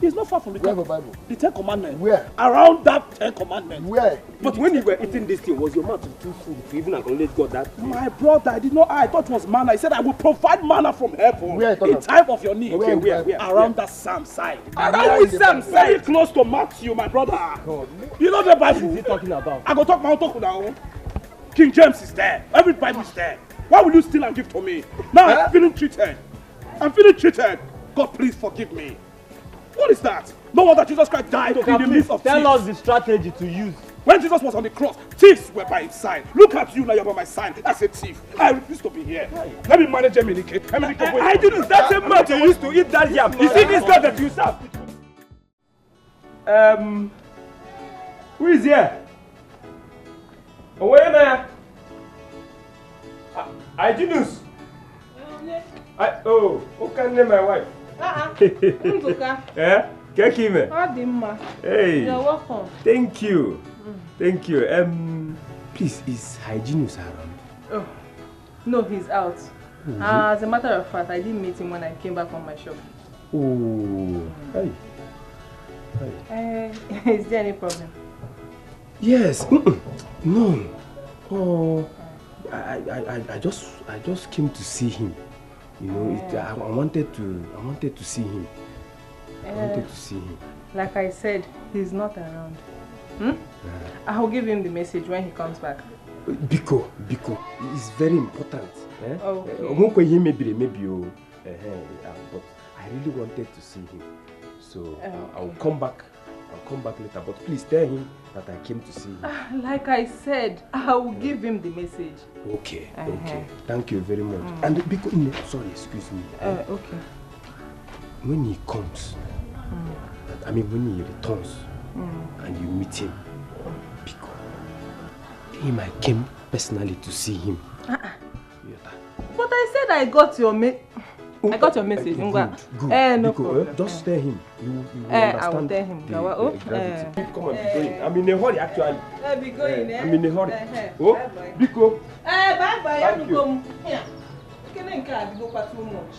It's not far from the Bible. The 10 Commandments. Where? Around that 10 Commandments. Where? But when you were eating this thing, was your mouth too full to even acknowledge God that? My brother, I thought it was manna. He said, I will provide manna from heaven in time of your need. Where? Around that Psalm side. Around the Psalm side? Very close to Matthew, my brother. God. You know the Bible? What is he talking about? I go talk my own talk now. King James is there. Every Bible is there. Why will you steal and give to me? Now I'm feeling cheated. God, please forgive me. What is that? No wonder Jesus Christ died in the midst of thieves. Tell us the strategy to use. When Jesus was on the cross, thieves were by his side. Look at you now, you're by my side. That's a thief. I refuse to be here. Let me manage Emenike. I didn't. That's a man you used to eat that yam. You see this God that you serve? Who is here? Where there? Idinus. Who can name my wife? Eh? Kekime. Hey. You're welcome. Thank you. Thank you. Please, is Hyginus around? Oh, no, he's out. As a matter of fact, I didn't meet him when I came back from my shop. Oh, hey. Is there any problem? Yes. No. Oh, I just came to see him. You know, I wanted to see him. Like I said, he's not around. I'll give him the message when he comes back. Biko, it's very important. Okay. But I really wanted to see him. So I'll come back later. But please tell him that I came to see him. Like I said, I'll give him the message. Okay. Thank you very much. And Biko, sorry, excuse me. Okay. When he comes, when he returns and you meet him, Biko, him I came personally to see him. But I said I got your message. Good. No problem. Just tell him. You will I will understand tell him. the gravity. Come on, be going. I'm in a hurry actually. Be going, I'm in a hurry. Bye-bye. Biko. Bye-bye. Thank you. Yeah. You can't go for too much.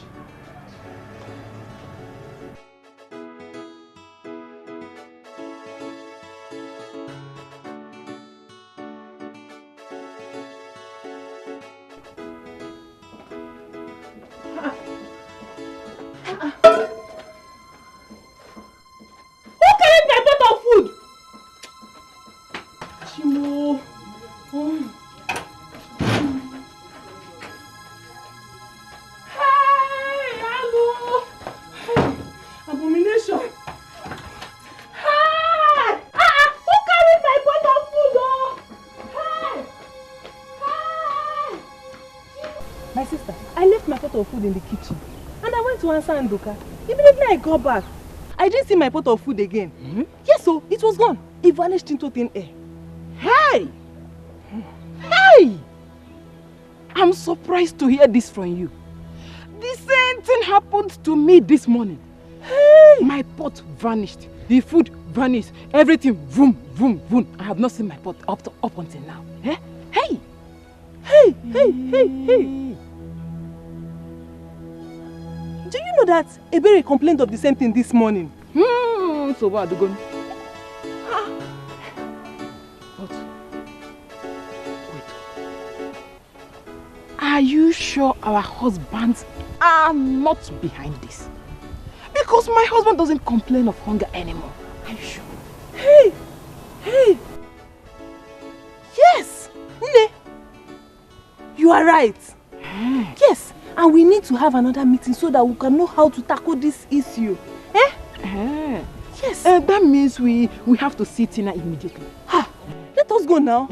Food in the kitchen and I went to answer Ndoka. Immediately I got back, I didn't see my pot of food again. Yes, so it was gone. It vanished into thin air. Hey! I'm surprised to hear this from you. The same thing happened to me this morning. Hey! My pot vanished. The food vanished. Everything vroom, vroom, vroom. I have not seen my pot up until now. Hey! Do you know that Ebere complained of the same thing this morning? So what are you going? But wait. Are you sure our husbands are not behind this? Because my husband doesn't complain of hunger anymore. Are you sure? Hey! Yes! Nne! You are right. Yes! And we need to have another meeting so that we can know how to tackle this issue. Yes. That means we have to see Tina immediately. Let us go now.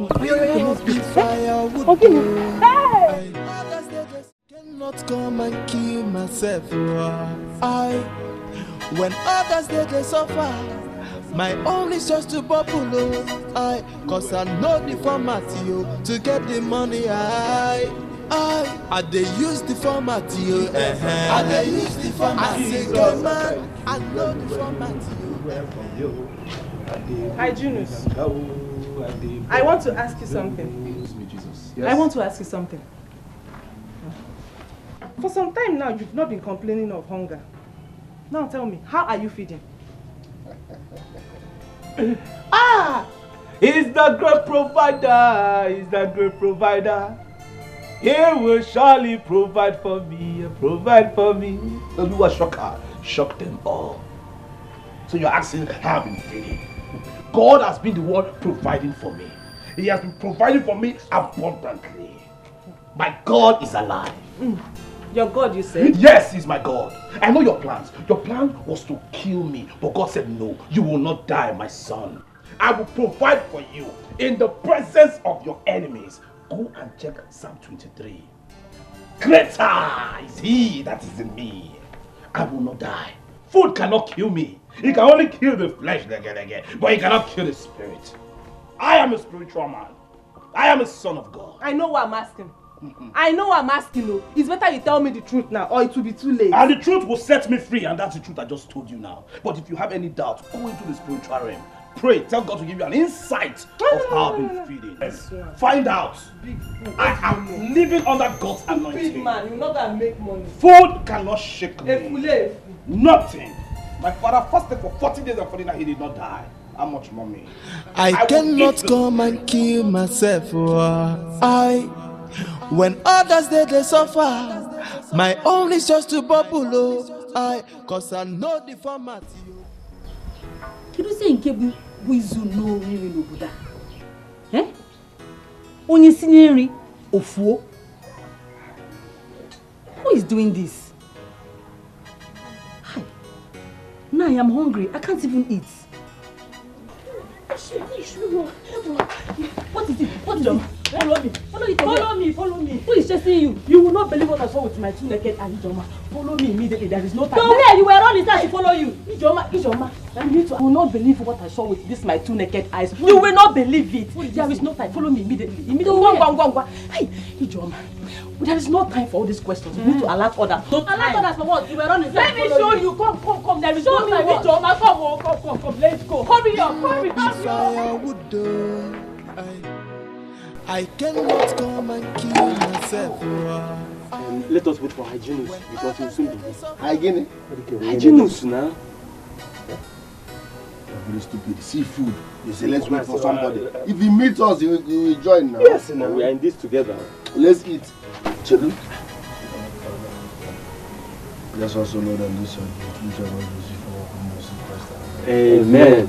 Cannot come and kill myself. When others they suffer, my own is just to bubble. Cause I know the format to get the money. I they use the format I they use the format. I know the format Hi, Junus. I want to ask you something. Yes. I want to ask you something. For some time now, you've not been complaining of hunger. Now tell me, how are you feeding? He's the great provider. He's the great provider. He will surely provide for me. Provide for me. Don't do a shocker. Shock them all. So you're asking how I've been feeling. God has been the one providing for me. He has been providing for me abundantly. My God is alive. Your God, you said? Yes, he's my God. I know your plans. Your plan was to kill me, but God said no. You will not die, my son. I will provide for you in the presence of your enemies. Go and check Psalm 23. Greater is he that is in me. I will not die. Food cannot kill me. It can only kill the flesh, but it cannot kill the spirit. I am a spiritual man. I am a son of God. I know what I'm asking. I know what I'm asking. No. It's better you tell me the truth now, or it will be too late. And the truth will set me free, and that's the truth I just told you now. But if you have any doubt, go into the spiritual realm. Pray, tell God to give you an insight of how I've been feeding. Find out. I am living under God's anointing. Big man, you're not gonna make money. Food cannot shake me. Nothing. My father fasted for 40 days and 40 nights. He did not die. How much, mommy? I cannot come and kill myself. When others they suffer, my own is just to bubble. Cause I know the format. Can you say in Kebu Wizu no really no Buddha? Eh? Onye Sineri Ofuo? Who is doing this? Hi. Now I am hungry. I can't even eat. What is it? What is it? Follow me. Follow me. Follow me. Who is chasing you? You will not believe what I saw with my two naked eyes, Ijoma. Follow me immediately. There is no time. Don't worry, you were running to follow you. Ijoma. I will not believe what I saw with this my two naked eyes. You will not believe it. There is no time. Follow me immediately. Go. Hey, Ijoma. There is no time for all these questions. You need to alert others. Alert others for what? You were running. Let me show you. Come. There is no time. Ijoma, come. Let's go. Hurry up. I cannot come and kill myself. Let us wait for hygienists because he will soon be here. Hygienists now. Very stupid. Seafood. You say let's wait for somebody. If he meets us, he will join now. Yes, now we are in this together. Let's eat. Chelu. Let's also know that this is Amen.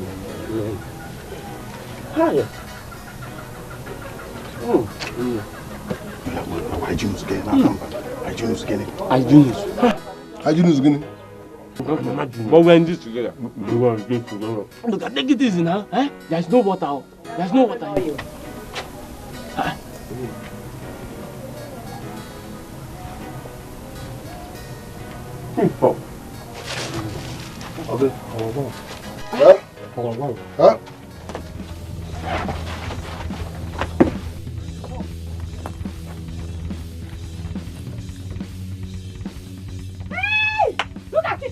Hi. Hygienists again. Hygienists again. But we're in this together. Look, take it easy now. There's no water. There's no water here. Huh? Look at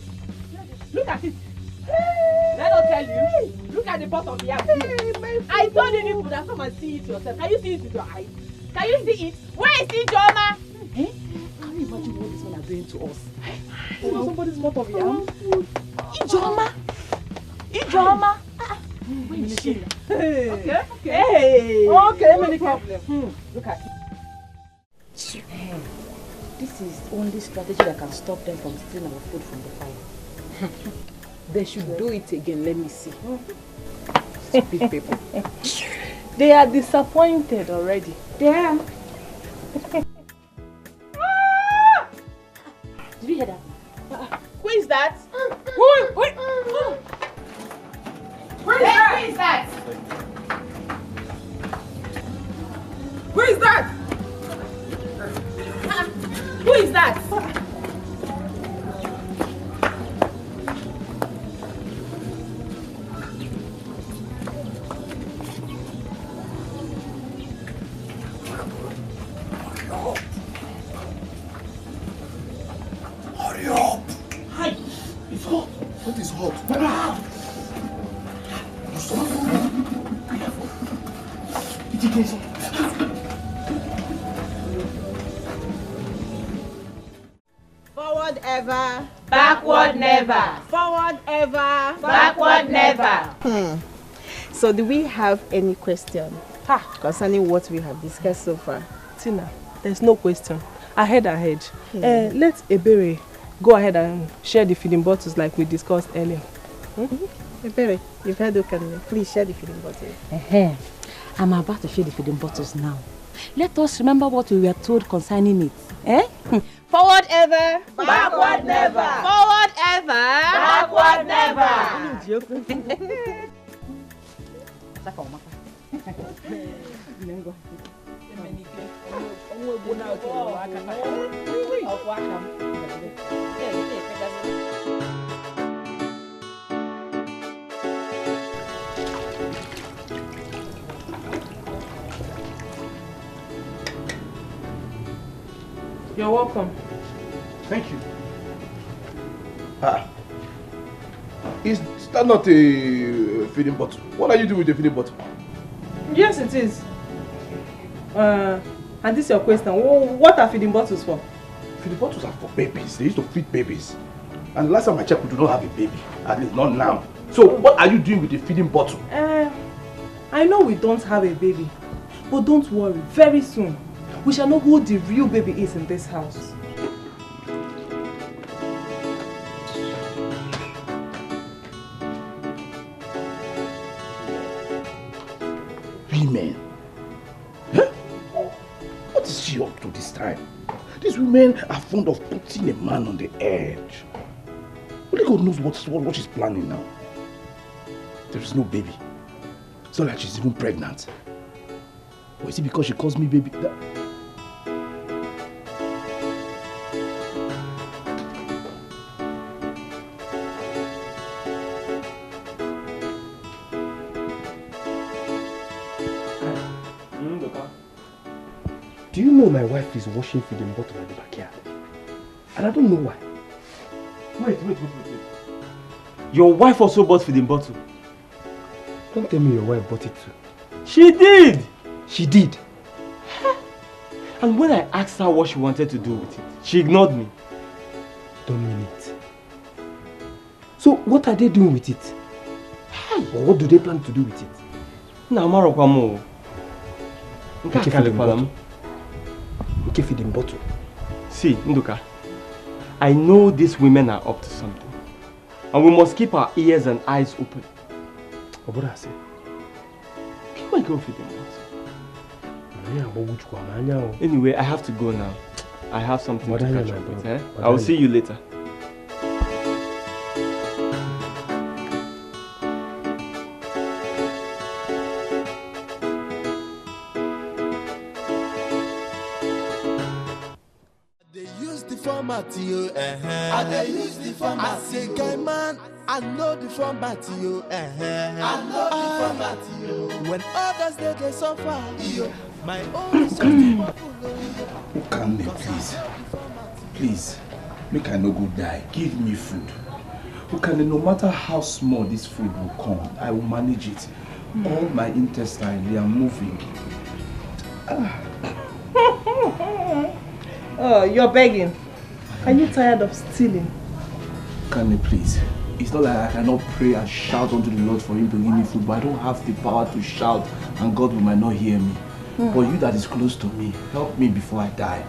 it. Let us tell you. Look at the bottom of the apple. I told you people that come and see it yourself. Can you see it with your eyes? Can you see it? Where is it, Joma? Can you imagine what this one are doing to us? Somebody's bottom of the apple. Ijoma. Where is she? Okay. Okay, many problems. Look at it. This is the only strategy that can stop them from stealing our food from the fire. They should do it again, let me see. Stupid people. They are disappointed already. They are. Did you hear that? Who is that? Who is that? Who is that? Who is that? Hurry up! Hi! It's hot! What is hot? ever. Backward never. Forward ever. Backward never. So do we have any question concerning what we have discussed so far? Tina, there's no question. Ahead. Let Ebere go ahead and share the feeding bottles like we discussed earlier. Ebere, you've heard Okanne. Please share the feeding bottles. I'm about to share the feeding bottles now. Let us remember what we were told concerning it. Forward ever. Backward never. Forward ever. Backward never. You're welcome. Thank you. Is that not a feeding bottle? What are you doing with the feeding bottle? Yes, it is. And this is your question. What are feeding bottles for? Feeding bottles are for babies. They used to feed babies. And last time I checked, we do not have a baby. At least not now. So what are you doing with the feeding bottle? I know we don't have a baby. But don't worry. Very soon, we shall know who the real baby is in this house. Women? Huh? What is she up to this time? These women are fond of putting a man on the edge. Only God knows what she's planning now. There is no baby. It's not like she's even pregnant. Or is it because she calls me baby? Do you know my wife is washing feeding bottle at the backyard? And I don't know why. Wait. Your wife also bought feeding bottle? Don't tell me your wife bought it too. She did! She did? And when I asked her what she wanted to do with it, she ignored me. Don't mean it. So what are they doing with it? Or what do they plan to do with it? Nke feeding bottle. See, Nduka, I know these women are up to something. And we must keep our ears and eyes open. What I say? Can I go feeding bottle? Anyway, I have to go now. I have something to catch up with. I will see you later. I dey use the format. As a guy man, I know the format. I know the format. When others they suffer, my own is just Okanne, please, make I no go die. Give me food. Okanne, no matter how small this food will come, I will manage it. All my intestines, they are moving. Oh, you're begging. Are you tired of stealing? Okanne, please. It's not like I cannot pray and shout unto the Lord for him to give me food, but I don't have the power to shout and God might not hear me. But you that is close to me, help me before I die.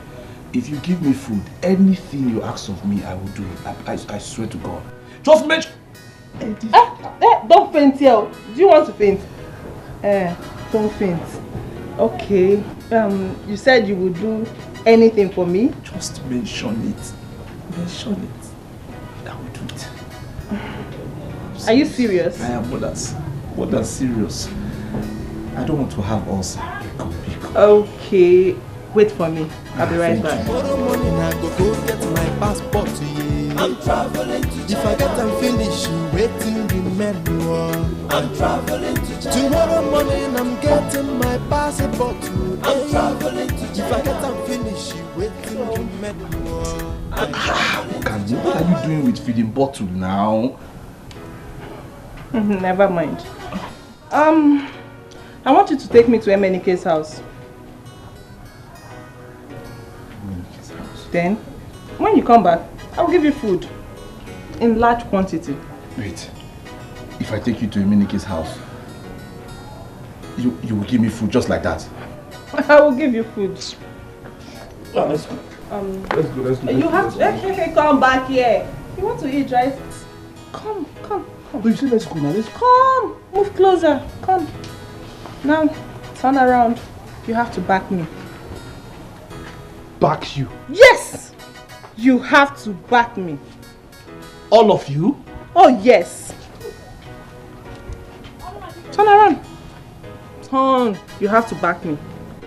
If you give me food, anything you ask of me, I will do it. I swear to God. Just mention... Don't faint here. Do you want to faint? Don't faint. Okay. You said you would do anything for me? Just mention it. Mention it. I will do it. Are you serious? I am more than serious. I don't want to have ulcer. Okay. Wait for me. I'll be right back. Tomorrow morning I go get my passport. I'm traveling to China. If I get and finish, waiting remember. I'm traveling to China. Tomorrow morning I'm getting my passport. I'm traveling to China. If I get and finish, waiting remember. What are you doing with feeding bottle now? Never mind. I want you to take me to MNK's house. Then, when you come back, I'll give you food. In large quantity. Wait. If I take you to Eminike's house, you will give me food just like that? I will give you food. Oh, let's go. Let's go. You have to... Hey, come back here. You want to eat, right? Come. But you said let's go now, let's go. Come. Move closer. Come. Now, turn around. You have to back me. Back you? Yes! You have to back me. All of you? Oh, yes. Turn around. Turn. You have to back me.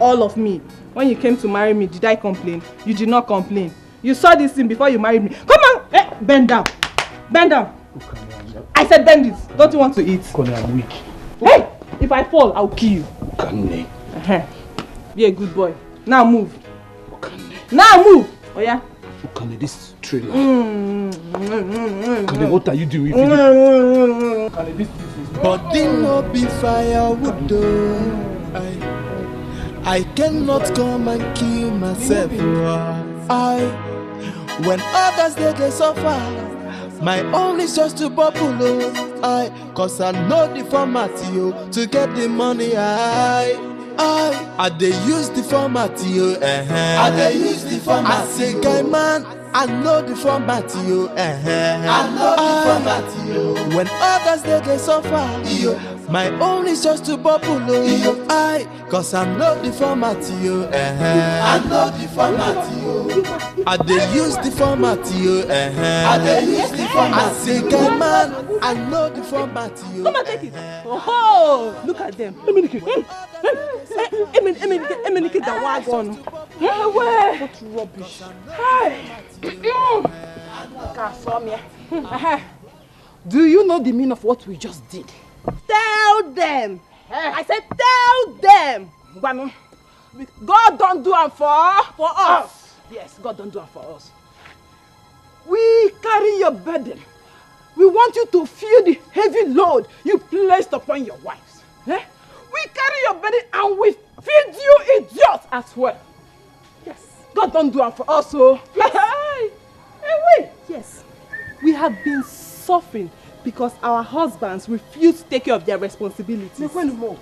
All of me. When you came to marry me, did I complain? You did not complain. You saw this thing before you married me. Come on! Hey, bend down. Bend down. I said bend this. Don't you want to eat? Connie, I'm weak. Hey! If I fall, I'll kill you. Connie. Be a good boy. Now move. Now move! Oh yeah? Connie, this trailer. Connie, what are you doing? Connie, this is... Body no be firewood though. I cannot come and kill myself. When others they suffer, my own is just to bubble. Cause I know the format to get the money. I they use the format I they use the format. I say guy man, I know the format I know the format when others they suffer, my own is just to bubble. Cause I know the format I know the format I they use the format I they use the format. I say guy man, I know the format Come and take it. Oh, look at them. Emenike the wagon. What rubbish. Do you know the meaning of what we just did? Tell them. I said tell them. God don't do it for us. Yes, God don't do it for us. We carry your burden. We want you to feel the heavy load you placed upon your wives. We carry your burden and we feed you idiots as well. Yes. God don't do it for us, so. Yes. We have been suffering because our husbands refuse to take care of their responsibilities. We will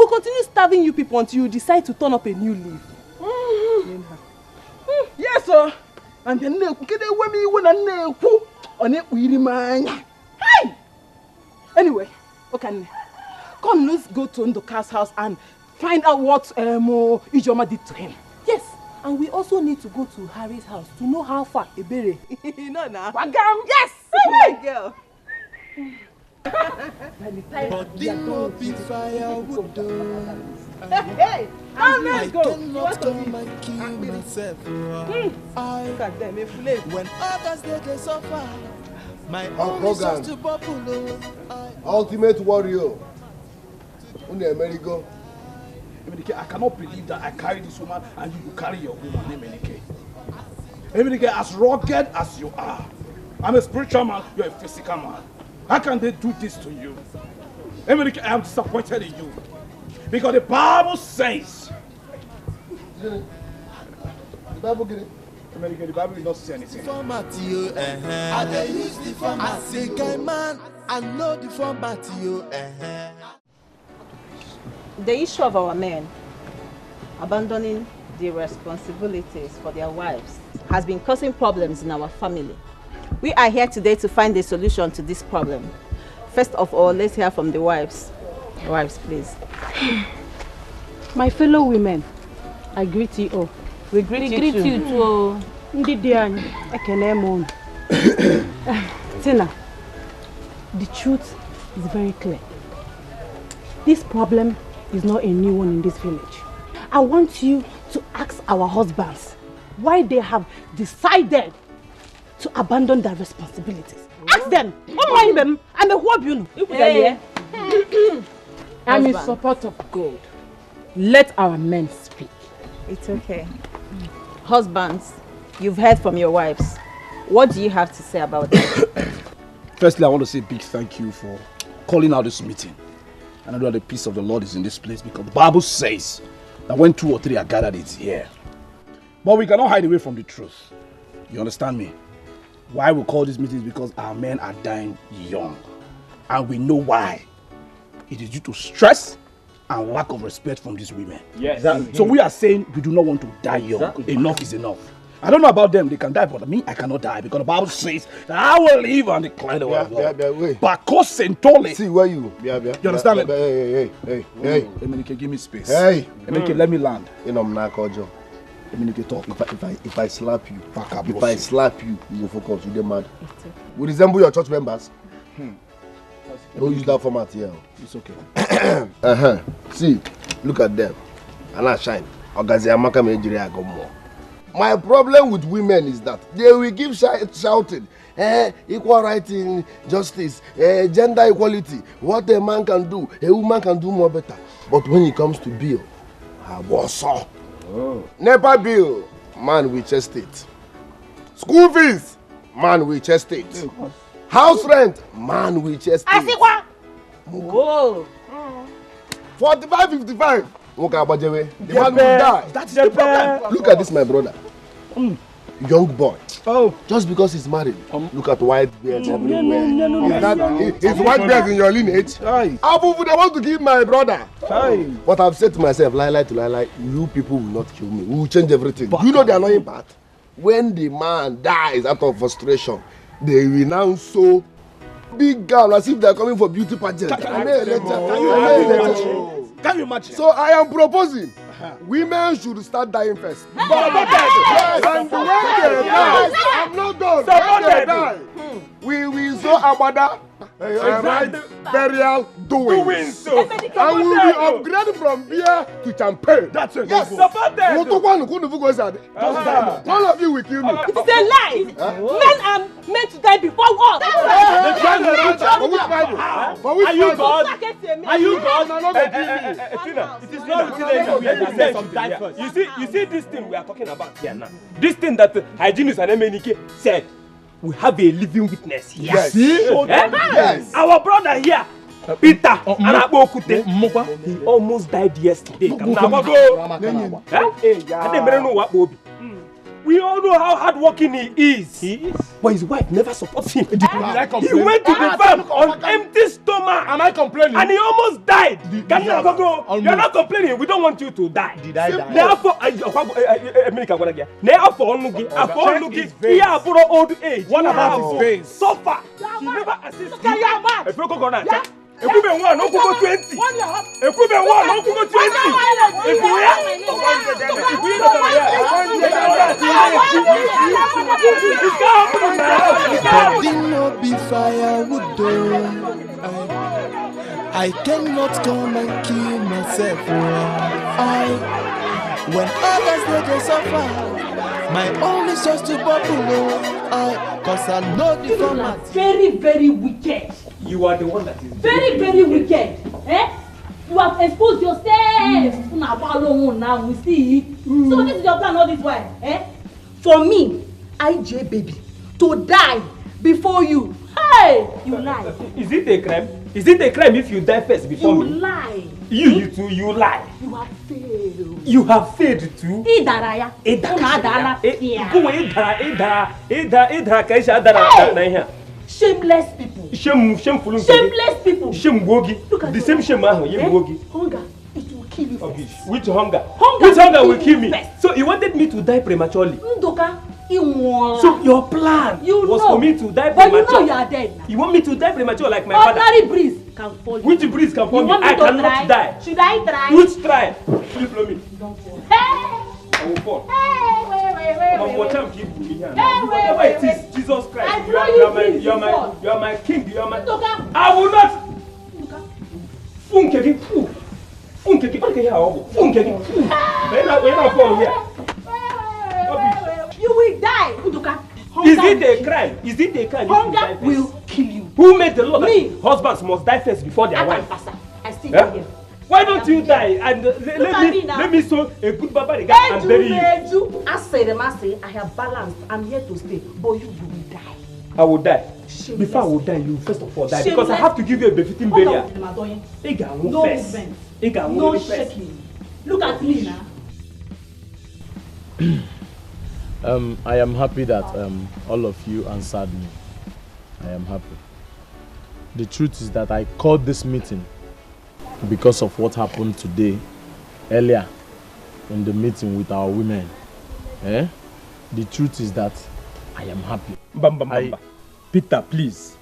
continue starving you people until you decide to turn up a new leaf. Yes, sir. And then hey! Anyway, okay. Come, let's go to Ndoka's house and find out what Ijoma did to him. Yes, and we also need to go to Harry's house to know how far Ebere. No, no. Yes, my girl. Body no be firewood though. Hey, let's go. I cannot come and kill myself. Look at them, when others they suffer, my own is just to bubble. Ultimate warrior. America. I cannot believe that I carry this woman and you carry your woman, Emenike. Emenike, as rugged as you are, I'm a spiritual man, you're a physical man. How can they do this to you? Emenike, I am disappointed in you. Because the Bible says... The Bible get it? Emenike, the Bible will not say anything. I they use the format. I say, guy man, I know the format The issue of our men abandoning the responsibilities for their wives has been causing problems in our family. We are here today to find a solution to this problem. First of all, let's hear from the wives. Wives, please. My fellow women, I greet you all. We greet you too. Tina, the truth is very clear. This problem is not a new one in this village. I want you to ask our husbands why they have decided to abandon their responsibilities. Ask them. I'm a wobble. I'm in support of God. Let our men speak. It's okay. Husbands, you've heard from your wives. What do you have to say about that? Firstly, I want to say a big thank you for calling out this meeting. And I know that the peace of the Lord is in this place because the Bible says that when 2 or 3 are gathered, it's here. But we cannot hide away from the truth. You understand me? Why we call this meeting is because our men are dying young. And we know why. It is due to stress and lack of respect from these women. Yes. Exactly. So we are saying we do not want to die young. Exactly. Enough is enough. I don't know about them, they can die, but me, I cannot die because the Bible says that I will live and declare the word of God. Bakos Sentole. See where you? You understand me? Hey. Emenike, give me space. Hey. Emenike, let me land. You know, I'm not Kojo. Emenike, talk. If I slap you, you will focus. You get mad. We resemble your church members. Don't use that format here. It's okay. See, look at them. And I shine. My problem with women is that they will keep shouting, equal rights, justice, gender equality, what a man can do, a woman can do more better. But when it comes to bill, NEPA bill, man will chest it. School fees, man will chest it. House rent, man will chest it. Whoa. 45-55. The man will die. That's the problem. Look at this, my brother. Young boy. Oh. Just because he's married. Look at white beards everywhere. Is white beards in your lineage? How would I want to kill my brother? But I've said to myself, lie to lie, you people will not kill me. We will change everything. You know the annoying part? When the man dies out of frustration, they will now sew big gown as if they're coming for beauty pageant. Can you imagine? So I am proposing women should start dying first. And when they die, I'm not done. When they die, we will sew abada, burial, doings. And we will be upgraded from beer to champagne. That's it. Yes. All of you will kill me. It's a lie. Men are meant to die before war. For which Bible? For which Bible? Are you God? It is not written that some die first. You see this thing we are talking about here now. This thing that hygienist and MNK said. We have a living witness here. Yes. Yes. Our brother here, Peter Anabokute, he almost died yesterday. We all know how hardworking he is. But his wife never supports him. He went to the farm on empty stomach. Am I complaining? And he almost died. You're not complaining. We don't want you to die. Did I die? Therefore, old age. What about his face? Suffer. She never assists. If you go on, if you been one, no go 20. If you been one, no go 20. If I cannot come and kill myself. When others they suffer, my own is just to bubble. Cause I know the format. Very, very wicked. You are the one that is very, very wicked. You have exposed yourself. Now we see it. So this is your plan all this while. For me, IJ baby, to die before you. Hey, you lie. Is it a crime? Is it a crime if you die first before me? You lie. You too, you lie. You have failed. You have failed too. Idaraya. Shameless people. Shameful. Shameless people. Shamgogi. The same shame. Hunger. It will kill you first. Which hunger? Which hunger will kill me? So you wanted me to die prematurely? Ndoka. So your plan was for me to die prematurely. But you know you are dead now. You want me to die prematurely like my father? Ordinary breeze can fall you. Which breeze can fall me? I cannot die. Should I try? Which try? Please blow me. Don't fall. I will fall. Wait. Jesus Christ. You are my king. You are my. I will not. Funkeki. You will die, Udoka. Is it a crime? Is it a crime? Hunger will kill you. Who made the law that husbands must die first before their wife? I still here. Why don't you die and let me sow a good barbaric and bury you? I have balanced. I'm here to stay, but you will die. I will die. Before I will die, you first of all die because I have to give you a befitting burial. No movement. No shaking. Look at me now. I am happy that all of you answered me. I am happy. The truth is that I called this meeting because of what happened today, earlier in the meeting with our women. The truth is that I am happy. Peter, please.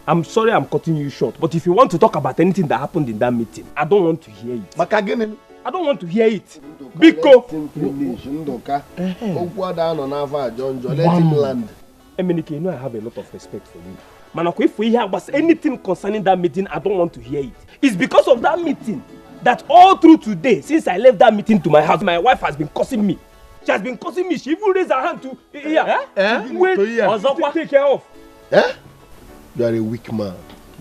I'm sorry I'm cutting you short, but if you want to talk about anything that happened in that meeting, I don't want to hear it. I don't want to hear it. Biko. Let him land. Emenike, you know I have a lot of respect for you. Manako, if we hear about anything concerning that meeting, I don't want to hear it. It's because of that meeting that all through today, since I left that meeting to my house, my wife has been cursing me. She has been cursing me. She even raised her hand to take care of. You are a weak man.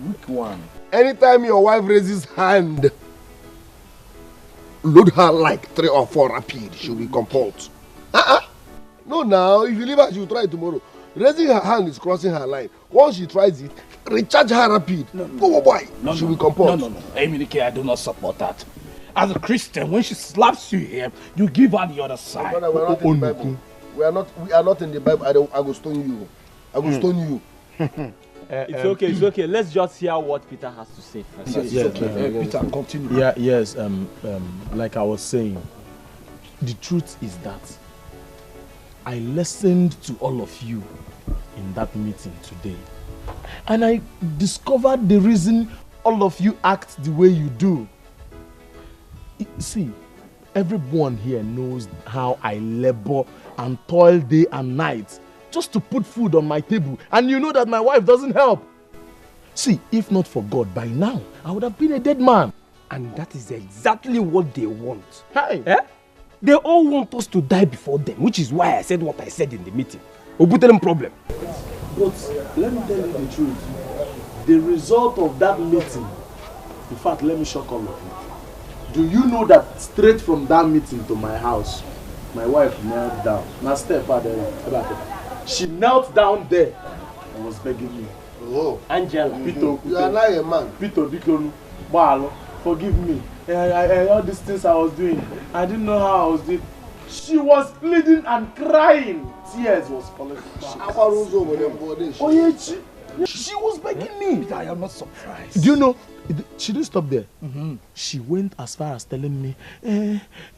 Weak one. Anytime your wife raises hand, load her like 3 or 4 rapid. She'll be compelled. No, now, if you leave her, she'll try it tomorrow. Raising her hand is crossing her line. Once she tries it, recharge her rapid. Go, boy. She'll be compelled. No. Eminike, I do not support that. As a Christian, when she slaps you here, you give her the other side. Brother, we're not in the Bible. We are not in the Bible. I go stone you. I will stone you. It's okay. Let's just hear what Peter has to say first. Peter, continue. Yes. Like I was saying, the truth is that I listened to all of you in that meeting today, and I discovered the reason all of you act the way you do. See, everyone here knows how I labor and toil day and night just to put food on my table, and you know that my wife doesn't help. See, if not for God, by now I would have been a dead man. And that is exactly what they want. Hey. They all want us to die before them, which is why I said what I said in the meeting. Obutelem problem. But let me tell you the truth. The result of that meeting, in fact, let me shock all of you. Do you know that straight from that meeting to my house, my wife knelt down. Now step out there. She knelt down there and was begging me. Oh, Angela. Peter, you are not a man. Peter, forgive me. All these things I was doing, I didn't know how I was doing. She was pleading and crying. Tears was falling. She was begging me. I am not surprised. Do you know? She didn't stop there. She went as far as telling me,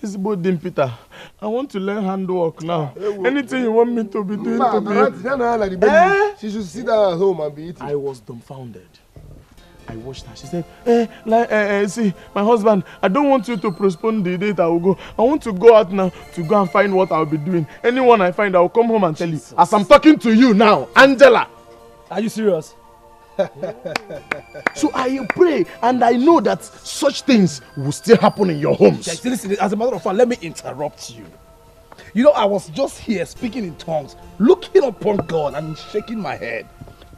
it's about them, Peter. I want to learn handwork now. Anything you want me to be doing to me. She should sit down at home and be eating. I was dumbfounded. I watched her. She said, see, my husband, I don't want you to postpone the date I will go. I want to go out now to go and find what I'll be doing. Anyone I find, I'll come home and tell you. As I'm talking to you now, Angela. Are you serious? So I pray and I know that such things will still happen in your homes. Yes, listen, as a matter of fact, let me interrupt you. You know, I was just here speaking in tongues, looking upon God and shaking my head.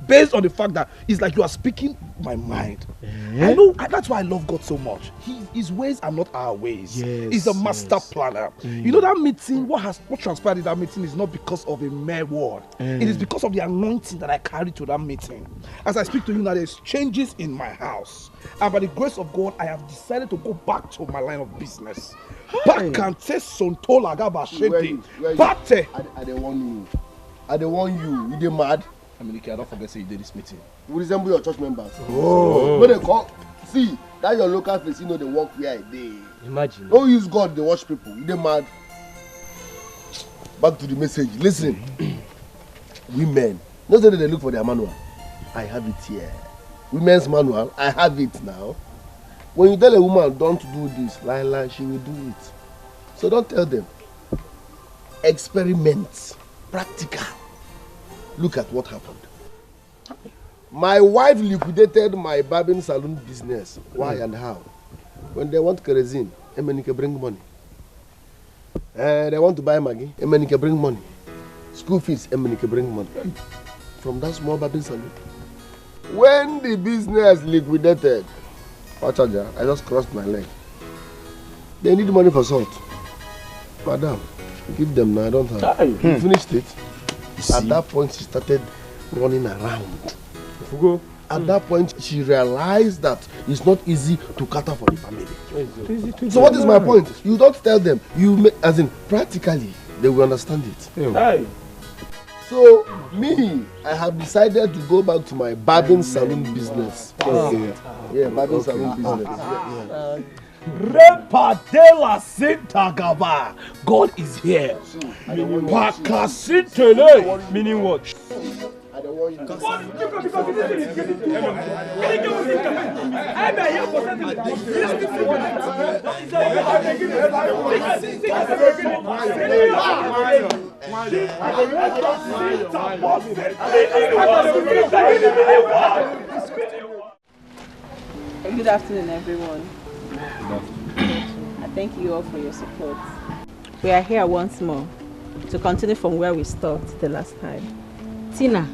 Based on the fact that it's like you are speaking my mind. I know, that's why I love God so much. His ways are not our ways. He's a master planner. You know that meeting, what transpired in that meeting is not because of a mere word. It is because of the anointing that I carried to that meeting. As I speak to you now, there's changes in my house. And by the grace of God, I have decided to go back to my line of business. I don't want you. You mad? Eminike, I don't forget say you did this meeting. We resemble your church members. Oh. No, they call. See, that your local place, you know they work where they. Imagine. Don't use God, they watch people. You dey mad. Back to the message. Listen, women. Not that they look for their manual. I have it here. Women's manual. I have it now. When you tell a woman don't do this, lie, she will do it. So don't tell them. Experiment. Practical. Look at what happened. My wife liquidated my barbing salon business. Why and how? When they want kerosene, Emenike bring money. They want to buy Maggi, Emenike bring money. School fees, Emenike bring money. From that small barbing salon. When the business liquidated, I just crossed my leg. They need money for salt. Madam, give them now, I don't have. You finished it. At that point, she started running around. At that point, she realized that it's not easy to cater for the family. So what is my point? You don't tell them. You make, as in practically, they will understand it. Hey. So, me, I have decided to go back to my barbing salon business. Yeah, barbing salon business. Repadela Sintagava. God is here. Pakasitele. Meaning what? I don't want you to Good afternoon, everyone. I thank you all for your support. We are here once more to continue from where we stopped the last time. Tina,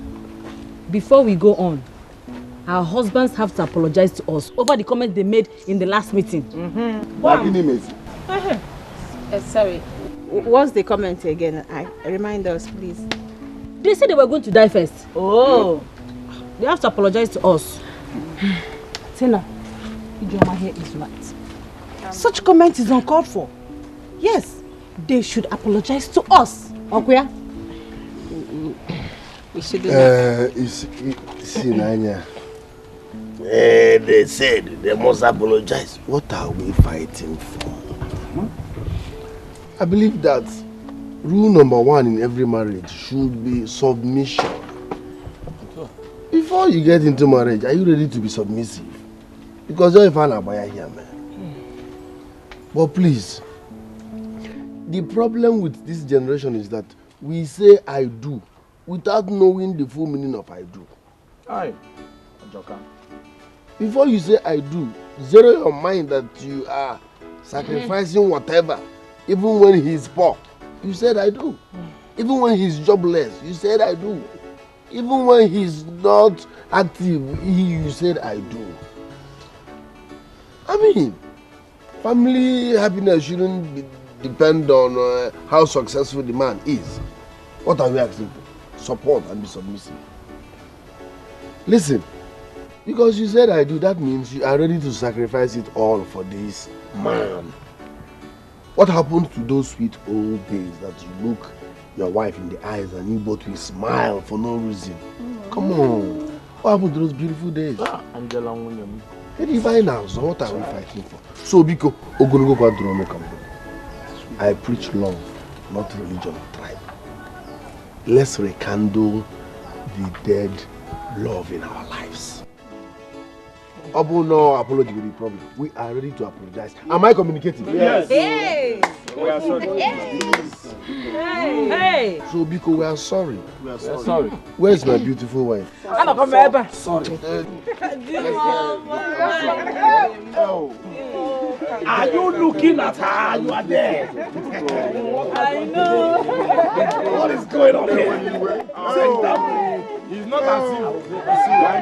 before we go on, our husbands have to apologize to us over the comment they made in the last meeting. Sorry, what's the comment again? Remind us, please. They said they were going to die first. Oh. They have to apologize to us. Tina, Ijoma here is right. Such comment is uncalled for. Yes, they should apologize to us. Okuya? We should do that. See, Nanya. They said they must apologize. What are we fighting for? I believe that rule number 1 in every marriage should be submission. Before you get into marriage, are you ready to be submissive? Because you're a fan of here, man. But please, the problem with this generation is that we say I do without knowing the full meaning of I do. Aye. Before you say I do, zero your mind that you are sacrificing whatever. Even when he's poor, you said I do. Even when he's jobless, you said I do. Even when he's not active, you said I do. I mean, family happiness shouldn't depend on how successful the man is. What are we asking for? Support and be submissive. Listen, because you said I do, that means you are ready to sacrifice it all for this man. What happened to those sweet old days that you look your wife in the eyes and you both will smile for no reason? Come on. What happened to those beautiful days? Angela, now, so what are we fighting for? So, Biko, I preach love, not religion or tribe. Let's rekindle the dead love in our lives. Abu, no apology with the problem. We are ready to apologize. Am I communicating? Yes. Hey. We are sorry. Yes. Hey. So, Biko, we are sorry. We are sorry. Where's my beautiful wife? Sorry. Are you looking at her? You are there. I know. What is going on here? It's not as if I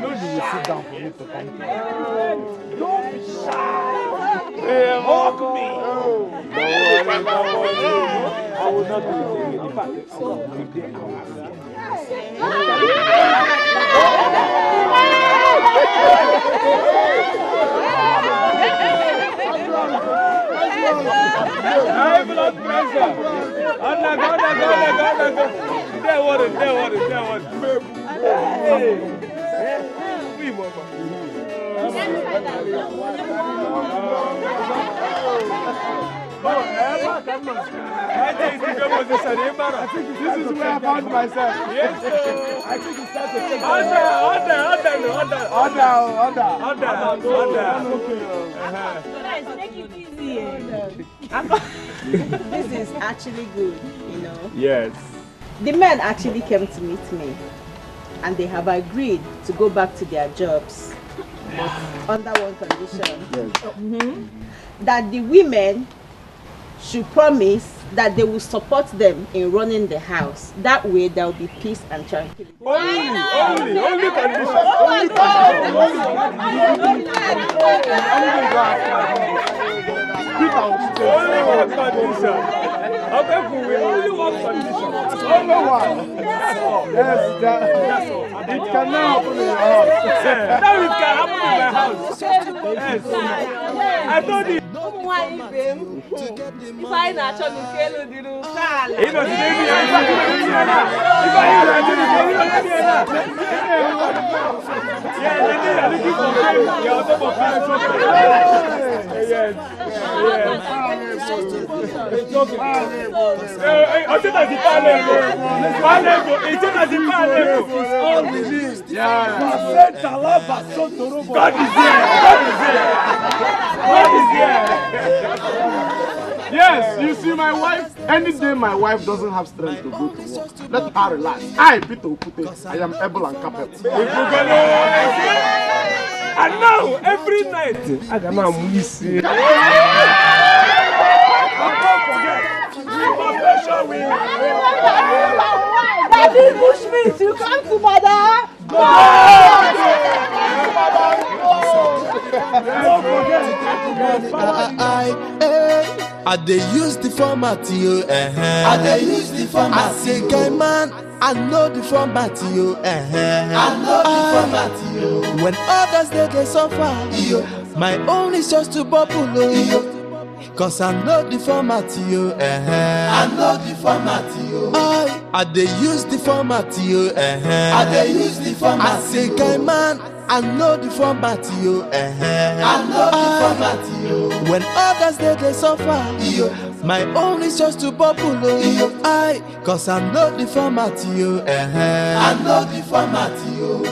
know you will sit down for me to come here. Don't be shy. Hug me. Don't worry. I will not do it. In fact, High blood pressure. They want it. We mama. This is where I found myself. Yes, I think it's time to take Guys, take it easy. This is actually good, you know. Yes. The men actually came to meet me and they have agreed to go back to their jobs, but under one condition. That the women should promise that they will support them in running the house. That way there will be peace and tranquility. Only condition. It cannot happen in your house. Now it can happen in my house. Yes. I told you. nwaanyị ibe m. Ife anyị na-achọ n'uke elu dị n'uke ala. Yes, you see my wife? Any day my wife doesn't have strength to go to work, let her relax. I, Peter Opute, I am able and capable. And now, every night, I can now miss it. Daddy, push me to come to mother. Don't forget. I dey use the format you. I dey use the format. I say, guy man, I know the format you. I know the format you. When others they suffer, my own is just to bubble. Cause I know the format you. I know the format you. I dey use the format you. I dey use the format. I say, guy man, I know the format you. I know the format you. When others they suffer, my own is just to bubble. Cause I know the format you. I know the format you.